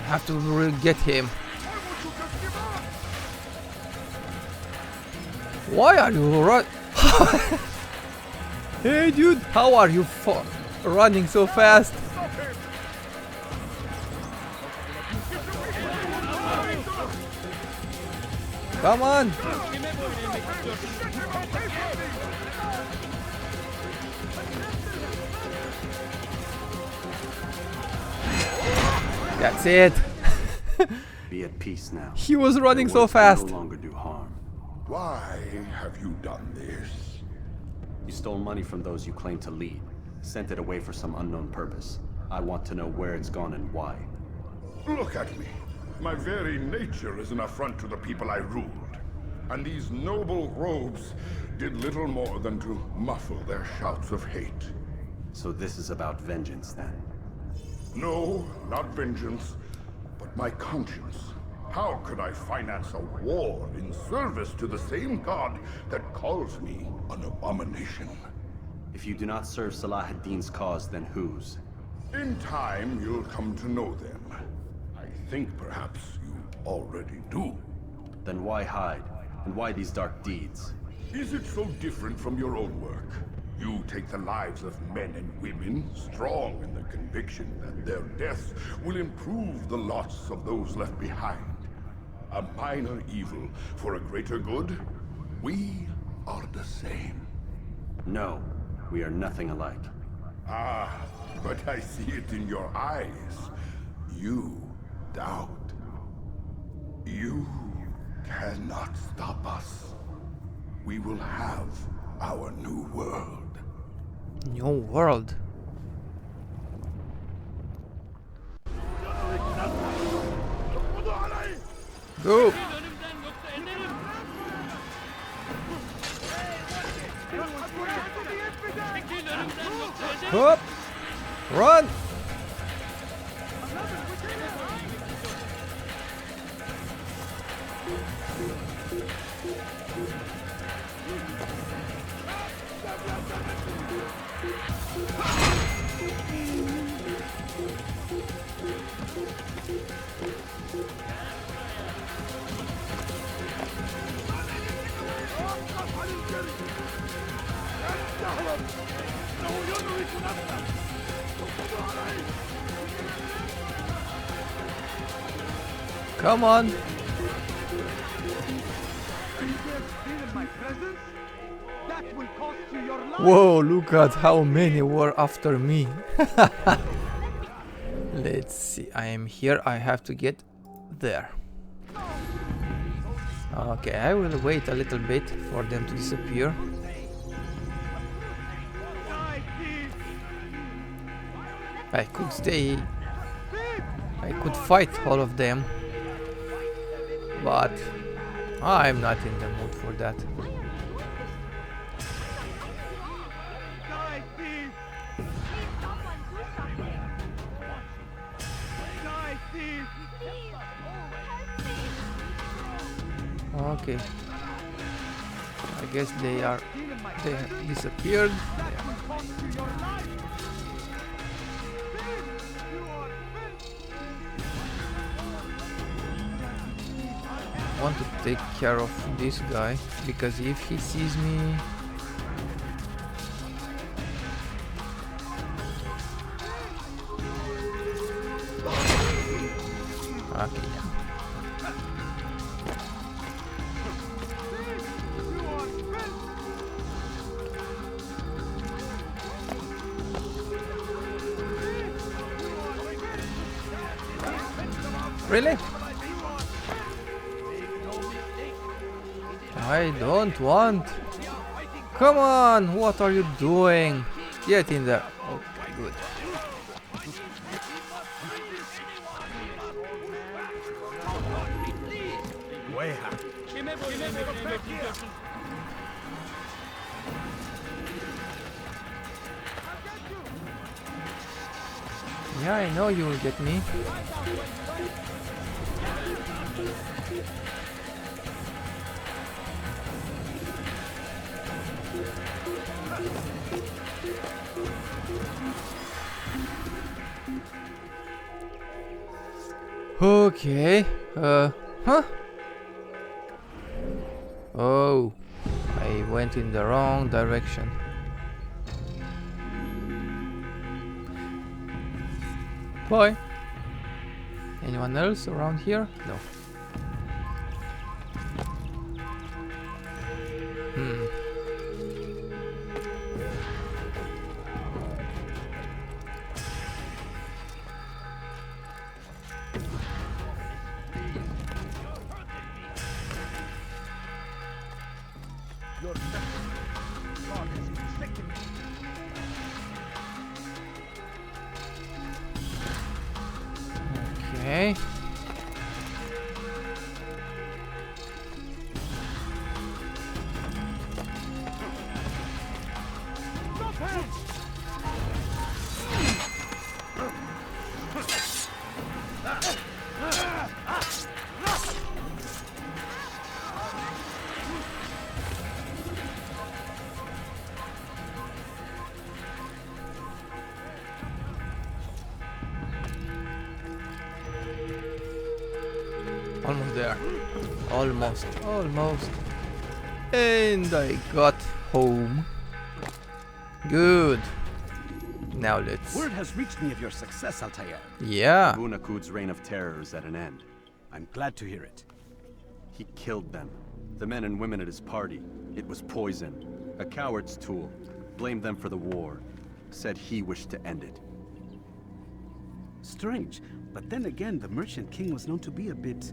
Have to get him. Why are you run? Hey dude, how are you running so fast? Come on. That's it. Be at peace now. He was running so fast. No longer do harm. Why have you done this? You stole money from those you claim to lead, sent it away for some unknown purpose. I want to know where it's gone and why. Look at me. My very nature is an affront to the people I ruled. And these noble robes did little more than to muffle their shouts of hate. So this is about vengeance, then? No, not vengeance, but my conscience. How could I finance a war in service to the same god that calls me an abomination? If you do not serve Salah ad-Din's cause, then whose? In time, you'll come to know them. I think perhaps you already do. Then why hide? And why these dark deeds? Is it so different from your own work? You take the lives of men and women, strong in the conviction that their deaths will improve the lots of those left behind. A minor evil for a greater good? We are the same. No, we are nothing alike. Ah, but I see it in your eyes. You doubt. You cannot stop us. We will have our new world. New world. Go. Up. Run. Come on. Whoa, look at how many were after me. Let's see. I am here. I have to get there. Okay, I will wait a little bit for them to disappear. I could stay. I could fight all of them, but I'm not in the mood for that. Okay, I guess they have disappeared. I want to take care of this guy, because if he sees me... Okay. Really? I don't want. Come on, what are you doing? Get in there. Okay, good. Yeah, I know you will get me. Okay, huh? Oh, I went in the wrong direction. Boy, anyone else around here? No. Okay. Almost there. Almost. And I got home. Good. Now let's... Word has reached me of your success, Altaïr. Yeah. Bunakud's reign of terror is at an end. I'm glad to hear it. He killed them. The men and women at his party. It was poison. A coward's tool. Blamed them for the war. Said he wished to end it. Strange. But then again, the Merchant King was known to be a bit...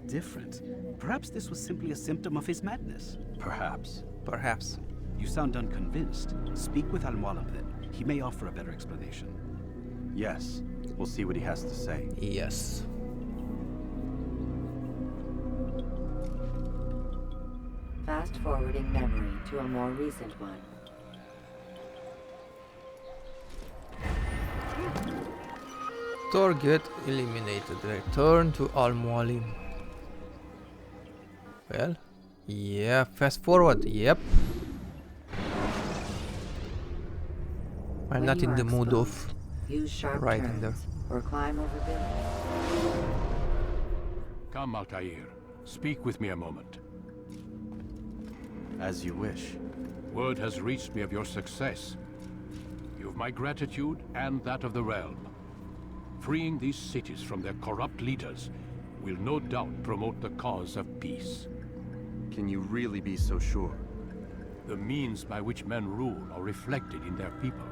different. Perhaps this was simply a symptom of his madness. Perhaps. You sound unconvinced. Speak with Al-Mualim then. He may offer a better explanation. Yes. We'll see what he has to say. Yes. Fast forwarding memory to a more recent one. Target eliminated. Return to Al-Mualim. Well, yeah, fast forward. Yep. I'm not in the mood of writing there. Or climb over buildings. Come, Altaïr. Speak with me a moment. As you wish. Word has reached me of your success. You have my gratitude and that of the realm. Freeing these cities from their corrupt leaders will no doubt promote the cause of peace. Can you really be so sure? The means by which men rule are reflected in their people.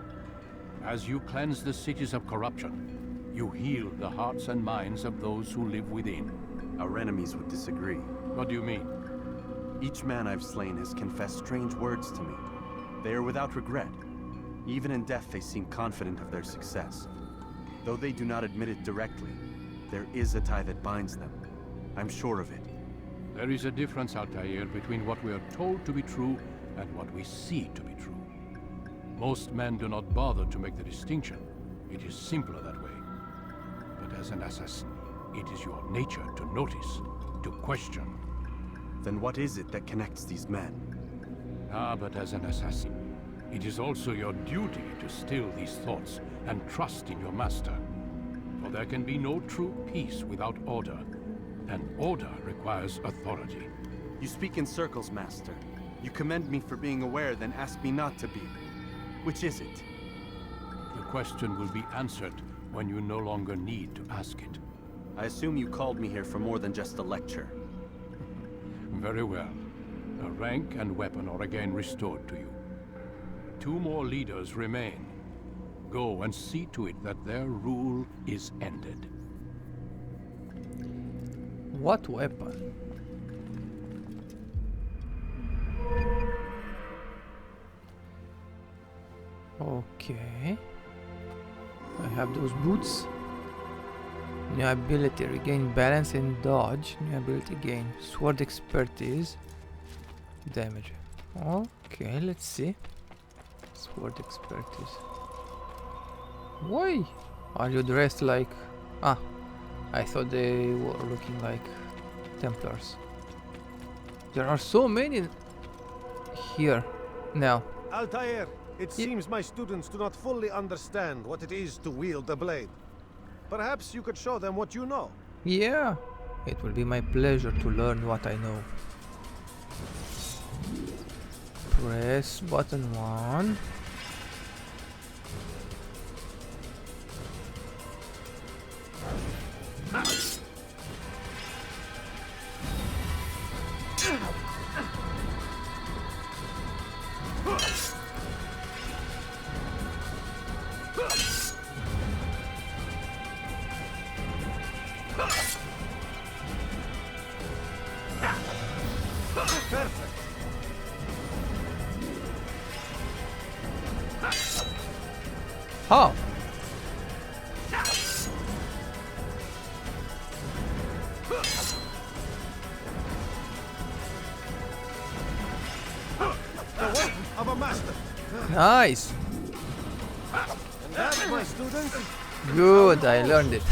As you cleanse the cities of corruption, You heal the hearts and minds of those who live within. Our enemies would disagree. What do you mean? Each man I've slain has confessed strange words to me. They are without regret. Even in death, they seem confident of their success. Though they do not admit it directly, there is a tie that binds them. I'm sure of it. There is a difference, Altaïr, between what we are told to be true and what we see to be true. Most men do not bother to make the distinction. It is simpler that way. But as an assassin, it is your nature to notice, to question. Then what is it that connects these men? Ah, but as an assassin, it is also your duty to still these thoughts and trust in your master. For there can be no true peace without order, and order requires authority. You speak in circles, Master. You commend me for being aware, then ask me not to be. Which is it? The question will be answered when you no longer need to ask it. I assume you called me here for more than just a lecture. Very well. A rank and weapon are again restored to you. 2 more leaders remain. Go and see to it that their rule is ended. What weapon? Okay. I have those boots. New ability, regain balance and dodge. New ability, gain sword expertise. Damage. Okay, let's see. Sword expertise. Why are you dressed like... Ah, I thought they were looking like Templars. There are so many here now. Altaïr, it seems my students do not fully understand what it is to wield the blade. Perhaps you could show them what you know. Yeah, it will be my pleasure to learn what I know. Press button 1. How? The work of a master. Nice. And that's my students. Good, I learned it.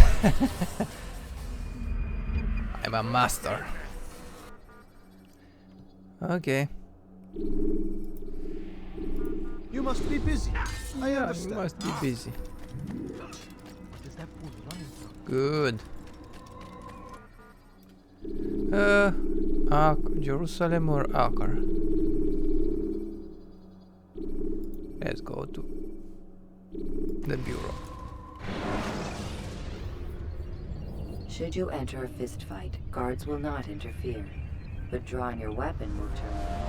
I'm a master. Okay. You must be busy. I understand. You must be busy. Good. Jerusalem or Acre? Let's go to the bureau. Should you enter a fist fight, guards will not interfere, but drawing your weapon will terminate.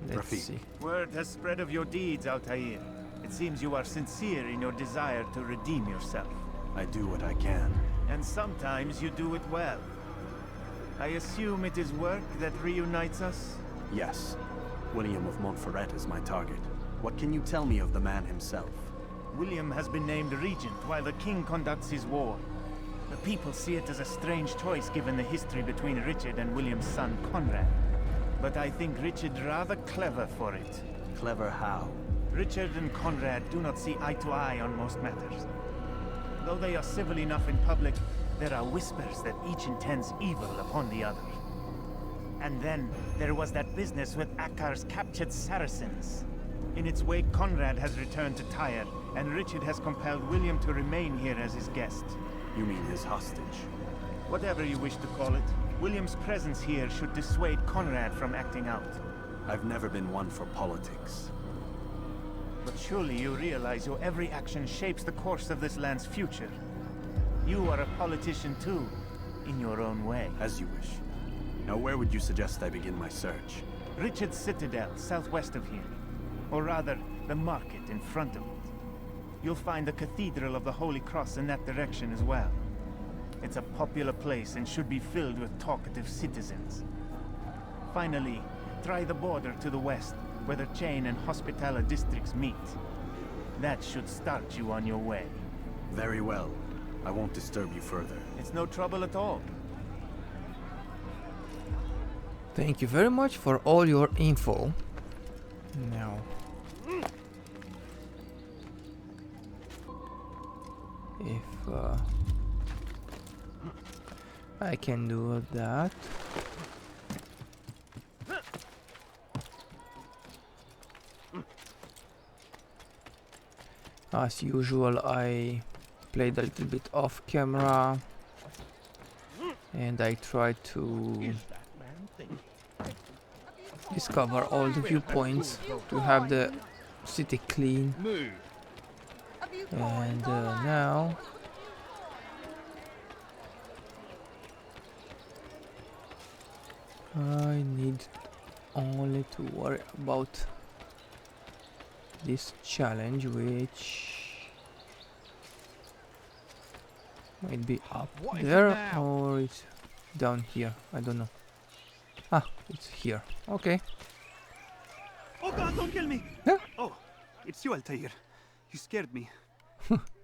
Let's see. Word has spread of your deeds, Altaïr. It seems you are sincere in your desire to redeem yourself. I do what I can. And sometimes you do it well. I assume it is work that reunites us? Yes. William of Montferrat is my target. What can you tell me of the man himself? William has been named regent while the king conducts his war. The people see it as a strange choice given the history between Richard and William's son Conrad. But I think Richard rather clever for it. Clever how? Richard and Conrad do not see eye to eye on most matters. Though they are civil enough in public, there are whispers that each intends evil upon the other. And then, there was that business with Akkar's captured Saracens. In its wake, Conrad has returned to Tyre, and Richard has compelled William to remain here as his guest. You mean his hostage? Whatever you wish to call it, William's presence here should dissuade Conrad from acting out. I've never been one for politics. But surely you realize your every action shapes the course of this land's future. You are a politician too, in your own way. As you wish. Now where would you suggest I begin my search? Richard's Citadel, southwest of here. Or rather, the market in front of it. You'll find the Cathedral of the Holy Cross in that direction as well. It's a popular place and should be filled with talkative citizens. Finally, try the border to the west, where the Chain and Hospitaller districts meet. That should start you on your way. Very well. I won't disturb you further. It's no trouble at all. Thank you very much for all your info. Now, if I can do that. As usual, I played a little bit off camera and I tried to discover all the viewpoints to have the city clean. And now I need only to worry about this challenge, which might be up there or it's down here. I don't know. Ah, it's here. Okay. Oh God, don't kill me! Huh? Oh, it's you, Altaïr. You scared me.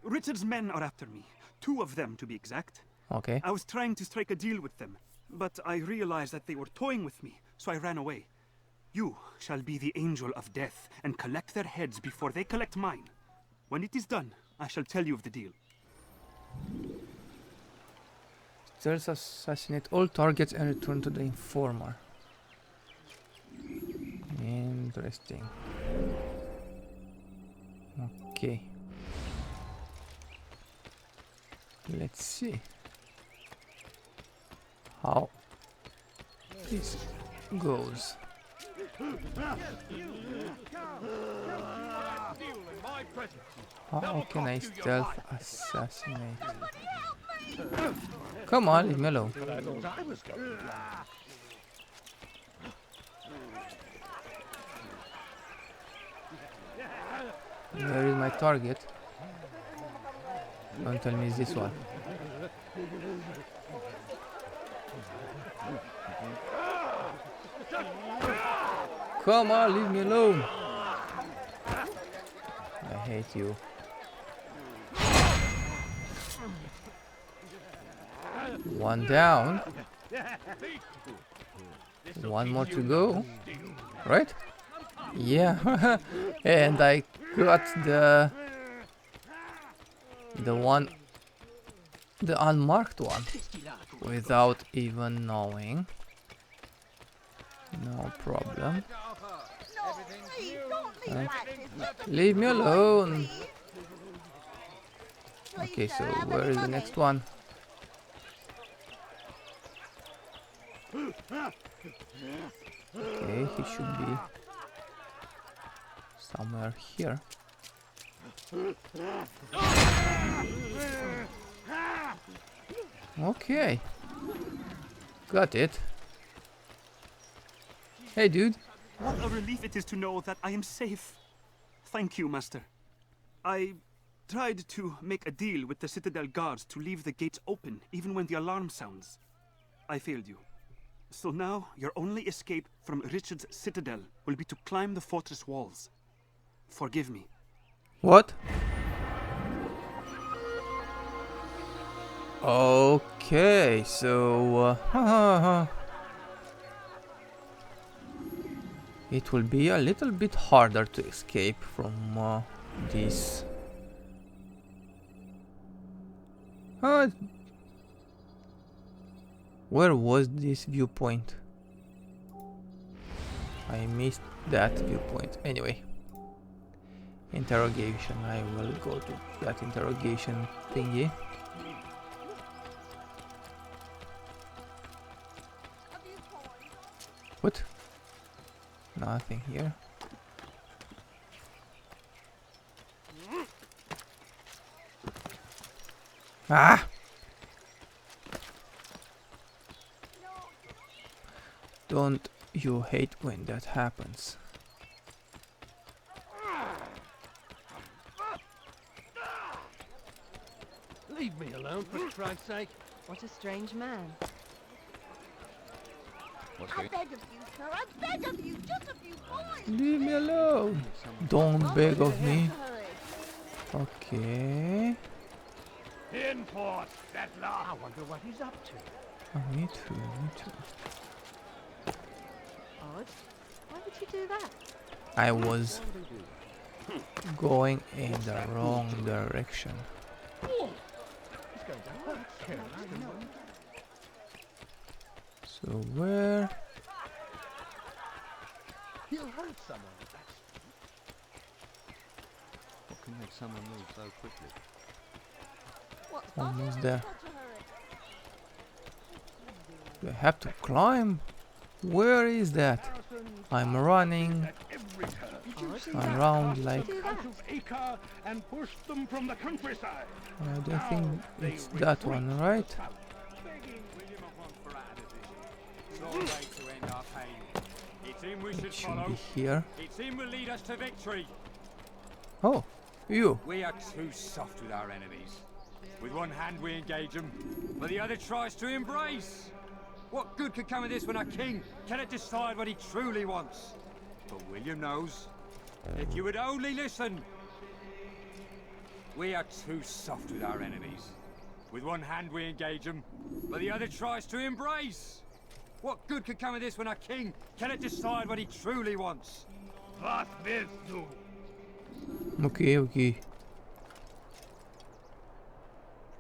Richard's men are after me. 2 of them, to be exact. Okay. I was trying to strike a deal with them, but I realized that they were toying with me, so I ran away. You shall be the angel of death and collect their heads before they collect mine. When it is done, I shall tell you of the deal. Stealth assassinate all targets and return to the informer. Interesting. Okay. Let's see how this goes. How can I stealth assassinate? Come on, leave me alone. Where is my target? Don't tell me it's this one. Come on, leave me alone. I hate you. One down. One more to go. Right? Yeah. And I got the unmarked one without even knowing. No problem. Leave me alone. Okay, so where is the next one? Okay, he should be somewhere here. Okay, got it. Hey, dude. What a relief it is to know that I am safe. Thank you, Master. I tried to make a deal with the Citadel guards to leave the gates open even when the alarm sounds. I failed you. So now your only escape from Richard's Citadel will be to climb the fortress walls. Forgive me. What? Okay, so it will be a little bit harder to escape from this. Where was this viewpoint? I missed that viewpoint. Anyway, interrogation. I will go to that interrogation thingy. What? Nothing here. Ah! Don't You hate when that happens. Leave me alone, for Christ's sake. What a strange man. I beg of you, sir. I beg of you. Just a few points. Leave me alone. Don't beg of me. Okay. In for Settler. I wonder what he's up to. Oh, me too, me too. Odd. Why would you do that? I was going in the wrong direction. He's going to hurt Carol. So where? He'll hurt someone with that. What can make someone move so quickly? Almost there. Do I have to climb? Where is that? I'm running around like... and push them from the countryside. I don't think it's that one, right? It should be here. Its aim will lead us to victory. Oh, you. We are too soft with our enemies. With one hand we engage them, but the other tries to embrace. What good could come of this when our king cannot decide what he truly wants? But William knows. If you would only listen. We are too soft with our enemies. With one hand we engage them, but the other tries to embrace. What good could come of this when our king cannot decide what he truly wants? What willst du? Okay, okay.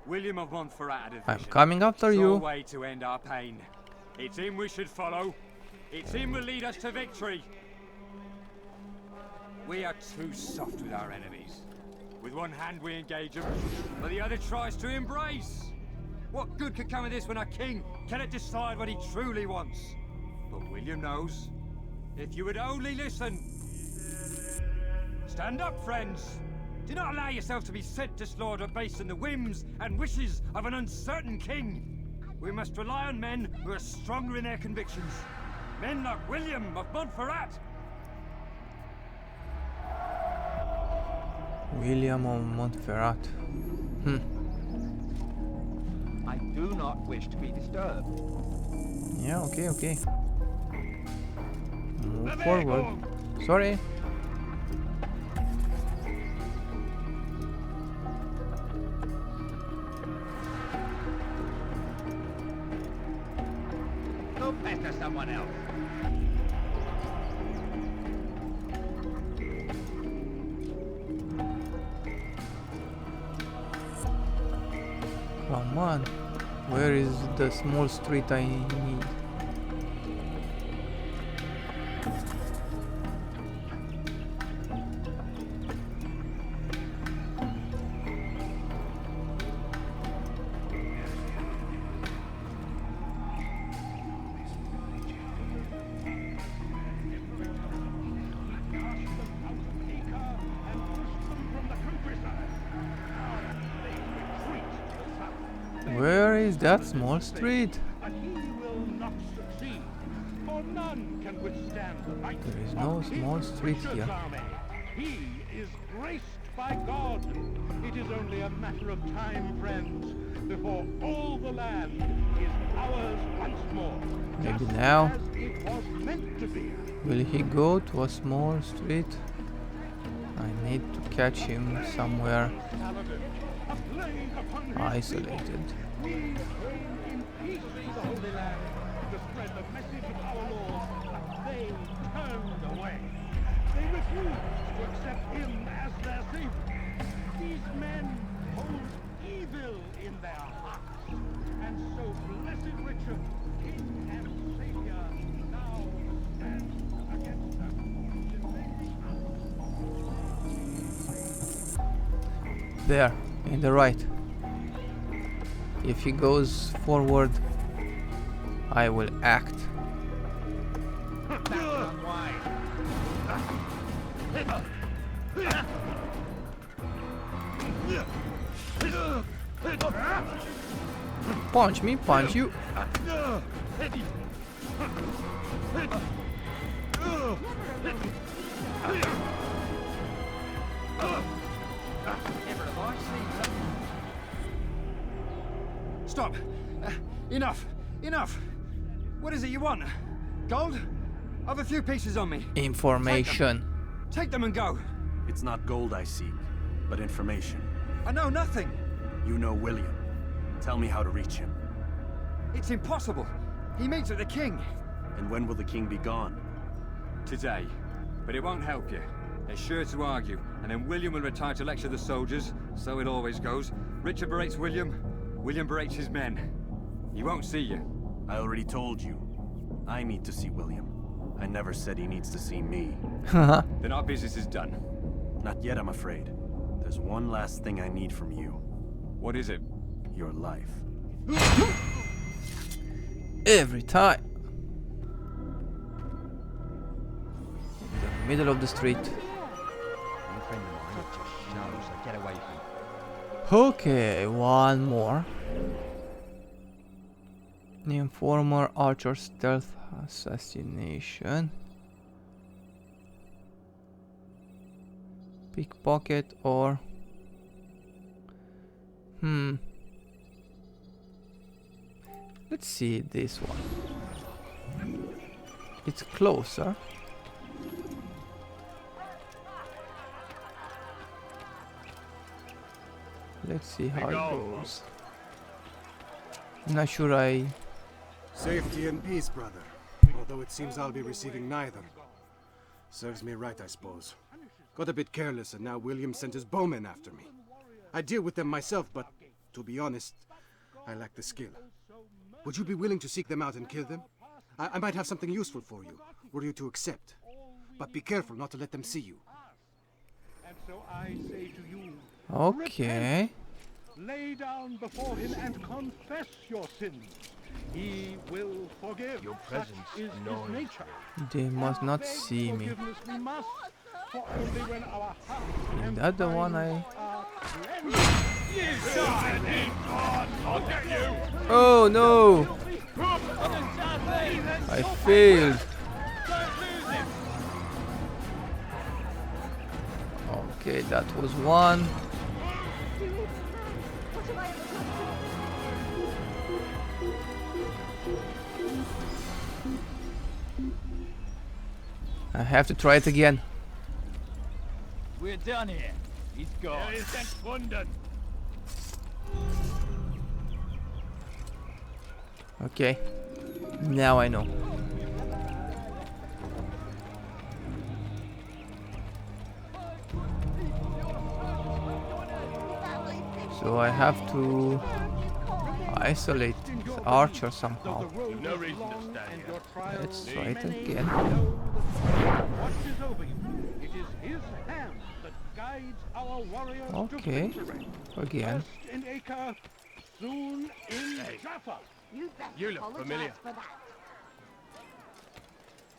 William of Montferrat division. I'm coming after you. No way to end our pain. It's him we should follow. It's him will lead us to victory. We are too soft with our enemies. With one hand we engage them, but the other tries to embrace. What good could come of this when our king cannot decide what he truly wants? But William knows. If you would only listen. Stand up, friends. Do not allow yourself to be sent to slaughter based on the whims and wishes of an uncertain king. We must rely on men who are stronger in their convictions. Men like William of Montferrat. William of Montferrat. I do not wish to be disturbed. Yeah, okay, okay. Move forward. Sorry. Go pester someone else. Come on. Where is the small street I need? Where is that small street? But he will not succeed, for none can withstand the might There is no of small King street Richard's here. army. He is graced by God. It is only a matter of time, friends, before all the land is ours once more. Maybe just now. as it was meant to be. Will he go to a small street? I need to catch him somewhere isolated. We came in peace to the Holy Land to spread the message of our Lord, but they turned away. They refused to accept him as their savior. These men hold evil in their hearts, and so blessed Richard, king and savior, now stands against them. There, in the right. If he goes forward, I will act. Punch me, punch you. Stop! Enough! Enough! What is it you want? Gold? I've a few pieces on me. Information. Take them and go. It's not gold I seek, but information. I know nothing. You know William. Tell me how to reach him. It's impossible. He meets with the king. And when will the king be gone? Today. But it won't help you. They're sure to argue, and then William will retire to lecture the soldiers. So it always goes. Richard berates William. William berates his men. He won't see you. I already told you. I need to see William. I never said he needs to see me. Then our business is done. Not yet, I'm afraid. There's one last thing I need from you. What is it? Your life. Every time. In the middle of the street. Okay, one more. Informer, archer, stealth, assassination. Pickpocket or... Let's see this one. It's closer. Let's see how it goes. Not sure I... Safety and peace, brother. Although it seems I'll be receiving neither. Serves me right, I suppose. Got a bit careless and now William sent his bowmen after me. I deal with them myself, but to be honest, I lack the skill. Would you be willing to seek them out and kill them? I might have something useful for you, were you to accept. But be careful not to let them see you. And so I say to you, okay. lay down before him and confess your sins. He will forgive. Your presence is his nature. They must not see me. We must, for only when our hearts Is that the one I... Oh no! I failed. Okay, that was one. I have to try it again. We're done here. He's gone. There is that wonder. Okay, now I know. So I have to isolate the archer somehow. No reason to stand here. Let's try it again. Watches over you. It is his hand that guides our warriors Okay, to victory. again. First in Acre, soon in Jaffa. You look familiar.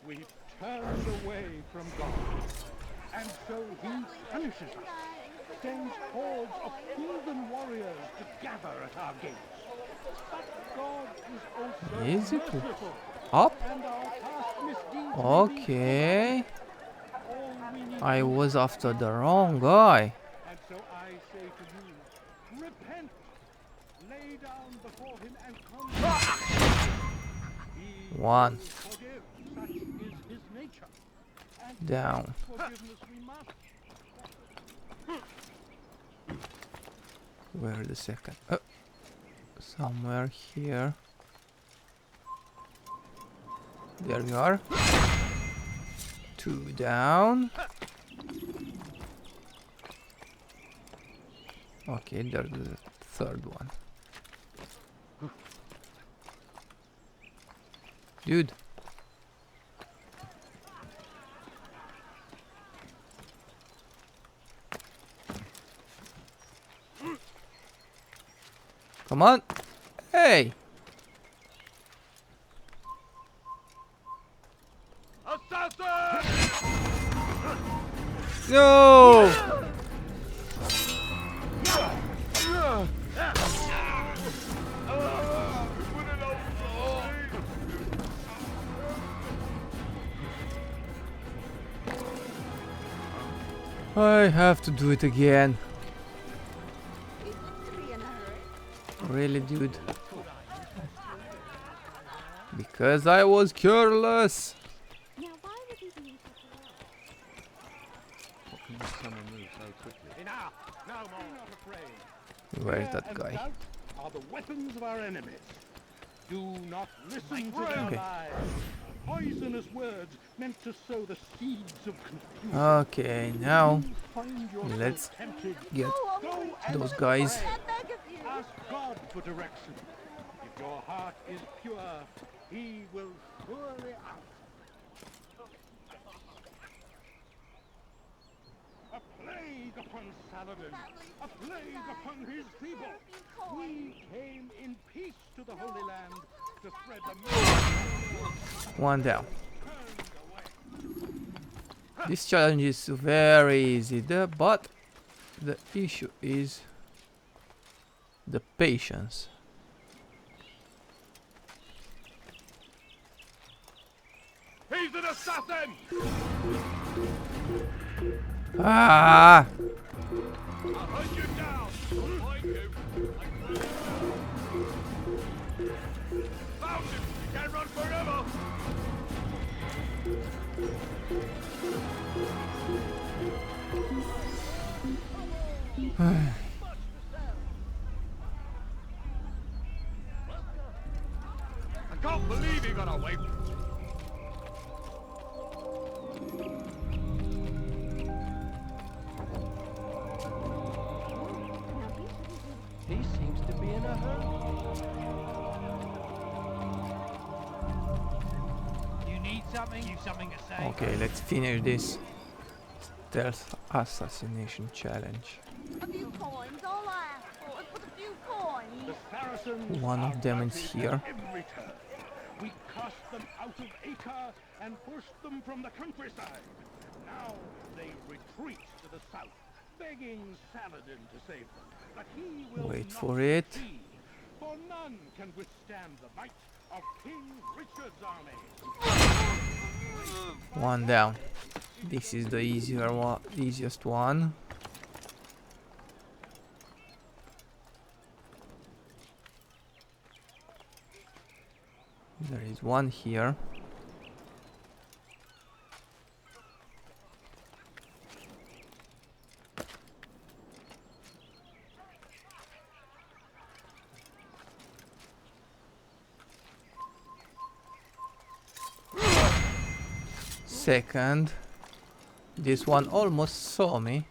We've turned away from God, and so he punishes us, sends hordes of heathen warriors to gather at our gates. But God is also Is it merciful, up? and our past misdeeds Okay. I was after the wrong guy. And so I say to you, repent, lay down before him and One. forgive. Such is his nature. And Down. forgiveness we must. Where is the second? Somewhere here. There we are. 2 down. Okay, there's the third one. Dude. Come on. Hey. No. I have to do it again. Really, dude? Because I was careless. What can this summer move so quickly? Enough! No more. Not afraid. Where's that guy? Doubt are the weapons of our enemies. Do not listen to their Okay. lies. Poisonous words meant to sow the seeds of confusion. Okay, now Find yourself let's tempted. get Go and those guys. pray. Ask God for direction. If your heart is pure, He will surely answer. A plague upon Saladin! A plague upon his people! We came in peace to the Holy Land to spread the message. One down. This challenge is very easy, but the issue is the patience. He's an assassin! Ah! I'll hunt you down! I'll find you! Found him! You can't run forever! I can't believe he got away! He seems to be in a hurry. You need something? You've something to say? Okay, let's finish this stealth assassination challenge. A few coins, all I ask for is but a few coins. The Saracens One of are them is battling here. at every turn. We cast them out of Acre and pushed them from the countryside. Now they retreat to the south, begging Saladin to save them. But he will Wait not for it. succeed, for none can withstand the might of King Richard's army. One down. This is the easiest one. There is one here. Second, this one almost saw me.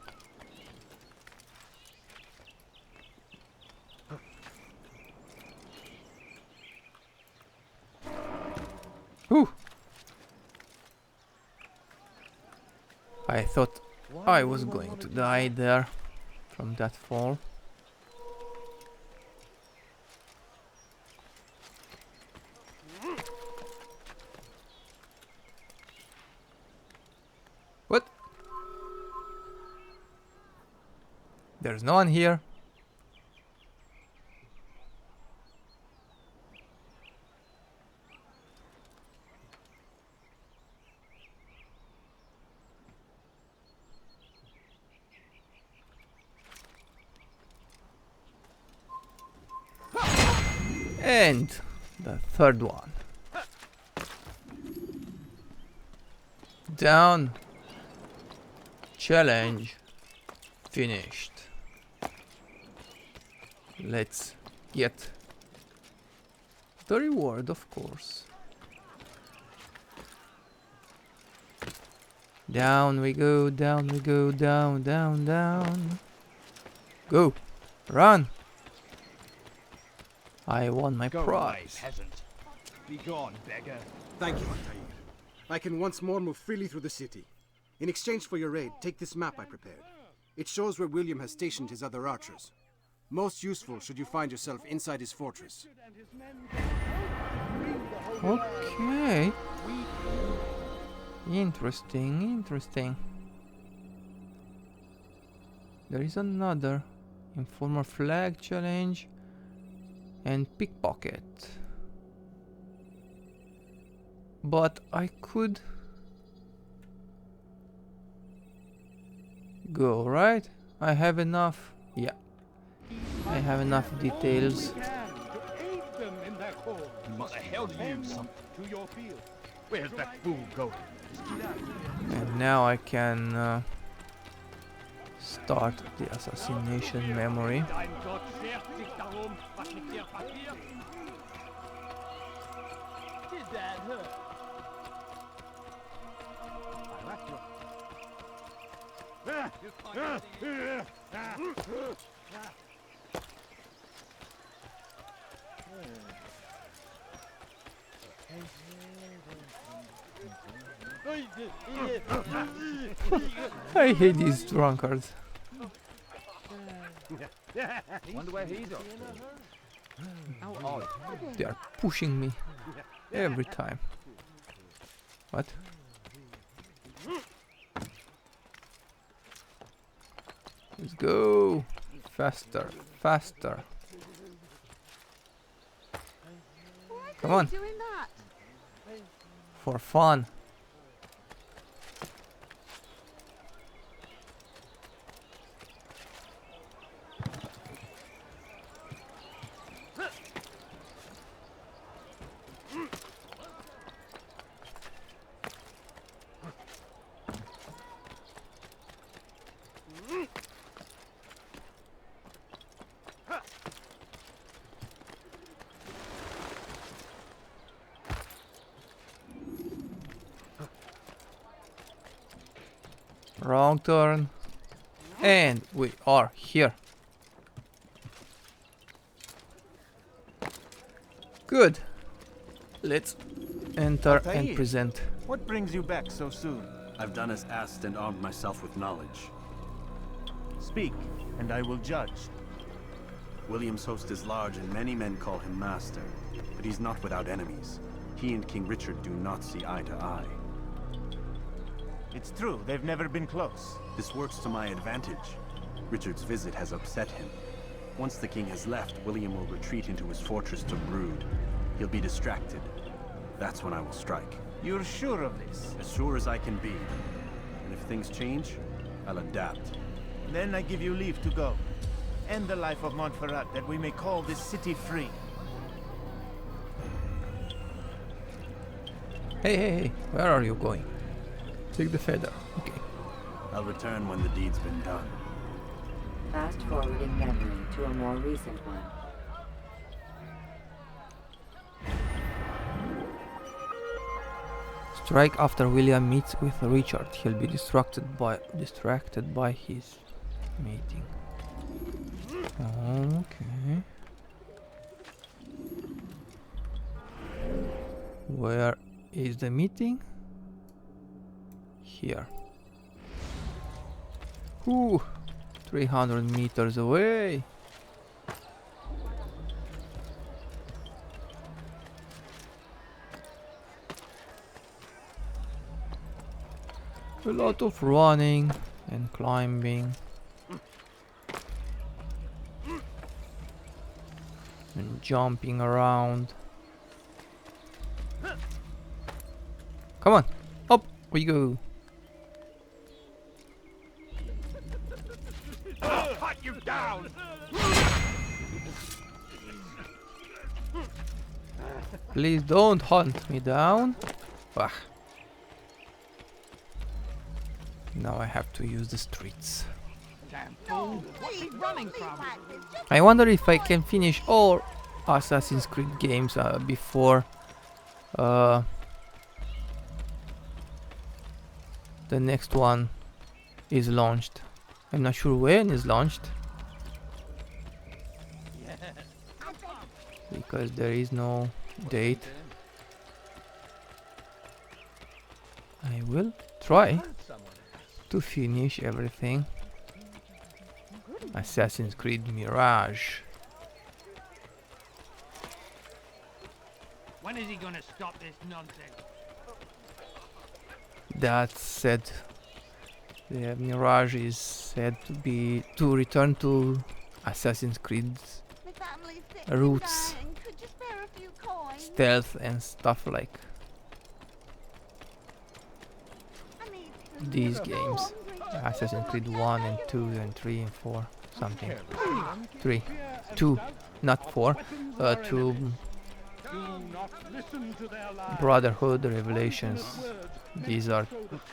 Whew. I thought I was going to die there from that fall. What? There's no one here. And the third one. Down. Challenge finished. Let's get the reward, of course. Down we go, down we go, down, down, down. Go, run. I won my Go away, prize. peasant. Be gone, beggar. Thank you, Altaïr. I can once more move freely through the city. In exchange for your aid, take this map I prepared. It shows where William has stationed his other archers. Most useful should you find yourself inside his fortress. Okay. Interesting, interesting. There is another informer flag challenge and pickpocket. But I could go, right? I have enough. Yeah. I have enough details. What the hell do you something to your field? Where's that fool going? And now I can start the assassination memory. I hate these drunkards. Wonder where he's off to. How odd. They are pushing me every time. What? Let's go! Faster, faster. Come on. Doing that? For fun. Wrong turn. And we are here. Good. Let's enter and Altaïr, present. What brings you back so soon? I've done as asked and armed myself with knowledge. Speak, and I will judge. William's host is large and many men call him master, but he's not without enemies. He and King Richard do not see eye to eye. It's true, they've never been close. This works to my advantage. Richard's visit has upset him. Once the king has left, William will retreat into his fortress to brood. He'll be distracted. That's when I will strike. You're sure of this? As sure as I can be. And if things change, I'll adapt. Then I give you leave to go. End the life of Montferrat, that we may call this city free. Hey, hey, hey, where are you going? Take the feather. Okay. I'll return when the deed's been done. Fast forwarding memory to a more recent one. Strike after William meets with Richard. He'll be distracted by his meeting. Okay. Where is the meeting? Here. Ooh, 300 meters away. A lot of running and climbing and jumping around. Come on, up we go. I'll hunt you down! Please don't hunt me down. Ah. Now I have to use the streets. Damn fool! What's he running from? I wonder if I can finish all Assassin's Creed games before the next one is launched. I'm not sure when it's launched because there is no date. I will try to finish everything. Assassin's Creed Mirage. When is he gonna stop this nonsense? That said, the Mirage is said to return to Assassin's Creed's roots, stealth and stuff like these games. Assassin's Creed 1 and 2 and 3 and 4 something. 3. 2, not 4. 2 Brotherhood, Revelations. These are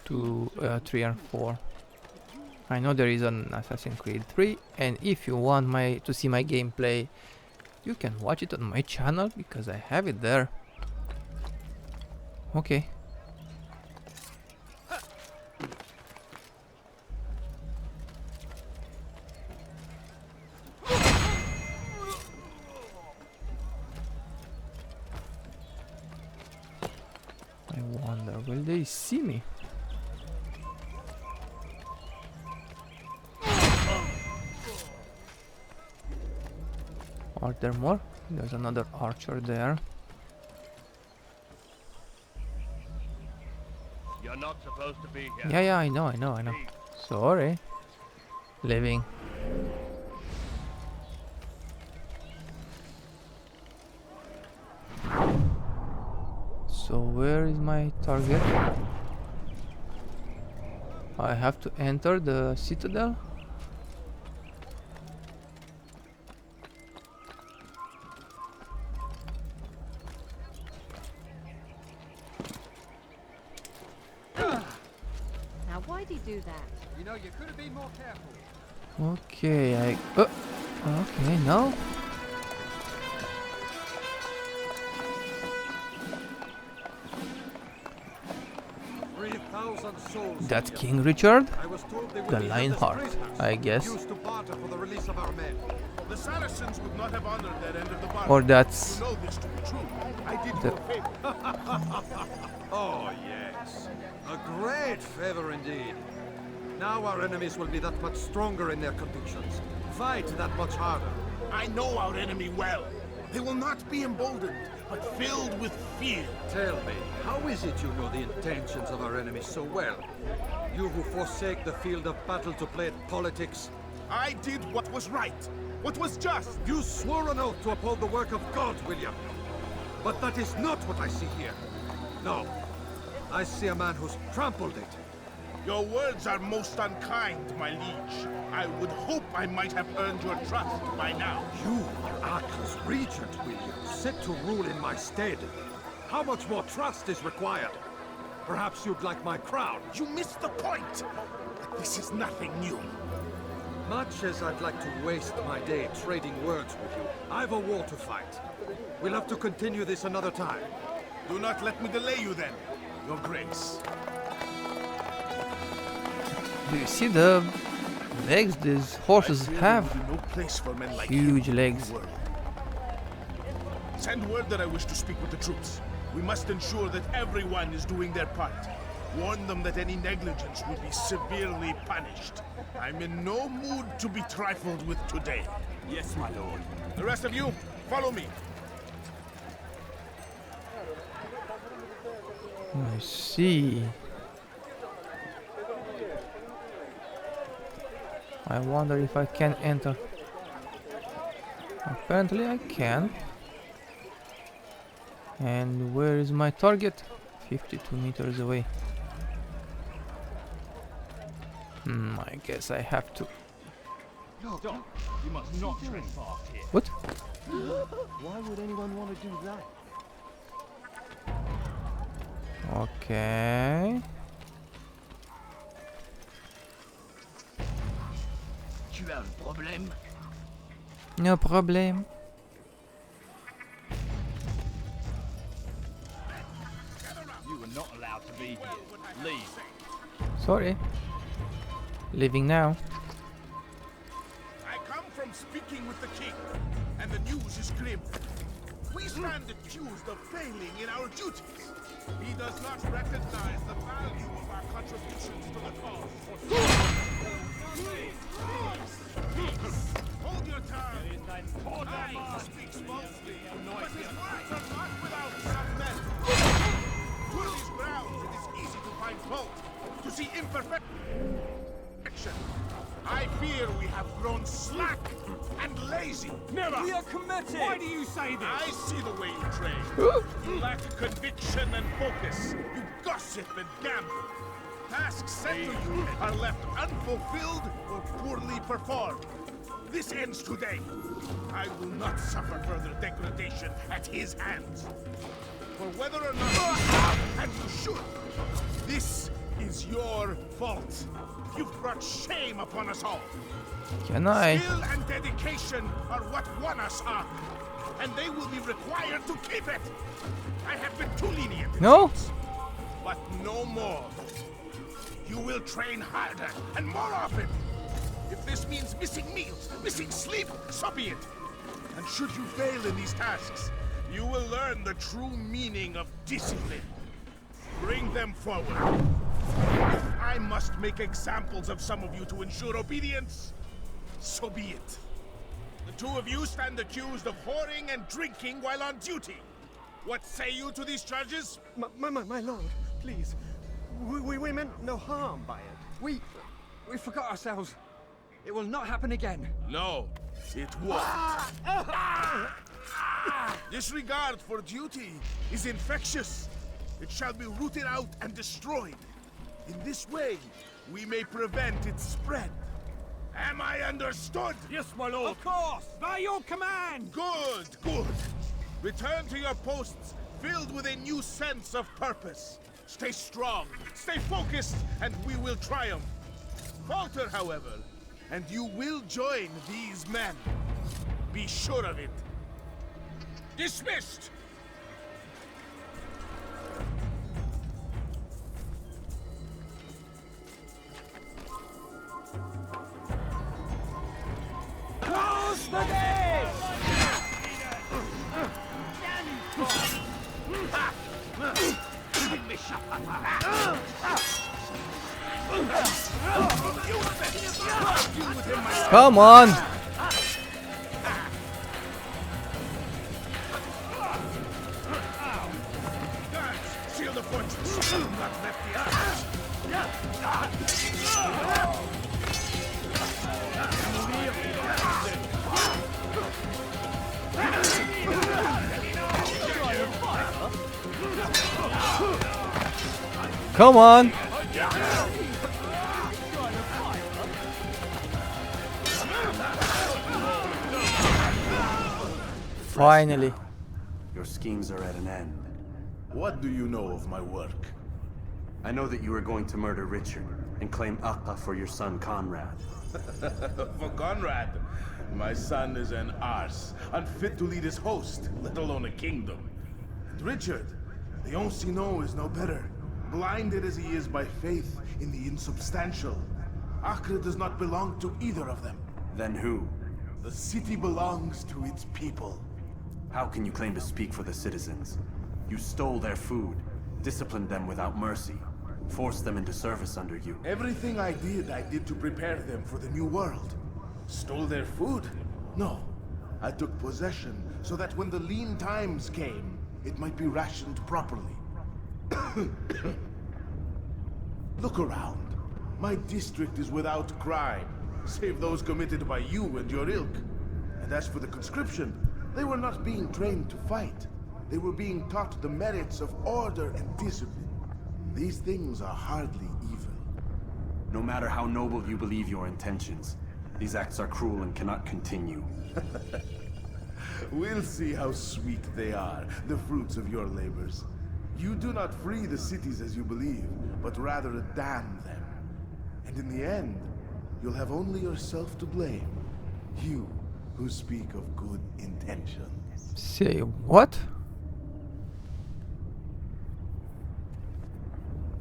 2, 3 and 4. I know there is an Assassin's Creed 3, and if you want to see my gameplay, you can watch it on my channel because I have it there. Okay. I wonder, will they see me? Are there more? There's another archer there. You're not supposed to be here. Yeah, I know. Sorry. Living. So where is my target? I have to enter the citadel? Now, why'd he do that? You know, you could have been more careful. Okay, okay, no. That's King Richard? The Lionheart, I guess. The Saracens would not have honored that end of the bargain. Or that's... You know this to be true. I did you a favor. Oh, yes. A great favor indeed. Now our enemies will be that much stronger in their convictions. Fight that much harder. I know our enemy well. They will not be emboldened, but filled with fear. Tell me, how is it you know the intentions of our enemies so well? You who forsake the field of battle to play at politics? I did what was right, what was just. You swore an oath to uphold the work of God, William. But that is not what I see here. No, I see a man who's trampled it. Your words are most unkind, my liege. I would hope I might have earned your trust by now. You are Arkle's regent, William, set to rule in my stead. How much more trust is required? Perhaps you'd like my crown. You missed the point. This is nothing new. Much as I'd like to waste my day trading words with you, I've a war to fight. We'll have to continue this another time. Do not let me delay you then, Your Grace. Do you see the legs these horses have? No place for men like huge legs. Send word that I wish to speak with the troops. We must ensure that everyone is doing their part. Warn them that any negligence will be severely punished. I'm in no mood to be trifled with today. Yes, my lord. The rest of you, follow me. I see. I wonder if I can enter. Apparently I can. And where is my target? 52 meters away. I guess I have to. Stop. You must not trespass here. What? Why would anyone want to do that? Okay. Tu as un problème? No problem. You are not allowed to be here. Leave. Sorry. Leaving now. I come from speaking with the king, and the news is grim. We stand accused of failing in our duties. He does not recognize the value of our contributions to the cause. Hold your tongue. I speak falsely, but his words are not without some merit. To these grounds, it is easy to find fault, to see imperfection. I fear we have grown slack and lazy. Never! We are committed! Why do you say this? I see the way you train. You lack conviction and focus. You gossip and gamble. tasks set to you are left unfulfilled or poorly performed. This ends today. I will not suffer further degradation at his hands. For whether or not you have, and you should, this is your fault. You've brought shame upon us all. Can I? Skill and dedication are what won us up, and they will be required to keep it. I have been too lenient. No? But no more. You will train harder and more often. If this means missing meals, missing sleep, so be it. And should you fail in these tasks, you will learn the true meaning of discipline. Bring them forward. If I must make examples of some of you to ensure obedience, so be it. The two of you stand accused of whoring and drinking while on duty. What say you to these charges? My lord, please. We meant no harm by it. We forgot ourselves. It will not happen again. No, it won't. Disregard for duty is infectious. It shall be rooted out and destroyed. In this way, we may prevent its spread. Am I understood? Yes, my lord. Of course, by your command. Good, good. Return to your posts filled with a new sense of purpose. Stay strong, stay focused, and we will triumph. Falter, however, and you will join these men. Be sure of it. Dismissed! Close the gate! Come on! Seal the fortress. Not left the others. Come on! Finally. Your schemes are at an end. What do you know of my work? I know that you are going to murder Richard and claim Akka for your son Conrad. For Conrad, my son is an arse, unfit to lead his host, let alone a kingdom. And Richard, the Ancestor is no better, blinded as he is by faith in the insubstantial. Acre does not belong to either of them. Then who? The city belongs to its people. How can you claim to speak for the citizens? You stole their food, disciplined them without mercy, forced them into service under you. Everything I did to prepare them for the new world. Stole their food? No. I took possession so that when the lean times came, it might be rationed properly. Look around. My district is without crime, save those committed by you and your ilk. And as for the conscription, they were not being trained to fight. They were being taught the merits of order and discipline. These things are hardly evil. No matter how noble you believe your intentions, these acts are cruel and cannot continue. We'll see how sweet they are, the fruits of your labors. You do not free the cities as you believe, but rather damn them. And in the end, you'll have only yourself to blame. You who speak of good intentions. Say what?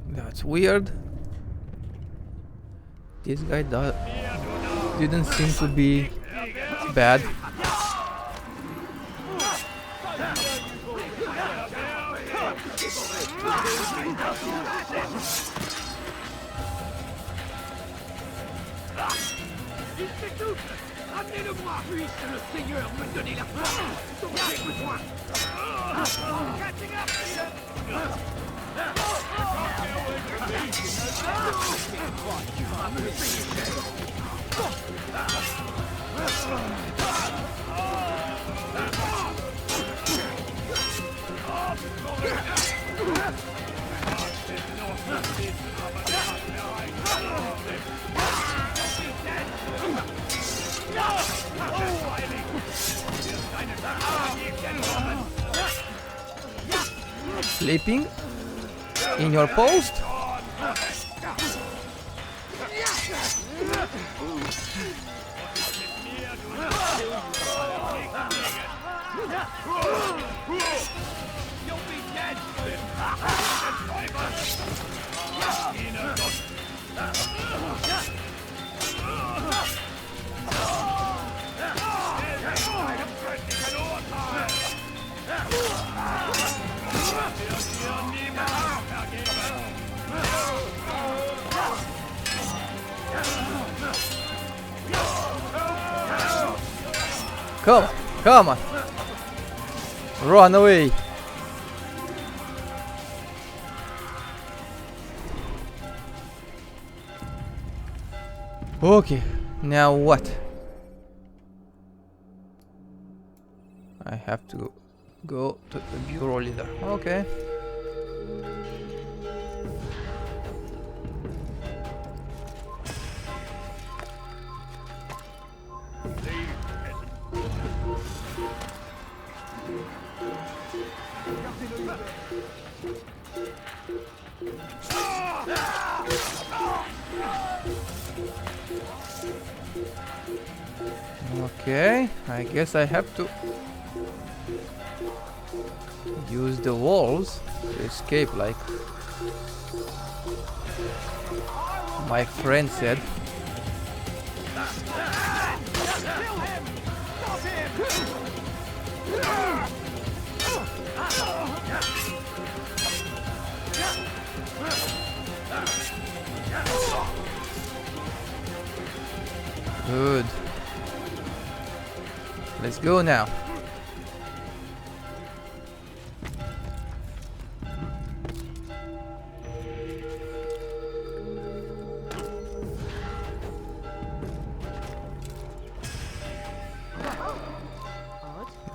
That's weird. This guy didn't seem to be bad. Amenez-le-moi! Puisse le Seigneur me donner la force dont j'ai besoin! Catching up! sleeping in your post? You'll be dead! Come on, come on. Run away. Okay, now what? I have to go to the bureau leader. Okay. Okay, I guess I have to use the walls to escape, like my friend said. Good. Let's go now.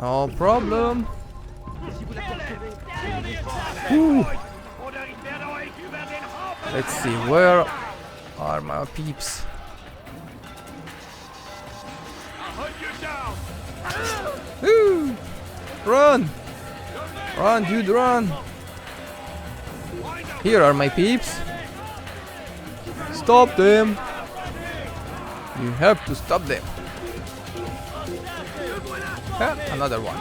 No problem. Ooh. Let's see, where are my peeps? Ooh. Run! Run, dude, run! Here are my peeps. Stop them! You have to stop them. Another one.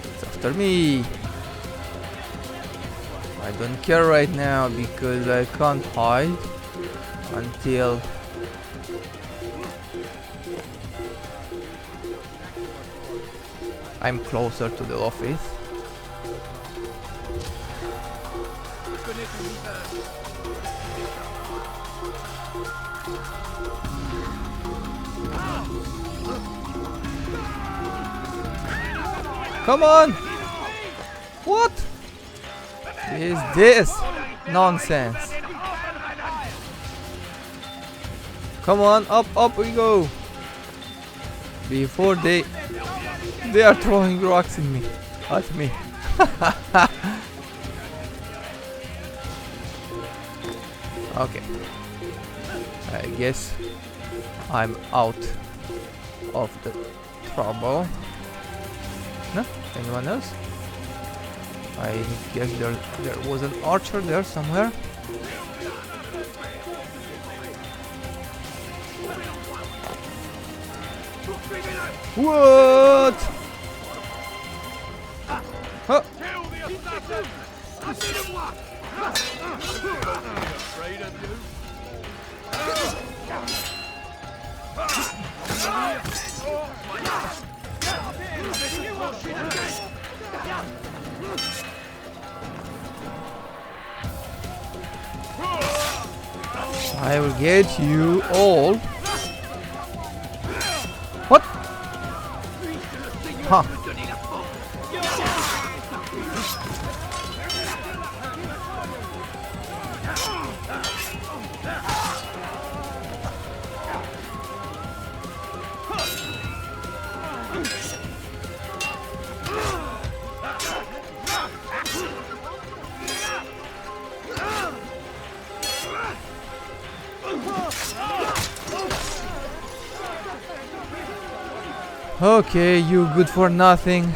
It's after me. I don't care right now because I can't hide until I'm closer to the office. Come on! What is this nonsense? Come on, up we go! Before they are throwing rocks at me. Okay. I guess I'm out of the trouble. No? Anyone else? I guess there was an archer there somewhere. What? Huh? I will get you all. What? Huh. Okay, you good for nothing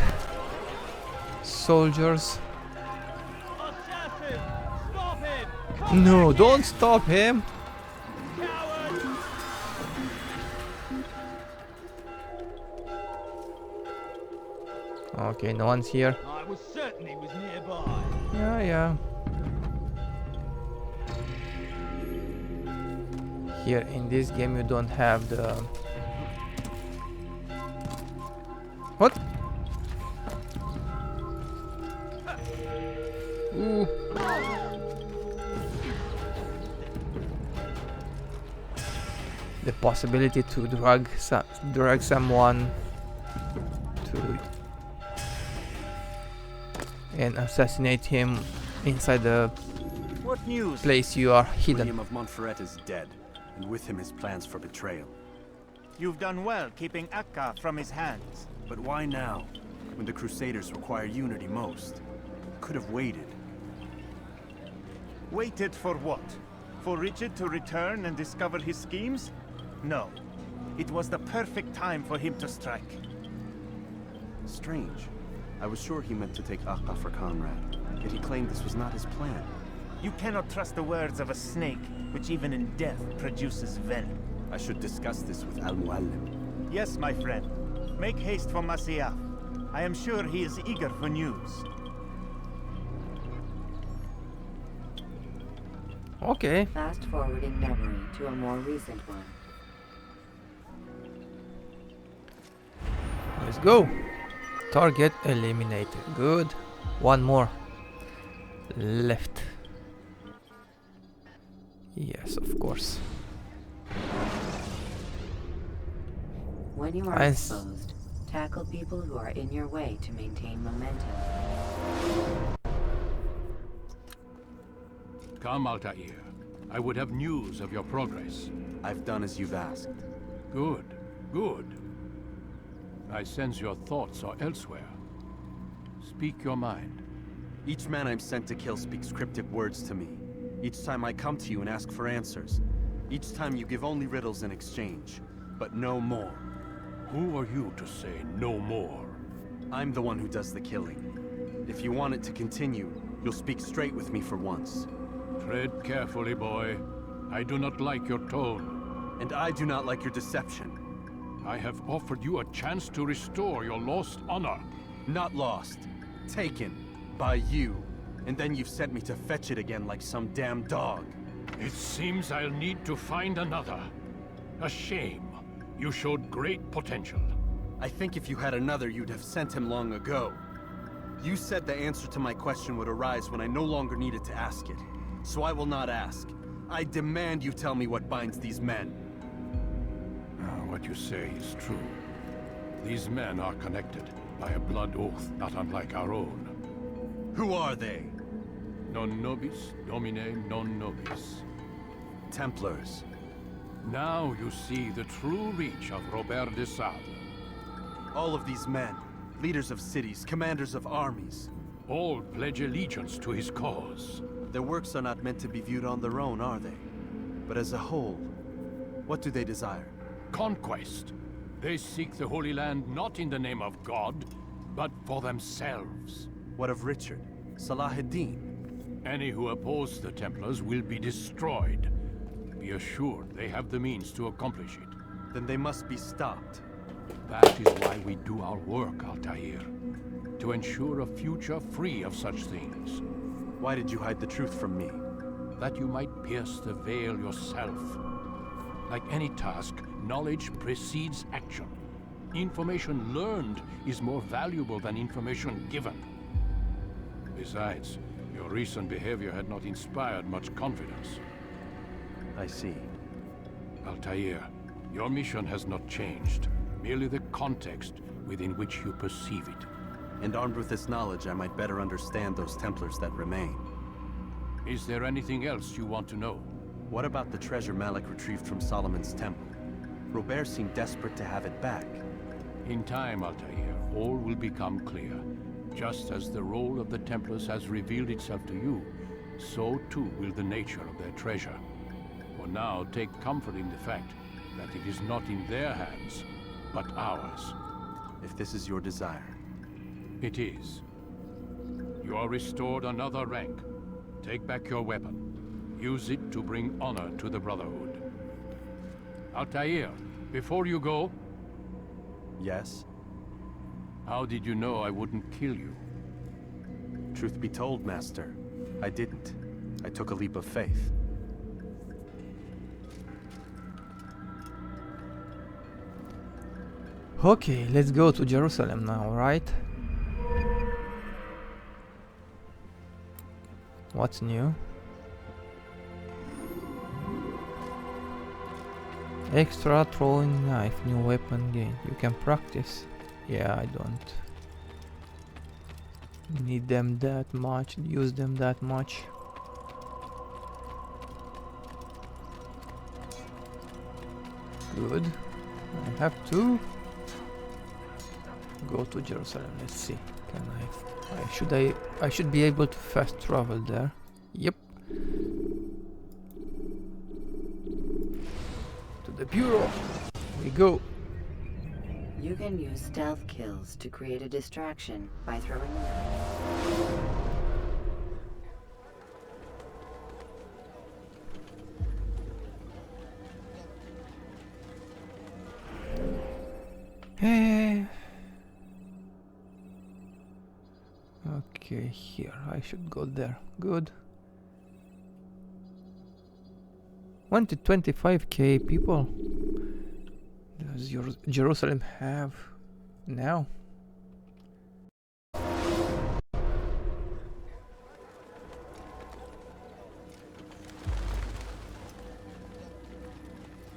soldiers. No, don't stop him. Okay, no one's here. I was certain he was nearby. Yeah. Here in this game you don't have the... What? Ooh. The possibility to drag someone to and assassinate him inside the What news? place you are hidden. William of Montreal is dead, and with him his plans for betrayal. You've done well keeping Akka from his hands. But why now, when the Crusaders require unity most? Could have waited. Waited for what? For Richard to return and discover his schemes? No. It was the perfect time for him to strike. Strange. I was sure he meant to take Akka for Conrad, yet he claimed this was not his plan. You cannot trust the words of a snake, which even in death produces venom. I should discuss this with Al-Muallim. Yes, my friend. Make haste for Masyaf. I am sure he is eager for news. Okay. Fast forwarding memory to a more recent one. Let's go. Target eliminated. Good. One more left. Yes, of course. When you are exposed, tackle people who are in your way to maintain momentum. Come, Altaïr. I would have news of your progress. I've done as you've asked. Good, good. I sense your thoughts are elsewhere. Speak your mind. Each man I'm sent to kill speaks cryptic words to me. Each time I come to you and ask for answers. Each time you give only riddles in exchange, but no more. Who are you to say no more? I'm the one who does the killing. If you want it to continue, you'll speak straight with me for once. Tread carefully, boy. I do not like your tone. And I do not like your deception. I have offered you a chance to restore your lost honor. Not lost. Taken. By you. And then you've sent me to fetch it again like some damn dog. It seems I'll need to find another. A shame. You showed great potential. I think if you had another, you'd have sent him long ago. You said the answer to my question would arise when I no longer needed to ask it. So I will not ask. I demand you tell me what binds these men. What you say is true. These men are connected by a blood oath not unlike our own. Who are they? Non nobis, domine non nobis. Templars. Now you see the true reach of Robert de Sade. All of these men, leaders of cities, commanders of armies. All pledge allegiance to his cause. Their works are not meant to be viewed on their own, are they? But as a whole, what do they desire? Conquest. They seek the Holy Land not in the name of God, but for themselves. What of Richard? Salah ad-Din? Any who oppose the Templars will be destroyed. Be assured they have the means to accomplish it. Then they must be stopped. That is why we do our work, Altaïr. To ensure a future free of such things. Why did you hide the truth from me? That you might pierce the veil yourself. Like any task, knowledge precedes action. Information learned is more valuable than information given. Besides, your recent behavior had not inspired much confidence. I see. Altaïr, your mission has not changed. Merely the context within which you perceive it. And armed with this knowledge, I might better understand those Templars that remain. Is there anything else you want to know? What about the treasure Malik retrieved from Solomon's temple? Robert seemed desperate to have it back. In time, Altaïr, all will become clear. Just as the role of the Templars has revealed itself to you, so too will the nature of their treasure. For now, take comfort in the fact that it is not in their hands, but ours. If this is your desire. It is. You are restored another rank. Take back your weapon. Use it to bring honor to the Brotherhood. Altaïr, before you go... Yes? How did you know I wouldn't kill you? Truth be told, Master, I didn't. I took a leap of faith. Okay, let's go to Jerusalem now, right? What's new? Extra throwing knife, new weapon gain. You can practice. Yeah, I don't need them that much, use them that much. Good. I have to go to Jerusalem. Let's see. Can I should be able to fast travel there. Yep. To the bureau. We go. You can use stealth kills to create a distraction by throwing Okay, here. I should go there. Good. 25k people. Does Jerusalem have now?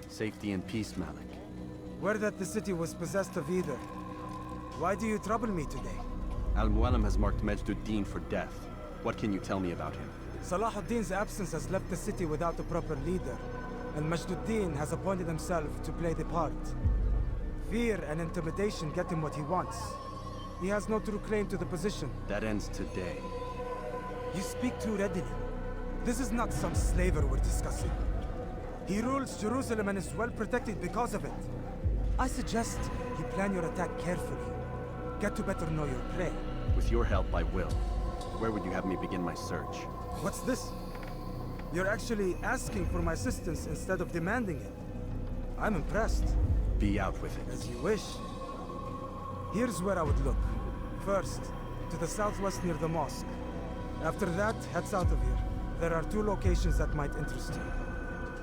Safety and peace, Malik. Word that the city was possessed of either. Why do you trouble me today? Al-Mualim has marked Majd-ud-Din for death. What can you tell me about him? Salahuddin's absence has left the city without a proper leader, and Majd-ud-Din has appointed himself to play the part. Fear and intimidation get him what he wants. He has no true claim to the position. That ends today. You speak too readily. This is not some slaver we're discussing. He rules Jerusalem and is well protected because of it. I suggest you plan your attack carefully. Get to better know your prey. With your help, I will. Where would you have me begin my search? What's this? You're actually asking for my assistance instead of demanding it. I'm impressed. Be out with it. As you wish. Here's where I would look. First, to the southwest near the mosque. After that, head south of here. There are 2 locations that might interest you.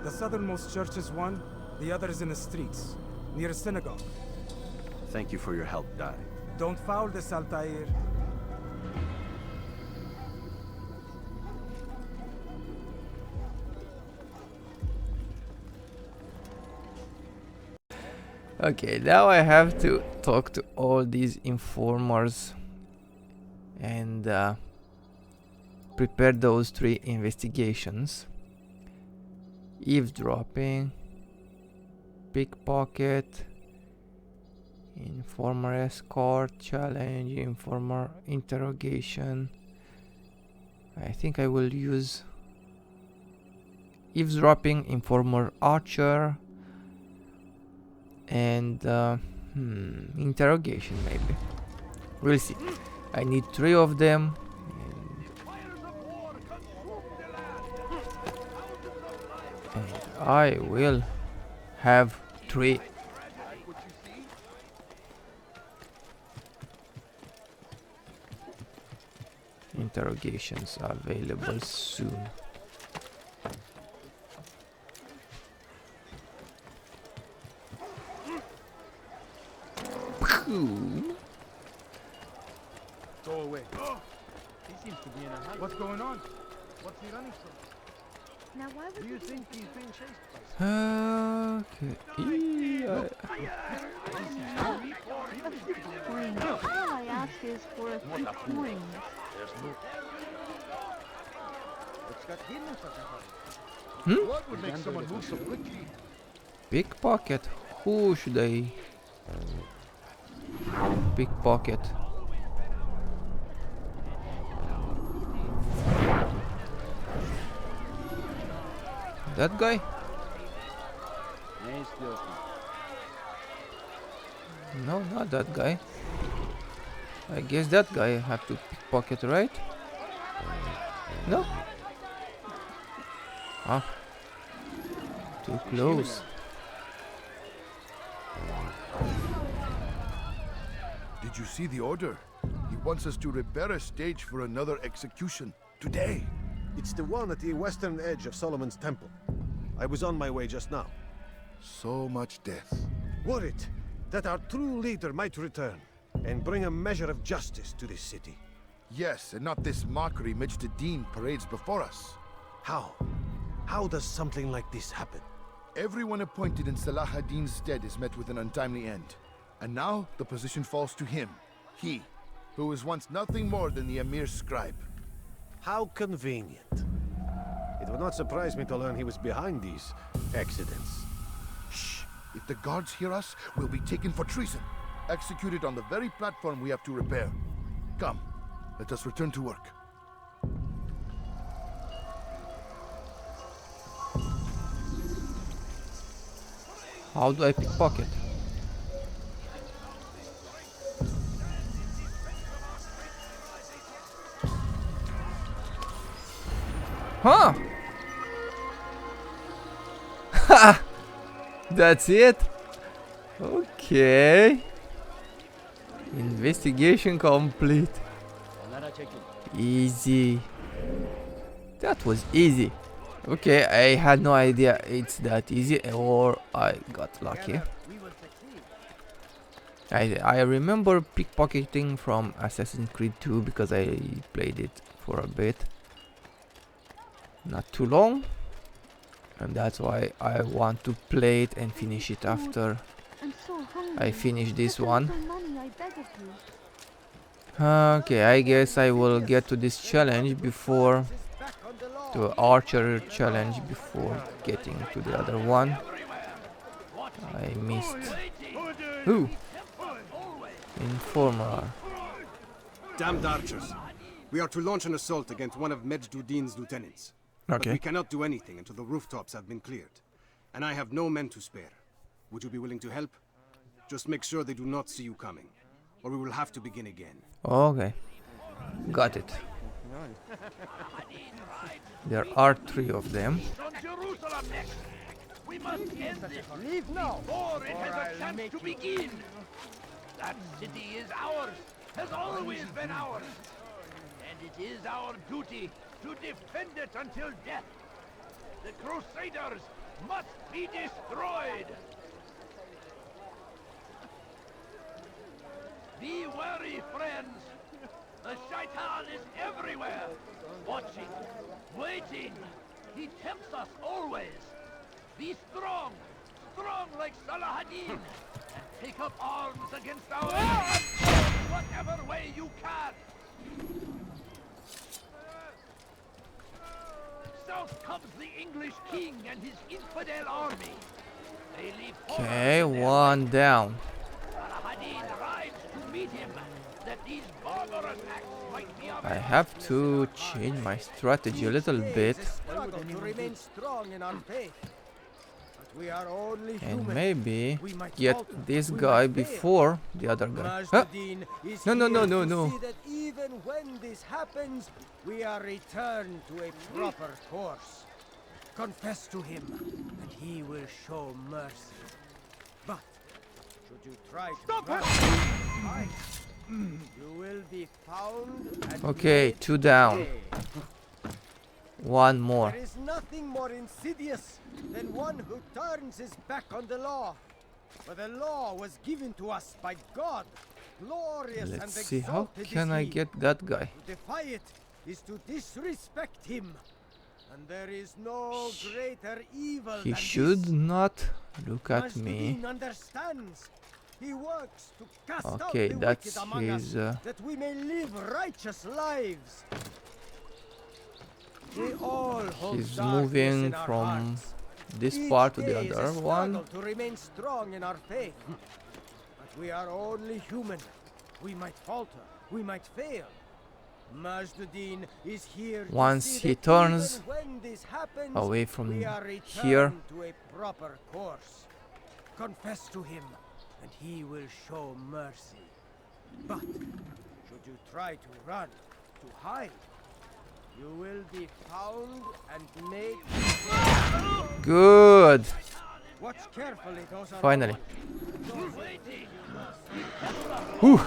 The southernmost church is one, the other is in the streets, near a synagogue. Thank you for your help, Dai. Don't foul this, Altaïr. Okay, now I have to talk to all these informers and prepare those 3 investigations. Eavesdropping, pickpocket, informer escort, challenge, informer interrogation. I think I will use eavesdropping, informer archer, and interrogation maybe. We'll see. I need 3 of them. And I will have 3. Interrogations available soon. Go away. He seems to be in a hurry. What's going on? What's he running from? Now why would Do you think he's being chased by Okay. All I ask is for a few coins. What's got him in such a hurry? Hmm? What would make someone move so quickly? Pickpocket. Who should I pickpocket? That guy? No, not that guy. I guess that guy I have to pickpocket, right? No? Ah, too close. Did you see the order? He wants us to repair a stage for another execution today. It's the one at the western edge of Solomon's Temple. I was on my way just now. So much death. Worried that our true leader might return and bring a measure of justice to this city. Yes, and not this mockery Dean parades before us. How? How does something like this happen? Everyone appointed in Salah ad-Din's stead is met with an untimely end. And now the position falls to him. He, who was once nothing more than the Emir's scribe. How convenient. It would not surprise me to learn he was behind these accidents. Shh! If the guards hear us, we'll be taken for treason. Executed on the very platform we have to repair. Come, let us return to work. How do I pickpocket? Huh? That's it? Okay. Investigation complete. Easy. That was easy. Okay, I had no idea it's that easy, or I got lucky. I remember pickpocketing from Assassin's Creed 2 because I played it for a bit. Not too long. And that's why I want to play it and finish it after I finish this one. Okay, I guess I will get to this challenge before the archer challenge before getting to the other one. I missed. Who? Informer. Damned archers. We are to launch an assault against one of Medjduddin's lieutenants. But we cannot do anything until the rooftops have been cleared. And I have no men to spare. Would you be willing to help? Just make sure they do not see you coming, or we will have to begin again. Okay. Got it. There are 3 of them. We must end this before it has a chance to begin. That city is ours, has always been ours. And it is our duty to defend it until death. The Crusaders must be destroyed. Be wary, friends. The Shaitan is everywhere, watching, waiting. He tempts us always. Be strong, strong like Salah ad-Din, and take up arms against our enemies, whatever way you can. South comes the English king and his infidel army. They leave Okay, one down. Salah ad-Din rides to meet him, that these barbarous acts might be I have to change my strategy a little bit. To remain strong in our faith. But we are only And human. maybe get this guy before the other guy. Huh? No, no, no, no, no. See that even when this happens, we are returned to a proper course. Confess to him, and he will show mercy. But should you try to run, you will be found and Okay, 2 down. One more. There is nothing more insidious than one who turns his back on the law. For the law was given to us by God. Glorious and Let's see, how exalted can is I he. get that guy? To defy it is to disrespect him. And there is no greater evil He than should this. not look at me. Masjidin understands. He works to cast Okay, out the that's wicked among his, us, that we may live righteous lives. We all hold He's darkness moving in our from hearts. this Each part to the day is a other one. struggle to remain strong in our faith. But we are only human. We might falter. We might fail. Majduddin is here to Once see he that turns even when this happens, away from we are here. returned to a proper course. Confess to him, and he will show mercy. But should you try to run, to hide, You will be found and made. Good. Watch carefully, those are Finally. Whew.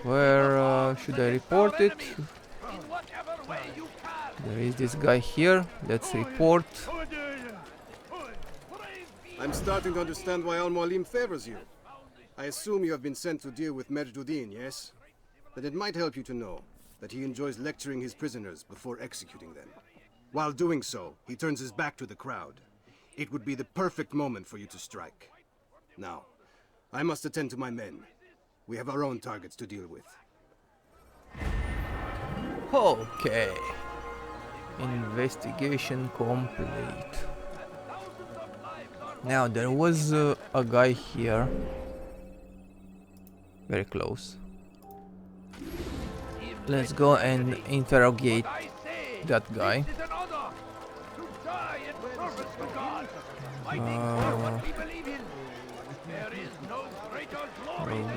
Where should I report it? There is this guy here. Let's report. I'm starting to understand why Al-Mualim favors you. I assume you have been sent to deal with Majduddin, yes? Then it might help you to know that he enjoys lecturing his prisoners before executing them. While doing so, he turns his back to the crowd. It would be the perfect moment for you to strike. Now, I must attend to my men. We have our own targets to deal with. Okay. Investigation complete. Now, there was a guy here. Very close. Let's go and interrogate that guy.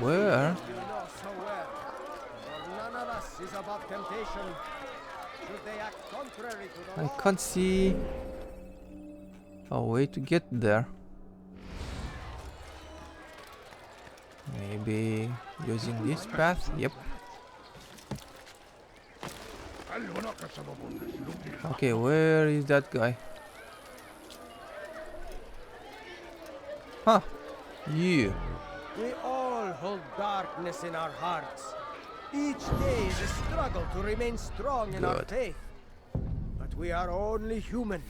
Where? I can't see a way to get there. Maybe using this path? Yep. Okay, where is that guy? Huh, you. We all hold darkness in our hearts. Each day is a struggle to remain strong in our faith. But we are only human.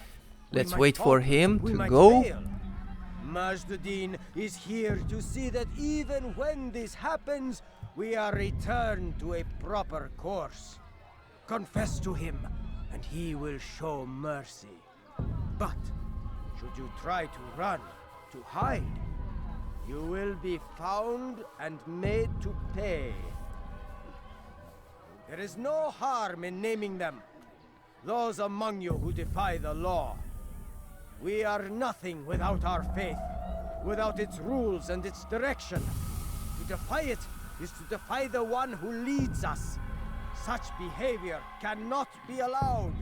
Let's wait for him to go. Majduddin is here to see that even when this happens, we are returned to a proper course. Confess to him, and he will show mercy. But should you try to run, to hide, you will be found and made to pay. There is no harm in naming them. Those among you who defy the law. We are nothing without our faith, without its rules and its direction. To defy it is to defy the one who leads us. Such behavior cannot be allowed.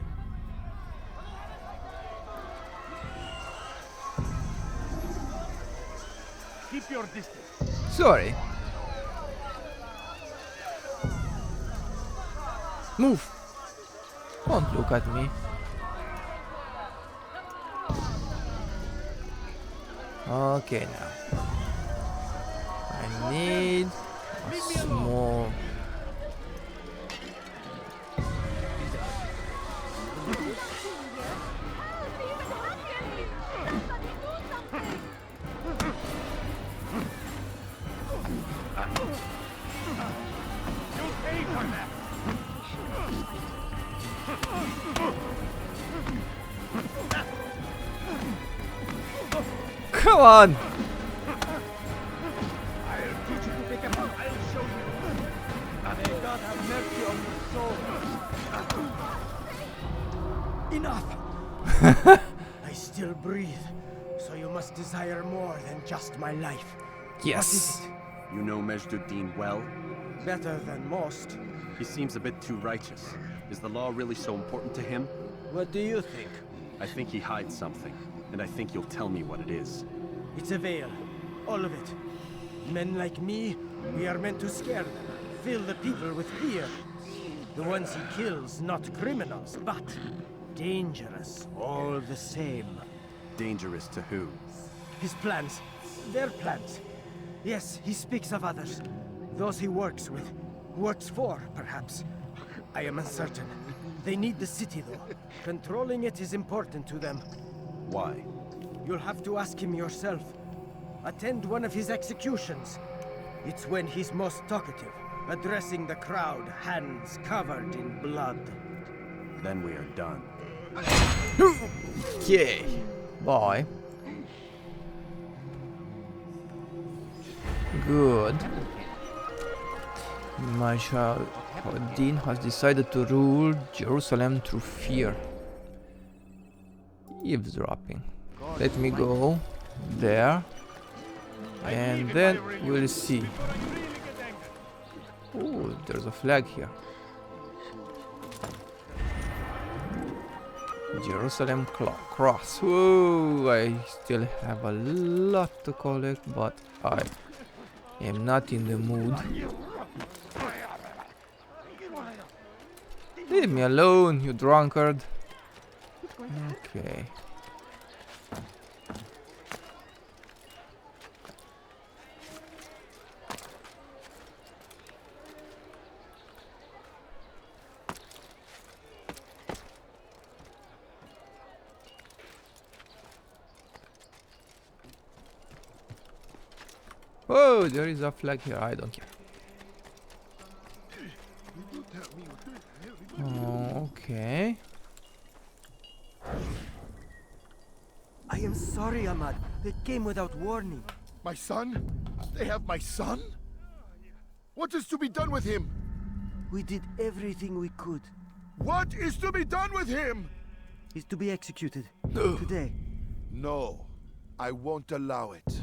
Keep your distance. Sorry. Move. Don't look at me. Okay, now I need a small. Come on! Enough! I still breathe, so you must desire more than just my life. Yes. You know Majduddin well? Better than most. He seems a bit too righteous. Is the law really so important to him? What do you think? I think he hides something, and I think you'll tell me what it is. It's a veil. All of it. Men like me, we are meant to scare them, fill the people with fear. The ones he kills, not criminals, but dangerous all the same. Dangerous to who? His plans. Their plans. Yes, he speaks of others. Those he works with. Works for, perhaps. I am uncertain. They need the city, though. Controlling it is important to them. Why? You'll have to ask him yourself. Attend one of his executions. It's when he's most talkative, addressing the crowd, hands covered in blood. Then we are done. Yay! Bye. Good. Majduddin has decided to rule Jerusalem through fear. Eavesdropping. Let me go there, and then we'll see. Ooh, there's a flag here. Jerusalem cross. Whoa, I still have a lot to collect, but I am not in the mood. Leave me alone, you drunkard. Okay. Oh, there is a flag here. I don't care. Okay. I am sorry, Ahmad. It came without warning. My son? They have my son? What is to be done with him? We did everything we could. What is to be done with him? He's to be executed. Today. No, I won't allow it.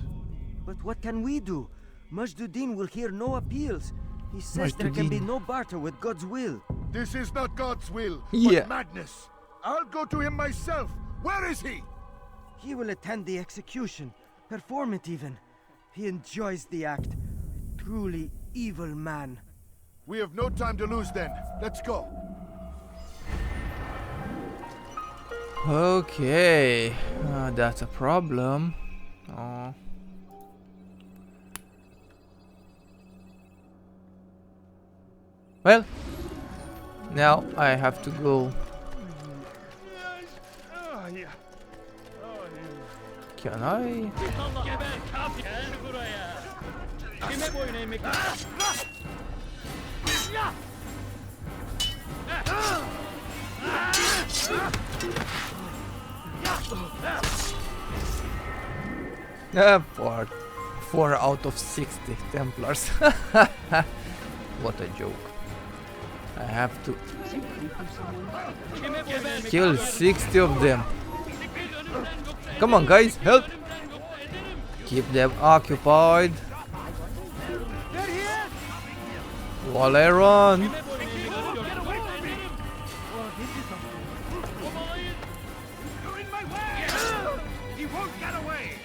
But what can we do? Majduddin will hear no appeals. He says there can be no barter with God's will. This is not God's will, Yeah. but madness. I'll go to him myself. Where is he? He will attend the execution, perform it even. He enjoys the act. A truly evil man. We have no time to lose then. Let's go. Okay, that's a problem. Oh. Well, now I have to go. Can I? Four out of 60 Templars. What a joke. I have to kill 60 of them. Come on guys, help! Keep them occupied while I run.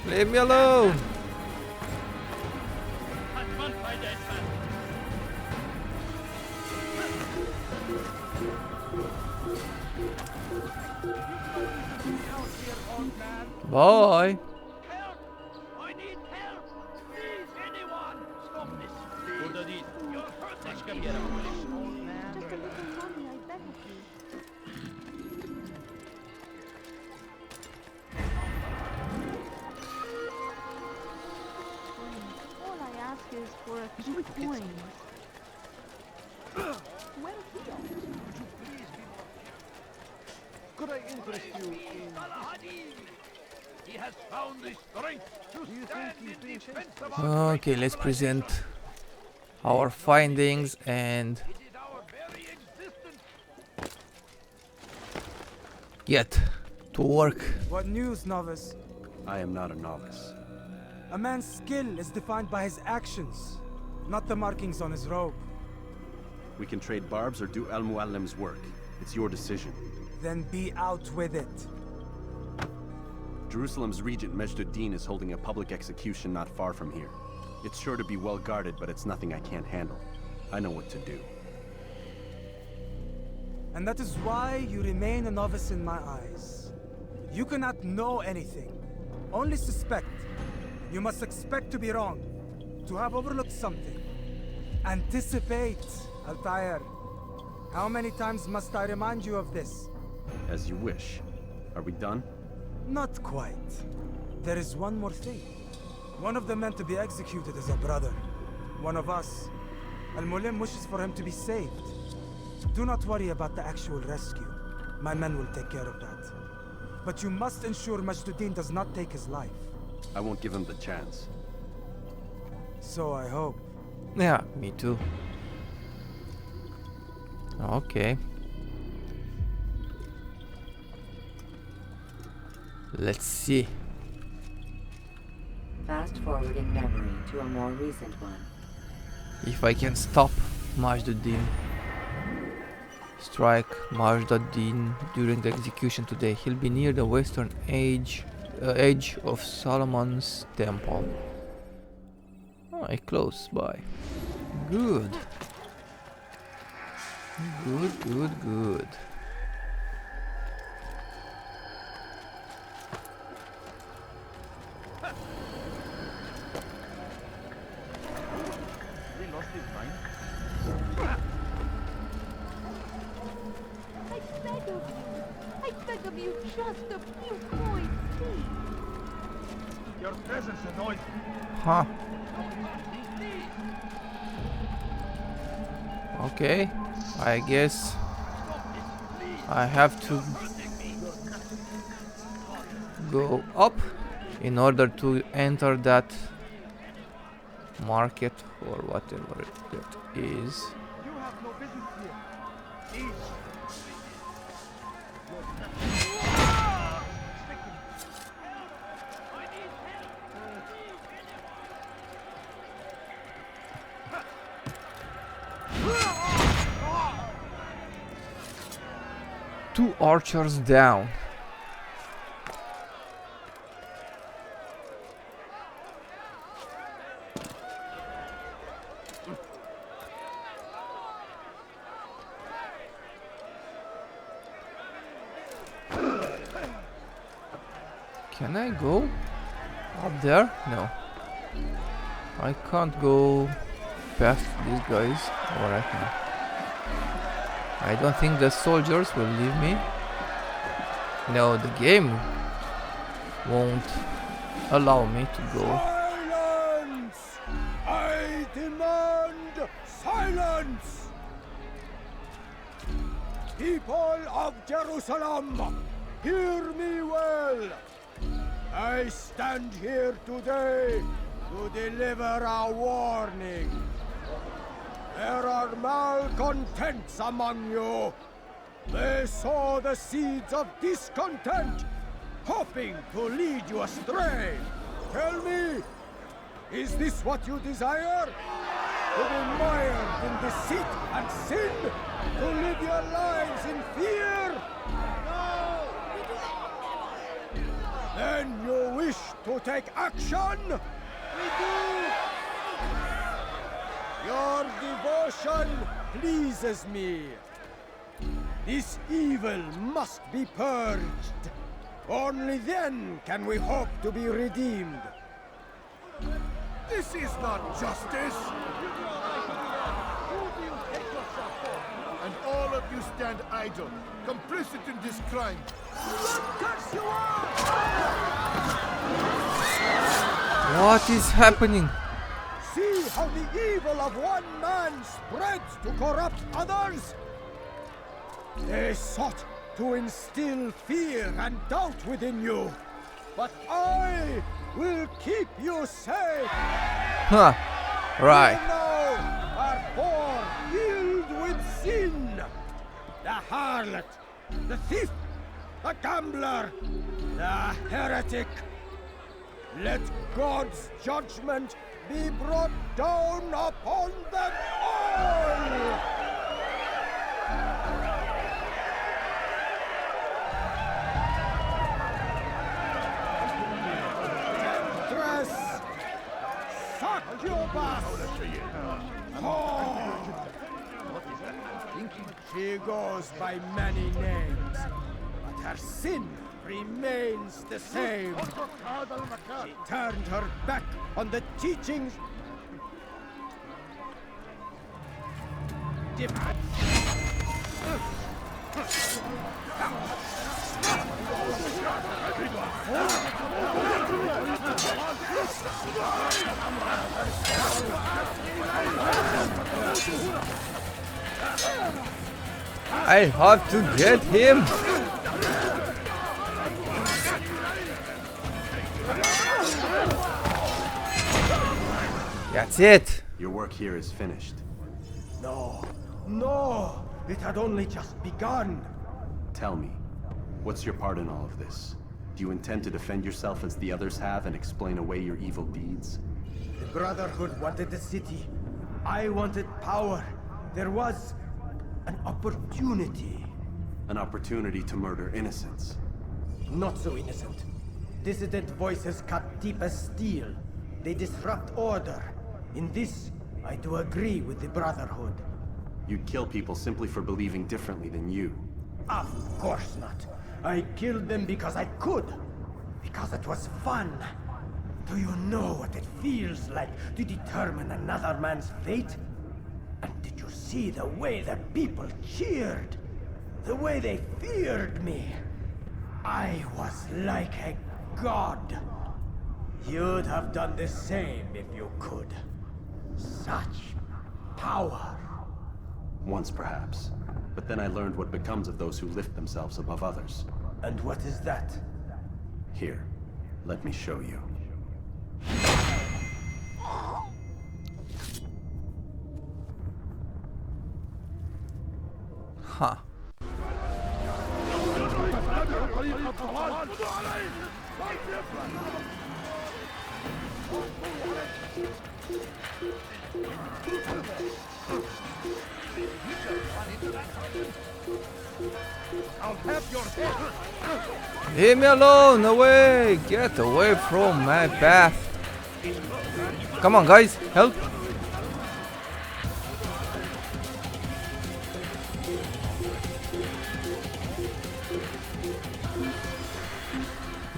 Leave me alone. Bye. I need help! Please, anyone! Stop this! Burada değil. Başka bir yere Just a little money, I beg of you. All I ask is for a few coins. Where is he at? Could I interest you in... He has found the strength to stand in defense of our Okay, let's present our findings and get to work. What news, novice? I am not a novice. A man's skill is defined by his actions, not the markings on his robe. We can trade barbs or do Al-Muallim's work. It's your decision. Then be out with it. Jerusalem's regent Majduddin is holding a public execution not far from here. It's sure to be well guarded, but it's nothing I can't handle. I know what to do. And that is why you remain a novice in my eyes. You cannot know anything, only suspect. You must expect to be wrong, to have overlooked something. Anticipate, Altaïr. How many times must I remind you of this? As you wish. Are we done? Not quite. There is one more thing. One of the men to be executed is a brother. One of us. Al-Mulim wishes for him to be saved. Do not worry about the actual rescue. My men will take care of that. But you must ensure Majduddin does not take his life. I won't give him the chance. So I hope. Yeah, me too. Okay. Let's see. Fast forwarding memory to a more recent one. If I can stop Majduddin. Strike Majduddin during the execution today. He'll be near the western edge of Solomon's temple. Oh, close by. Good. Good. I beg of you, just a few coins, please. Your presence annoys me. Huh. Okay, I guess I have to go up in order to enter that market or whatever that is. You have no business here. Eat. Two archers down. Can I go up there? No. I can't go past these guys right now. I don't think the soldiers will leave me. No, the game won't allow me to go. Silence! I demand silence! People of Jerusalem, hear me well. I stand here today to deliver a warning. There are malcontents among you. They sow the seeds of discontent, hoping to lead you astray. Tell me, is this what you desire? To be mired in deceit and sin? To live your lives in fear? No! Then you wish to take action? We do! Your devotion pleases me. This evil must be purged. Only then can we hope to be redeemed. This is not justice! And all of you stand idle, complicit in this crime. Curse you all! What is happening? See how the evil of one man spreads to corrupt others? They sought to instill fear and doubt within you. But I will keep you safe. Huh. Right. You now are poor, filled with sin. The harlot, the thief, the gambler, the heretic. Let God's judgment be brought down upon them all! Temptress! Succubus! Oh. She goes by many names, but her sin remains the same. She turned her back on the teachings. I have to get him. That's it. Your work here is finished. No, no, it had only just begun. Tell me, what's your part in all of this? Do you intend to defend yourself as the others have and explain away your evil deeds? The Brotherhood wanted the city. I wanted power. There was an opportunity. An opportunity to murder innocents. Not so innocent. Dissident voices cut deep as steel. They disrupt order. In this, I do agree with the Brotherhood. You'd kill people simply for believing differently than you. Of course not. I killed them because I could. Because it was fun. Do you know what it feels like to determine another man's fate? And did you see the way the people cheered? The way they feared me? I was like a god. You'd have done the same if you could. Such power. Once, perhaps. But then I learned what becomes of those who lift themselves above others. And what is that? Here, let me show you. Huh. I'll have your head. Leave me alone! Away! Get away from my path! Come on, guys, help!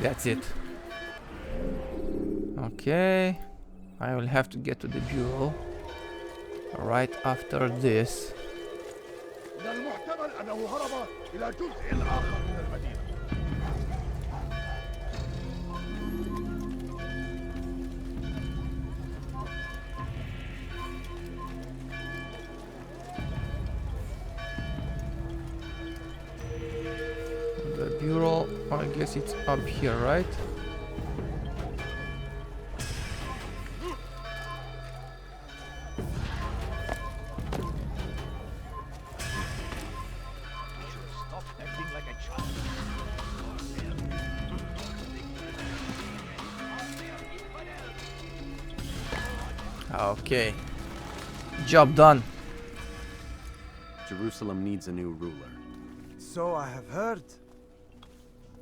That's it. Okay, I will have to get to the bureau right after this. من المحتمل أنه هرب إلى جزء آخر من المدينة. The bureau, I guess it's up here, right? Okay, job done. Jerusalem needs a new ruler. So I have heard.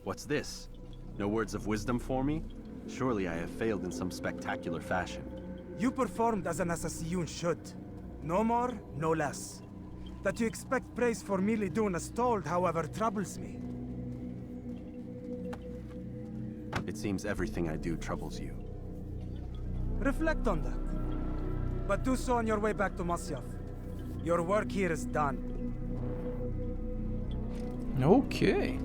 What's this? No words of wisdom for me? Surely I have failed in some spectacular fashion. You performed as an assassin should. No more, no less. That you expect praise for merely doing as told, however, troubles me. It seems everything I do troubles you. Reflect on that. But do so on your way back to Masyaf. Your work here is done. Okay.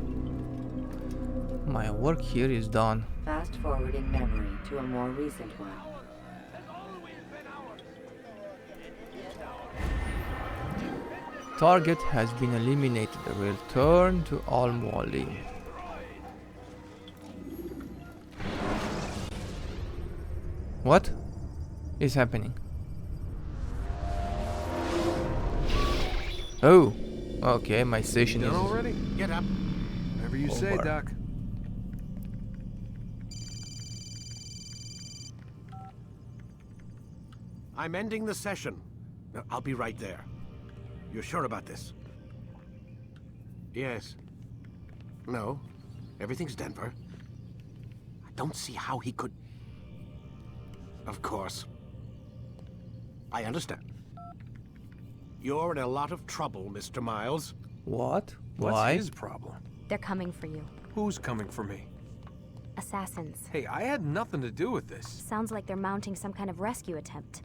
My work here is done. Fast forward in memory to a more recent one. Target has been eliminated. Return to Al-Mualim. What is happening? Oh, okay, my station is already? Get up. Whatever you say, over. Doc. I'm ending the session. I'll be right there. You're sure about this? Yes. No. Everything's Denver. I don't see how he could... Of course. I understand. You're in a lot of trouble, Mr. Miles. What? What's Why? his problem? They're coming for you. Who's coming for me? Assassins. Hey, I had nothing to do with this. Sounds like they're mounting some kind of rescue attempt.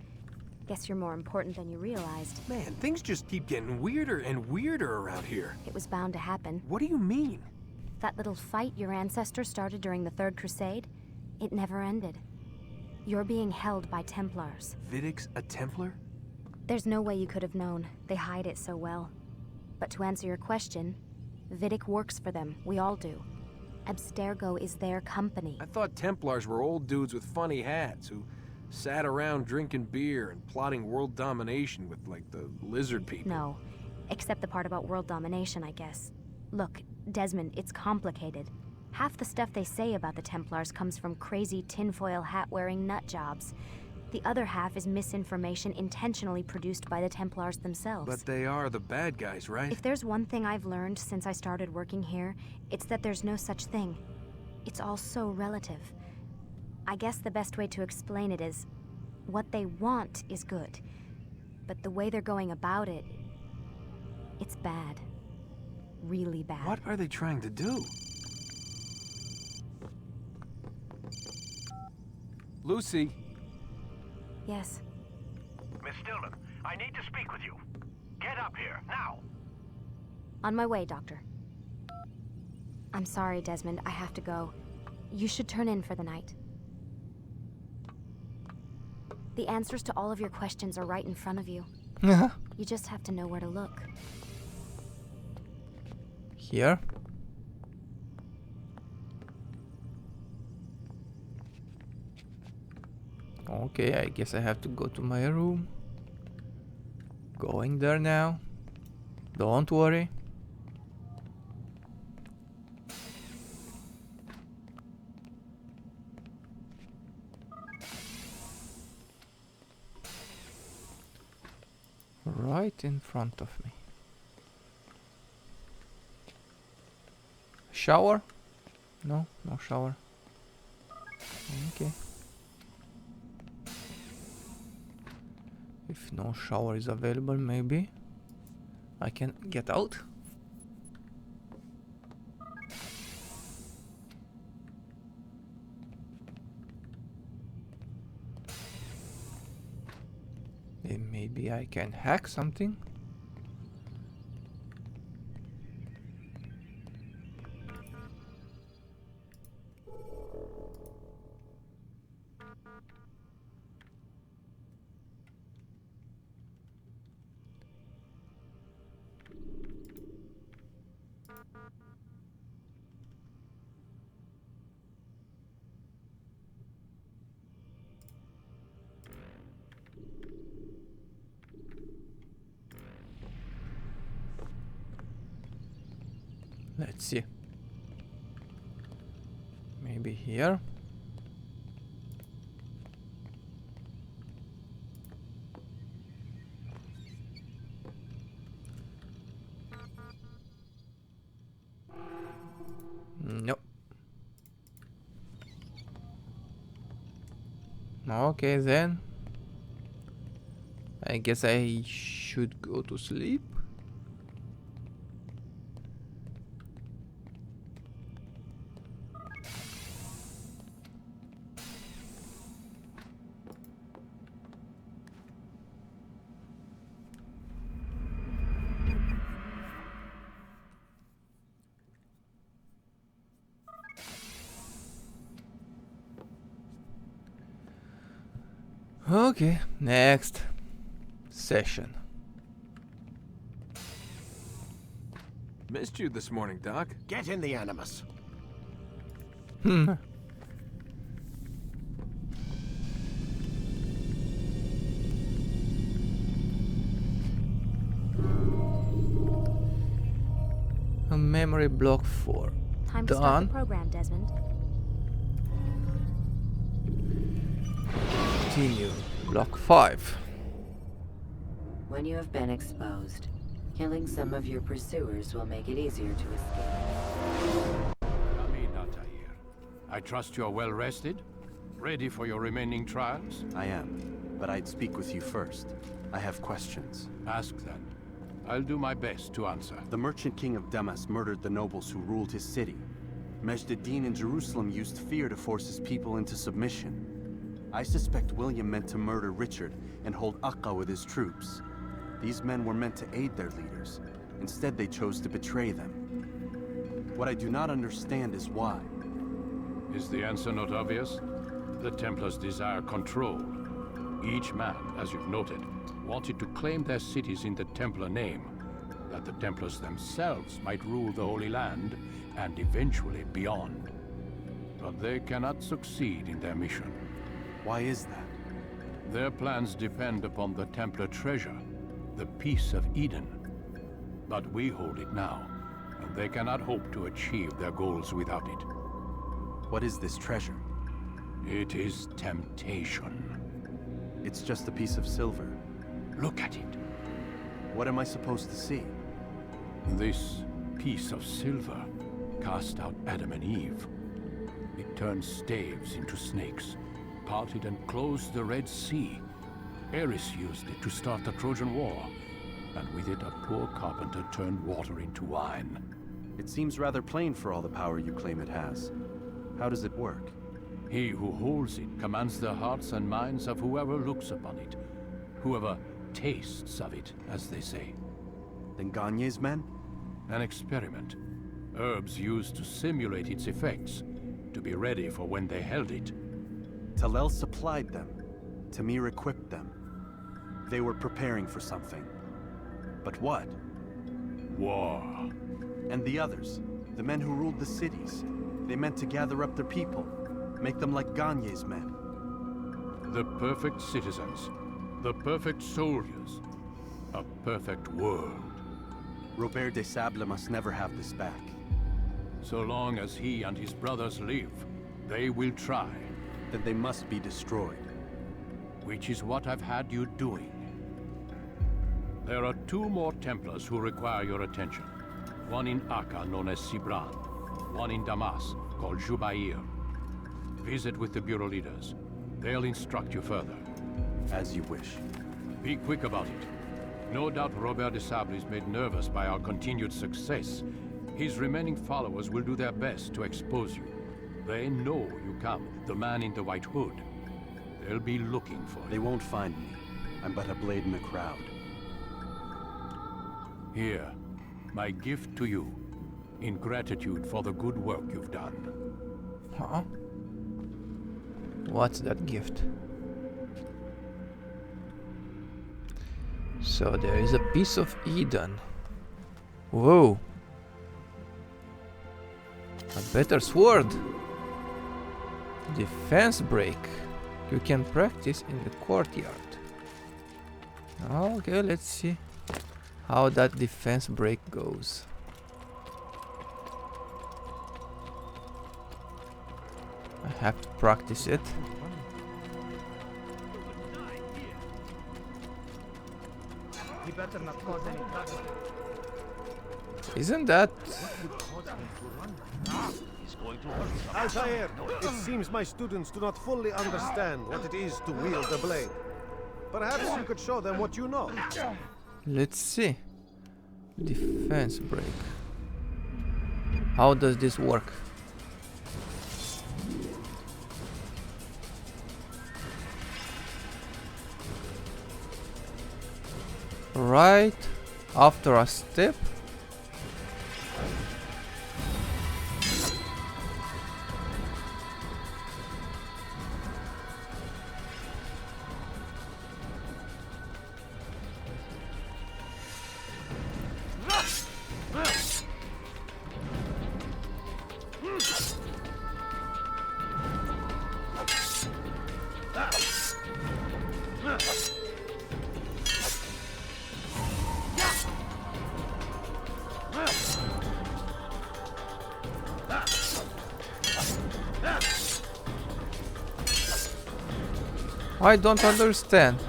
Guess you're more important than you realized. Man, things just keep getting weirder and weirder around here. It was bound to happen. What do you mean? That little fight your ancestor started during the Third Crusade, it never ended. You're being held by Templars. Vidic's a Templar? There's no way you could have known. They hide it so well. But to answer your question, Vidic works for them. We all do. Abstergo is their company. I thought Templars were old dudes with funny hats who sat around drinking beer and plotting world domination with, like, the lizard people. No, except the part about world domination, I guess. Look, Desmond, it's complicated. Half the stuff they say about the Templars comes from crazy tinfoil hat-wearing nut jobs. The other half is misinformation intentionally produced by the Templars themselves. But they are the bad guys, right? If there's one thing I've learned since I started working here, it's that there's no such thing. It's all so relative. I guess the best way to explain it is, what they want is good. But the way they're going about it, it's bad. Really bad. What are they trying to do? Lucy? Yes. Miss Stillman, I need to speak with you. Get up here, now! On my way, Doctor. I'm sorry, Desmond. I have to go. You should turn in for the night. The answers to all of your questions are right in front of you. You just have to know where to look. Here? Okay, I guess I have to go to my room. Going there now. Don't worry. Right in front of me. Shower? No, no shower. Okay. If no shower is available, maybe I can get out. Then maybe I can hack something. Let's see. Maybe here. Nope. Okay then. I guess I should go to sleep. Okay, next session. Missed you this morning, Doc. Get in the Animus. A memory block 4. Time to start the program, Desmond. Continue. Block 5. When you have been exposed, killing some of your pursuers will make it easier to escape. Come in, Altaïr. I trust you're well rested? Ready for your remaining trials? I am, but I'd speak with you first. I have questions. Ask then. I'll do my best to answer. The merchant king of Damas murdered the nobles who ruled his city. Majd ad-Din in Jerusalem used fear to force his people into submission. I suspect William meant to murder Richard and hold Aqqa with his troops. These men were meant to aid their leaders. Instead, they chose to betray them. What I do not understand is why. Is the answer not obvious? The Templars desire control. Each man, as you've noted, wanted to claim their cities in the Templar name, that the Templars themselves might rule the Holy Land, and eventually beyond. But they cannot succeed in their mission. Why is that? Their plans depend upon the Templar treasure, the Peace of Eden. But we hold it now, and they cannot hope to achieve their goals without it. What is this treasure? It is temptation. It's just a piece of silver. Look at it. What am I supposed to see? This piece of silver cast out Adam and Eve. It turned staves into snakes, parted and closed the Red Sea. Eris used it to start the Trojan War, and with it a poor carpenter turned water into wine. It seems rather plain for all the power you claim it has. How does it work? He who holds it commands the hearts and minds of whoever looks upon it, whoever tastes of it, as they say. Then Gagne's men? An experiment. Herbs used to simulate its effects, to be ready for when they held it. Talel supplied them. Tamir equipped them. They were preparing for something. But what? War. And the others, the men who ruled the cities, they meant to gather up their people, make them like Gagne's men. The perfect citizens, the perfect soldiers, a perfect world. Robert de Sable must never have this back. So long as he and his brothers live, they will try. Then they must be destroyed. Which is what I've had you doing. There are 2 more Templars who require your attention. One in Akka, known as Sibran. One in Damas, called Jubair. Visit with the Bureau leaders. They'll instruct you further. As you wish. Be quick about it. No doubt Robert de Sable is made nervous by our continued success. His remaining followers will do their best to expose you. They know you come, the man in the white hood. They'll be looking for you. They won't find me. I'm but a blade in the crowd. Here, my gift to you, in gratitude for the good work you've done. Huh? What's that gift? So there is a piece of Eden. Whoa. A better sword. Defense break. You can practice in the courtyard. Okay, let's see how that defense break goes. I have to practice it. He better not cause any trouble. Isn't that... Altaïr, it seems my students do not fully understand what it is to wield a blade. Perhaps you could show them what you know. Let's see. Defense break. How does this work? Right after a step. I don't understand.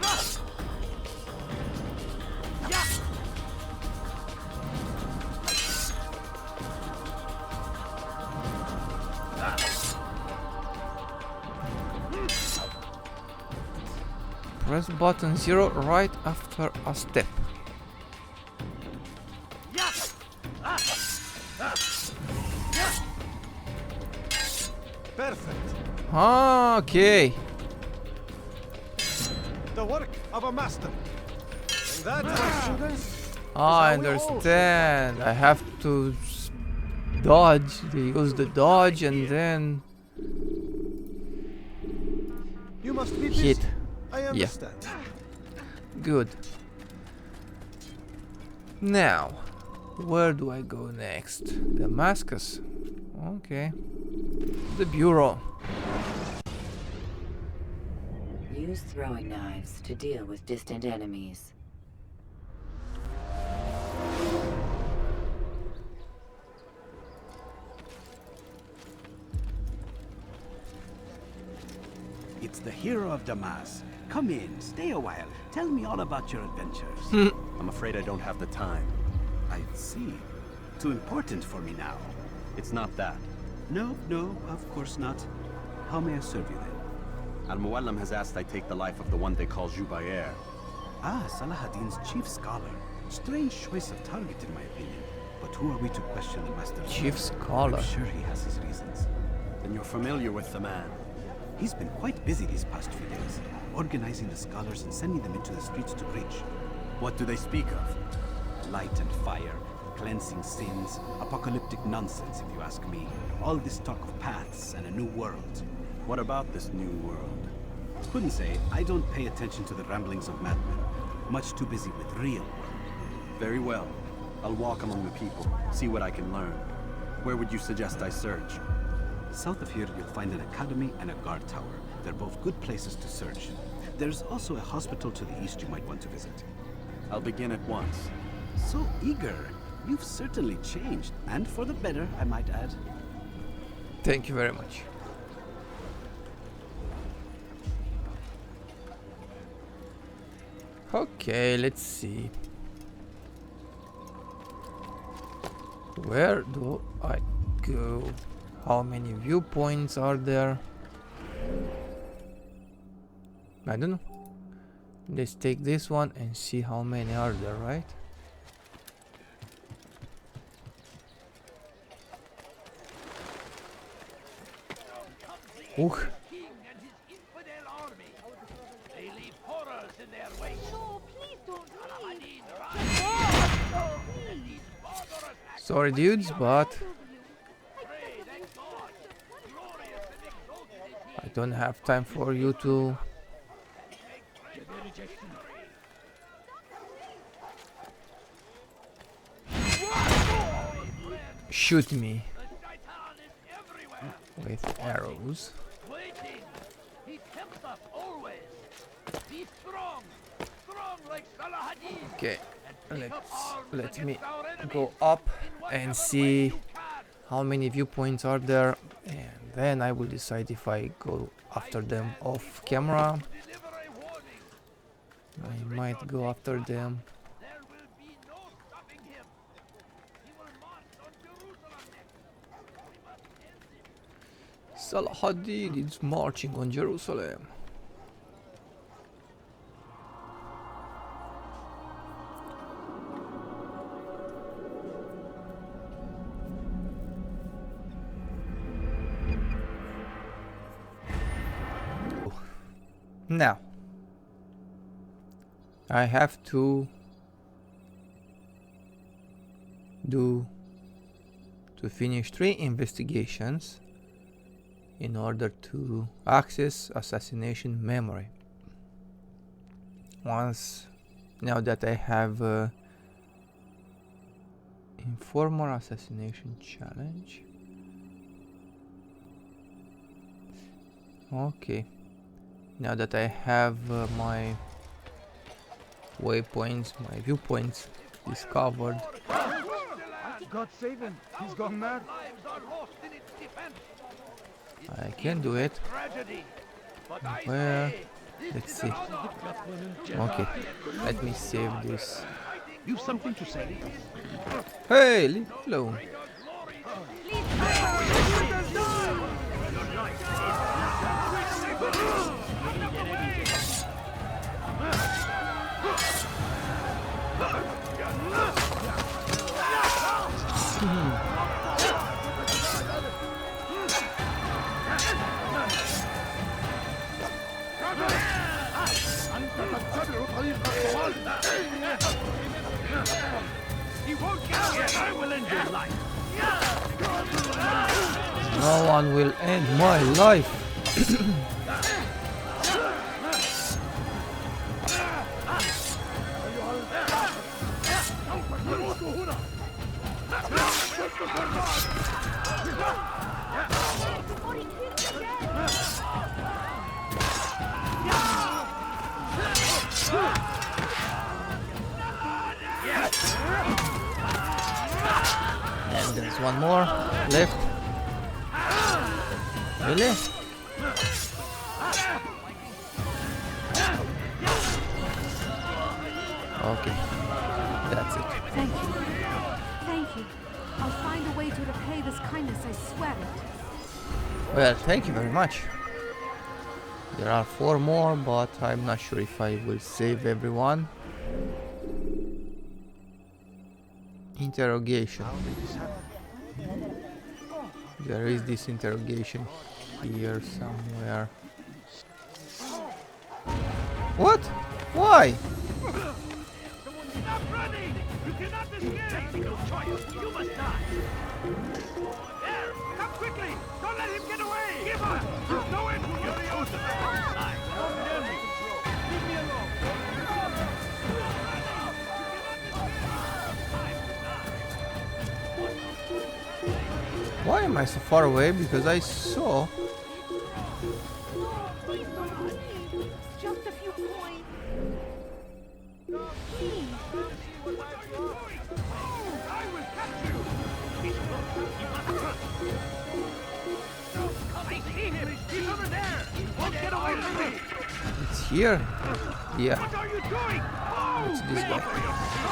Press button 0 right after a step. Perfect. Okay. The work of a master. And that, my students, I understand. I have to dodge. They use the dodge and then you must be busy. hit. I understand. Yeah. Good. Now, where do I go next? Damascus. Okay. The Bureau. Use throwing knives to deal with distant enemies. It's the hero of Damas. Come in, stay a while. Tell me all about your adventures. I'm afraid I don't have the time. I see. Too important for me now. It's not that. No, of course not. How may I serve you then? Al-Muallim has asked I take the life of the one they call Jubair. Ah, Salahadin's chief scholar. Strange choice of target in my opinion. But who are we to question the master's Chief scholar? I'm sure he has his reasons. Then you're familiar with the man. He's been quite busy these past few days, organizing the scholars and sending them into the streets to preach. What do they speak of? Light and fire, cleansing sins, apocalyptic nonsense if you ask me. All this talk of paths and a new world. What about this new world? Couldn't say. I don't pay attention to the ramblings of madmen. Much too busy with real world. Very well. I'll walk among the people, see what I can learn. Where would you suggest I search? South of here, you'll find an academy and a guard tower. They're both good places to search. There's also a hospital to the east you might want to visit. I'll begin at once. So eager. You've certainly changed, and for the better, I might add. Thank you very much. Okay, let's see. Where do I go? How many viewpoints are there? I don't know. Let's take this one and see how many are there, right? Ooh. Sorry dudes, but I don't have time for you to shoot me with arrows. Okay, let me go up and see how many viewpoints are there, and then I will decide if I go after them off camera. I might go after them. Saladin is marching on Jerusalem. Now, I have to finish 3 investigations in order to access assassination memory. Now that I have informer assassination challenge. Okay. Now that I have my waypoints, my viewpoints discovered. God save him. He's gone mad. I can do it. Where? Let's see. Okay, let me save this. You've something to say? Hey, leave me alone. No one will end my life. And there's one more left. Really? Okay, that's it. Thank you. Thank you. I'll find a way to repay this kindness, I swear it. Well, thank you very much. There are 4 more, but I'm not sure if I will save everyone. Interrogation. There is this interrogation here somewhere. What? Why? Stop running! You cannot escape! No choice! You must die! There! Come quickly! Don't let him get away! Give up! There's no end to your use of the outside! Don't dare me! Leave me alone! Why am I so far away? Because I saw... Just a few coins. Please. I will catch you! He's close. He must run. I see him! He's over there! Won't get away from me! It's here? Yeah. What are you doing? Oh! It's this guy. Don't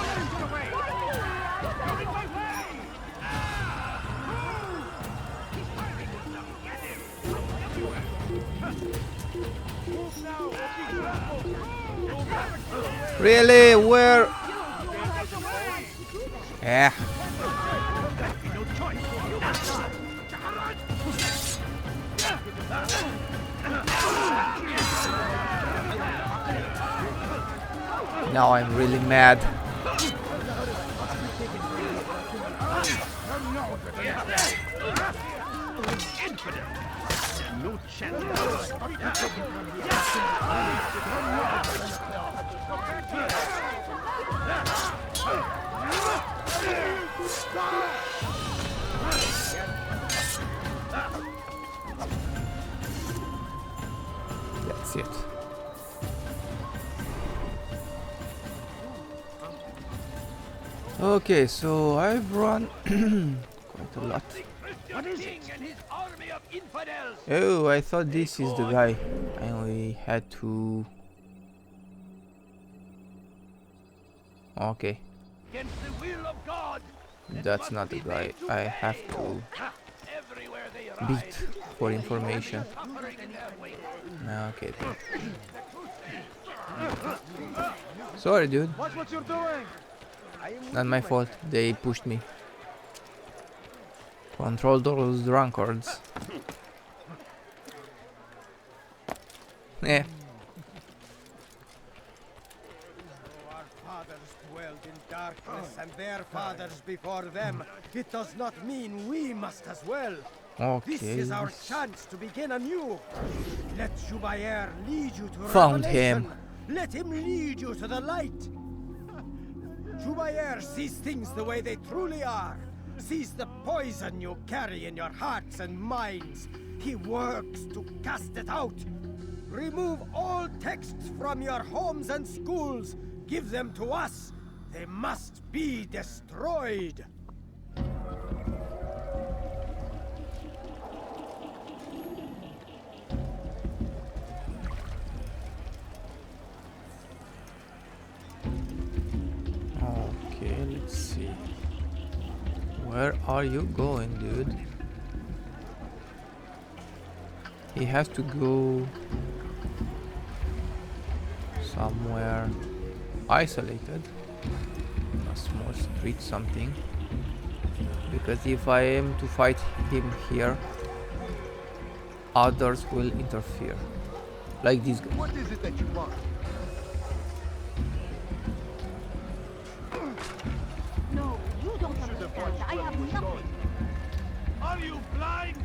let him get away! You're in my way! He's firing at them! Get him! Everywhere! Move now! Really? Where? Yeah. No choice! You must die! Now I'm really mad. No chance. That's it. Okay, so I've run quite a lot. What is it? And his army of infidels. Oh, I thought this is the guy. I only had to... Okay. Against the will of God. That's not the guy. I have to beat for information. Okay. Sorry, dude. Watch what you're doing. Not my fault. They pushed me. Control those drunkards. Yeah. Our fathers dwelled in darkness and their fathers before them. It does not mean we must as well. Okay. This is our chance to begin anew. Let Jubair lead you to Found revelation. him. Let him lead you to the light. Jubair sees things the way they truly are. Sees the poison you carry in your hearts and minds. He works to cast it out. Remove all texts from your homes and schools. Give them to us. They must be destroyed. Okay, let's see. Where are you going, dude? He has to go somewhere isolated, a small street, something. Because if I am to fight him here, others will interfere, like this guy. What is it that you want? No, you don't understand. I have nothing. Are you blind?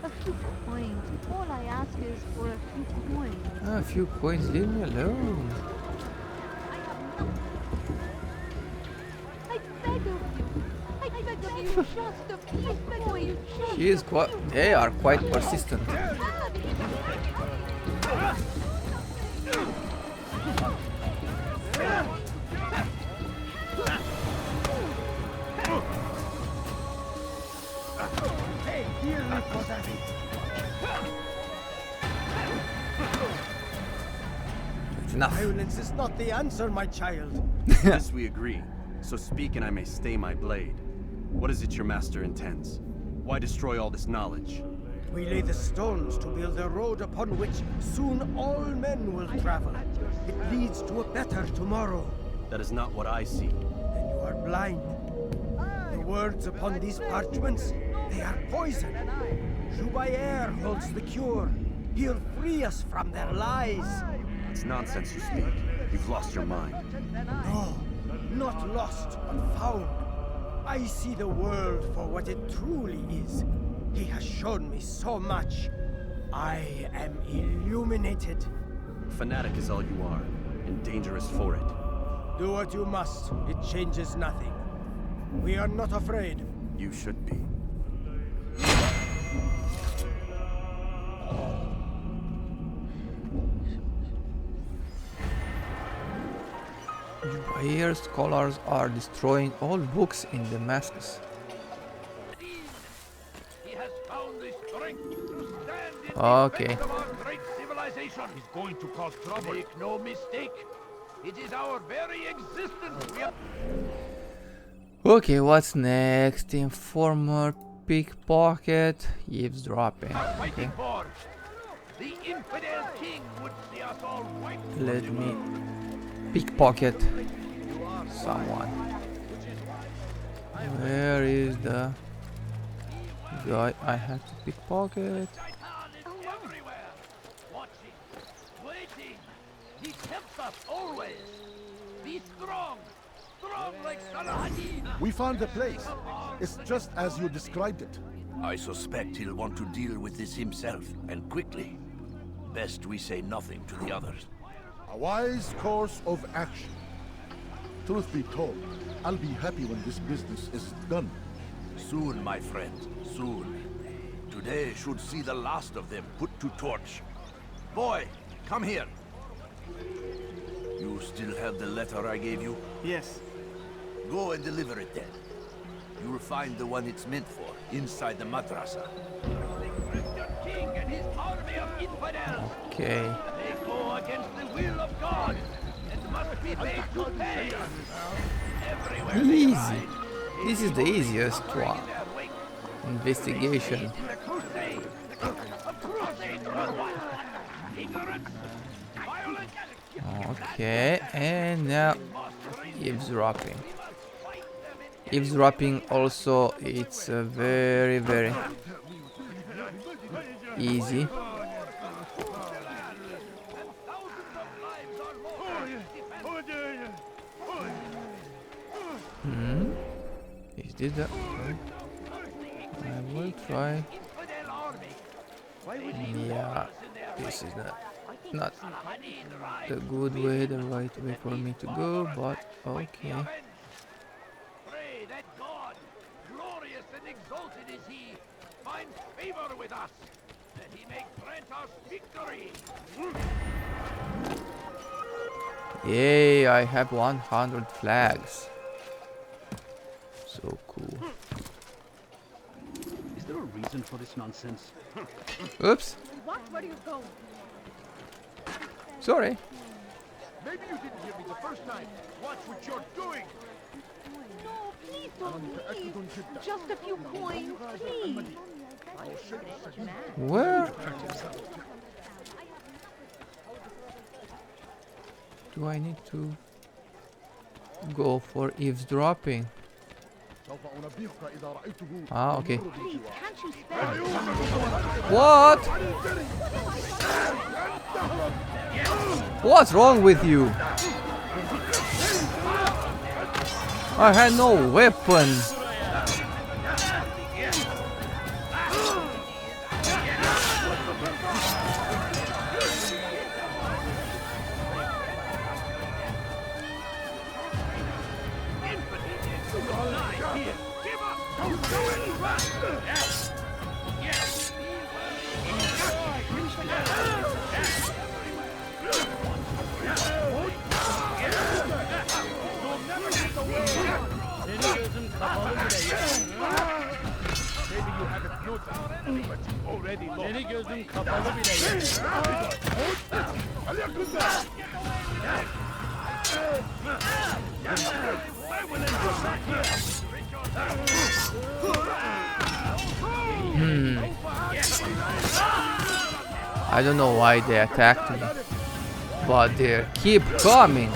A few coins. All I ask is for a few coins. A few coins, leave me alone. I beg of you. I beg of you, just a few coins. He is quite. They are quite persistent. Hey, here we go, Daddy. That's enough. Violence is not the answer, my child. This we agree. So speak and I may stay my blade. What is it your master intends? Why destroy all this knowledge? We lay the stones to build a road upon which soon all men will travel. It leads to a better tomorrow. That is not what I see. Then you are blind. The words upon these parchments, they are poison. Jubayer holds the cure. He'll free us from their lies. It's nonsense you speak. You've lost your mind. No, not lost, but found. I see the world for what it truly is. He has shown me so much. I am illuminated. Fanatic is all you are, and dangerous for it. Do what you must. It changes nothing. We are not afraid. You should be. Jubair scholars are destroying all books in Damascus. He has found the strength to stand in Okay. defense of our great civilization. He's going to cause trouble. Make no mistake. It is our very existence. We are Okay, what's next? Informer, pickpocket, eavesdropping. Okay. for. The infidel king would see us all wiped. Let me pickpocket someone. Where is the guy I have to pickpocket? Everywhere. Watching. Waiting. He tempts us always. Be strong. Strong like Saladin. We found the place. It's just as you described it. I suspect he'll want to deal with this himself, and quickly. Best we say nothing to the others. A wise course of action. Truth be told, I'll be happy when this business is done. Soon, my friend, soon. Today should see the last of them put to torch. Boy, come here. You still have the letter I gave you? Yes. Go and deliver it then. You'll find the one it's meant for, inside the madrasa. King and his army of infidels. Okay. They go against the will of God and must be made to pay. Everywhere they Easy. ride, This is the easiest one. Investigation. the crusade. A crusade worldwide. Ignorance. Violence. Okay, and now eavesdropping. Eavesdropping also, it's very, very easy. Is this the... I will try. Yeah, this is not the good way, the right way for me to go, but okay. Pray that God, glorious and exalted is He, finds favor with us, that He may grant us victory. Yay, I have 100 flags. So cool. Is there a reason for this nonsense? Oops. What? Where are you going? Sorry. Maybe you didn't hear me the first time. Watch what you're doing. No, please don't leave. Just a few coins, please. Where do I need to go for eavesdropping? Ah, okay. Please, can't you spare me? What? What's wrong with you? I had no weapon. I don't know why they attacked me, but they keep coming.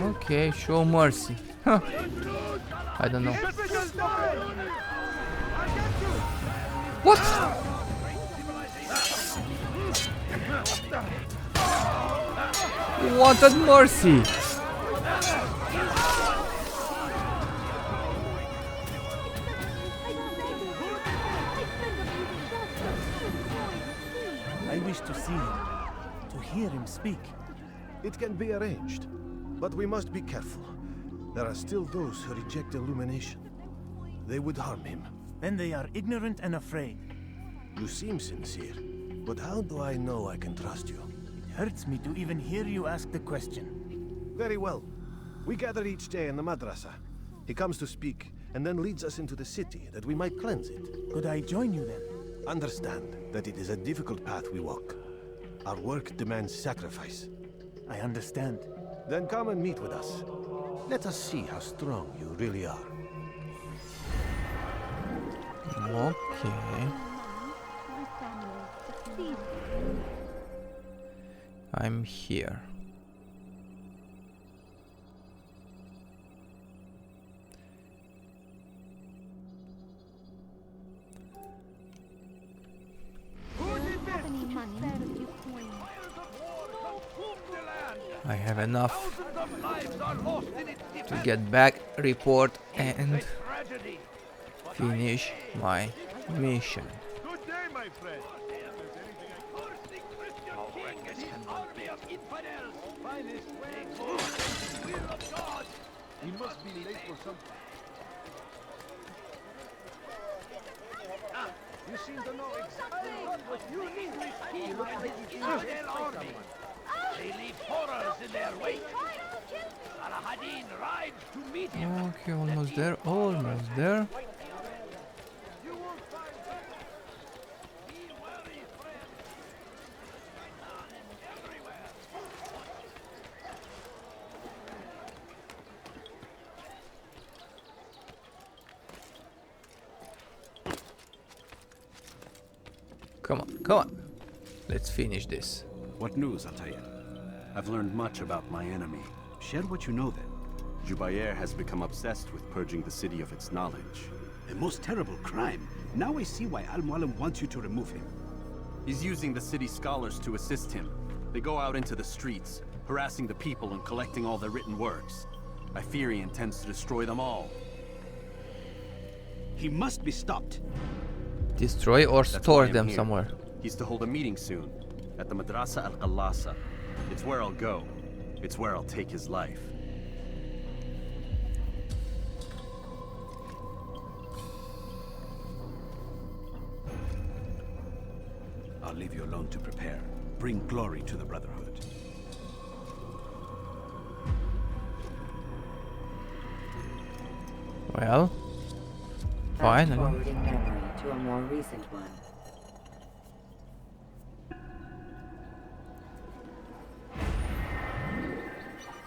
Okay, show mercy. Huh. I don't know. What? Wanted mercy. I wish to see him, to hear him speak. It can be arranged, but we must be careful. There are still those who reject illumination. They would harm him. Then they are ignorant and afraid. You seem sincere, but how do I know I can trust you? It hurts me to even hear you ask the question. Very well. We gather each day in the madrasa. He comes to speak, and then leads us into the city, that we might cleanse it. Could I join you then? Understand that it is a difficult path we walk. Our work demands sacrifice. I understand. Then come and meet with us. Let us see how strong you really are. Okay. I'm here. I have enough to get back, report, and finish my mission. Good day, my friend. We must be late for something. You seem to know exactly what you need. You look like you can fight someone. They leave horrors in their wake. Al-Hadin rides to meet him. Okay, almost there, almost there. Come on, come on. Let's finish this. What news, Altaïr? I've learned much about my enemy. Share what you know then. Jubair has become obsessed with purging the city of its knowledge. A most terrible crime. Now I see why Al-Mualim wants you to remove him. He's using the city scholars to assist him. They go out into the streets, harassing the people and collecting all their written works. I fear he intends to destroy them all. He must be stopped. Destroy or store them somewhere. He's to hold a meeting soon, at the Madrasa al-Qallasa. It's where I'll go. It's where I'll take his life. I'll leave you alone to prepare. Bring glory to the Brotherhood. Well, finally. Forwarding memory to a more recent one.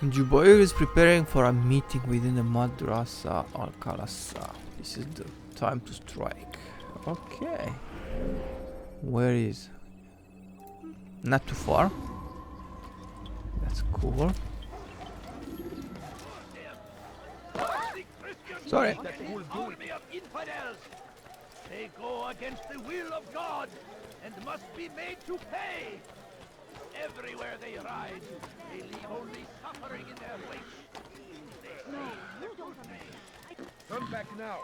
Jubair is preparing for a meeting within the Madrasa al-Qallasa. This is the time to strike. Okay. Where is? Not too far. That's cool. Sorry. They go against the will of God and must be made to pay. Everywhere they ride, they leave only suffering in their wake. Turn back now.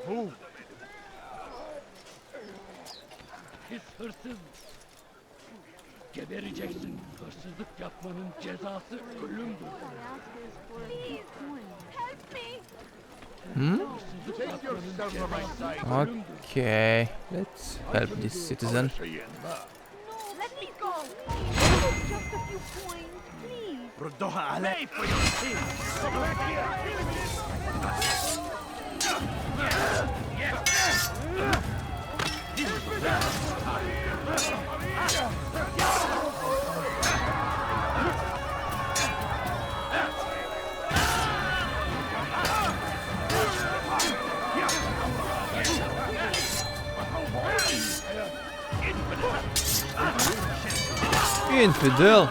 Move. Pis hırsız. Gebereceksin. Hırsızlık yapmanın cezası ölümdür. Please, help me. Hmm? Take yourself from my side. Okay, let's help this citizen. Let me go. Just a few coins, please. Pay for your sins. Come back Infidel.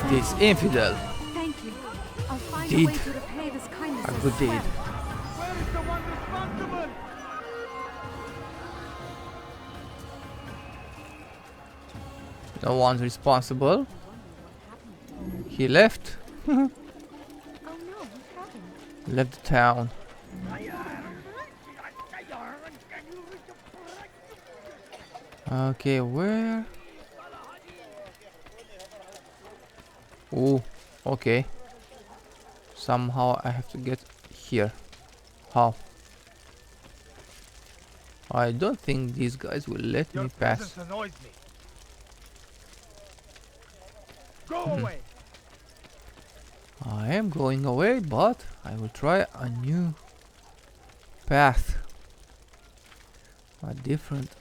This infidel Thank you. I'll find a did way to repay this kindness. a good deed. Where is the one responsible? No one's responsible. He left. Left the town. Okay, where? Oh, okay. Somehow I have to get here. How? I don't think these guys will let me pass. Presence annoys me. Go away. I am going away, but I will try a new path. A different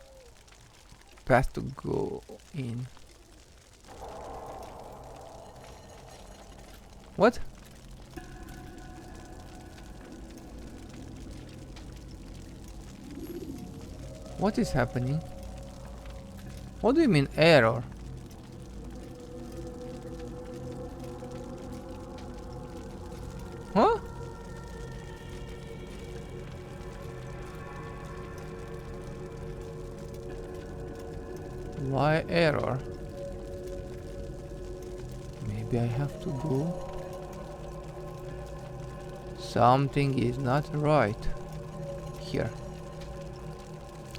path to go in. What? What is happening? What do you mean error? Huh? Why error? Maybe I have to go. Something is not right here.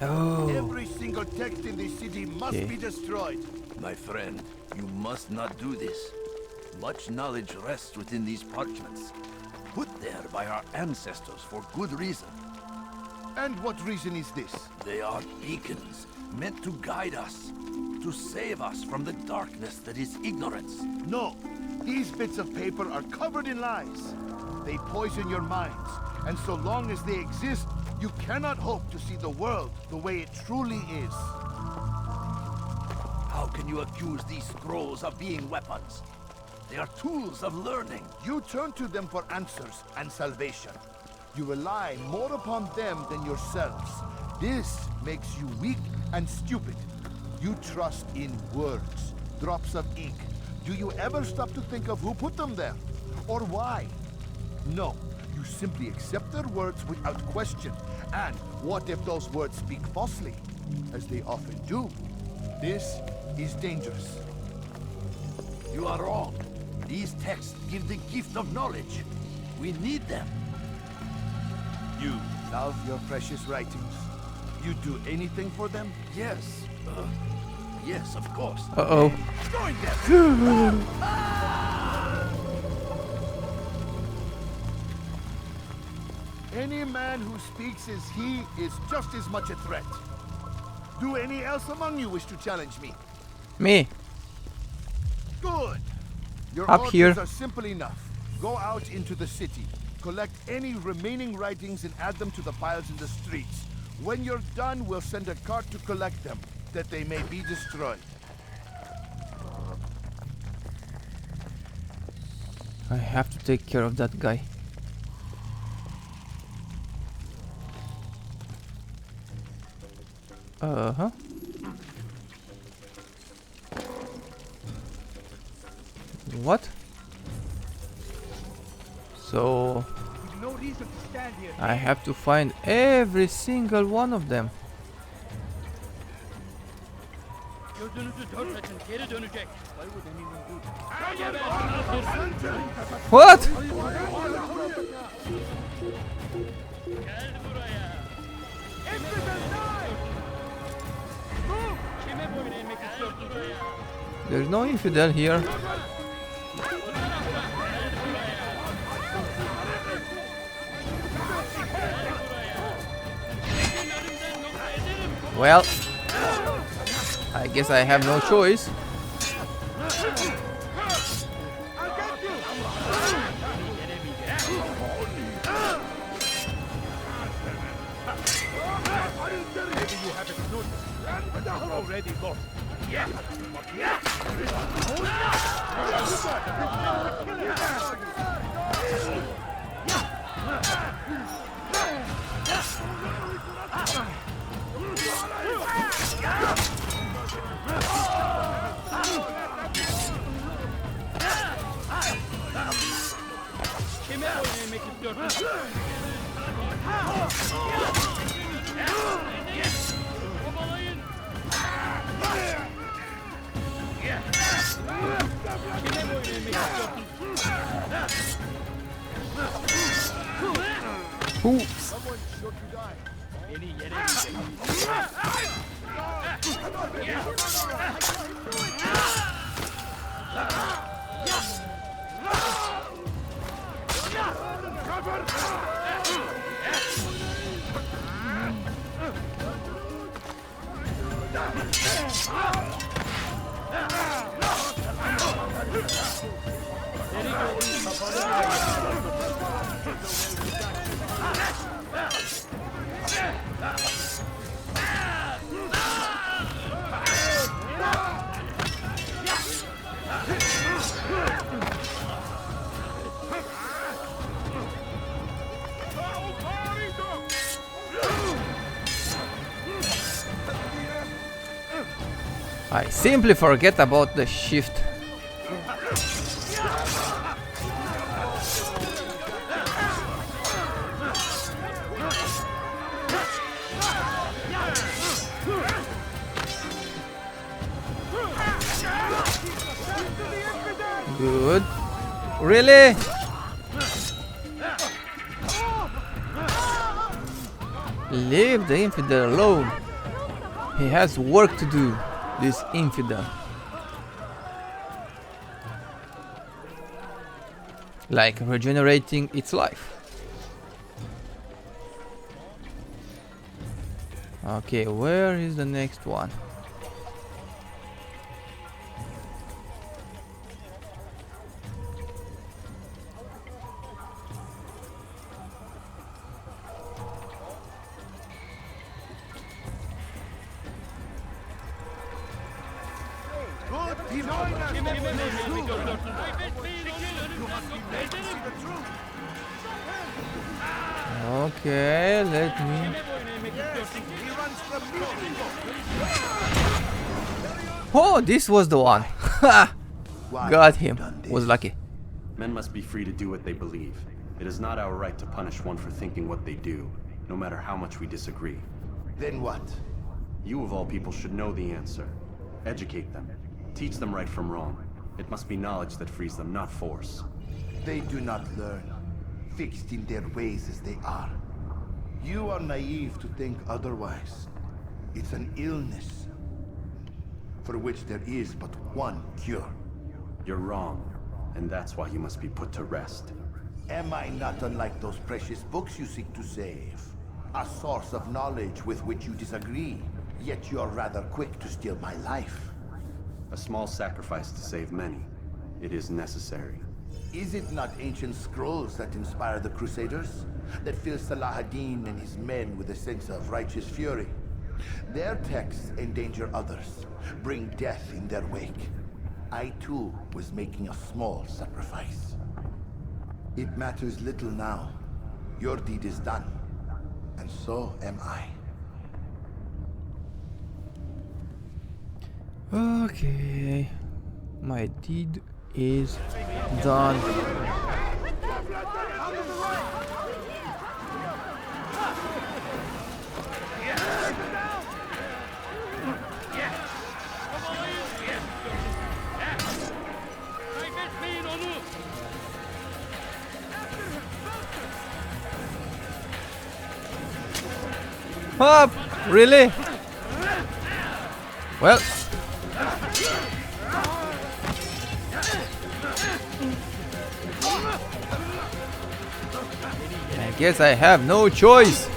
Oh. Every single text in this city must be destroyed. My friend, you must not do this. Much knowledge rests within these parchments, put there by our ancestors for good reason. And what reason is this? They are beacons, meant to guide us, to save us from the darkness that is ignorance. No, these bits of paper are covered in lies. They poison your minds, and so long as they exist, you cannot hope to see the world the way it truly is. How can you accuse these scrolls of being weapons? They are tools of learning. You turn to them for answers and salvation. You rely more upon them than yourselves. This makes you weak and stupid. You trust in words, drops of ink. Do you ever stop to think of who put them there? Or why? No, you simply accept their words without question. And what if those words speak falsely? As they often do. This is dangerous. You are wrong. These texts give the gift of knowledge. We need them. You love your precious writings. You do anything for them? Yes. Yes, of course. Uh-oh. Join them! Any man who speaks as he is just as much a threat. Do any else among you wish to challenge me? Me. Good. Your Up orders here. are simple enough. Go out into the city, collect any remaining writings and add them to the piles in the streets. When you're done, we'll send a cart to collect them, that they may be destroyed. I have to take care of that guy. Uh-huh. What? So I have to find every single one of them. What? There's no infidel here. Well, I guess I have no choice. Already lost. Yeah. Oops. I simply forget about the shift. Good. Really? Leave the infidel alone. He has work to do, this infidel. Like regenerating its life. Okay, where is the next one? Okay, let me... Oh, this was the one. Got him. Was lucky. Men must be free to do what they believe. It is not our right to punish one for thinking what they do, no matter how much we disagree. Then what? You of all people should know the answer. Educate them. Teach them right from wrong. It must be knowledge that frees them, not force. They do not learn, fixed in their ways as they are. You are naive to think otherwise. It's an illness for which there is but one cure. You're wrong, and that's why you must be put to rest. Am I not unlike those precious books you seek to save? A source of knowledge with which you disagree, yet you're rather quick to steal my life. A small sacrifice to save many. It is necessary. Is it not ancient scrolls that inspire the Crusaders? That fill Salah ad-Din and his men with a sense of righteous fury? Their texts endanger others, bring death in their wake. I too was making a small sacrifice. It matters little now. Your deed is done, and so am I. Okay, my deed is done. up! Really? Well. I guess I have no choice.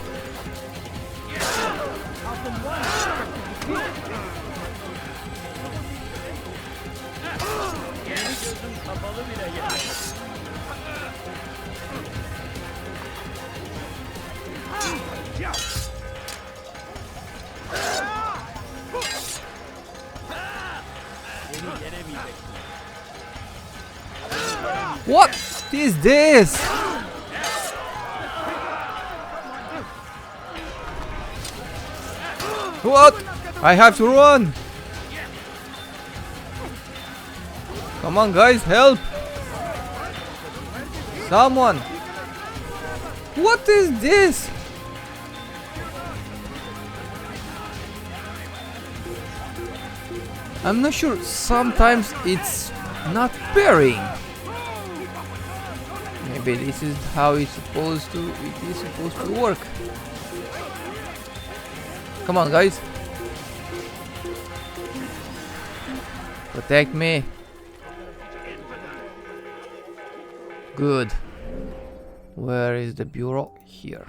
What is this? What? I have to run. Come on, guys, help. Someone. What is this? I'm not sure. Sometimes it's not pairing. Maybe this is how it is supposed to work. Come on, guys. Protect me. Good. Where is the bureau? Here.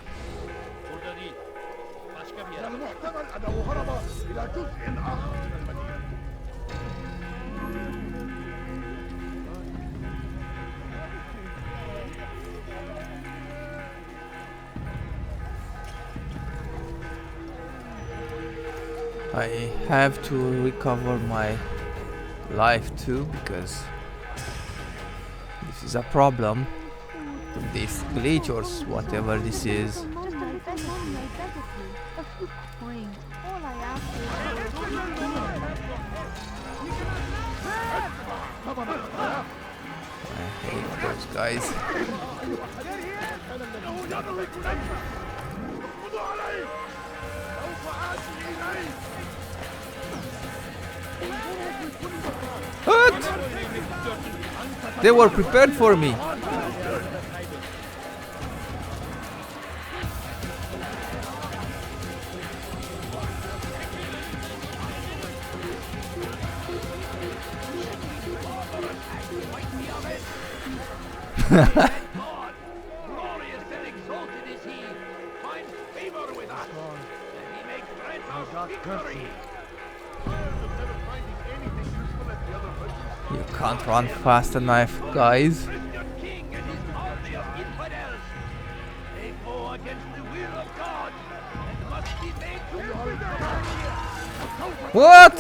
I have to recover my life too, because this is a problem. This glitch or whatever this is. I hate those guys. What? They were prepared for me. You can't run fast enough, guys. What?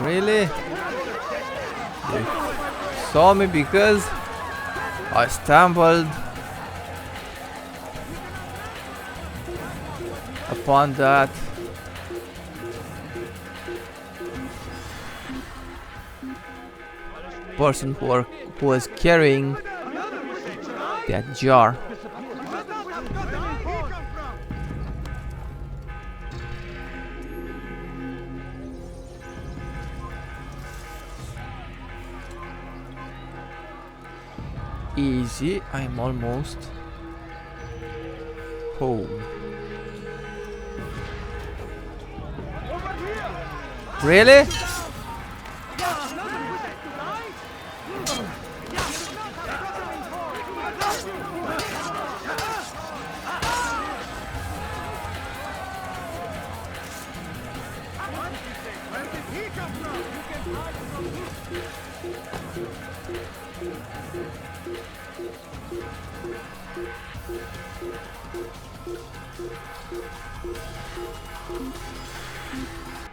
Really? They saw me because I stumbled upon that person who was carrying that jar. Easy, I'm almost home. Really?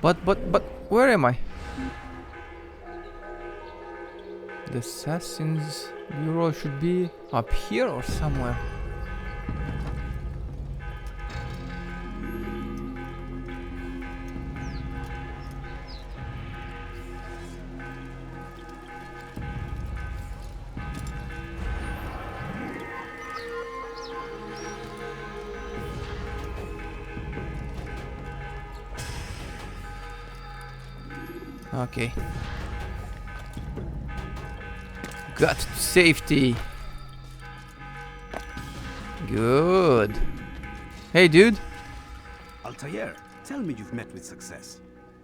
But where am I? The Assassin's Bureau should be up here or somewhere. Okay. Got to safety. Good. Hey, dude. Altaïr, tell me you've met with success.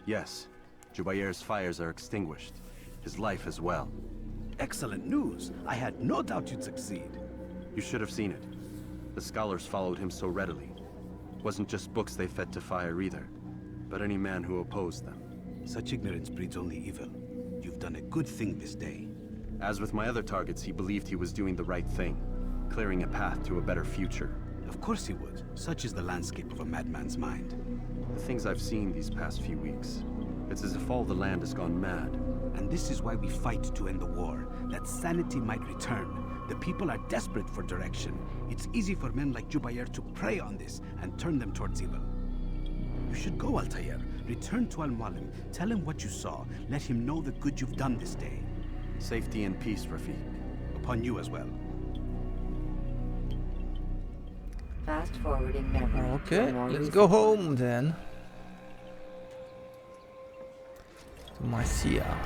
Yes. Jubayr's fires are extinguished. His life as well. Excellent news. I had no doubt you'd succeed. You should have seen it. The scholars followed him so readily. It wasn't just books they fed to fire either, but any man who opposed them. Such ignorance breeds only evil. You've done a good thing this day. As with my other targets, he believed he was doing the right thing, clearing a path to a better future. Of course he would. Such is the landscape of a madman's mind. The things I've seen these past few weeks, it's as if all the land has gone mad. And this is why we fight to end the war, that sanity might return. The people are desperate for direction. It's easy for men like Jubayr to prey on this and turn them towards evil. You should go, Altaïr. Return to Al-Mualim. Tell him what you saw. Let him know the good you've done this day. Safety and peace, Rafiq. Upon you as well. Fast forwarding memory. Okay, let's go home then. To Marcia.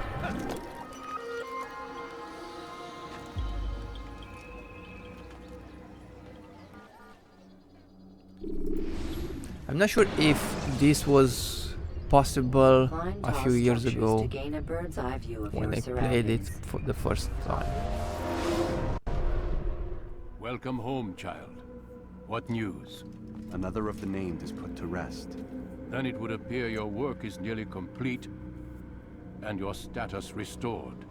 I'm not sure if this was possible a few years ago when I played it for the first time. Welcome home, child. What news? Another of the named is put to rest. Then it would appear your work is nearly complete and your status restored.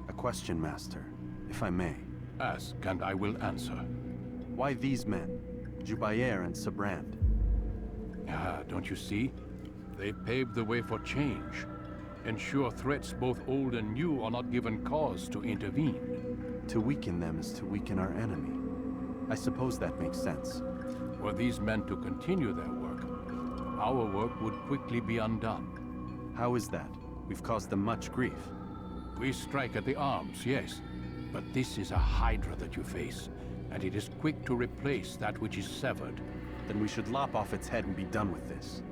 A question, Master, if I may. Ask and I will answer. Why these men, Jubayr and Sabrand? Ah, don't you see? They paved the way for change. Ensure threats both old and new are not given cause to intervene. To weaken them is to weaken our enemy. I suppose that makes sense. Were these men to continue their work, our work would quickly be undone. How is that? We've caused them much grief. We strike at the arms, yes. But this is a hydra that you face, and it is quick to replace that which is severed. Then we should lop off its head and be done with this.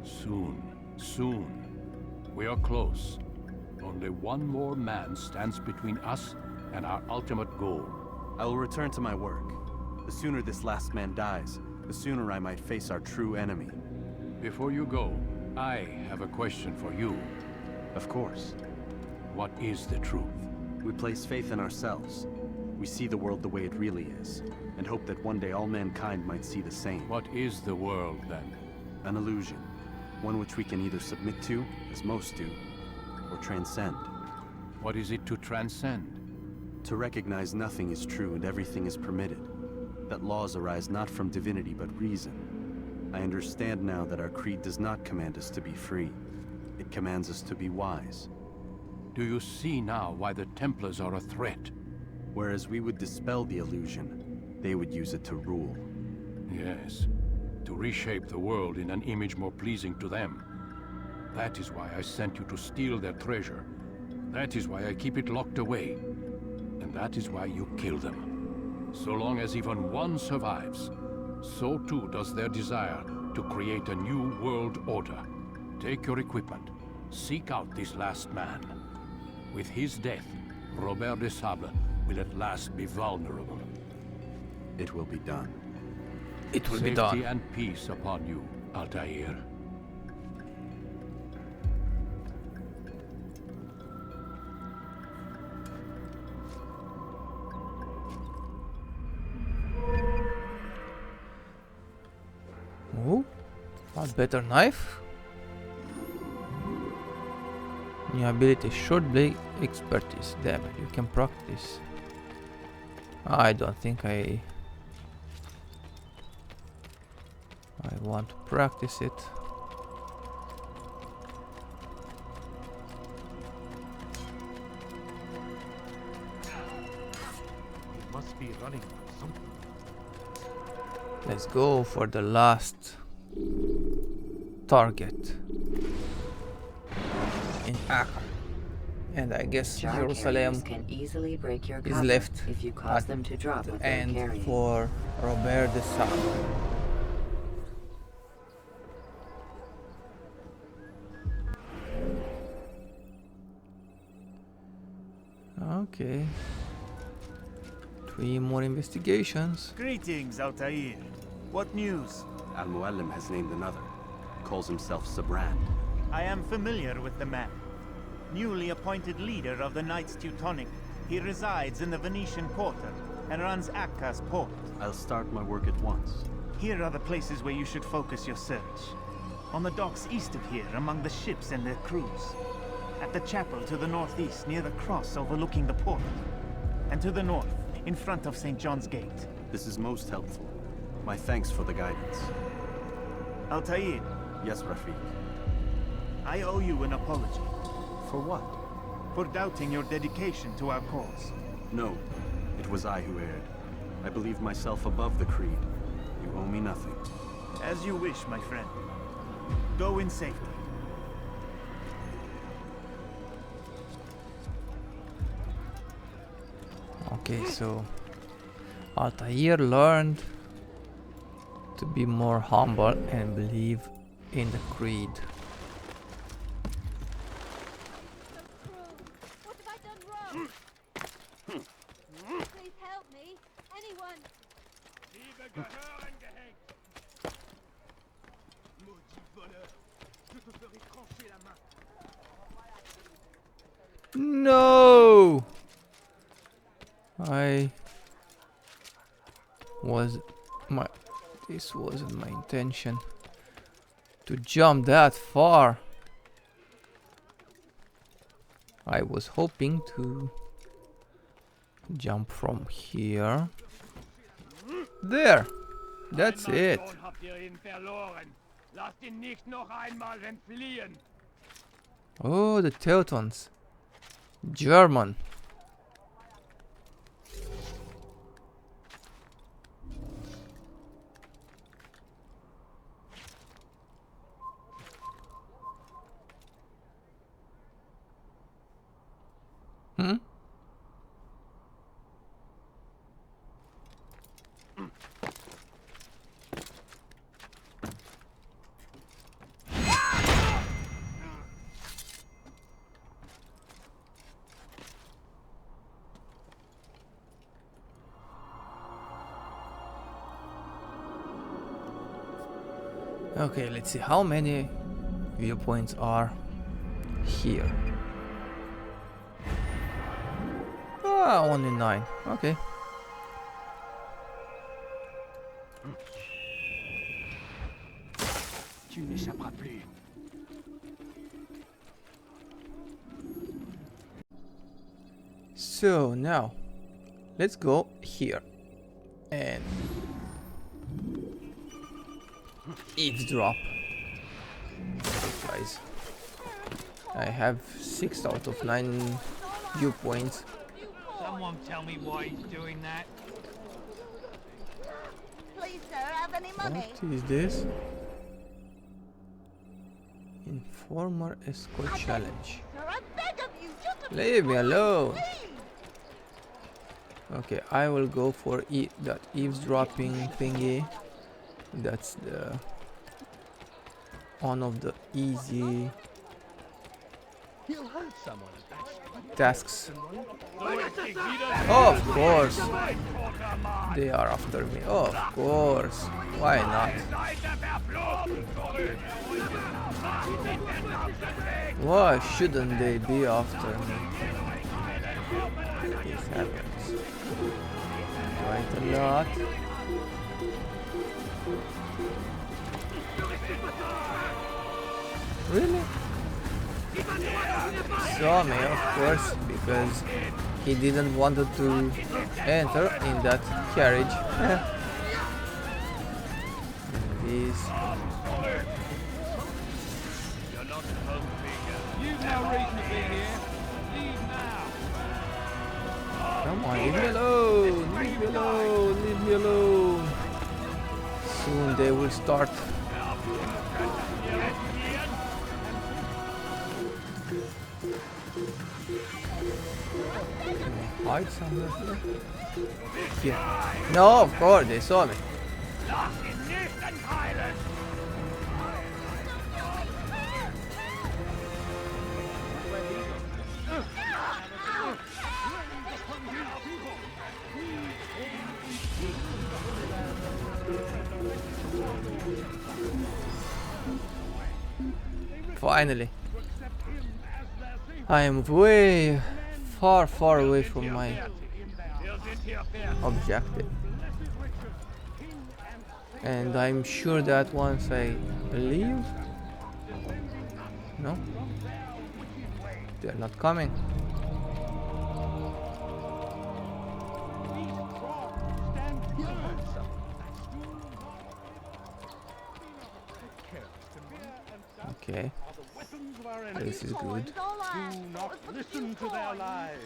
Soon, soon. We are close. Only one more man stands between us and our ultimate goal. I will return to my work. The sooner this last man dies, the sooner I might face our true enemy. Before you go, I have a question for you. Of course. What is the truth? We place faith in ourselves. We see the world the way it really is, and hope that one day all mankind might see the same. What is the world, then? An illusion. One which we can either submit to, as most do, or transcend. What is it to transcend? To recognize nothing is true and everything is permitted. That laws arise not from divinity but reason. I understand now that our creed does not command us to be free. It commands us to be wise. Do you see now why the Templars are a threat? Whereas we would dispel the illusion, they would use it to rule. Yes, to reshape the world in an image more pleasing to them. That is why I sent you to steal their treasure. That is why I keep it locked away. And that is why you kill them. So long as even one survives, so too does their desire to create a new world order. Take your equipment. Seek out this last man. With his death, Robert de Sable will at last be vulnerable. It will be done. It will be done. Safety and peace upon you, Altaïr. Oh, a better knife. New ability, short blade expertise. Damn it, you can practice. I don't think I want to practice it. You must be running from something. Let's go for the last target in Acre. And I guess Jerusalem can easily break your is left if you cause at them to drop what the they're end carrying. for Robert de Sable. Okay. 3 more investigations. Greetings, Altaïr. What news? Al-Muallim has named another. Calls himself Sabrand. I am familiar with the man. Newly appointed leader of the Knights Teutonic. He resides in the Venetian Quarter and runs Akka's port. I'll start my work at once. Here are the places where you should focus your search. On the docks east of here, among the ships and their crews. At the chapel to the northeast, near the cross overlooking the port. And to the north, in front of St. John's Gate. This is most helpful. My thanks for the guidance. Altaïr. Yes, Rafiq. I owe you an apology. For what? For doubting your dedication to our cause. No, it was I who erred. I believed myself above the creed. You owe me nothing. As you wish, my friend. Go in safety. Okay, so Altaïr learned to be more humble and believe in the creed. What have I done wrong? Please help me. Anyone. No! This wasn't my intention to jump that far. I was hoping to jump from here. There! That's it. Oh, the Teutons. German. Hmm? Okay, let's see how many viewpoints are here. Ah, only 9. Okay. Tu n'échapperas plus. So now, let's go here and eavesdrop. Guys, I have 6 out of 9 viewpoints. Someone tell me why he's doing that. Please, sir, have any money? What is this? Informer escort challenge. Sir, I beg of you, just a Leave me alone. please. Okay, I will go for that eavesdropping thingy. That's the one of the easy He'll hurt someone. tasks. Of course, they are after me. Of course, why not? Why shouldn't they be after me? This happens quite a lot. Really? Saw me, of course, because he didn't want to enter in that carriage. This. You've no reason to be here. Leave now. Come on, leave me alone! Leave me alone! Leave me alone! Soon they will start. Hide somewhere here? Yeah. No, of course, they saw me. Finally. I am way far away from my objective. And I'm sure that once I leave... No? They're not coming. Okay. This is good. Do not listen to their lies.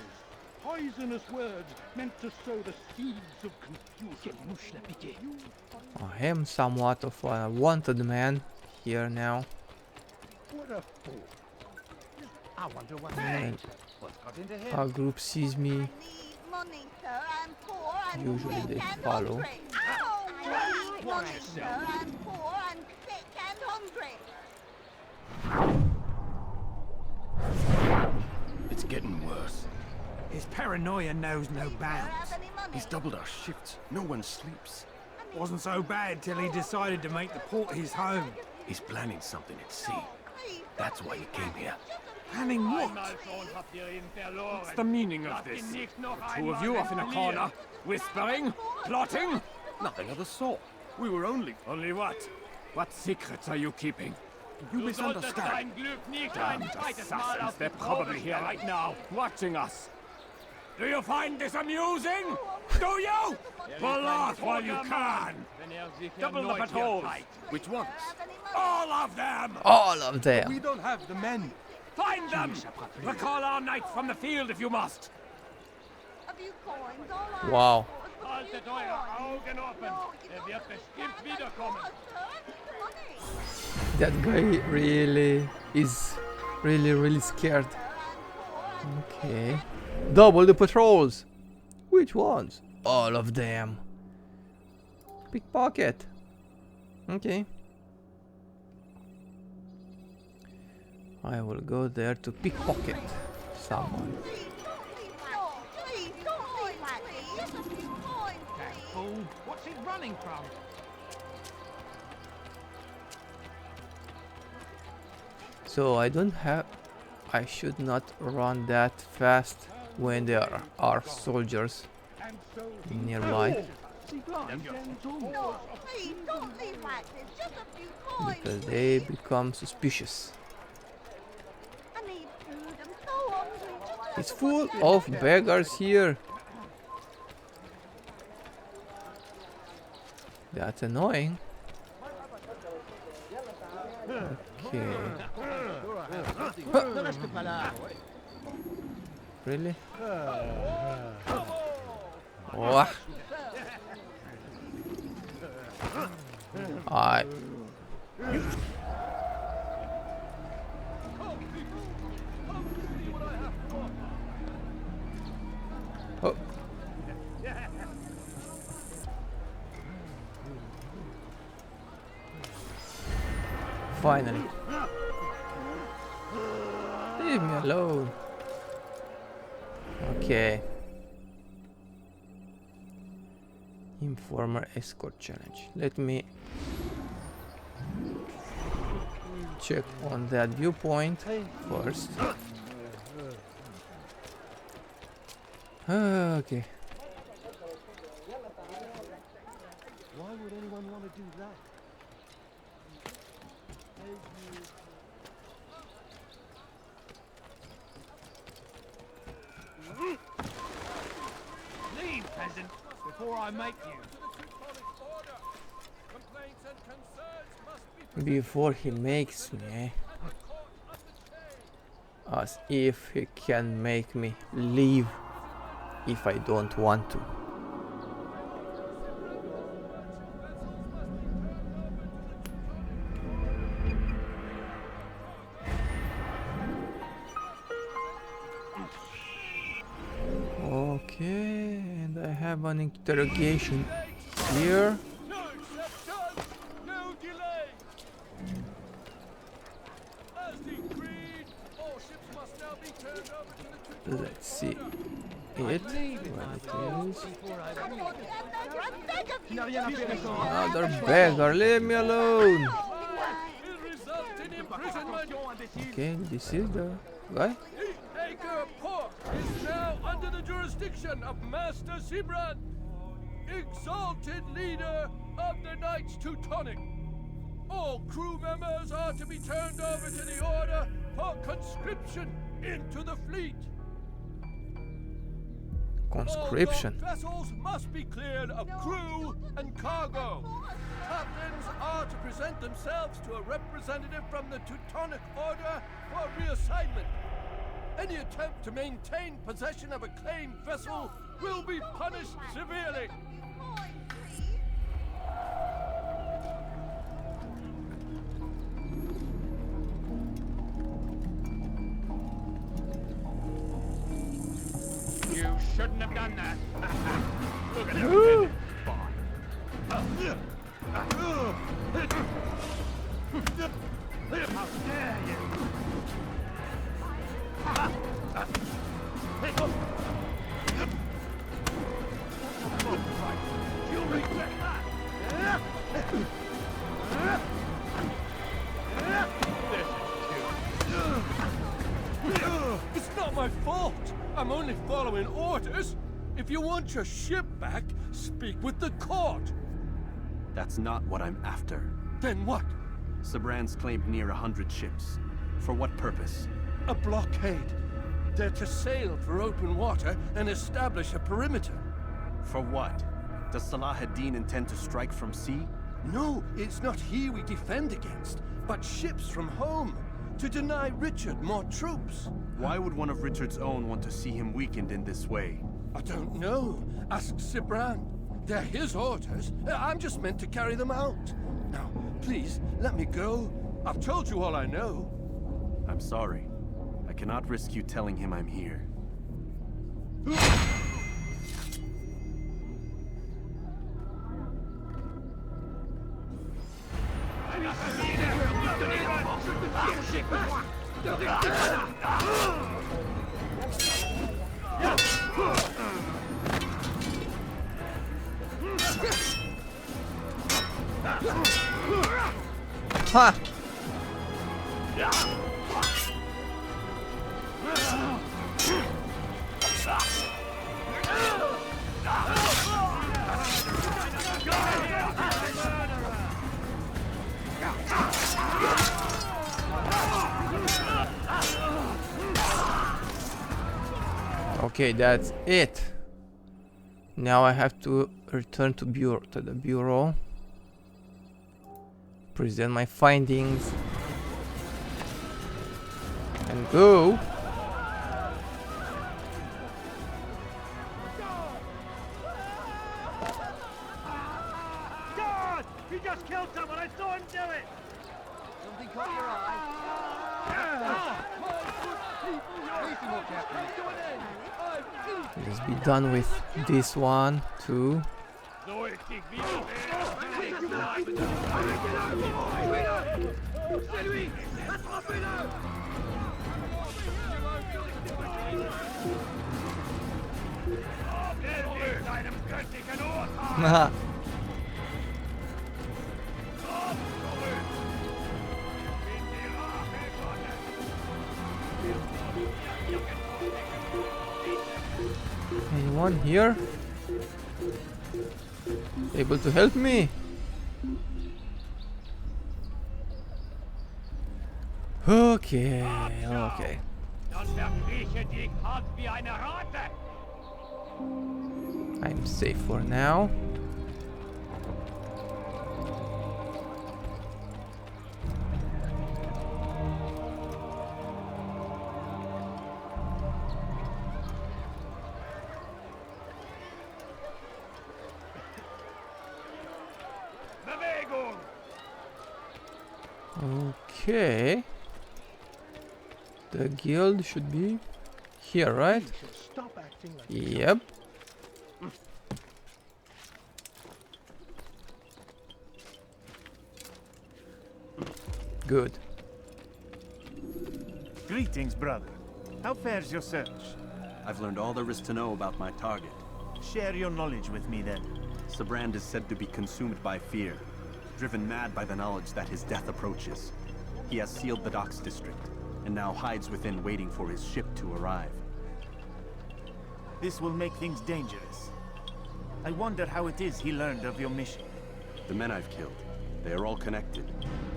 Poisonous words meant to sow the seeds of confusion. I am somewhat of a wanted man here now. What a fool. I wonder what what's got into him. Our group sees me. Usually they follow. It's getting worse. His paranoia knows no bounds. He's doubled our shifts. No one sleeps. Wasn't so bad till he decided to make the port his home. He's planning something at sea. That's why he came here. Planning what? What's the meaning of this? The two of you off in a corner, whispering, plotting? Nothing of the sort. We were only... Only what? What secrets are you keeping? You misunderstand. Damned assassins, they're probably here right now, watching us. Do you find this amusing? Do you? Well, laugh while you can. Double the patrols. Which ones? All of them! All of them! We don't have the men. Find them! Recall our knights from the field if you must. Wow. That guy really is really scared. Okay. Double the patrols. Which ones? All of them. Pickpocket. Okay. I will go there to pickpocket someone. What's he running from? So I don't have... I should not run that fast when there are soldiers nearby. Because they become suspicious. It's full of beggars here. That's annoying. Okay. Really? What? I. Oh. Finally. Leave me alone. Okay. Informer escort challenge. Let me check on that viewpoint first. Okay. Why would anyone want to do that? Leave, peasant, before I make you. Before he makes me. As if he can make me leave if I don't want to. Okay, and I have an interrogation here. Let's see. it when it is. Another beggar, leave me alone! Okay, this is the guy. Acre Port is now under the jurisdiction of Master Sibrand, exalted leader of the Knights Teutonic. All crew members are to be turned over to the Order for conscription into the fleet. Conscription. All vessels must be cleared of crew and cargo. Captains are to present themselves to a representative from the Teutonic Order for reassignment. Any attempt to maintain possession of a claimed vessel will be punished severely. You shouldn't have done that. Look at everything. How dare you? You'll regret that. It's not my fault. I'm only following orders. If you want your ship back, speak with the court. That's not what I'm after. Then what? Sibrand's claimed near 100 ships. For what purpose? A blockade. They're to sail for open water and establish a perimeter. For what? Does Salah ad-Din intend to strike from sea? No, it's not he we defend against, but ships from home, to deny Richard more troops. Why would one of Richard's own want to see him weakened in this way? I don't know. Ask Sibrand. They're his orders. I'm just meant to carry them out. Now, please, let me go. I've told you all I know. I'm sorry. I cannot risk you telling him I'm here. Ha! Okay, that's it. Now I have to return to the bureau, present my findings, and go. God! He just killed someone! I saw him do it! Something caught your eye? Let's be done with this one too. Haha. Anyone here able to help me? Okay, okay. I'm safe for now. Okay. The guild should be here, right? Yep. Good. Greetings, brother. How fares your search? I've learned all there is to know about my target. Share your knowledge with me then. Sibrand is said to be consumed by fear, driven mad by the knowledge that his death approaches. He has sealed the docks district, and now hides within waiting for his ship to arrive. This will make things dangerous. I wonder how it is he learned of your mission. The men I've killed, they are all connected.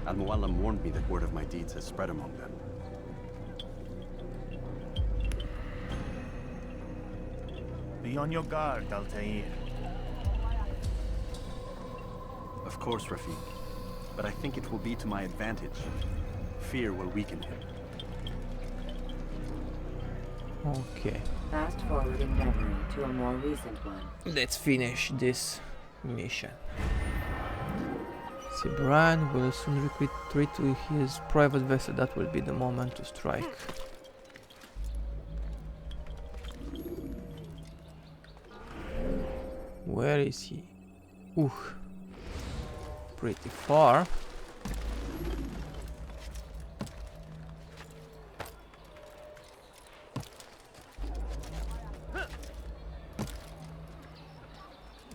Al-Muallim warned me that word of my deeds has spread among them. Be on your guard, Altaïr. Of course, Rafiq. But I think it will be to my advantage. Fear will weaken him. Okay. Fast forwarding memory to a more recent one. Let's finish this mission. Sibrand will soon retreat to his private vessel. That will be the moment to strike. Where is he? Ooh. Pretty far.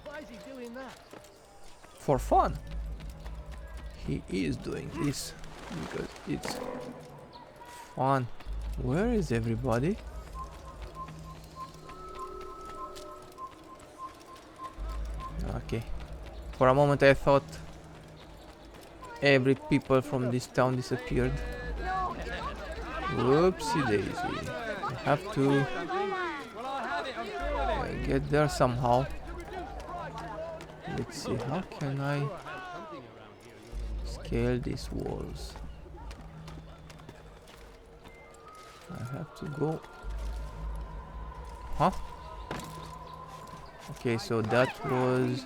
Why is he doing that? For fun. He is doing this because it's fun. Where is everybody? Okay. For a moment I thought every people from this town disappeared. Whoopsie daisy. I have to get there somehow. Let's see, how can I scale these walls? I have to go. Huh? Okay, so that was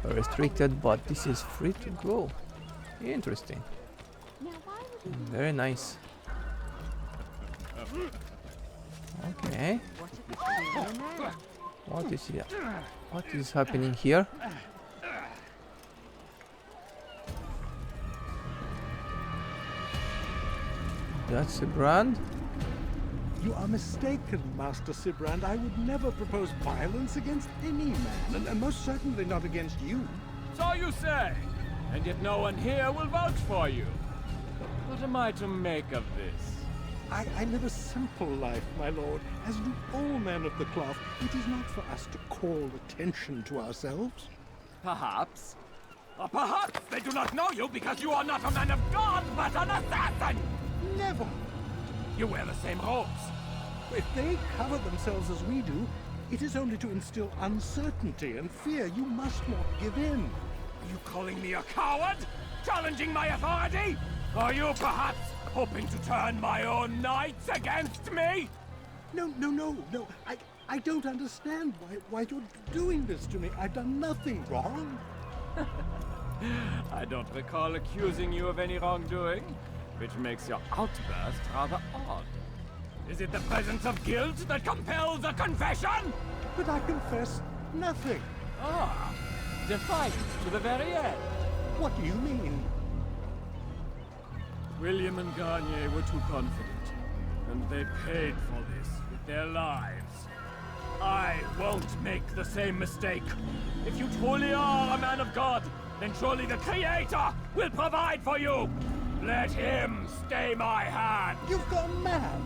restricted, but this is free to go. Interesting. Very nice. Okay. What is here? What is happening here? That's a brand. You are mistaken, Master Sibrand. I would never propose violence against any man, and most certainly not against you. So you say, and yet no one here will vouch for you. What am I to make of this? I live a simple life, my lord, as do all men of the cloth. It is not for us to call attention to ourselves. Perhaps. Or perhaps they do not know you because you are not a man of God, but an assassin! Never! You wear the same robes. If they cover themselves as we do, it is only to instill uncertainty and fear. You must not give in. Are you calling me a coward? Challenging my authority? Are you perhaps hoping to turn my own knights against me? No. I don't understand why you're doing this to me. I've done nothing wrong. I don't recall accusing you of any wrongdoing, which makes your outburst rather odd. Is it the presence of guilt that compels a confession? But I confess nothing. Ah, defiant to the very end. What do you mean? William and Garnier were too confident, and they paid for this with their lives. I won't make the same mistake. If you truly are a man of God, then surely the Creator will provide for you. Let him stay my hand. You've gone mad.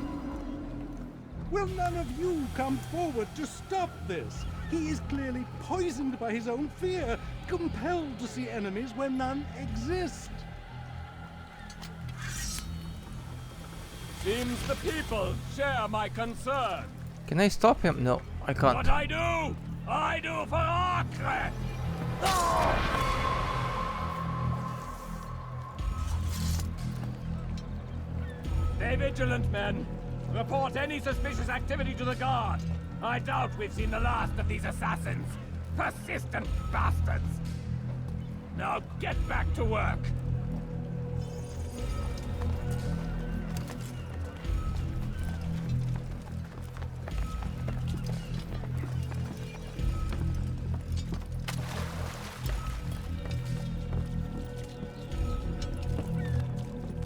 Will none of you come forward to stop this? He is clearly poisoned by his own fear, compelled to see enemies where none exist. Seems the people share my concern. Can I stop him? No, I can't. What I do for Acre! Stay vigilant, men. Report any suspicious activity to the guard. I doubt we've seen the last of these assassins. Persistent bastards. Now get back to work.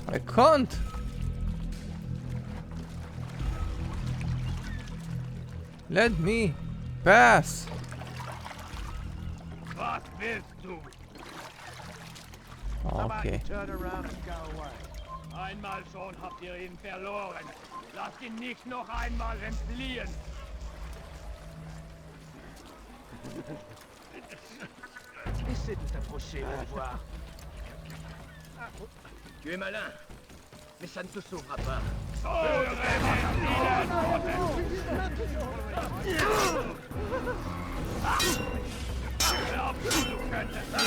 I can't. Let me pass. Was willst du? Okay. Turn around and go away. Einmal schon habt ihr ihn verloren. Lasst ihn nicht noch einmal entfliehen. Essaie de t'approcher, va voir. Tu es malin, mais ça ne te sauvera pas. Du könntest mir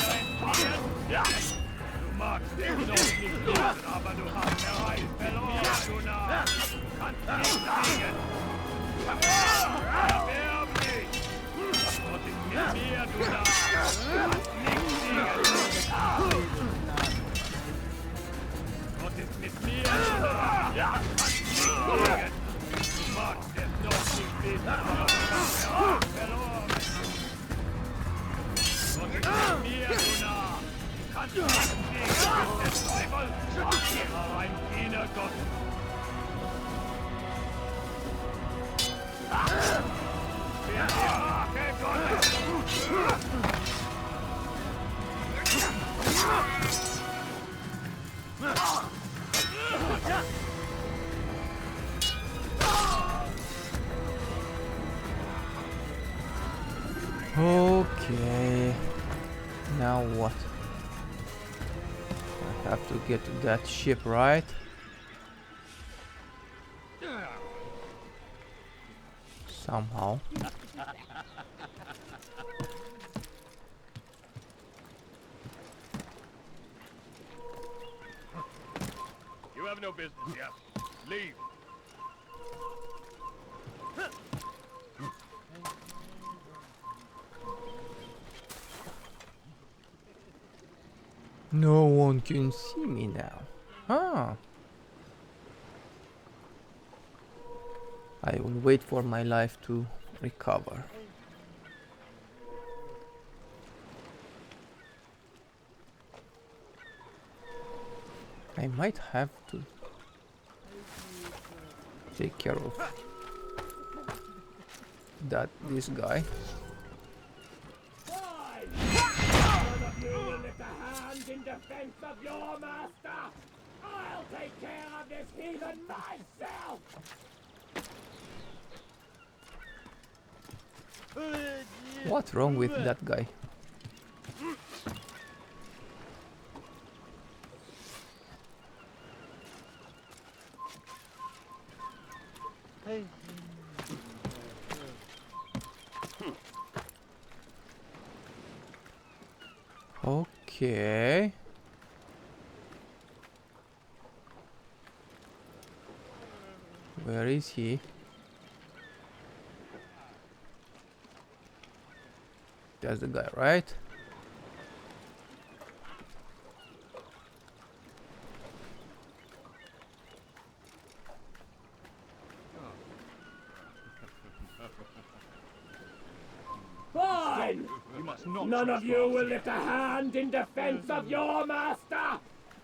entfliehen? Du magst den noch nicht lieben, aber du hast der Reis verloren, du Narr. Kannst nicht fliegen. Erwerb dich! Was ist mit mir, du Narr? Kannst nicht fliegen. Was ist mit mir, du Narr? Kannst nicht fliegen. Du magst es noch nicht wissen, aber du hast der Reis verloren. Was ist mit mir, du Narr? Kannst nicht fliegen, der Teufel! War ein Dienergott! Wer die Rache Gottes! Okay. Now what? I have to get to that ship, right? Somehow. You have no business here. Leave. No one can see me now. Ah. I will wait for my life to recover. I might have to take care of this guy. In defense of your master, I'll take care of this heathen myself! What's wrong with that guy? Okay. Where is he? That's the guy, right? Fine! None of you will lift a hand in defense of your master!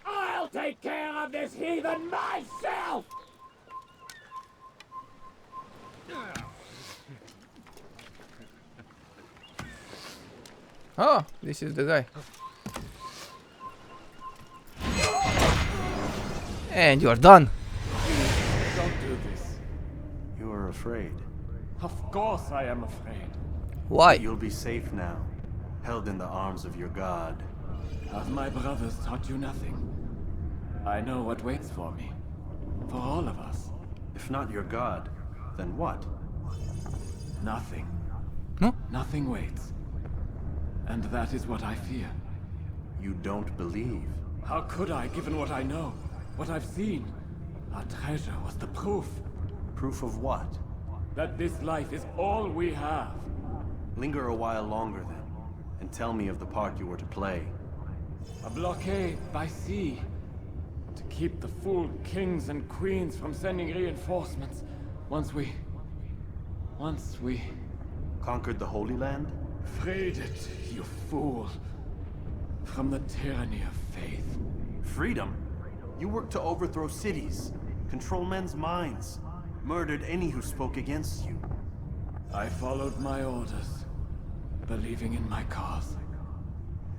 I'll take care of this heathen myself! Oh, this is the guy. And you're done. Don't do this. You are afraid. Of course I am afraid. Why? You'll be safe now, held in the arms of your god. Have my brothers taught you nothing? I know what waits for me. For all of us. If not your god, then what? Nothing. Huh? Nothing waits. And that is what I fear. You don't believe. How could I, given what I know? What I've seen? Our treasure was the proof. Proof of what? That this life is all we have. Linger a while longer then, and tell me of the part you were to play. A blockade by sea. To keep the fool kings and queens from sending reinforcements. Once we... Conquered the Holy Land? Freed it, you fool. From the tyranny of faith. Freedom? You worked to overthrow cities, control men's minds, murdered any who spoke against you. I followed my orders, believing in my cause.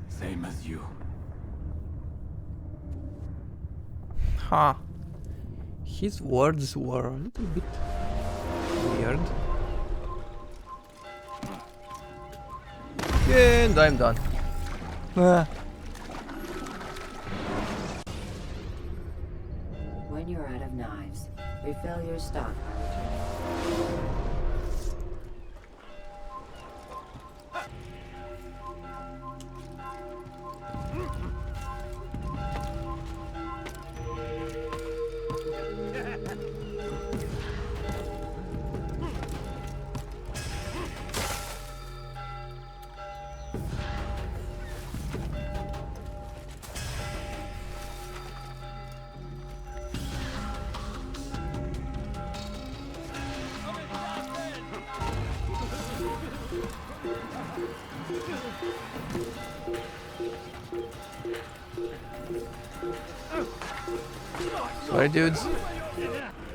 Same as you. Huh. His words were a little bit weird. And I'm done. When you're out of knives, refill your stock by returning. Sorry, dudes.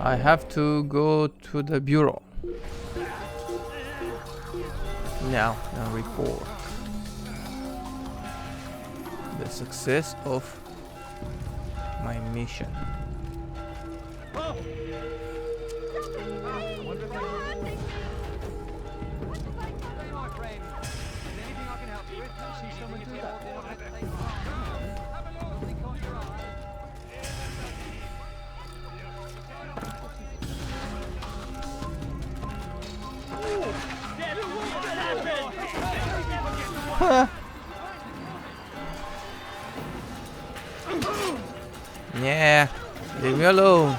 I have to go to the bureau now and report the success of my mission. Yeah, leave me alone.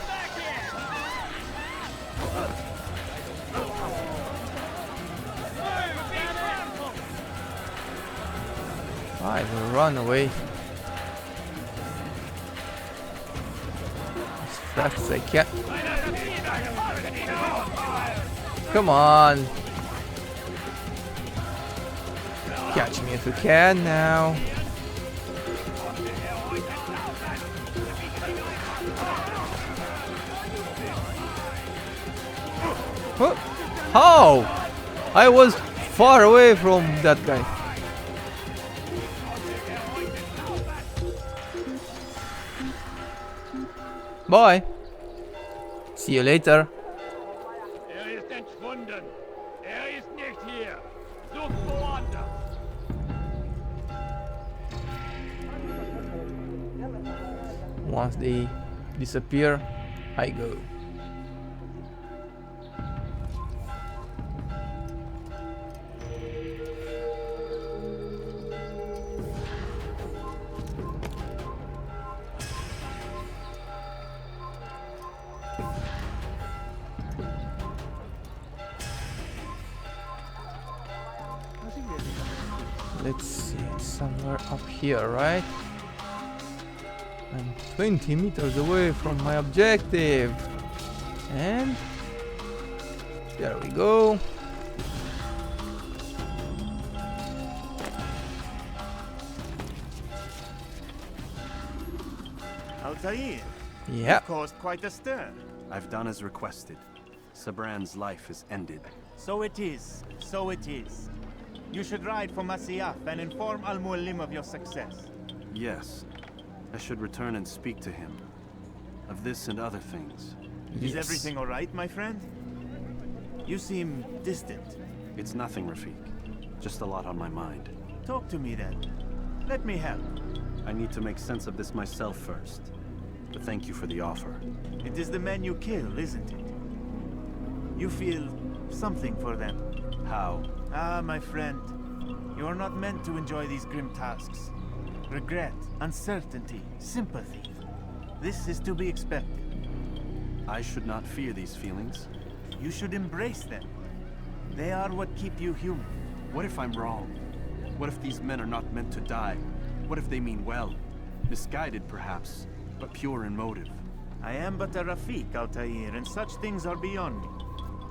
I will run away as fast as I can. Come on. Catch me if you can now. Huh? How? I was far away from that guy. Bye. See you later. Ist entschwunden. Ist nicht hier. Sucht woanders. Once they disappear, I go. Let's see, it's somewhere up here, right? I'm 20 meters away from my objective. And there we go. Altaïr, Yeah. you caused quite a stir. I've done as requested. Sabran's life is ended. So it is. So it is. You should ride for Masyaf and inform Al-Mualim of your success. Yes. I should return and speak to him. Of this and other things. Is everything all right, my friend? You seem distant. It's nothing, Rafik. Just a lot on my mind. Talk to me then. Let me help. I need to make sense of this myself first. But thank you for the offer. It is the men you kill, isn't it? You feel something for them. How? Ah, my friend. You are not meant to enjoy these grim tasks. Regret, uncertainty, sympathy. This is to be expected. I should not fear these feelings. You should embrace them. They are what keep you human. What if I'm wrong? What if these men are not meant to die? What if they mean well? Misguided, perhaps, but pure in motive. I am but a Rafik, Altaïr, and such things are beyond me.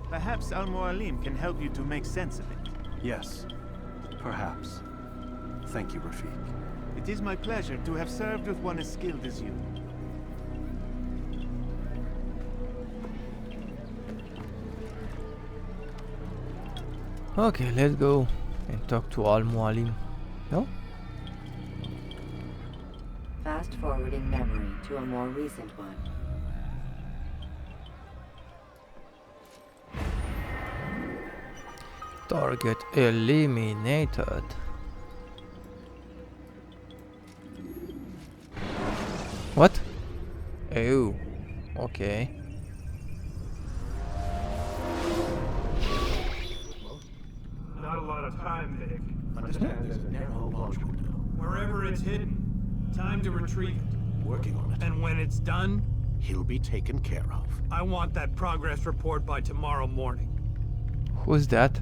Perhaps Al-Mualim can help you to make sense of it. Yes, perhaps. Thank you, Rafik. It is my pleasure to have served with one as skilled as you. Okay, let's go and talk to Al-Mualim. No? Fast forwarding memory to a more recent one. Target eliminated. What? Oh, okay. Not a lot of time, Vic. Understand there's a narrow launch window. Wherever it's hidden, time to retrieve it. Working on it. And when it's done, He'll be taken care of. I want that progress report by tomorrow morning. Who's that?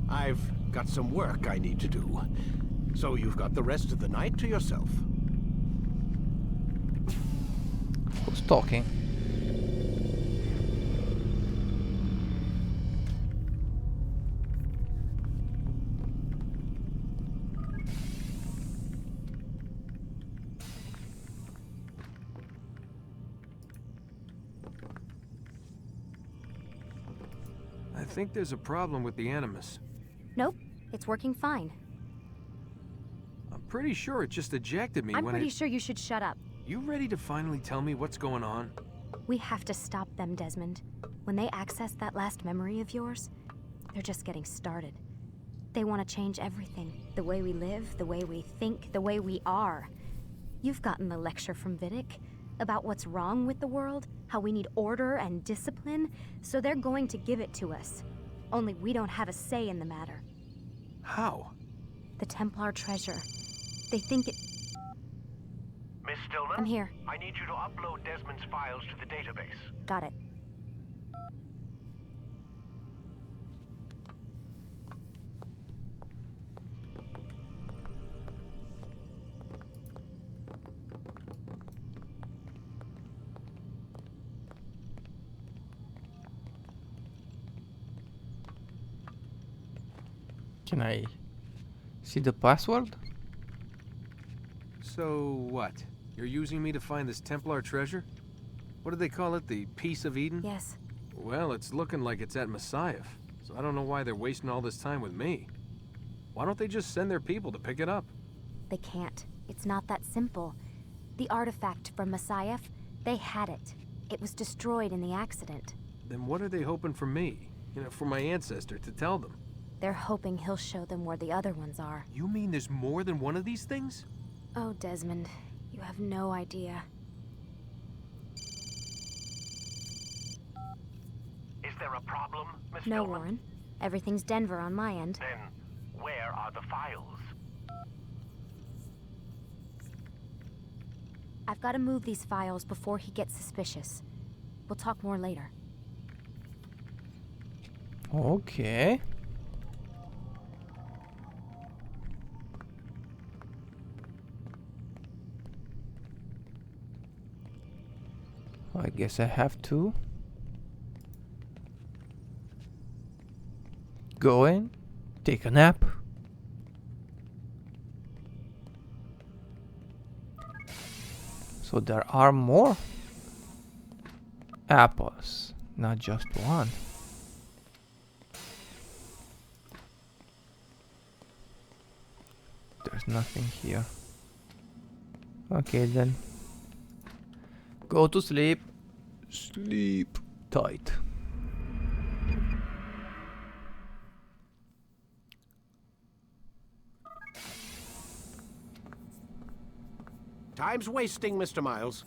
I've got some work I need to do. So you've got the rest of the night to yourself. Who's talking? I think there's a problem with the Animus. Nope, it's working fine. I'm pretty sure it just ejected me I'm when pretty sure you should shut up. You ready to finally tell me what's going on? We have to stop them, Desmond. When they access that last memory of yours, they're just getting started. They want to change everything. The way we live, the way we think, the way we are. You've gotten the lecture from Vidic about what's wrong with the world, how we need order and discipline, so they're going to give it to us. Only we don't have a say in the matter. How? The Templar treasure. They think it... Miss Stillman? I'm here. I need you to upload Desmond's files to the database. Got it. Can I see the password? So what? You're using me to find this Templar treasure? What do they call it? The Piece of Eden? Yes. Well, it's looking like it's at Messiah, so I don't know why they're wasting all this time with me. Why don't they just send their people to pick it up? They can't. It's not that simple. The artifact from Messiah, they had it. It was destroyed in the accident. Then what are they hoping for me? You know, for my ancestor to tell them? They're hoping he'll show them where the other ones are. You mean there's more than one of these things? Oh, Desmond, you have no idea. Is there a problem, Miss No, Stillman? Warren. Everything's Denver on my end. Then, where are the files? I've got to move these files before he gets suspicious. We'll talk more later. Okay. I guess I have to go in, take a nap. So there are more apples, not just one. There's nothing here. Okay then. Go to sleep. Sleep tight. Time's wasting, Mr. Miles.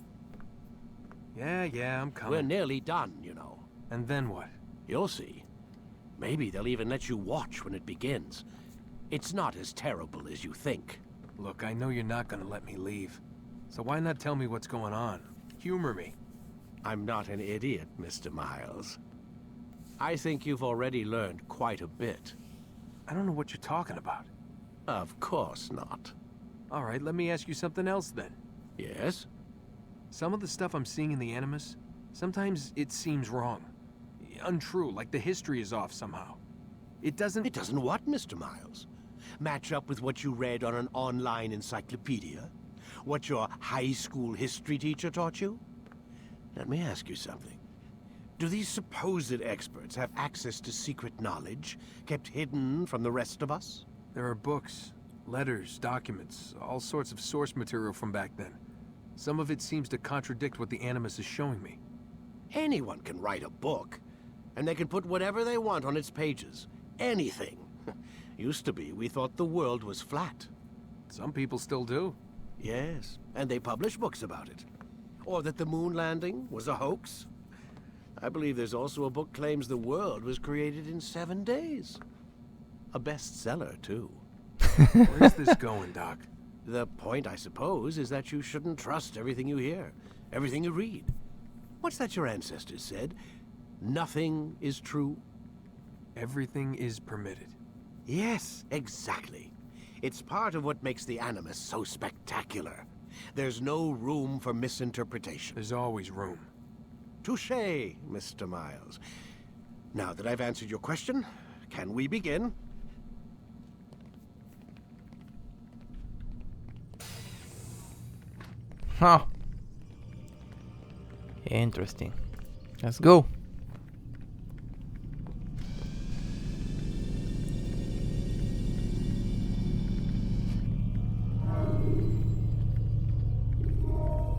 Yeah, I'm coming. We're nearly done, you know. And then what? You'll see. Maybe they'll even let you watch when it begins. It's not as terrible as you think. Look, I know you're not gonna let me leave. So why not tell me what's going on? Humor me. I'm not an idiot, Mr. Miles. I think you've already learned quite a bit. I don't know what you're talking about. Of course not. All right, let me ask you something else then. Yes? Some of the stuff I'm seeing in the Animus, sometimes it seems wrong. Untrue, like the history is off somehow. It doesn't what, Mr. Miles? Match up with what you read on an online encyclopedia? What your high school history teacher taught you? Let me ask you something. Do these supposed experts have access to secret knowledge kept hidden from the rest of us? There are books, letters, documents, all sorts of source material from back then. Some of it seems to contradict what the Animus is showing me. Anyone can write a book, and they can put whatever they want on its pages. Anything. Used to be, we thought the world was flat. Some people still do. Yes, and they publish books about it. Or that the moon landing was a hoax. I believe there's also a book claims the world was created in 7 days. A bestseller, too. Where's this going, Doc? The point, I suppose, is that you shouldn't trust everything you hear, everything you read. What's that your ancestors said? Nothing is true? Everything is permitted. Yes, exactly. It's part of what makes the Animus so spectacular. There's no room for misinterpretation. There's always room. Touché, Mr. Miles. Now that I've answered your question, can we begin? Huh. Interesting. Let's go.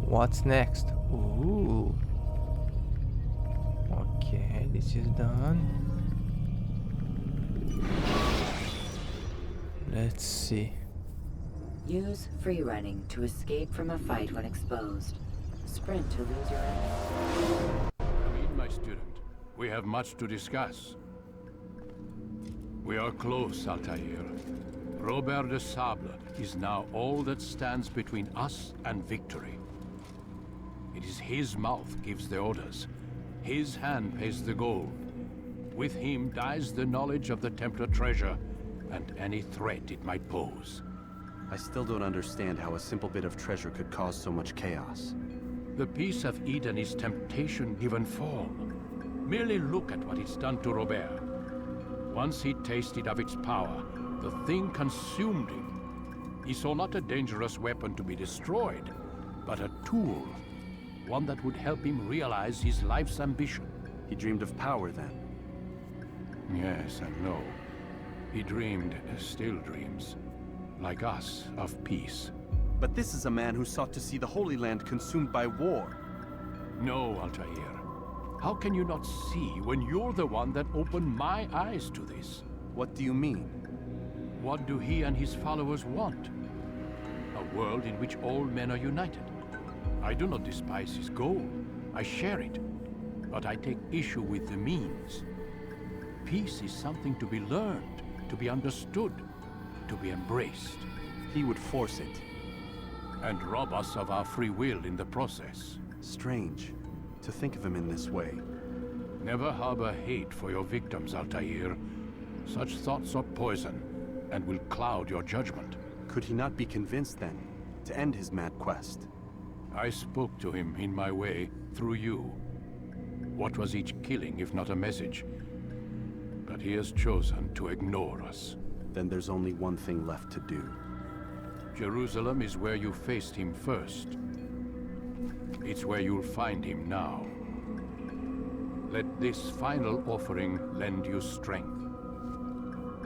What's next? Ooh. Okay, this is done. Let's see. Use free running to escape from a fight when exposed. Sprint to lose your enemy. Come in, my student. We have much to discuss. We are close, Altaïr. Robert de Sable is now all that stands between us and victory. It is his mouth gives the orders. His hand pays the gold. With him dies the knowledge of the Templar treasure and any threat it might pose. I still don't understand how a simple bit of treasure could cause so much chaos. The piece of Eden is temptation given form. Merely look at what it's done to Robert. Once he tasted of its power, the thing consumed him. He saw not a dangerous weapon to be destroyed, but a tool. One that would help him realize his life's ambition. He dreamed of power then? Yes and no. He dreamed, still dreams, like us, of peace. But this is a man who sought to see the Holy Land consumed by war. No, Altaïr. How can you not see when you're the one that opened my eyes to this? What do you mean? What do he and his followers want? A world in which all men are united. I do not despise his goal. I share it. But I take issue with the means. Peace is something to be learned, to be understood, to be embraced. He would force it. And rob us of our free will in the process. Strange, to think of him in this way. Never harbor hate for your victims, Altaïr. Such thoughts are poison, and will cloud your judgment. Could he not be convinced, then, to end his mad quest? I spoke to him in my way, through you. What was each killing if not a message? But he has chosen to ignore us. Then there's only one thing left to do. Jerusalem is where you faced him first. It's where you'll find him now. Let this final offering lend you strength.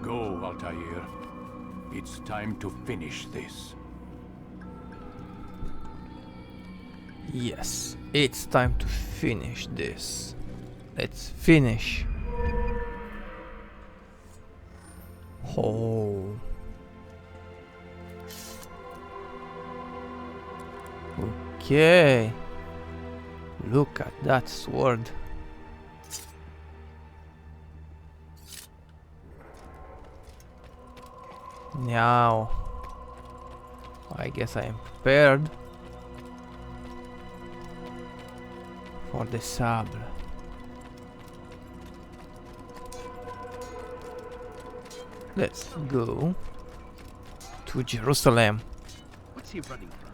Go, Altaïr. It's time to finish this. Yes, it's time to finish this. Let's finish. Oh. Okay. Look at that sword. Now, I guess I am prepared for the sabre. Let's go to Jerusalem. What's he running from?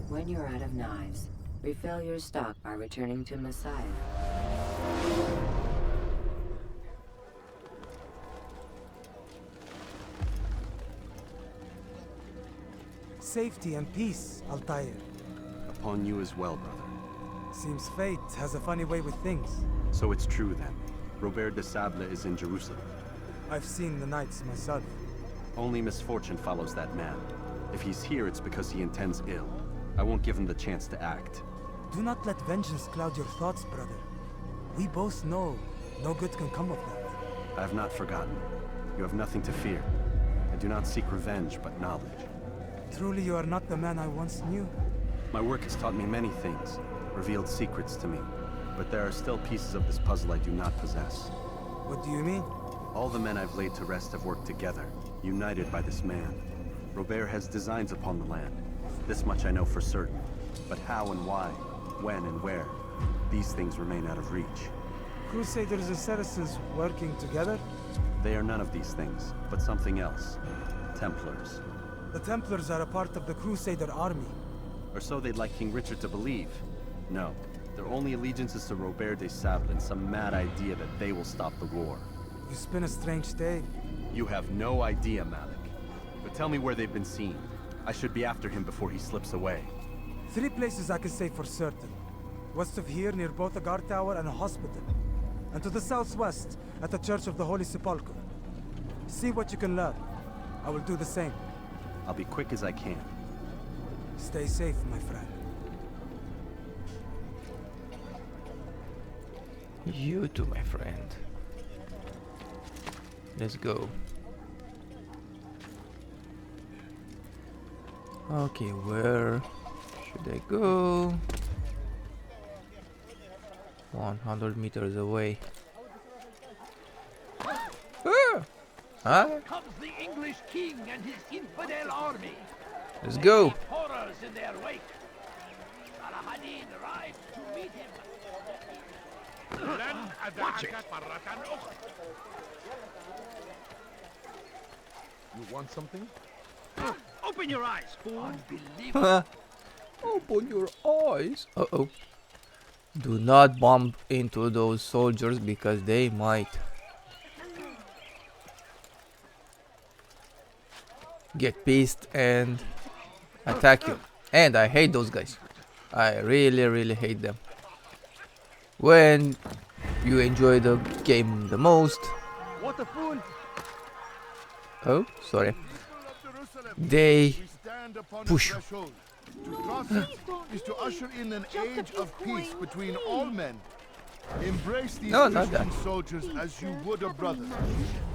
When you're out of knives, refill your stock by returning to Messiah. safety and peace, Altaïr. Upon you as well, brother. Seems fate has a funny way with things. So it's true then. Robert de Sable is in Jerusalem. I've seen the Knights myself. Only misfortune follows that man. If he's here, it's because he intends ill. I won't give him the chance to act. Do not let vengeance cloud your thoughts, brother. We both know no good can come of that. I have not forgotten. You have nothing to fear. I do not seek revenge, but knowledge. Truly you are not the man I once knew. My work has taught me many things, revealed secrets to me. But there are still pieces of this puzzle I do not possess. What do you mean? All the men I've laid to rest have worked together, united by this man. Robert has designs upon the land. This much I know for certain. But how and why, when and where, these things remain out of reach. Crusaders and citizens working together? They are none of these things, but something else. Templars. The Templars are a part of the Crusader army. Or so they'd like King Richard to believe. No, their only allegiance is to Robert de Sable and some mad idea that they will stop the war. You spin a strange tale. You have no idea, Malik. But tell me where they've been seen. I should be after him before he slips away. 3 places I can say for certain. West of here, near both a guard tower and a hospital. And to the southwest, at the Church of the Holy Sepulchre. See what you can learn. I will do the same. I'll be quick as I can. Stay safe, my friend. You too, my friend. Let's go. Okay, where should I go? 100 meters away. Here comes the English king and his infidel army. Let's go. Leave horrors in their wake. Saladin rides to meet him. Watch it. You want something? Open your eyes, fool. Unbelievable. Open your eyes. Uh-oh. Do not bump into those soldiers because they might get pissed and attack you. And I hate those guys. I really hate them. When you enjoy the game the most. What a fool. Oh, sorry. They push you. To cross it is to usher in an age of peace between all men. Embrace these Christian soldiers as you would a brother.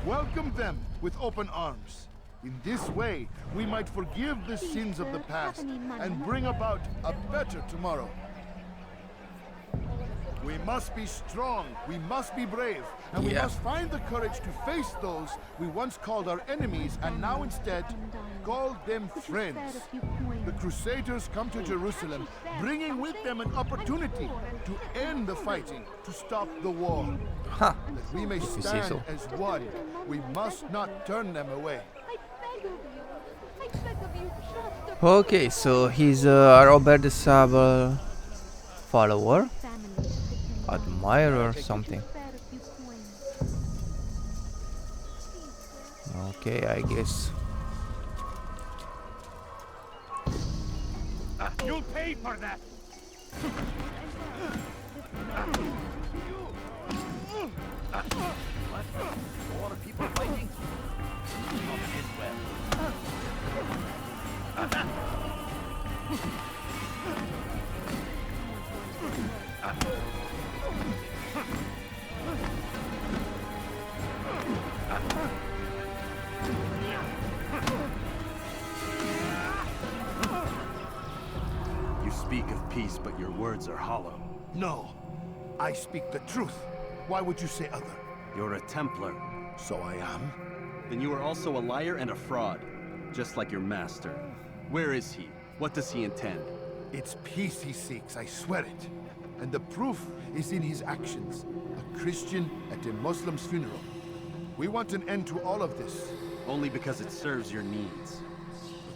Welcome them with open arms. In this way, we might forgive the sins of the past and bring about a better tomorrow. We must be strong, we must be brave, and we must find the courage to face those we once called our enemies and now instead call them friends. The Crusaders come to Jerusalem, bringing with them an opportunity to end the fighting, to stop the war. That we may stand as one, we must not turn them away. Okay, so he's a Robert de Sable follower, admirer, something. Okay, I guess. You'll pay for that. What? More people fighting? Not this well. You speak of peace, but your words are hollow. No, I speak the truth. Why would you say other? You're a Templar. So I am. Then you are also a liar and a fraud, just like your master. Where is he? What does he intend? It's peace he seeks, I swear it. And the proof is in his actions. A Christian at a Muslim's funeral. We want an end to all of this. Only because it serves your needs.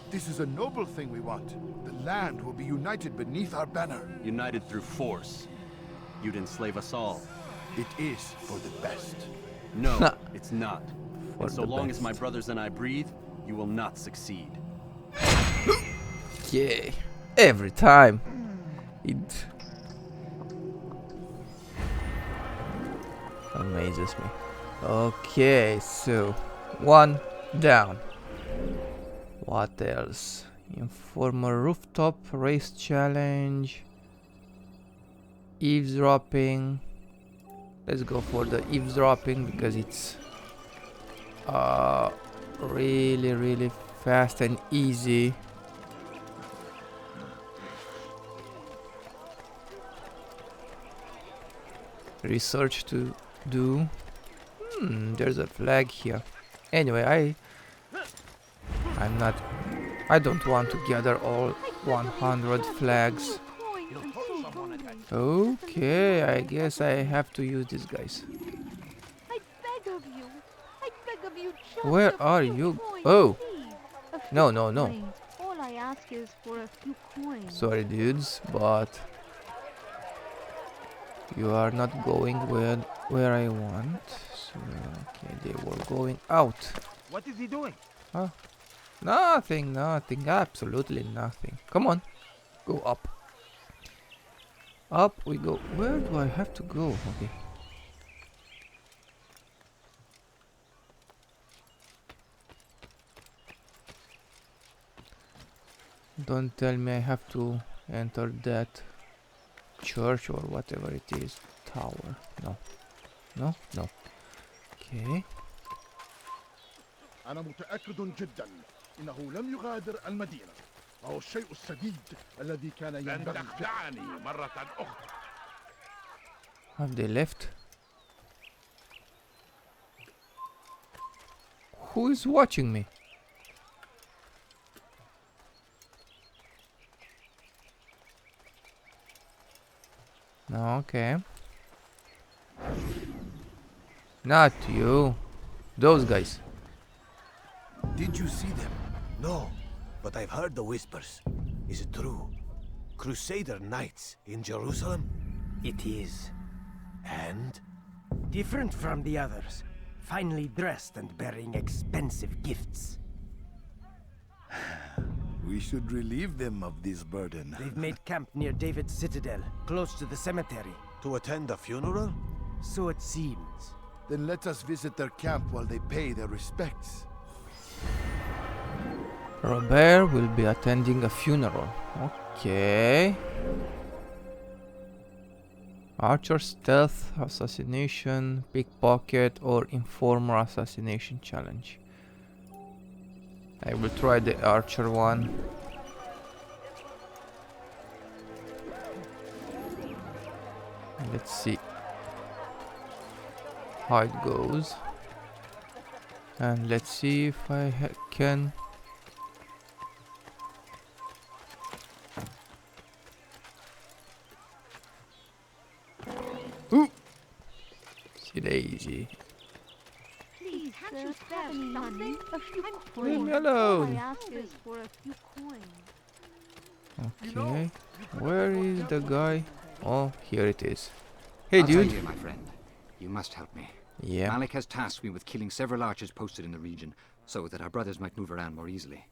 But this is a noble thing we want. The land will be united beneath our banner. United through force. You'd enslave us all. It is for the best. No, it's not. And so long as my brothers and I breathe, you will not succeed. Okay, every time it amazes me. Okay, so one down. What else? Informer rooftop race challenge. Eavesdropping. Let's go for the eavesdropping because it's really fast and easy. Research to do. There's a flag here. Anyway, I don't want to gather all 100 flags. Okay, I guess I have to use these guys. Where are you? Oh! No. All I ask is for a few coins. Sorry dudes, but you are not going where I want. So, okay, they were going out. What is he doing? Oh, nothing, absolutely nothing. Come on, go up. Up we go. Where do I have to go? Okay. Don't tell me I have to enter that church or whatever it is. Tower. No. Okay. أنا متأكد جدا إنه لم يغادر المدينة. وهو الشيء السديد الذي كان ينبغي. لن تخدعني مرة أخرى. Have they left? Who is watching me? No, okay. Not you. Those guys. Did you see them? No, but I've heard the whispers. Is it true? Crusader Knights in Jerusalem? It is. And? Different from the others. Finely dressed and bearing expensive gifts. We should relieve them of this burden. They've made camp near David's citadel, close to the cemetery. To attend a funeral? So it seems. Then let us visit their camp while they pay their respects. Robert will be attending a funeral. Okay. Archer stealth, assassination, pickpocket, or informer assassination challenge. I will try the archer one. Let's see how it goes. And let's see if I can. Ooh! See daisy. Please, can't you spare me money? A few coins. Leave me alone. All I ask is for a few coins. Okay. Where is the guy? Oh, here it is. Hey, dude. Altaïr, my friend, you must help me. Yeah. Malik has tasked me with killing several archers posted in the region, so that our brothers might move around more easily.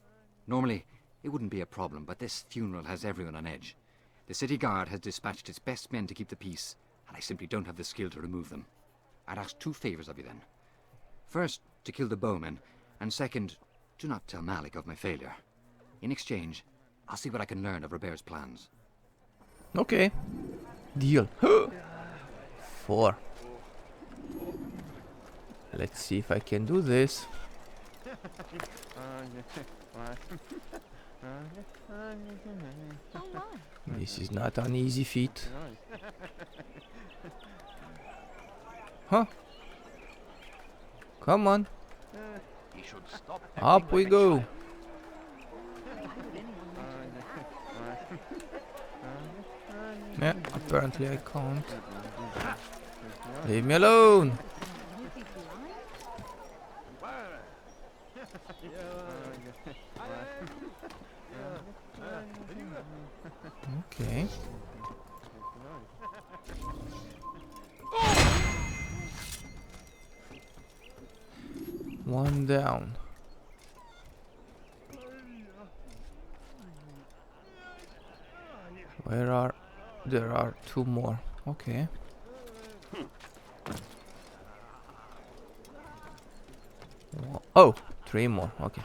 Normally, it wouldn't be a problem, but this funeral has everyone on edge. The city guard has dispatched its best men to keep the peace, and I simply don't have the skill to remove them. I'd ask two favors of you then. First, to kill the bowmen, and second, do not tell Malik of my failure. In exchange, I'll see what I can learn of Robert's plans. Okay. Deal. 4. Let's see if I can do this. This is not an easy feat. Huh? Come on. Up we go. Yeah, apparently I can't. Leave me alone. Okay. One down. There are two more. Okay. Oh, three more. Okay.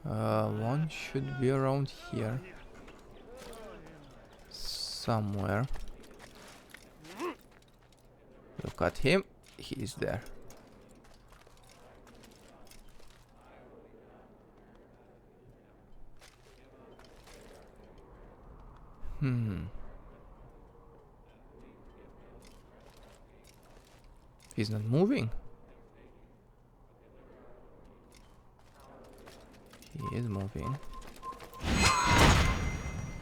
One should be around here somewhere. Look at him. He's there. He's not moving. He is moving.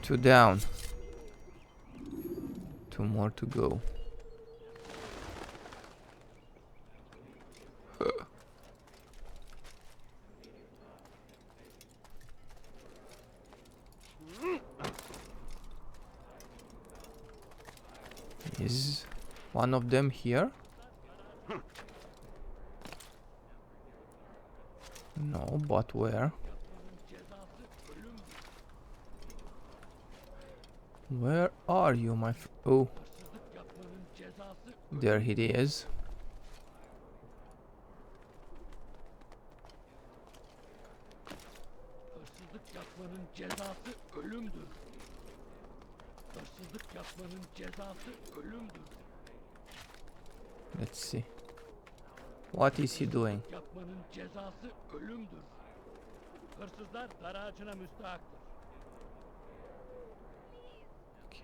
Two down. Two more to go. Is one of them here? No, but where? Where are you, my oh. There he is. Let's see. What is he doing?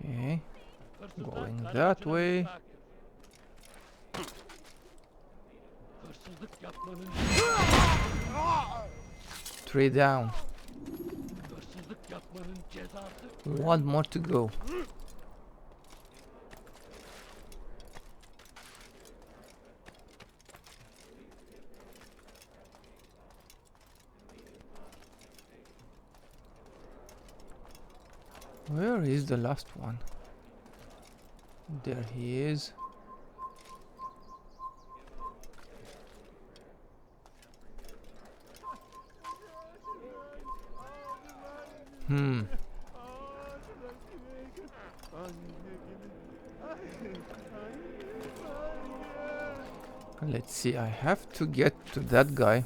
Okay. Going that way. Three down. One more to go. Where is the last one? There he is. Let's see, I have to get to that guy.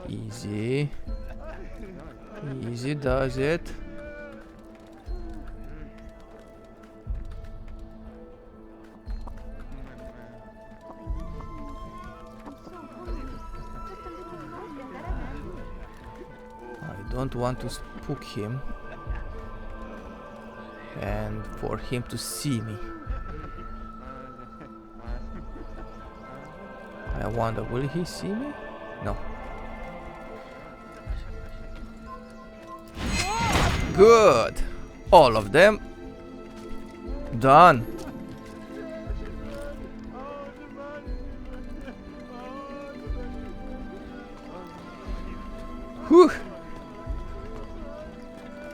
Easy. Easy does it. I don't want to spook him and for him to see me. I wonder, will he see me? No. Good. All of them done. Whew.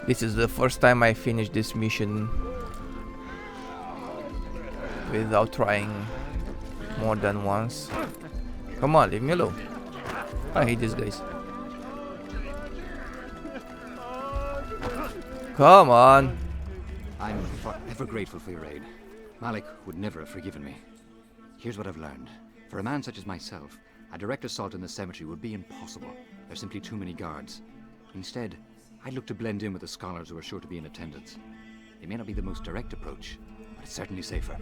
This is the first time I finished this mission without trying more than once. Come on, leave me alone. I hate these guys. Come on. I'm forever grateful for your aid. Malik would never have forgiven me. Here's what I've learned. For a man such as myself, a direct assault in the cemetery would be impossible. There's simply too many guards. Instead, I'd look to blend in with the scholars who are sure to be in attendance. It may not be the most direct approach, but it's certainly safer.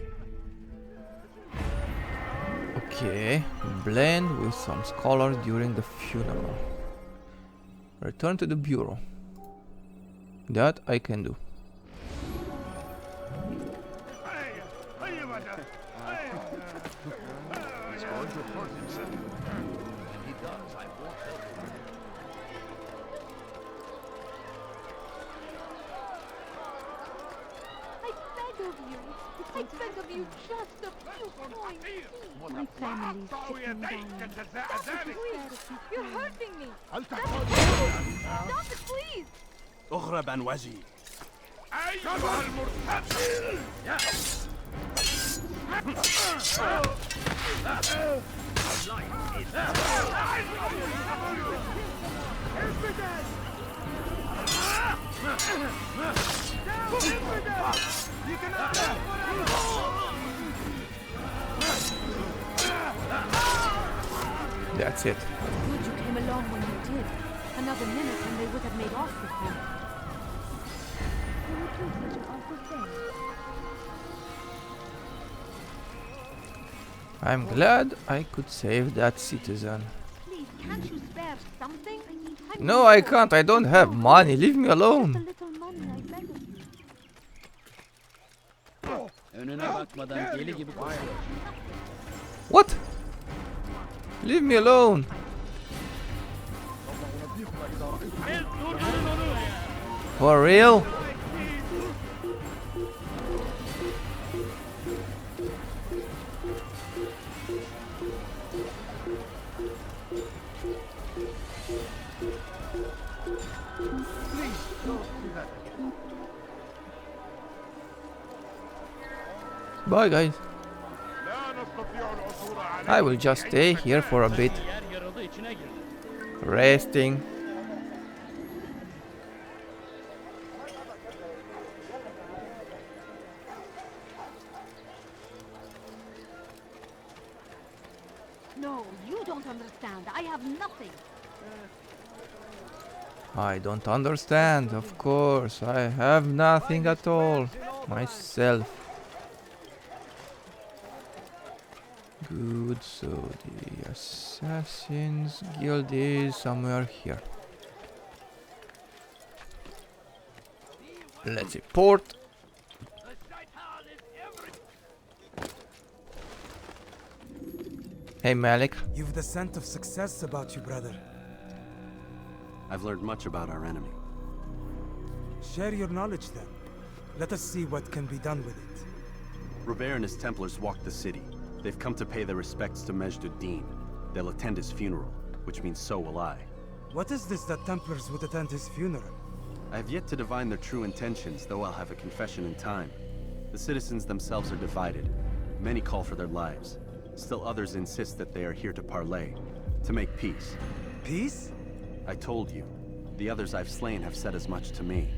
Okay, blend with some scholars during the funeral. Return to the bureau. That I can do. He's going to report himself. When he does, I won't help him. I beg of you just a few points. My family's sitting down. You're hurting me. Stop it, please. اغرب عن وجهي. أيها المرتد! That's it. Good you came along when you did. Another minute and they would have made off with me. Can you do such an awful thing? I'm glad I could save that citizen. Please, can't you spare something? No, I can't. I don't have money. Leave me alone. Little money, I beg of you. What? Leave me alone. For real? Bye guys. I will just stay here for a bit. Resting. No, you don't understand. I have nothing. I don't understand, of course. I have nothing at all. Myself. Good, so the Assassin's Guild is somewhere here. Let's see, port. Hey Malik. You've the scent of success about you, brother. I've learned much about our enemy. Share your knowledge then. Let us see what can be done with it. Robert and his Templars walked the city. They've come to pay their respects to Majd-ud-Din. They'll attend his funeral, which means so will I. What is this that Templars would attend his funeral? I have yet to divine their true intentions, though I'll have a confession in time. The citizens themselves are divided. Many call for their lives. Still others insist that they are here to parley, to make peace. Peace? I told you. The others I've slain have said as much to me.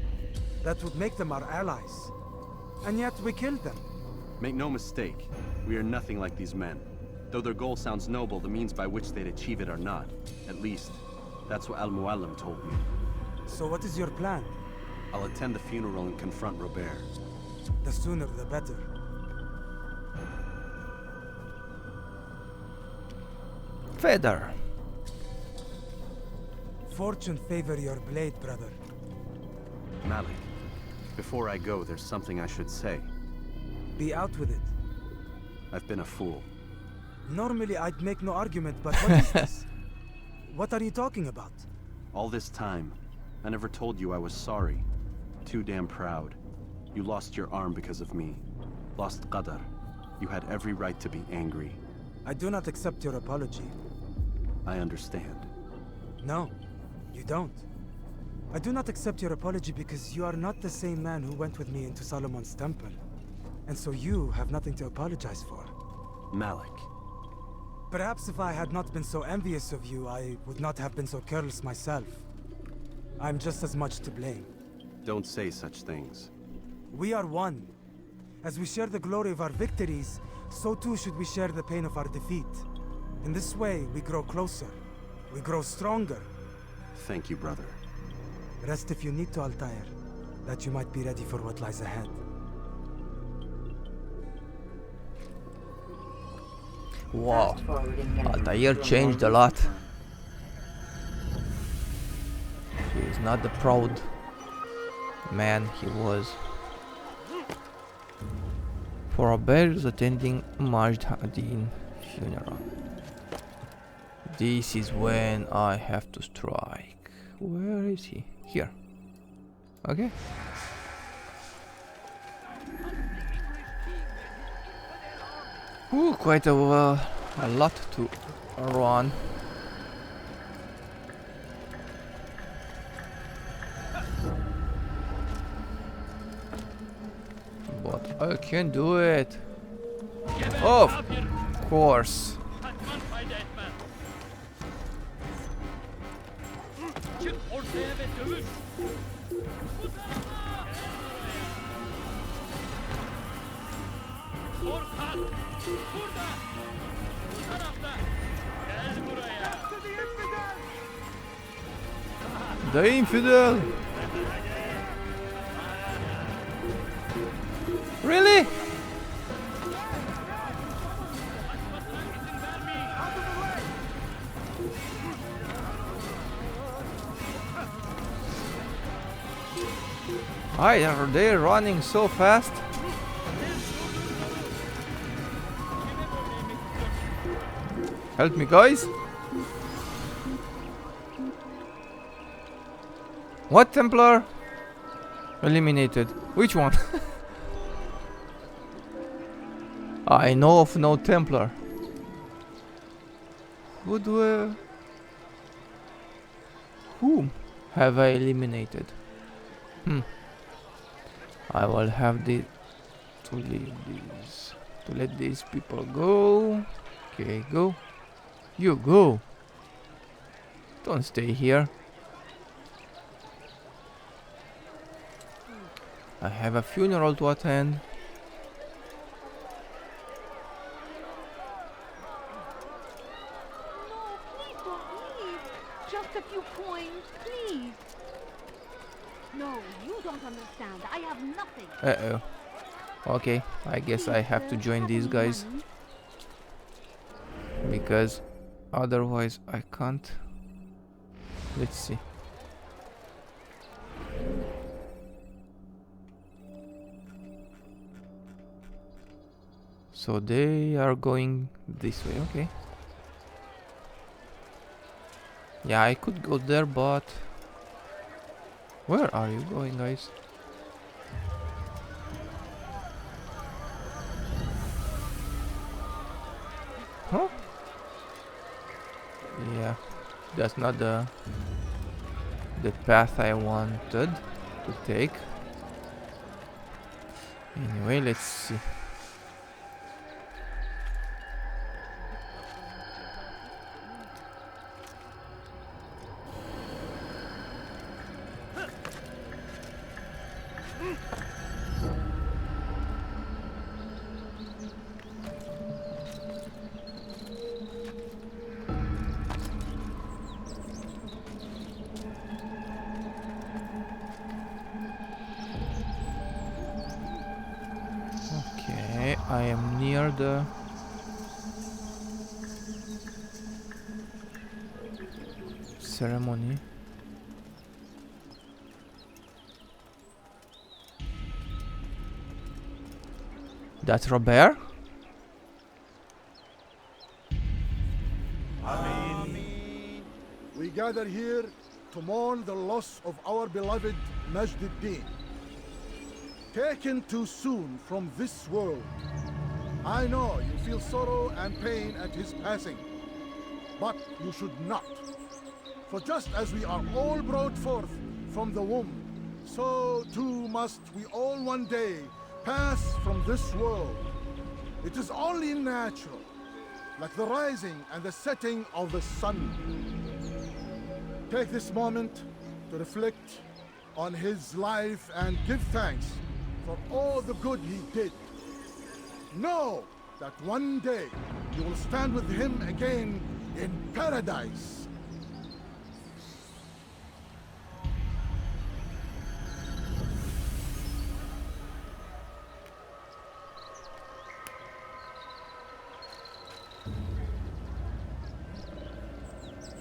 That would make them our allies. And yet we killed them. Make no mistake, we are nothing like these men. Though their goal sounds noble, the means by which they'd achieve it are not. At least, that's what Al-Muallim told me. So what is your plan? I'll attend the funeral and confront Robert. The sooner the better. Feather. Fortune favor your blade, brother. Malik, before I go, there's something I should say. Be out with it. I've been a fool. Normally I'd make no argument, but what is this? What are you talking about? All this time, I never told you I was sorry. Too damn proud. You lost your arm because of me. Lost Qadar. You had every right to be angry. I do not accept your apology. I understand. No, you don't. I do not accept your apology because you are not the same man who went with me into Solomon's temple. And so you have nothing to apologize for. Malik. Perhaps if I had not been so envious of you, I would not have been so careless myself. I'm just as much to blame. Don't say such things. We are one. As we share the glory of our victories, so too should we share the pain of our defeat. In this way, we grow closer. We grow stronger. Thank you, brother. Rest if you need to, Altaïr, that you might be ready for what lies ahead. Wow, Altaïr changed a lot. He is not the proud man he was. For Robert is attending Majd-ud-Din funeral. This is when I have to strike. Where is he? Here. Okay. Ooh, quite a lot to run. But I can do it. Of course. The infidel! Really? Why are they running so fast? Help me, guys! What Templar? Eliminated. Which one? I know of no Templar. Whom have I eliminated? I will have to leave these. To let these people go. Okay, go. You go. Don't stay here. I have a funeral to attend. Just a few coins, please. No, you don't understand. I have nothing. Uh-oh. Okay, I guess I have to join these guys. Because otherwise I can't. Let's see. So they are going this way, okay. Yeah, I could go there, but where are you going, guys? Huh? Yeah, that's not the path I wanted to take. Anyway, let's see. I am near the ceremony. That's Robert? We gather here to mourn the loss of our beloved Majd-ad-Din. Taken too soon from this world. I know you feel sorrow and pain at his passing, but you should not. For just as we are all brought forth from the womb, so too must we all one day pass from this world. It is only natural, like the rising and the setting of the sun. Take this moment to reflect on his life and give thanks for all the good he did. Know that one day you will stand with him again in paradise.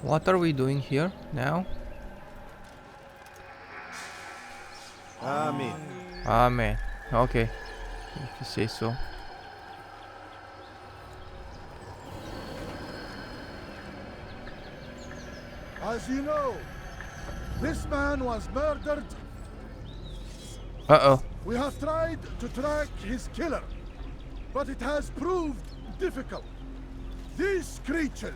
What are we doing here now? Amen. Amen. Okay, if you say so. As you know, this man was murdered. Uh-oh. We have tried to track his killer, but it has proved difficult. These creatures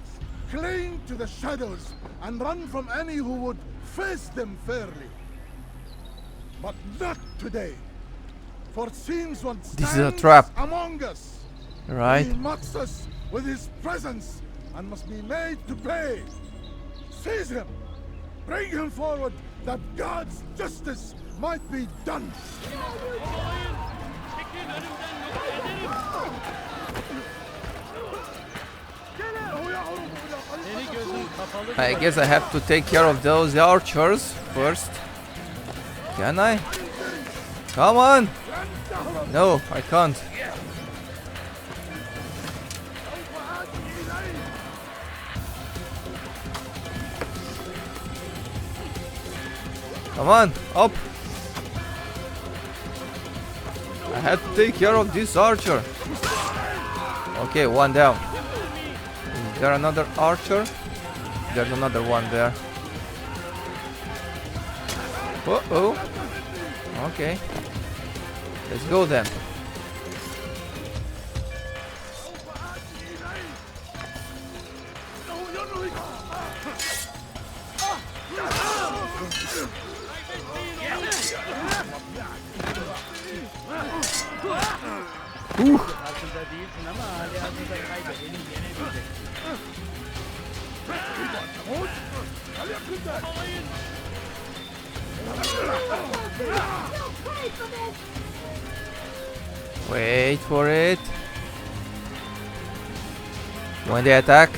cling to the shadows and run from any who would face them fairly. But not today. For it seems one This is a stands trap. among us. Right. He mocks us with his presence and must be made to pay. Seize him Bring him forward, that God's justice might be done. I guess I have to take care of those archers first. Can I? Come on! No, I can't. Come on, up! I have to take care of this archer. Okay, one down. Is there another archer? There's another one there. Uh-oh. Okay. Let's go then. Wait for it. When they attack.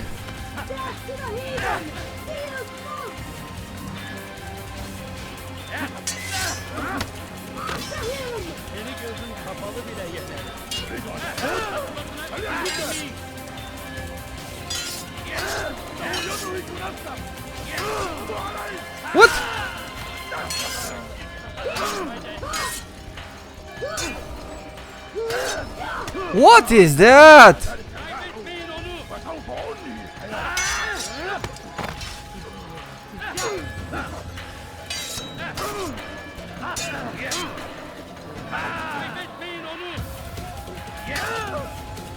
What? What is that?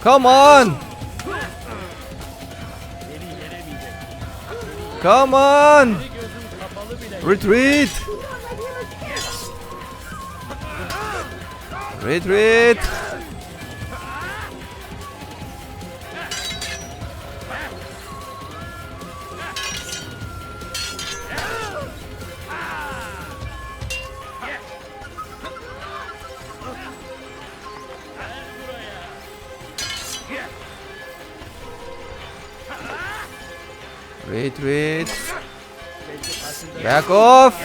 Come on! Come on! Retreat! Retreat! Retreat! Back off!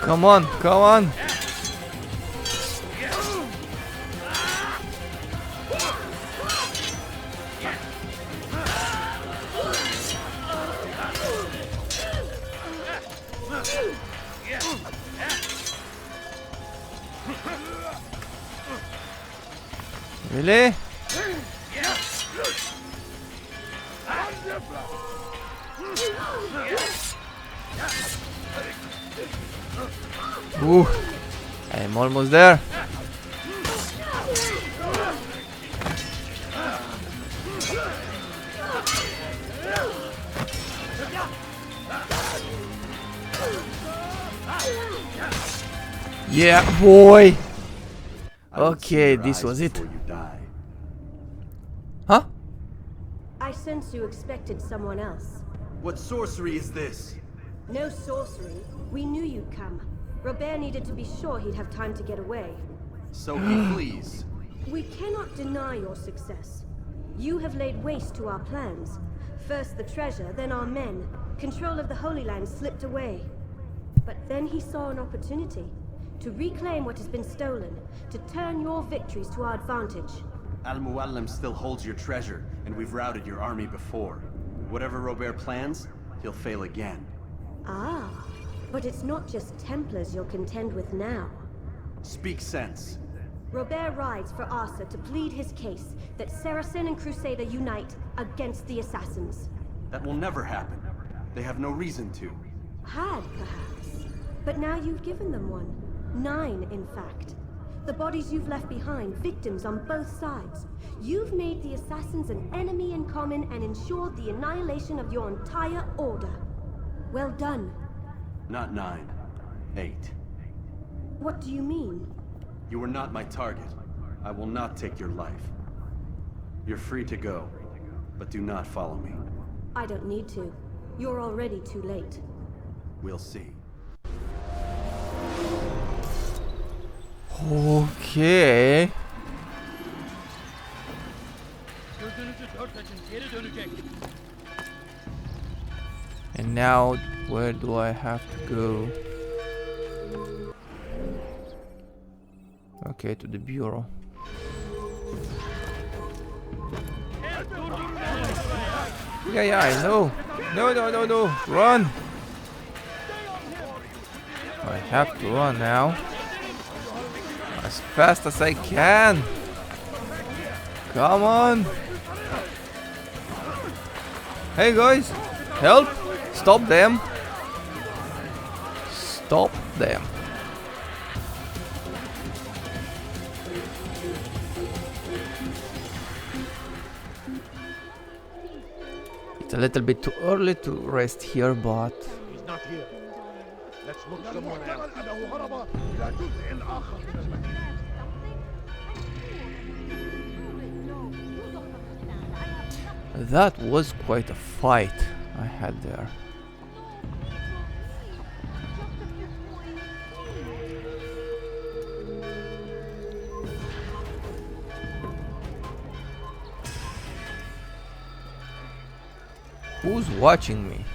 Come on, come on. Really? Ooh, I'm almost there. Yeah, boy. Okay, this was it. Huh? I sense you expected someone else. What sorcery is this? No sorcery. We knew you'd come. Robert needed to be sure he'd have time to get away. So he flees. We cannot deny your success. You have laid waste to our plans. First the treasure, then our men. Control of the Holy Land slipped away. But then he saw an opportunity. To reclaim what has been stolen. To turn your victories to our advantage. Al-Muallim still holds your treasure, and we've routed your army before. Whatever Robert plans, he'll fail again. Ah, but it's not just Templars you'll contend with now. Speak sense. Robert rides for Asa to plead his case that Saracen and Crusader unite against the Assassins. That will never happen. They have no reason to. Had, perhaps. But now you've given them one. 9, in fact. The bodies you've left behind, victims on both sides. You've made the Assassins an enemy in common and ensured the annihilation of your entire order. Well done. Not 9. 8. What do you mean? You were not my target. I will not take your life. You're free to go, but do not follow me. I don't need to. You're already too late. We'll see. Okay. And now, where do I have to go? Okay, to the bureau. Yeah, I know. No. Run! I have to run now. As fast as I can. Come on. Hey guys, help! Stop them. Stop them. It's a little bit too early to rest here, but He's not here. Let's look somewhere else. that was quite a fight I had there. Who's watching me?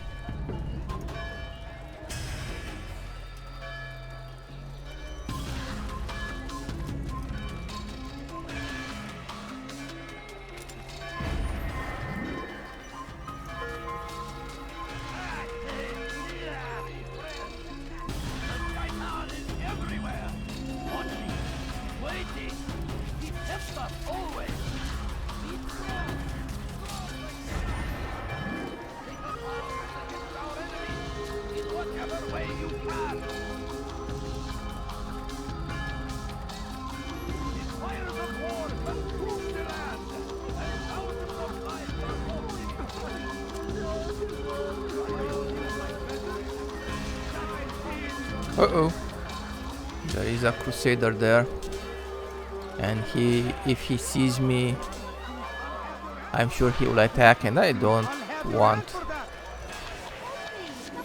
Uh-oh. There is a Crusader there. And if he sees me, I'm sure he will attack, and I don't want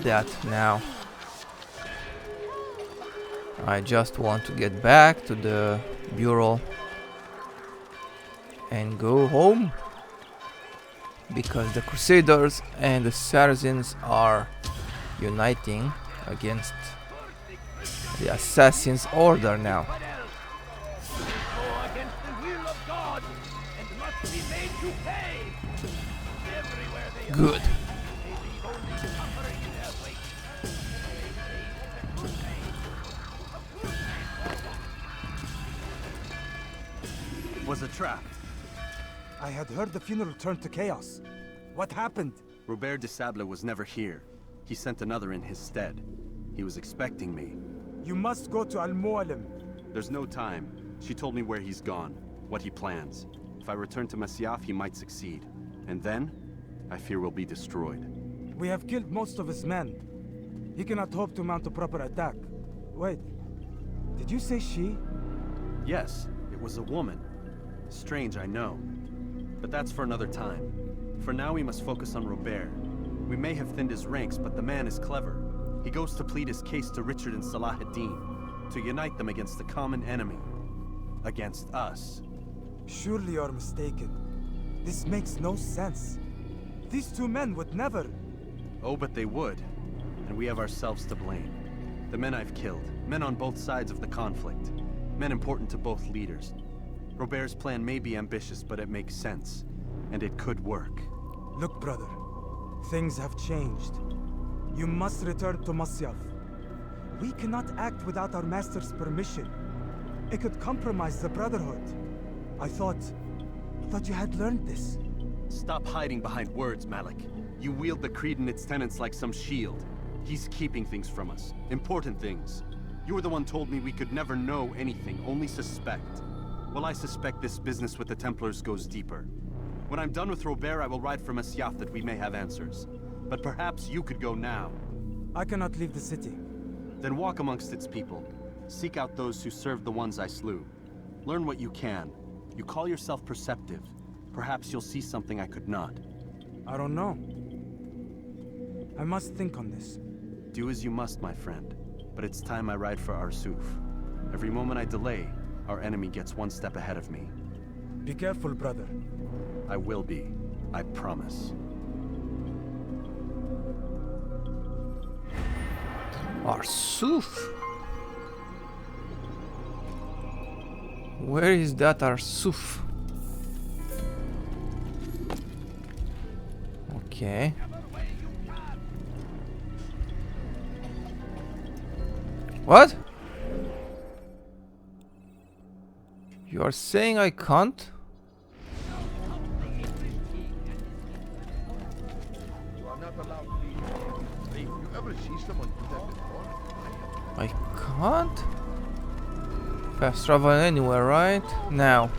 that now. I just want to get back to the bureau and go home, because the Crusaders and the Saracens are uniting against the Assassin's Order now. Good. It was a trap. I had heard the funeral turned to chaos. What happened? Robert de Sable was never here. He sent another in his stead. He was expecting me. You must go to Al-Mualim. There's no time. She told me where he's gone, what he plans. If I return to Masyaf, he might succeed. And then, I fear we'll be destroyed. We have killed most of his men. He cannot hope to mount a proper attack. Wait, did you say she? Yes, it was a woman. Strange, I know. But that's for another time. For now, we must focus on Robert. We may have thinned his ranks, but the man is clever. He goes to plead his case to Richard and Salah ad-Din, to unite them against the common enemy. Against us. Surely you're mistaken. This makes no sense. These two men would never... Oh, but they would. And we have ourselves to blame. The men I've killed, men on both sides of the conflict. Men important to both leaders. Robert's plan may be ambitious, but it makes sense. And it could work. Look, brother. Things have changed. You must return to Masyaf. We cannot act without our master's permission. It could compromise the Brotherhood. I thought you had learned this. Stop hiding behind words, Malik. You wield the Creed and its tenets like some shield. He's keeping things from us. Important things. You were the one told me we could never know anything, only suspect. Well, I suspect this business with the Templars goes deeper. When I'm done with Robert, I will ride for Masyaf that we may have answers. But perhaps you could go now. I cannot leave the city. Then walk amongst its people. Seek out those who served the ones I slew. Learn what you can. You call yourself perceptive. Perhaps you'll see something I could not. I don't know. I must think on this. Do as you must, my friend. But it's time I ride for Arsuf. Every moment I delay, our enemy gets one step ahead of me. Be careful, brother. I will be. I promise. Arsuf? Where is that Arsuf? Okay. What? You are saying I can't? You are not allowed to leave. If you ever see someone do that before, I can't? Fast travel anywhere, right? Now.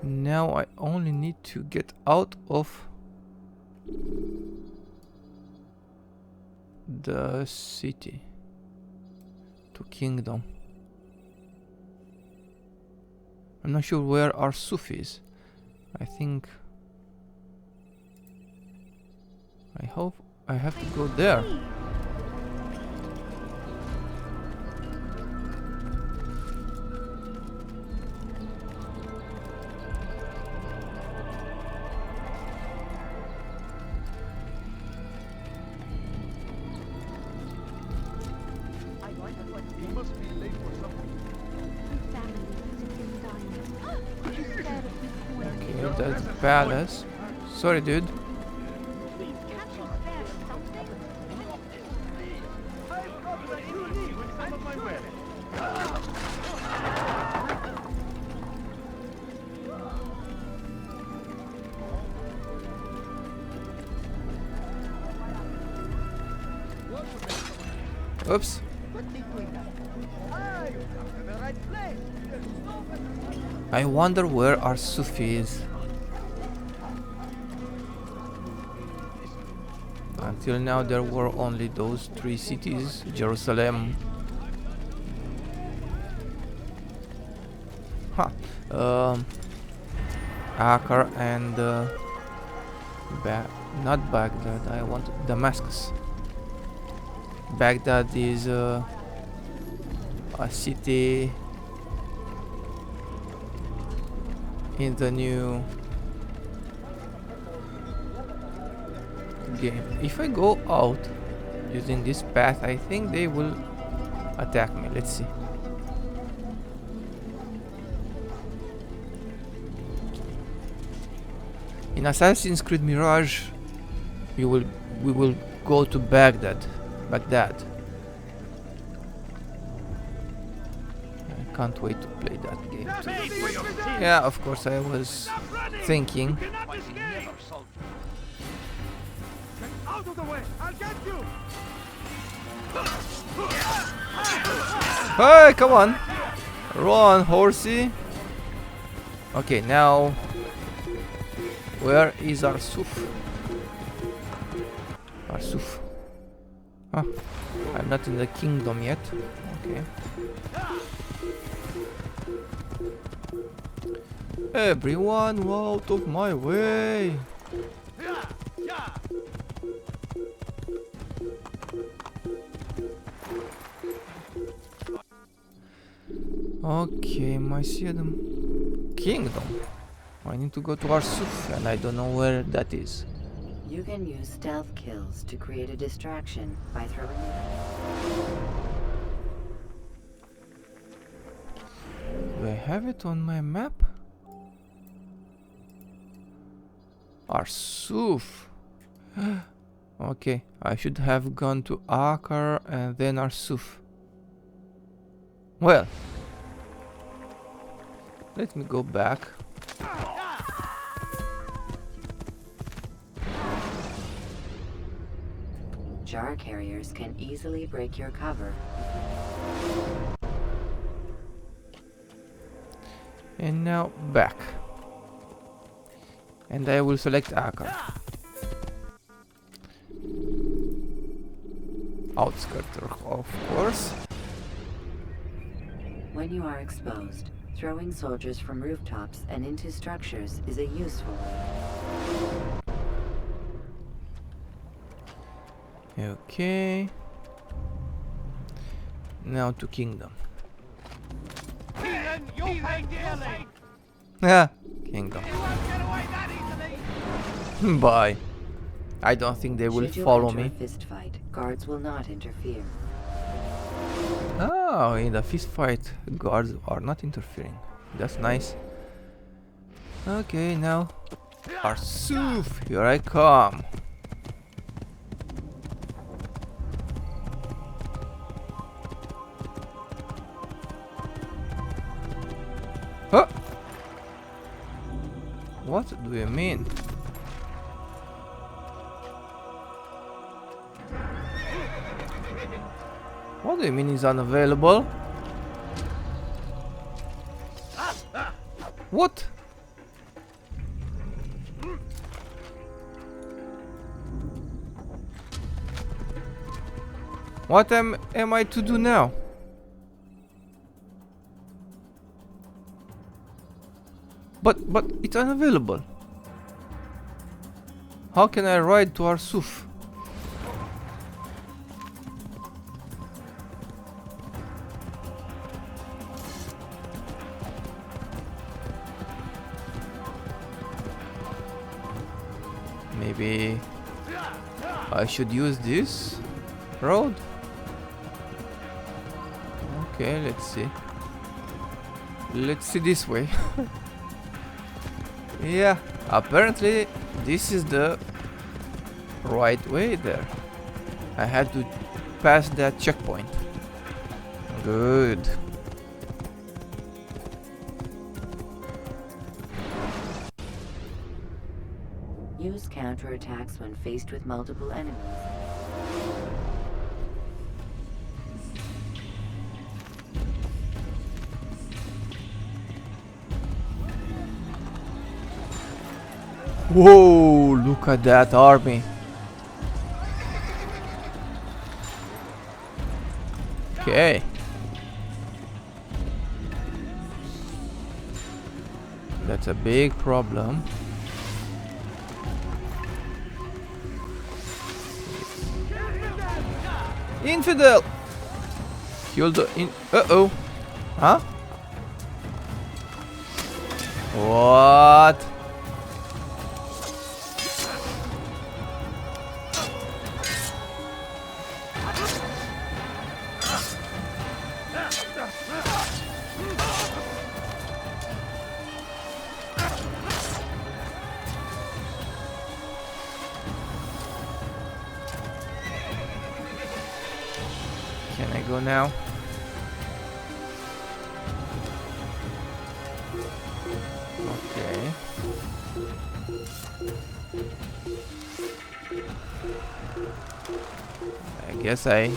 Now I only need to get out of the city to Kingdom. I'm not sure where Arsuf is. I think I hope I have to go there. he must be late for something. Okay, that's the palace. Sorry, dude. Oops. I wonder where Arsuf is. Until now there were only those 3 cities, Jerusalem. Acre and not Baghdad, I want Damascus. Baghdad is a city in the new game. If I go out using this path, I think they will attack me. Let's see. In Assassin's Creed Mirage, we will go to Baghdad. I can't wait to play that game too. Yeah, of course, I was thinking. Out of the way! I'll get you! Hey, come on! Run, horsey! Okay, now where is Arsuf? Arsuf. Ah, I'm not in the kingdom yet. Okay. Everyone out of my way! Okay, Macedon Kingdom. I need to go to Arsuf and I don't know where that is. You can use stealth kills to create a distraction by throwing Do I have it on my map? Arsuf. Okay, I should have gone to Acre and then Arsuf. Well, let me go back. Jar carriers can easily break your cover. And now back. And I will select Akar. Outskirts, of course. When you are exposed, throwing soldiers from rooftops and into structures is a useful way. Okay. Now to Kingdom. You'll pay dearly. Yeah, Kingdom. Bye. I don't think they will Should you follow enter me. a fist fight, guards will not interfere. Oh, in the fist fight, guards are not interfering. That's nice. Okay, now Arsuf, here I come. Huh? What do you mean? What do you mean he's unavailable? What? What am I to do now? But it's unavailable. How can I ride to Arsuf? Maybe I should use this road? Okay, let's see. Let's see this way. Yeah, apparently this is the right way there. I had to pass that checkpoint. Good. Use counterattacks when faced with multiple enemies. Whoa, look at that army. Okay. That's a big problem. Infidel! Kill the uh-oh. Huh? What? Can I go now? Okay. I guess I...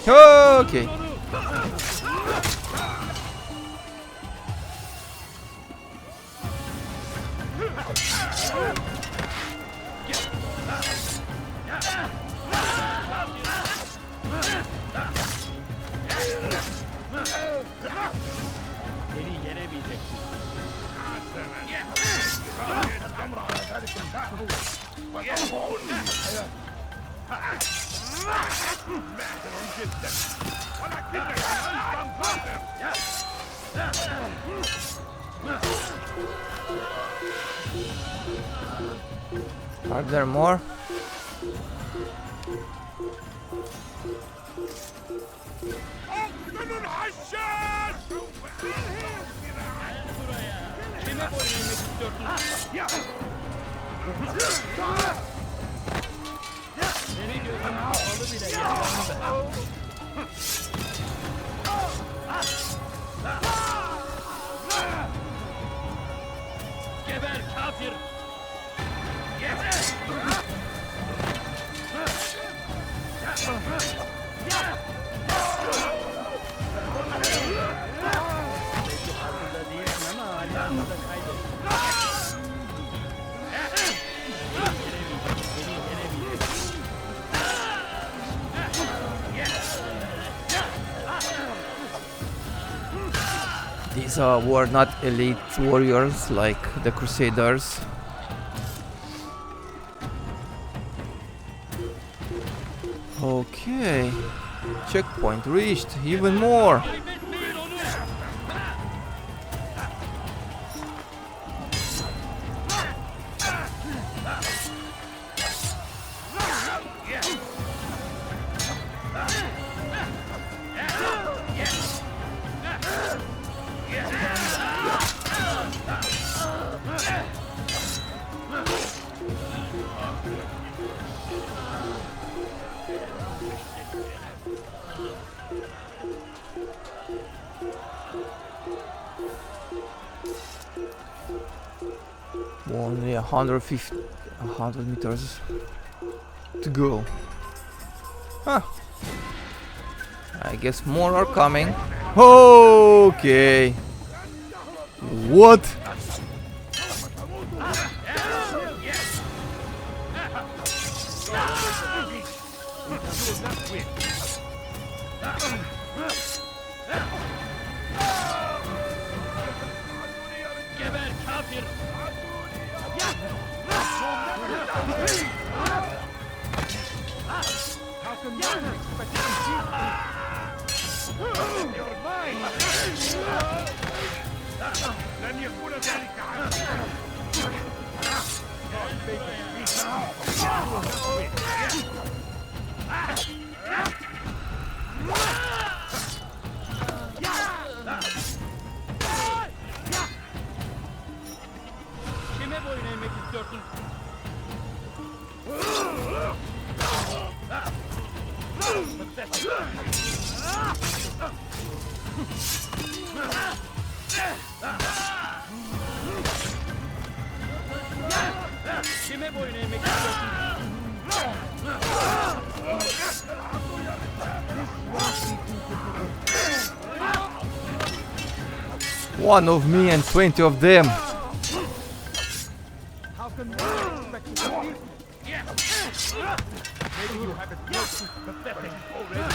Okay. Are there more? Geber kafir! These were not elite warriors like the Crusaders. Okay, checkpoint reached, even more. Only 100 meters to go. Huh. I guess more are coming. Okay. What? One of me and 20 of them. How can we expect to compete? Maybe you have it pathetic already.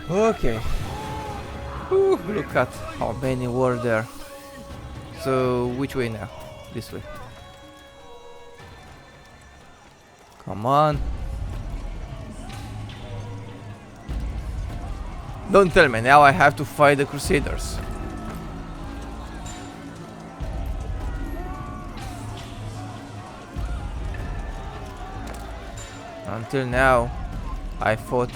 Okay. Whew, look at how many were there. So which way now? This way. Come on. Don't tell me now I have to fight the Crusaders. Until now, I fought.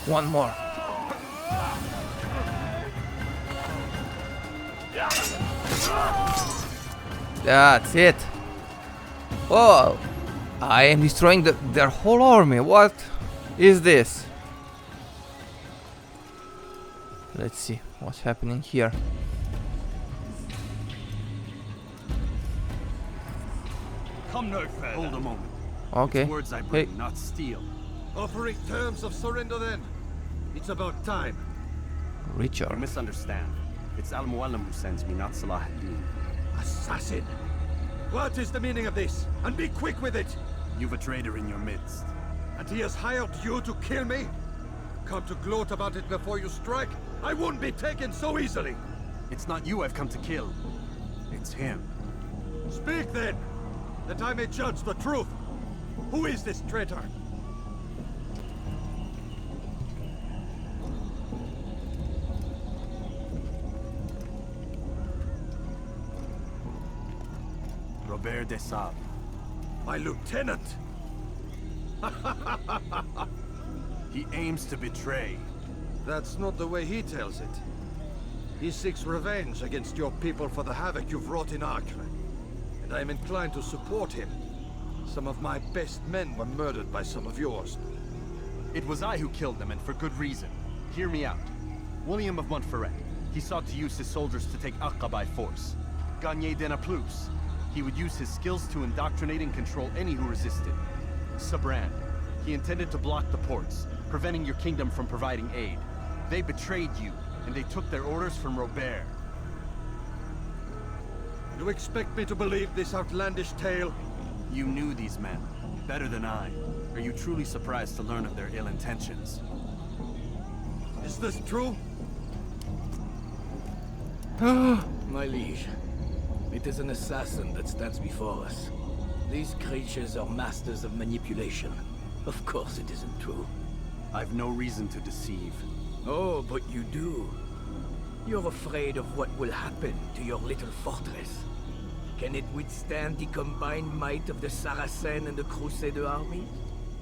One more. That's it. Oh, I am destroying their whole army. What is this? Let's see what's happening here. Come no further. Hold a moment. Okay. It's words I bring, Hey. not steel. Offering terms of surrender then. It's about time. Richard. You misunderstand. It's Al-Mualim who sends me, not Salah ad-Din. Assassin! What is the meaning of this? And be quick with it! You've a traitor in your midst. And he has hired you to kill me? Come to gloat about it before you strike? I won't be taken so easily! It's not you I've come to kill. It's him. Speak then, that I may judge the truth. Who is this traitor? Robert de Sable. My lieutenant! He aims to betray. That's not the way he tells it. He seeks revenge against your people for the havoc you've wrought in Acre. And I am inclined to support him. Some of my best men were murdered by some of yours. It was I who killed them, and for good reason. Hear me out. William of Montferrat. He sought to use his soldiers to take Acre by force. Gagné de Naplouse. He would use his skills to indoctrinate and control any who resisted. Sabran. He intended to block the ports, preventing your kingdom from providing aid. They betrayed you, and they took their orders from Robert. You expect me to believe this outlandish tale? You knew these men, better than I. Are you truly surprised to learn of their ill intentions? Is this true? My liege, it is an assassin that stands before us. These creatures are masters of manipulation. Of course it isn't true. I've no reason to deceive. Oh, but you do. You're afraid of what will happen to your little fortress. Can it withstand the combined might of the Saracen and the Crusader army?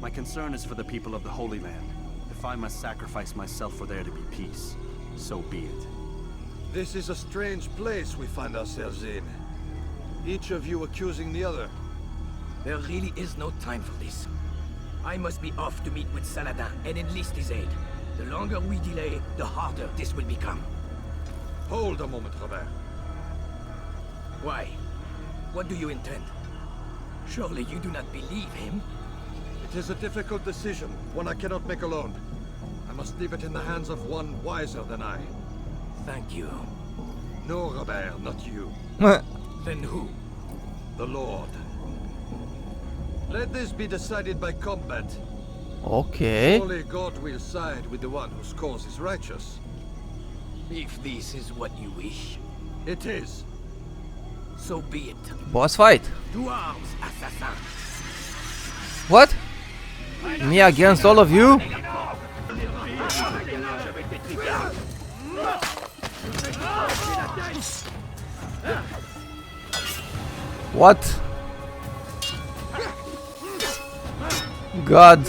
My concern is for the people of the Holy Land. If I must sacrifice myself for there to be peace, so be it. This is a strange place we find ourselves in. Each of you accusing the other. There really is no time for this. I must be off to meet with Saladin and enlist his aid. The longer we delay, the harder this will become. Hold a moment, Robert. Why? What do you intend? Surely you do not believe him? It is a difficult decision, one I cannot make alone. I must leave it in the hands of one wiser than I. Thank you. No, Robert, not you. Then who? The Lord. Let this be decided by combat. Okay. Surely God will side with the one whose cause is righteous. If this is what you wish. It is. So be it. Boss fight. To arms, assassin. What? Me against all of you? What? God.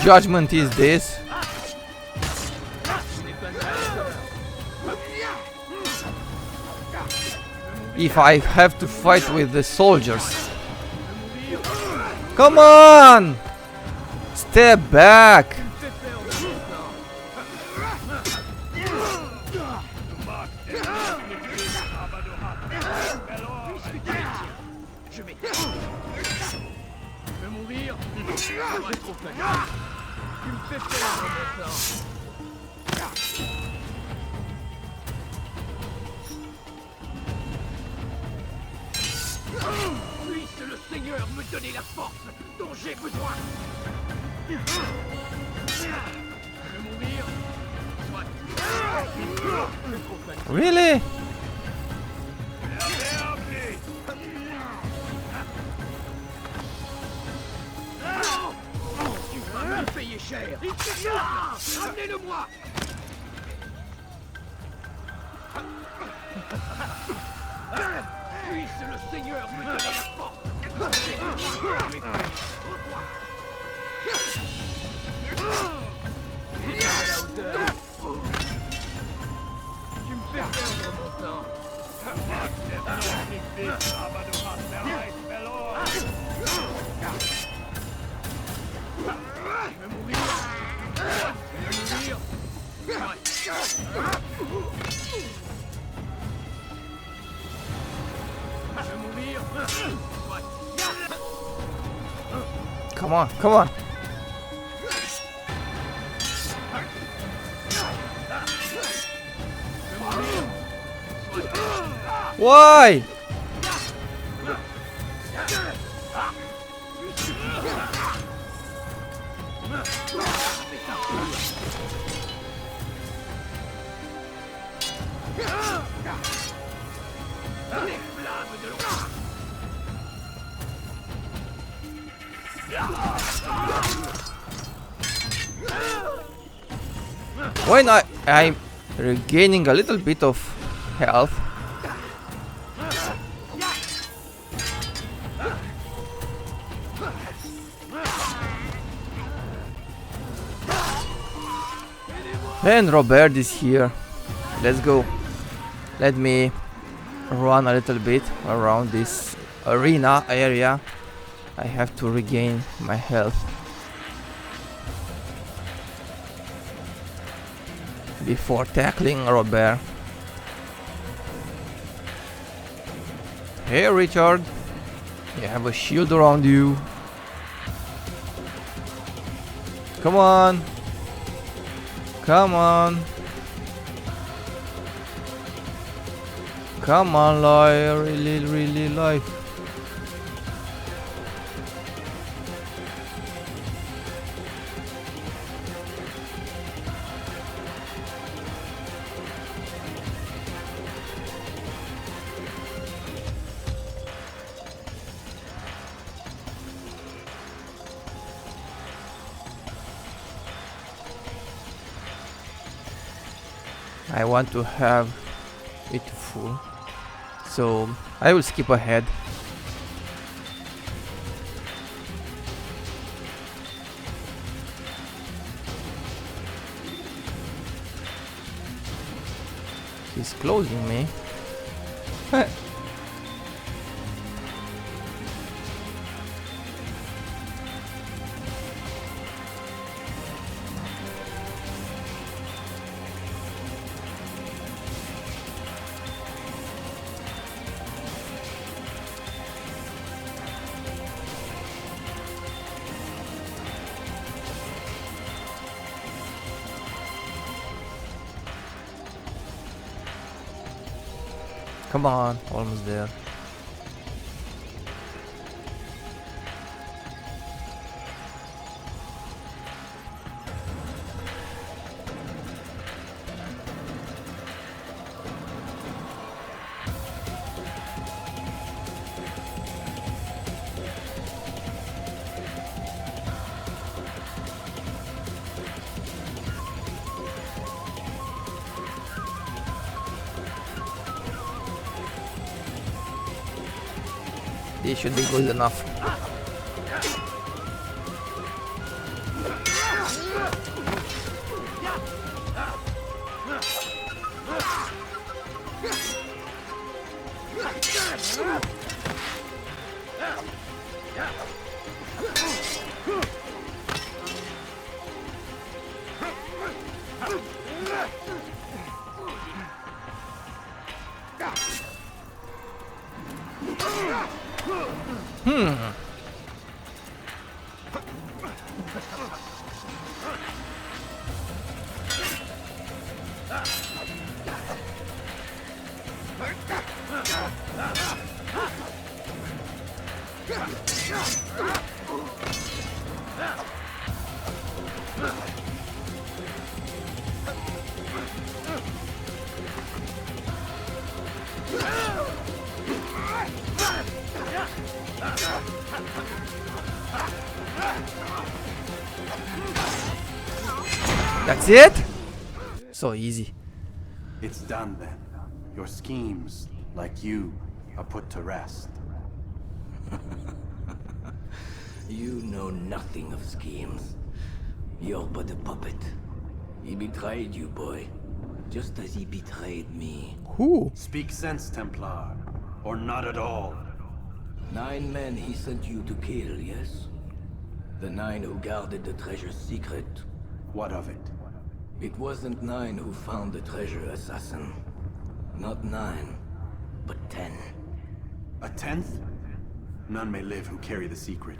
Judgment is this. If I have to fight with the soldiers. Come on! Step back! Puisse le Seigneur me donner la force dont j'ai besoin. Je vais mourir. Really? Tu vas me payer cher. Ramenez-le-moi. Puisse le Seigneur me donner la force. Tu me fais perdre mon temps. Come on, come on. Why? When I'm regaining a little bit of health. And Robert is here. Let's go. Let me run a little bit around this arena area. I have to regain my health before tackling Robert. Hey Richard, you have a shield around you. Come on. Come on. Come on, really life. I want to have it full, so I will skip ahead. He's closing me. Come on, almost there. This should be good enough. That's it? So easy. It's done then. Your schemes, like you, are put to rest. You know nothing of schemes. You're but a puppet. He betrayed you, boy. Just as he betrayed me. Who? Speak sense, Templar. Or not at all. 9 men he sent you to kill, yes? The 9 who guarded the treasure's secret. What of it? It wasn't 9 who found the treasure, assassin. Not 9, but 10. A 10th? None may live who carry the secret.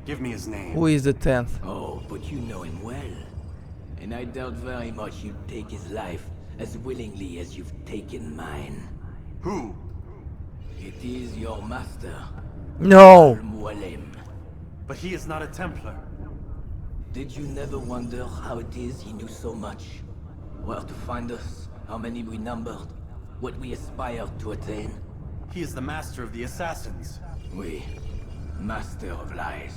Give me his name. Who is the 10th? Oh, but you know him well. And I doubt very much you'd take his life as willingly as you've taken mine. Who? It is your master. No! Al-Mualim. But he is not a Templar. Did you never wonder how it is he knew so much? Where to find us, how many we numbered, what we aspired to attain? He is the master of the assassins. We, master of lies.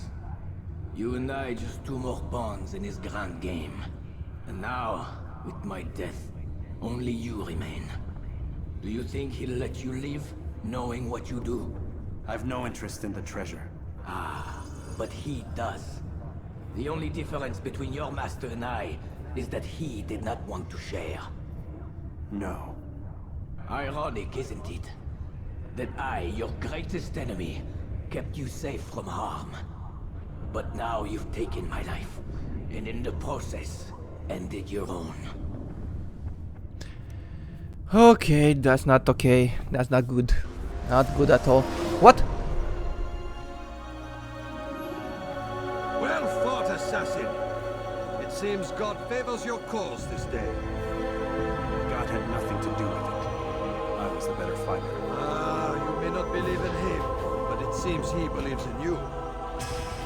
You and I just 2 more pawns in his grand game. And now, with my death, only you remain. Do you think he'll let you live, knowing what you do? I've no interest in the treasure. Ah, but he does. The only difference between your master and I is that he did not want to share. No. Ironic, isn't it? That I, your greatest enemy, kept you safe from harm. But now you've taken my life, and in the process, ended your own. Okay, that's not okay. That's not good. Not good at all. What? Well fought, assassin. It seems God favors your cause this day. God had nothing to do with it. I was the better fighter. Ah, you may not believe in him, but it seems he believes in you.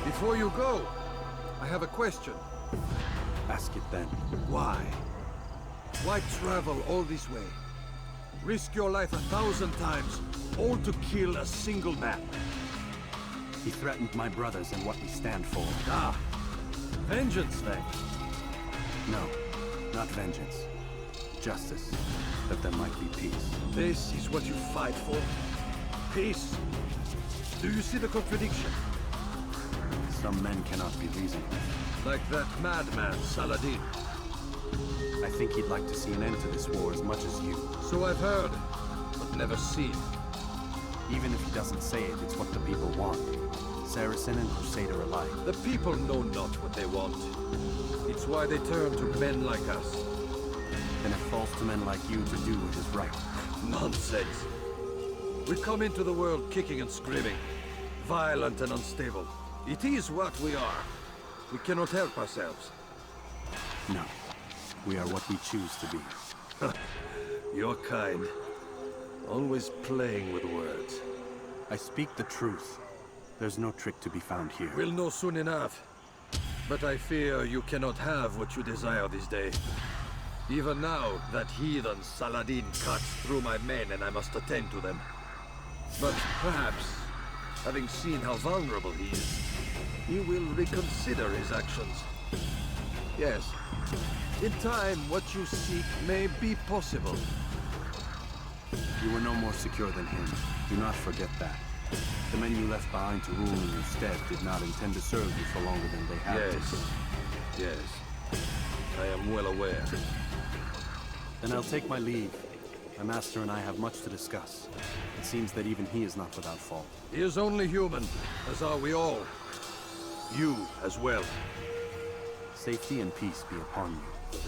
Before you go, I have a question. Ask it then. Why? Why travel all this way? Risk your life 1,000 times, all to kill a single man. He threatened my brothers and what we stand for. Ah, vengeance then. No, not vengeance. Justice, that there might be peace. This is what you fight for? Peace? Do you see the contradiction? Some men cannot be reasoned with. Like that madman, Saladin. I think he'd like to see an end to this war as much as you. So I've heard, but never seen. Even if he doesn't say it, it's what the people want. Saracen and Crusader alike. The people know not what they want. It's why they turn to men like us. Then it falls to men like you to do what is right. Nonsense. We come into the world kicking and screaming, violent and unstable. It is what we are. We cannot help ourselves. No. We are what we choose to be. Your kind. Always playing with words. I speak the truth. There's no trick to be found here. We'll know soon enough. But I fear you cannot have what you desire this day. Even now, that heathen Saladin cuts through my men and I must attend to them. But perhaps, having seen how vulnerable he is, he will reconsider his actions. Yes, in time, what you seek may be possible. You were no more secure than him. Do not forget that. The men you left behind to rule in your stead did not intend to serve you for longer than they had to. Yes. I am well aware. Then I'll take my leave. My master and I have much to discuss. It seems that even he is not without fault. He is only human, as are we all. You as well. Safety and peace be upon you.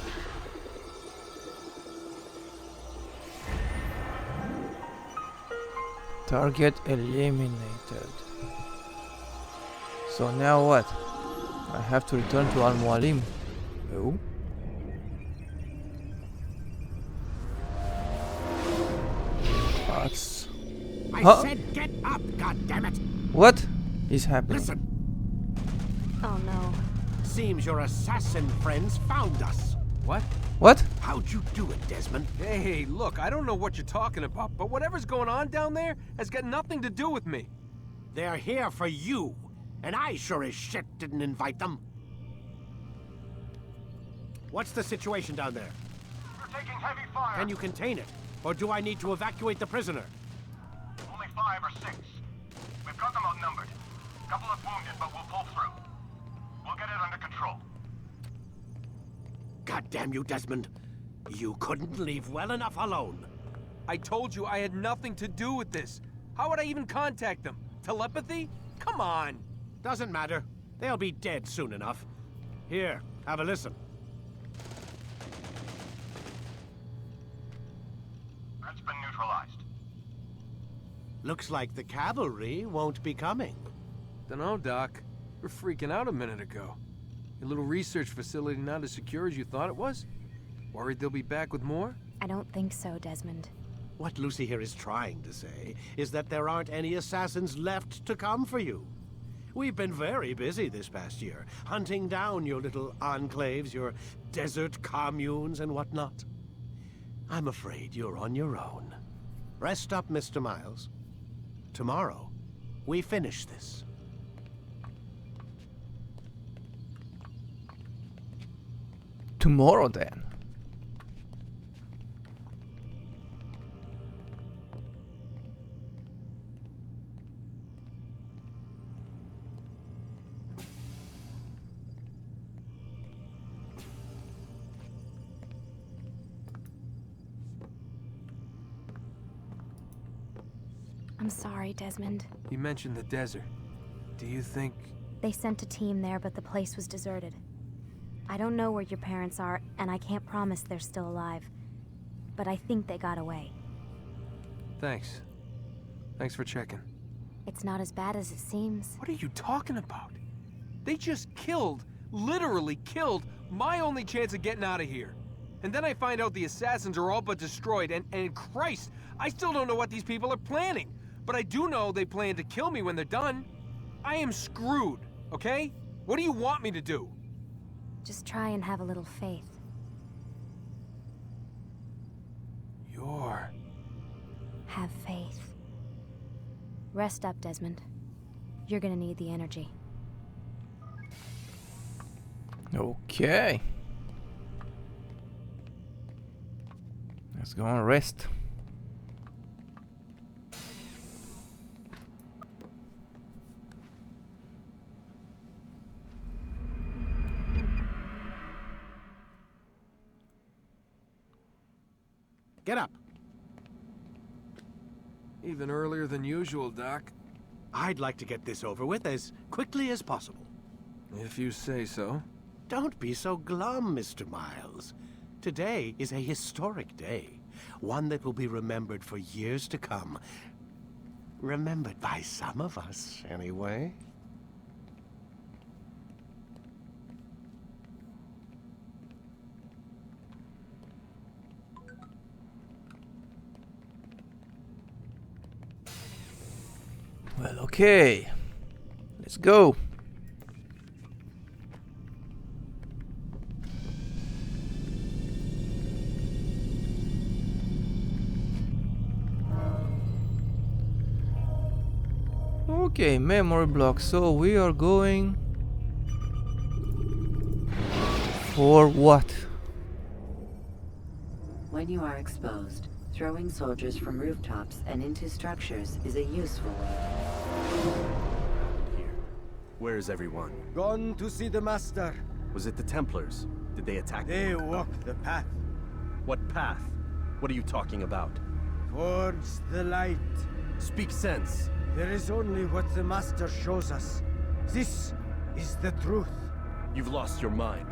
Target eliminated. So now what? I have to return to Al-Mualim. Oh. That's... I said get up, goddammit! What is happening? Listen. Oh no. Seems your assassin friends found us. What? What? How'd you do it, Desmond? Hey, look, I don't know what you're talking about, but whatever's going on down there has got nothing to do with me. They're here for you, and I sure as shit didn't invite them. What's the situation down there? We're taking heavy fire. Can you contain it? Or do I need to evacuate the prisoner? Only 5 or 6. We've got them outnumbered. Couple of wounded, but we'll pull through. We'll get it under control. God damn you, Desmond. You couldn't leave well enough alone. I told you I had nothing to do with this. How would I even contact them? Telepathy? Come on. Doesn't matter. They'll be dead soon enough. Here, have a listen. Threat's been neutralized. Looks like the cavalry won't be coming. Dunno, Doc. We're freaking out a minute ago. Your little research facility not as secure as you thought it was? Worried they'll be back with more? I don't think so, Desmond. What Lucy here is trying to say is that there aren't any assassins left to come for you. We've been very busy this past year, hunting down your little enclaves, your desert communes and whatnot. I'm afraid you're on your own. Rest up, Mr. Miles. Tomorrow, we finish this. Tomorrow then. I'm sorry, Desmond. You mentioned the desert. Do you think... They sent a team there, but the place was deserted. I don't know where your parents are, and I can't promise they're still alive. But I think they got away. Thanks. Thanks for checking. It's not as bad as it seems. What are you talking about? They just killed, literally killed, my only chance of getting out of here. And then I find out the assassins are all but destroyed, and Christ, I still don't know what these people are planning. But I do know they plan to kill me when they're done. I am screwed, okay? What do you want me to do? Just try and have a little faith. Have faith. Rest up, Desmond. You're gonna need the energy. Okay. Let's go and rest. Get up. Even earlier than usual, Doc. I'd like to get this over with as quickly as possible. If you say so. Don't be so glum, Mr. Miles. Today is a historic day. One that will be remembered for years to come. Remembered by some of us, anyway. Well, okay. Let's go. Okay, memory block. So we are going for what? When you are exposed, throwing soldiers from rooftops and into structures is a useful way. Here. Where is everyone? Gone to see the Master. Was it the Templars? Did they attack you? They walk the path. What path? What are you talking about? Towards the light. Speak sense. There is only what the Master shows us. This is the truth. You've lost your mind.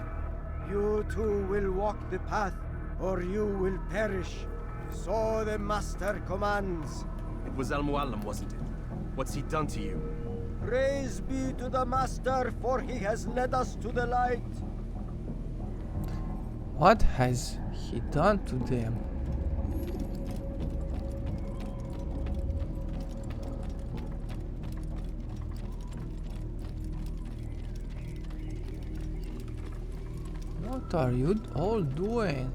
You too will walk the path, or you will perish. So the Master commands. It was Al-Mualim, wasn't it? What's he done to you? Praise be to the Master, for he has led us to the light. What has he done to them? What are you all doing?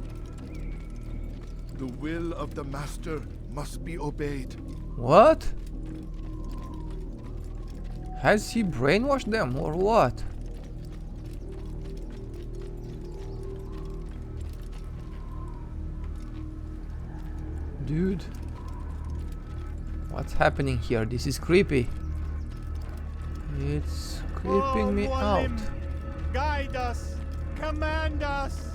The will of the Master must be obeyed. What? Has he brainwashed them or what? dude. What's happening here? This is creepy. It's creeping me out. Guide us. Command us.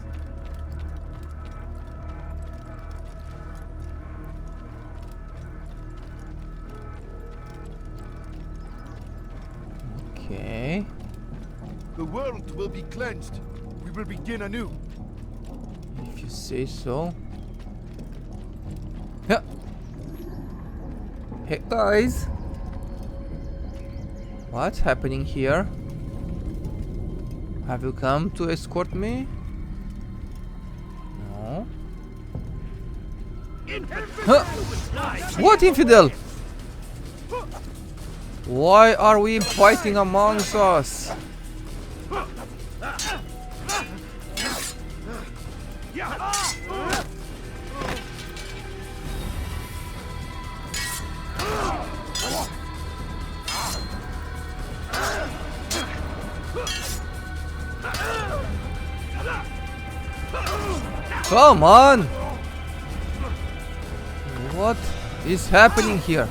Okay. The world will be cleansed. We will begin anew. If you say so. Yeah. Hey guys. What's happening here? Have you come to escort me? No. Huh? What infidel? Why are we fighting amongst us? Come on! What is happening here?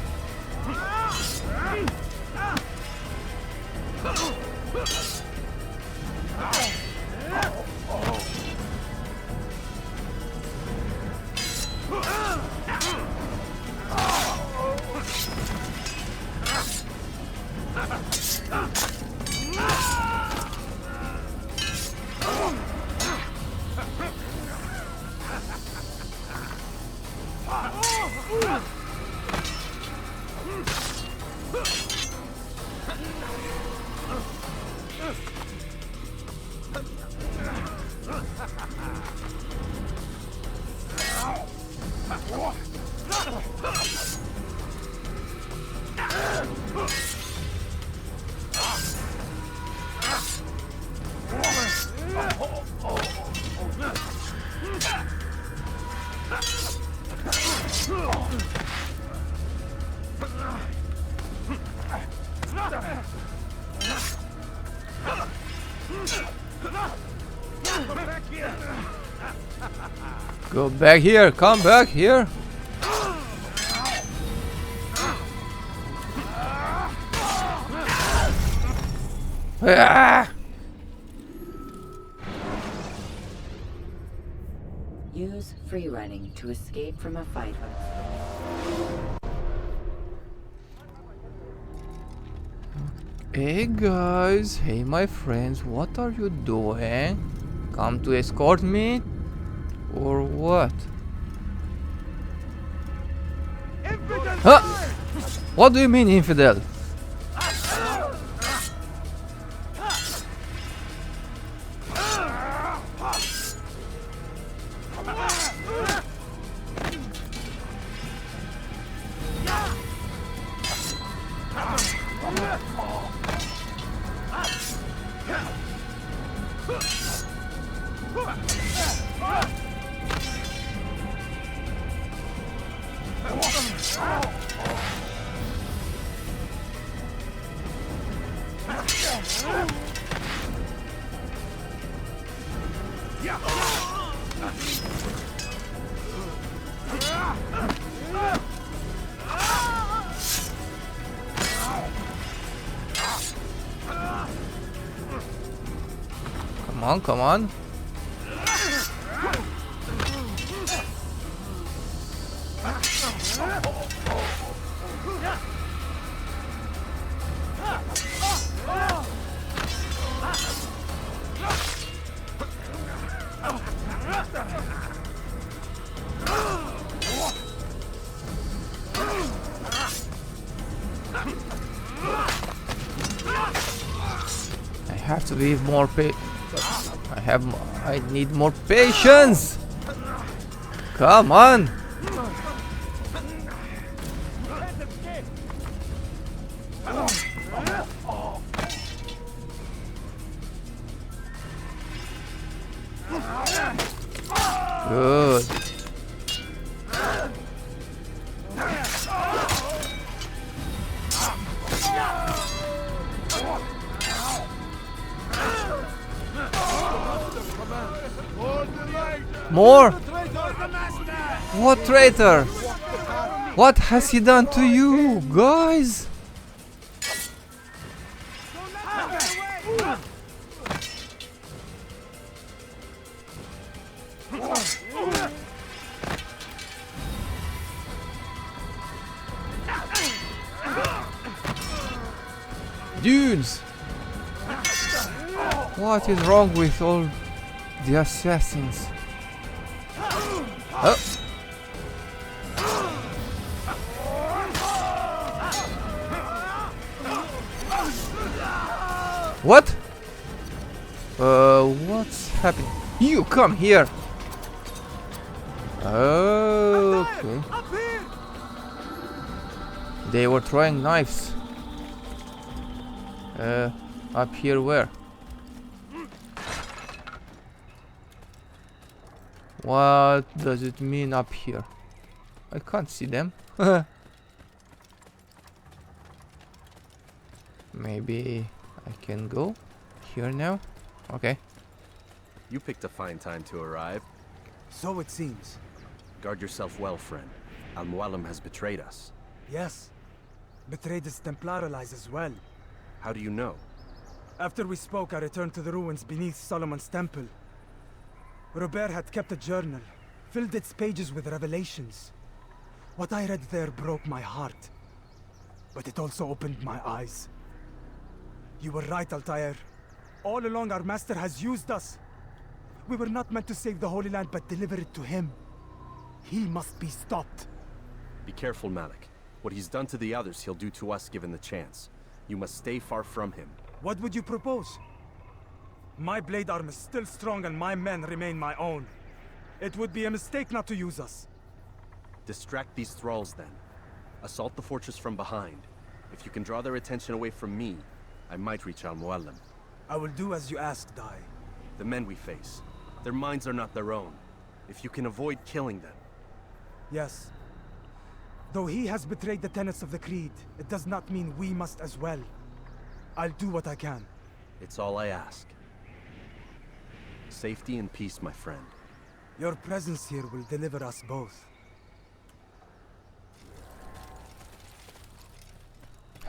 Go back here, come back here. Ah! Use free running to escape from a fight. Hey guys, hey my friends, what are you doing? Come to escort me? Or what? Huh? What do you mean, infidel? Come on, come on. I have to be more I need more patience. Come on. Good. More? What traitor? What has he done to you, guys? Dudes! What is wrong with all the assassins? Oh. What? What's happening? You come here! Okay. They were throwing knives. Up here where? What does it mean up here? I can't see them. Maybe I can go here now? Okay. You picked a fine time to arrive. So it seems. Guard yourself well, friend. Al-Mualim has betrayed us. Yes. Betrayed his Templar allies as well. How do you know? After we spoke, I returned to the ruins beneath Solomon's temple. Robert had kept a journal, filled its pages with revelations. What I read there broke my heart. But it also opened my eyes. You were right, Altaïr. All along our master has used us. We were not meant to save the Holy Land, but deliver it to him. He must be stopped. Be careful, Malik. What he's done to the others, he'll do to us given the chance. You must stay far from him. What would you propose? My blade arm is still strong and my men remain my own. It would be a mistake not to use us. Distract these thralls then. Assault the fortress from behind. If you can draw their attention away from me, I might reach Al-Mualim. I will do as you ask, Dai. The men we face, their minds are not their own. If you can avoid killing them. Yes. Though he has betrayed the tenets of the Creed, it does not mean we must as well. I'll do what I can. It's all I ask. Safety and peace, my friend. Your presence here will deliver us both.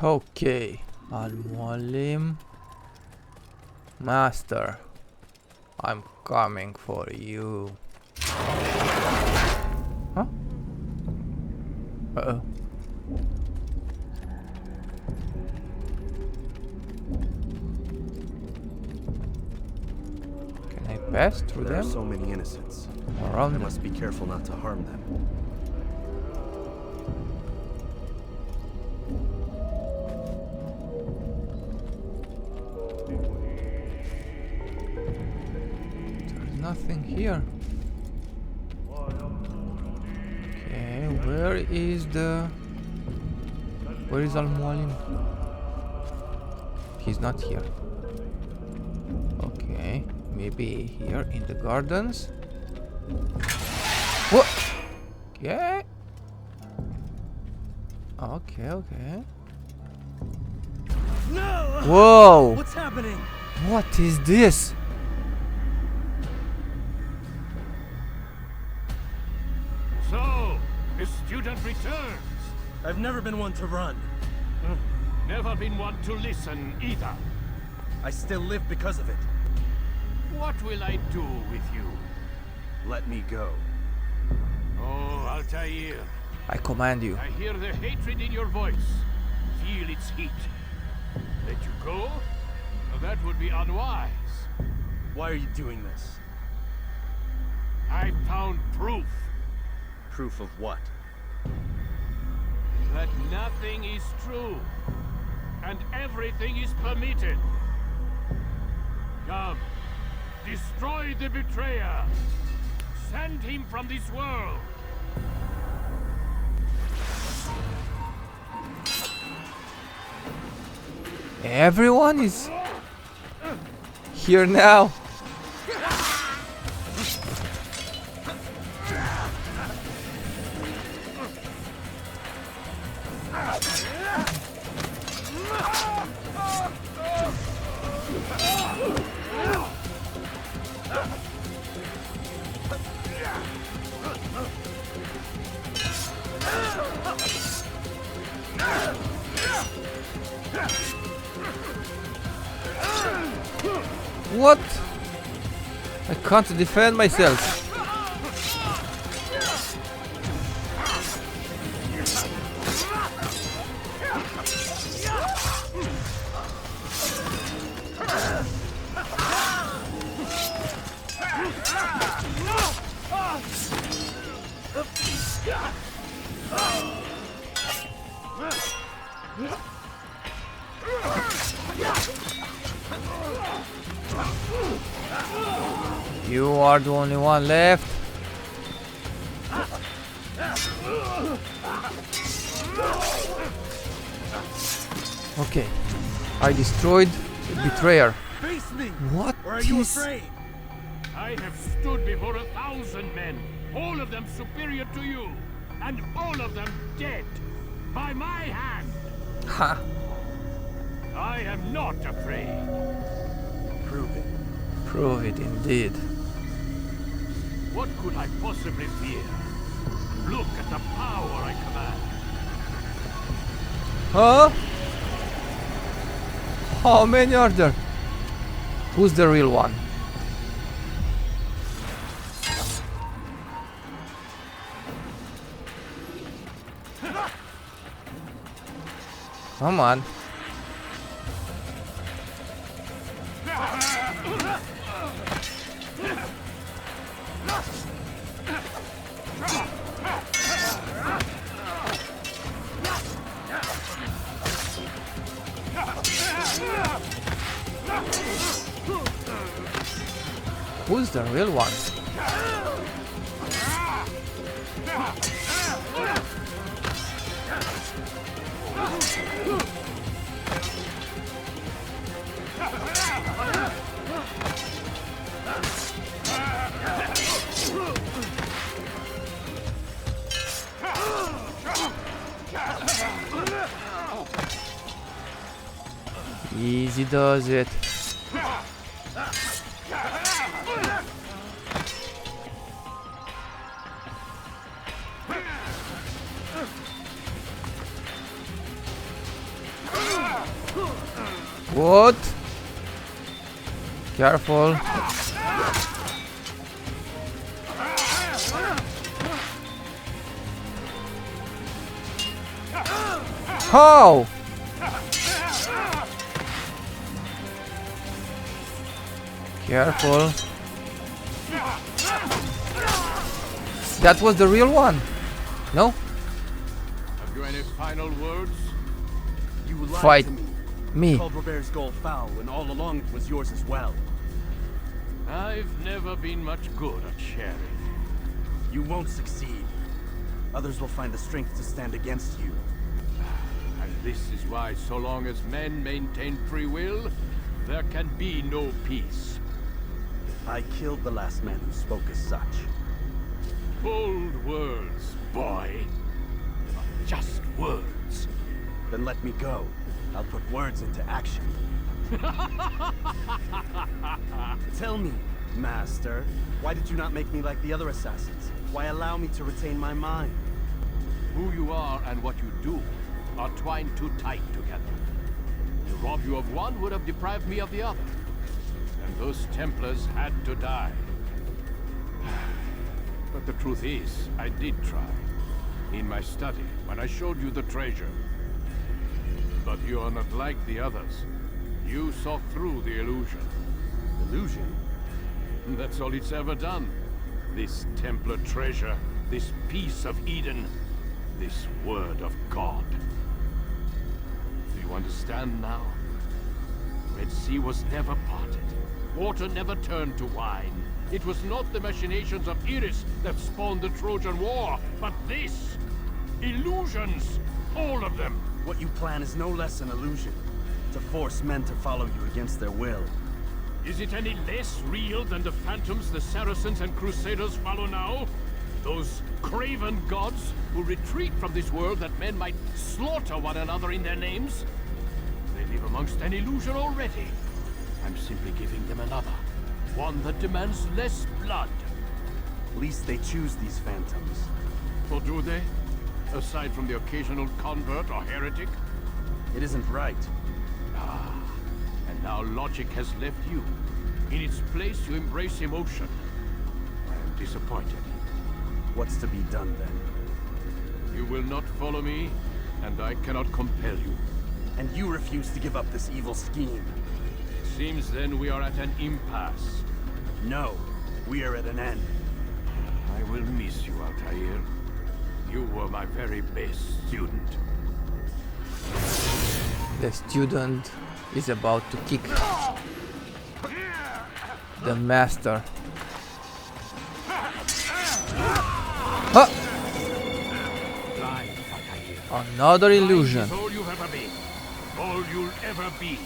Okay. Al-Mualim. Master. I'm coming for you. Huh? Uh-oh. Can I pass through them? There are so many innocents. Around I them. must be careful not to harm them. There's nothing here. Okay, where is Al-Mualim? He's not here. Okay, maybe here in the gardens. What? Okay. Okay. No! Whoa! What's happening? What is this? So, the student returns. I've never been one to run. Never been one to listen either. I still live because of it. What will I do with you? Let me go. Oh, Altaïr. I command you. I hear the hatred in your voice. Feel its heat. Let you go? Well, that would be unwise. Why are you doing this? I found proof. Proof of what? That nothing is true. And everything is permitted. Come. Destroy the betrayer. Send him from this world. Everyone is here now. What? I can't defend myself. You are the only one left. Okay, I destroyed the betrayer. Face me. What Or are you is... afraid? I have stood before 1,000 men, all of them superior to you, and all of them dead by my hand. Ha! I am not afraid. Prove it. Prove it indeed. What could I possibly fear? Look at the power I command. Huh? How many are there? Who's the real one? Come on. Who's the real one? Easy does it. What? Careful. How? Careful. That was the real one. No? Have you any final words? You lied Fight to me. me. Called Robert's goal foul, and all along it was yours as well. I've never been much good at sharing. You won't succeed. Others will find the strength to stand against you. And this is why, so long as men maintain free will, there can be no peace. I killed the last man who spoke as such. Bold words, boy. But just words. Then let me go. I'll put words into action. Tell me, Master, why did you not make me like the other assassins? Why allow me to retain my mind? Who you are and what you do are twined too tight together. To rob you of one would have deprived me of the other. And those Templars had to die. But the truth is, I did try. In my study, when I showed you the treasure. But you are not like the others. You saw through the illusion. Illusion? That's all it's ever done. This Templar treasure, this piece of Eden, this word of God. Do you understand now? Red Sea was never parted. Water never turned to wine. It was not the machinations of Iris that spawned the Trojan War, but this! Illusions! All of them! What you plan is no less an illusion. To force men to follow you against their will. Is it any less real than the phantoms the Saracens and Crusaders follow now? Those craven gods who retreat from this world that men might slaughter one another in their names? They live amongst an illusion already. I'm simply giving them another. One that demands less blood. At least they choose these phantoms. Or do they? aside from the occasional convert or heretic? It isn't right. Ah, and now logic has left you. In its place, you embrace emotion. I am disappointed. What's to be done then? You will not follow me, and I cannot compel you. And you refuse to give up this evil scheme. Seems then we are at an impasse. No, we are at an end. I will miss you, Altaïr. You were my very best student. The student is about to kick the master. Huh. Another illusion. All you've ever been. All you'll ever be.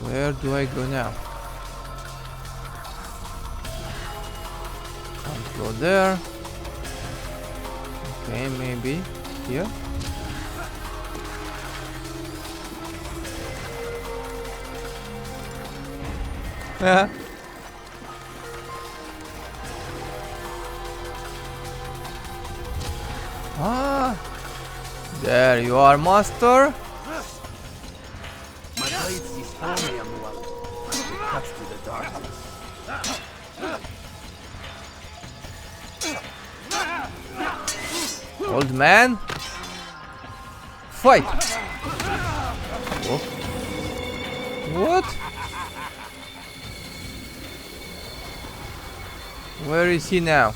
Where do I go now? Can't go there. Okay, maybe here. Yeah. Ah, there you are, master. My blade sees only on the one cuts through the darkness. Old man, fight! Oh. What? Where is he now?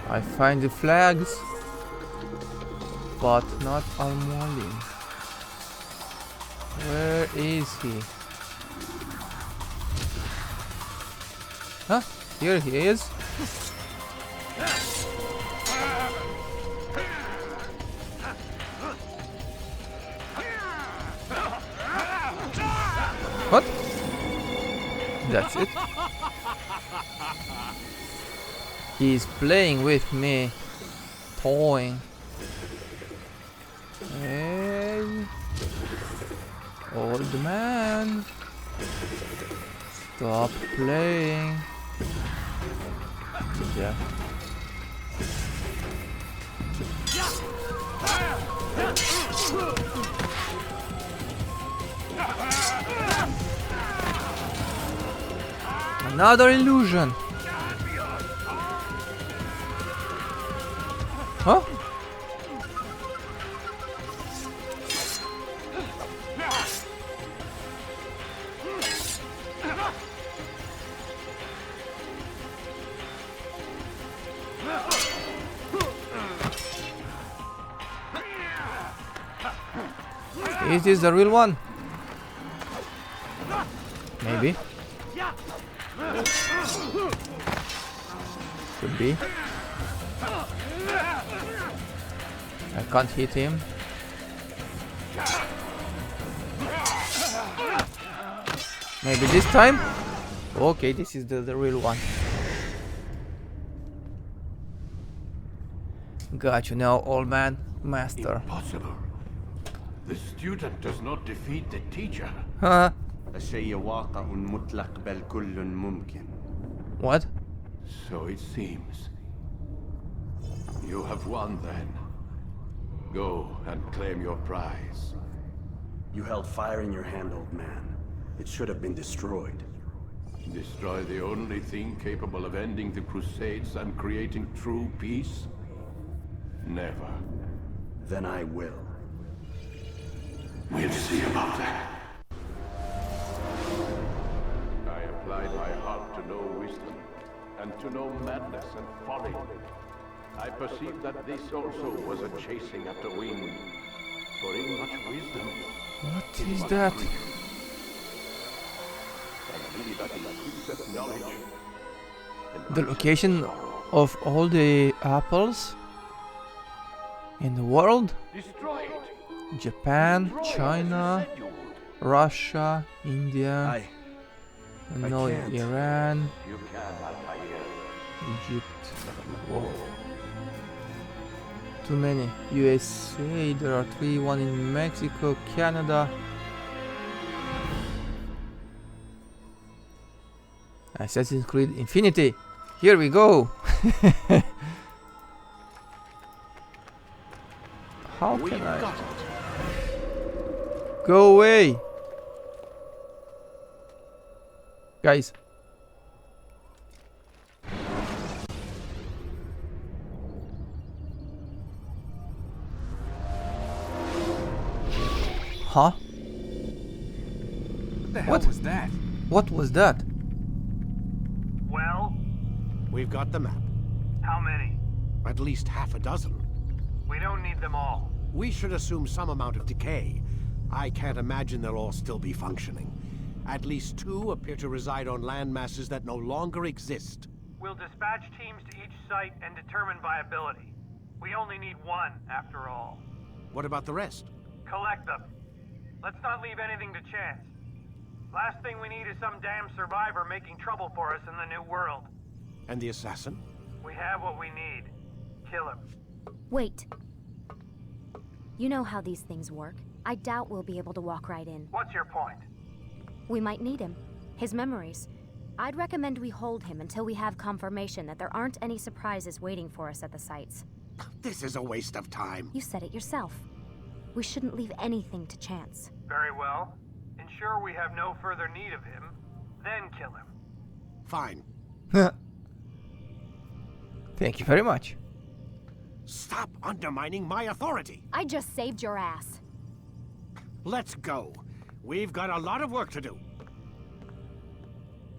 I find the flags, but not Al-Mualim. Where is he? Huh? Here he is. What? That's it. He's playing with me, toying. Hey, old man, stop playing. Yeah. Another illusion. Huh? Is this the real one? Maybe. Could be. I can't hit him. Maybe this time? Okay, this is the real one. Got you now, old man. Master. Impossible. The student does not defeat the teacher. Huh? الشيء واقع مطلق بل كل ممكن. What? So it seems. You have won then. Go and claim your prize. You held fire in your hand, old man. It should have been destroyed. Destroy the only thing capable of ending the Crusades and creating true peace? Never. Then I will. We'll see about that. I applied my heart to know wisdom, and to know madness and folly. I perceived that this also was a chasing after wind. For in much wisdom... What is that? The location of all the apples in the world? Japan, China, Russia, India, no, Iran, Egypt. Whoa. too many. USA, there are 3, 1 in Mexico, Canada. Assassin's Creed Infinity. Here we go. How can I? Go away. Guys. Huh? What the hell was that? What was that? Well? We've got the map. How many? At least half a dozen. We don't need them all. We should assume some amount of decay. I can't imagine they'll all still be functioning. At least 2 appear to reside on land masses that no longer exist. We'll dispatch teams to each site and determine viability. We only need 1, after all. What about the rest? Collect them. Let's not leave anything to chance. Last thing we need is some damn survivor making trouble for us in the new world. And the assassin? We have what we need. Kill him. Wait. You know how these things work. I doubt we'll be able to walk right in. What's your point? We might need him. His memories. I'd recommend we hold him until we have confirmation that there aren't any surprises waiting for us at the sites. This is a waste of time. You said it yourself. We shouldn't leave anything to chance. Very well. Ensure we have no further need of him, then kill him. Fine. Thank you very much. Stop undermining my authority. I just saved your ass. Let's go. We've got a lot of work to do.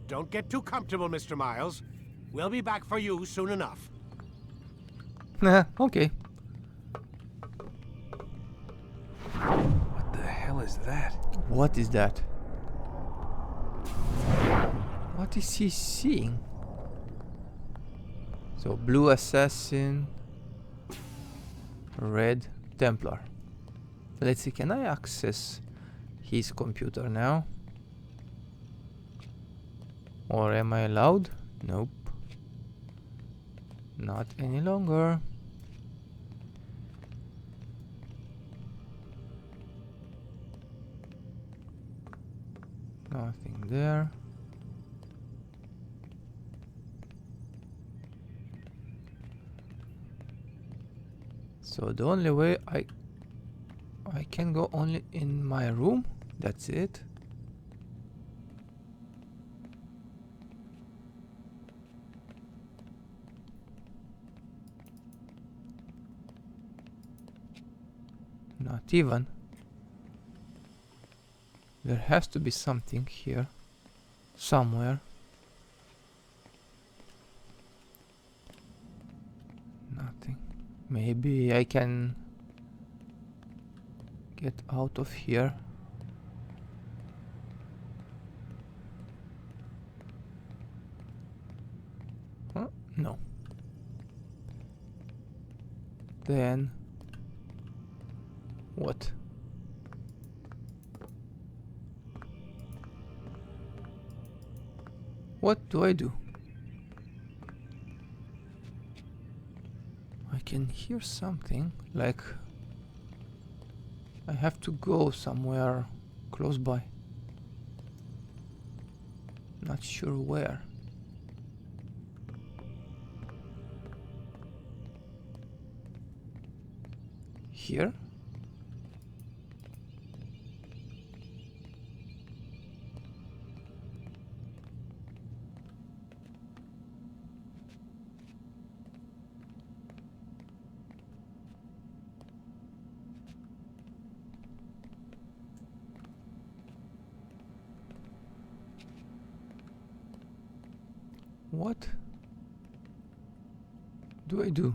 Don't get too comfortable, Mr. Miles. We'll be back for you soon enough. Okay. What the hell is that? What is that? What is he seeing? So, blue assassin, red Templar. Let's see, can I access his computer now? Or am I allowed? Nope. Not any longer. Nothing there. So the only way I can go only in my room. That's it. Not even. There has to be something here. Somewhere. Nothing. Maybe I can get out of here. Huh? No. Then what? What do I do? I can hear something like I have to go somewhere close by. Not sure where. Here? What do I do?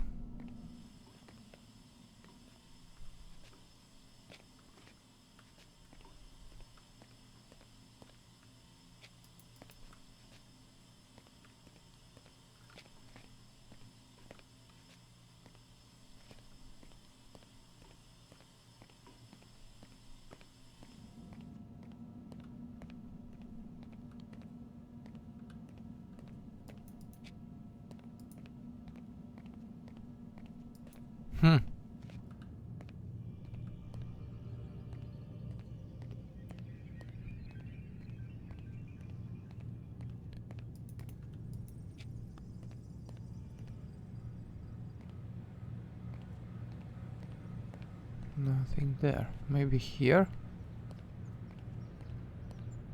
Nothing there. Maybe here?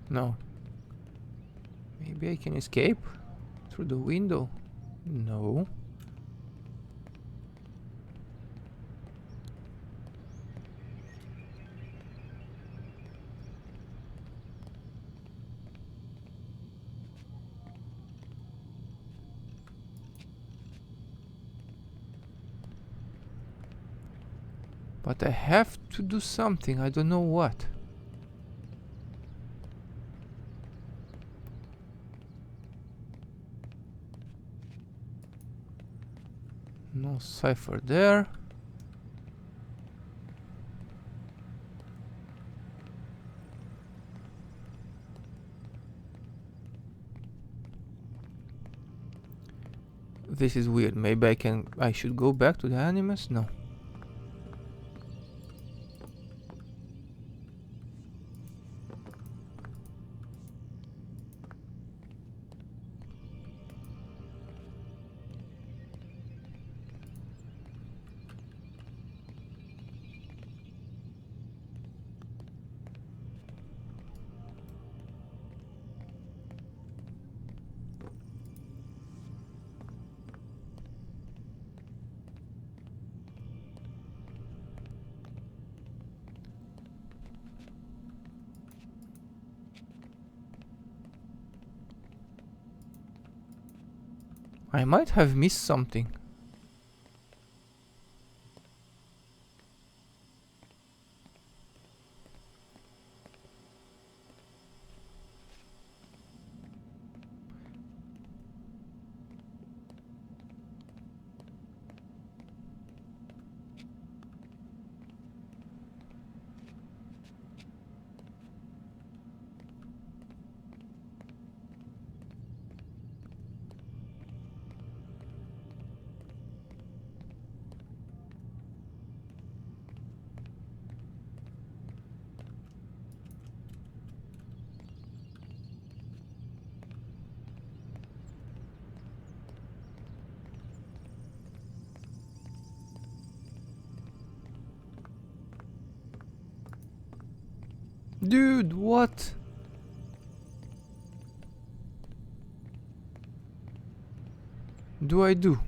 No. Maybe I can escape through the window? No. But I have to do something, I don't know what. No cipher there. This is weird. Maybe I should go back to the Animus? No. I might have missed something. Dude, what? Do I do?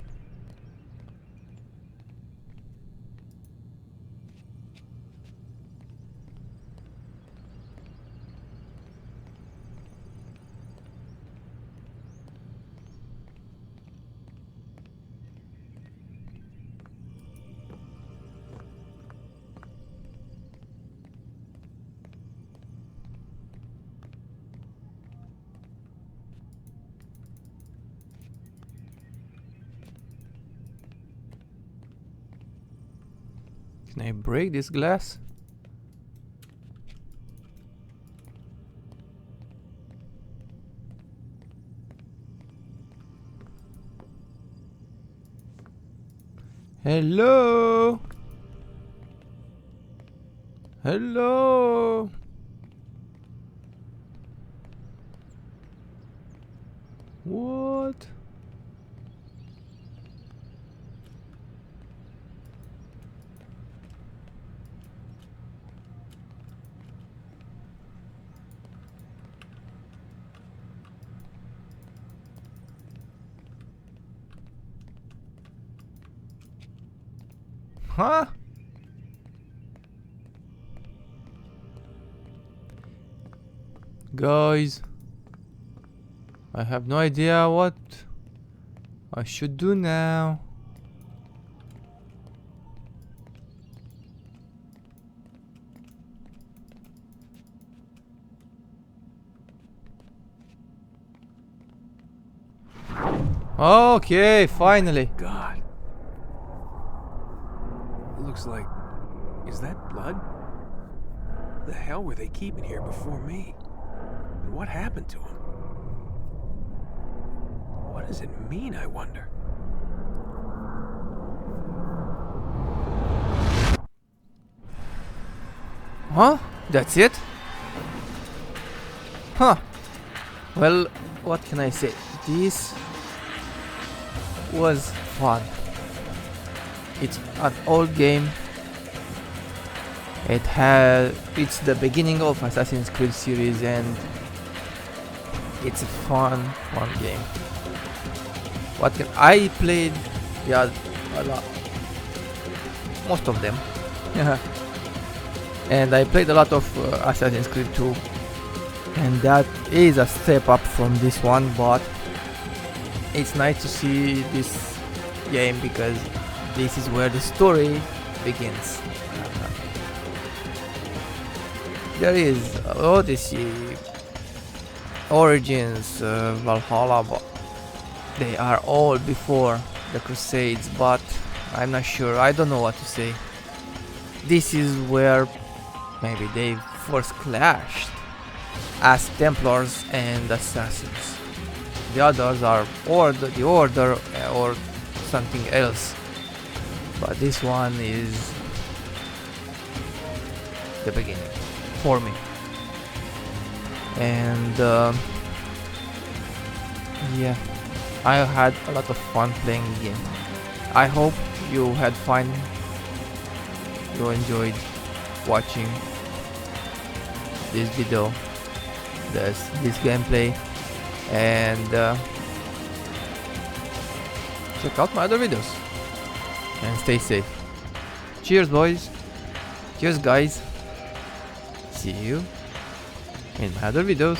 Can I break this glass? Hello? Hello? What? Huh? Guys, I have no idea what I should do now. Okay, finally. God. Looks like... Is that blood? The hell were they keeping here before me? And what happened to him? What does it mean, I wonder? Huh? That's it? Huh. Well, what can I say? This was fun. It's an old game, It's the beginning of Assassin's Creed series, and it's a fun game. I played a lot, most of them. And I played a lot of Assassin's Creed 2, and that is a step up from this one, but it's nice to see this game because this is where the story begins. There is Odyssey, Origins, Valhalla, but they are all before the Crusades, but I'm not sure, I don't know what to say. This is where maybe they first clashed as Templars and Assassins. The others are the Order or something else, but this one is the beginning for me. And yeah, I had a lot of fun playing the game. I hope you had fun, you enjoyed watching this video, this gameplay, and check out my other videos and stay safe. Cheers boys, cheers guys, see you in my other videos.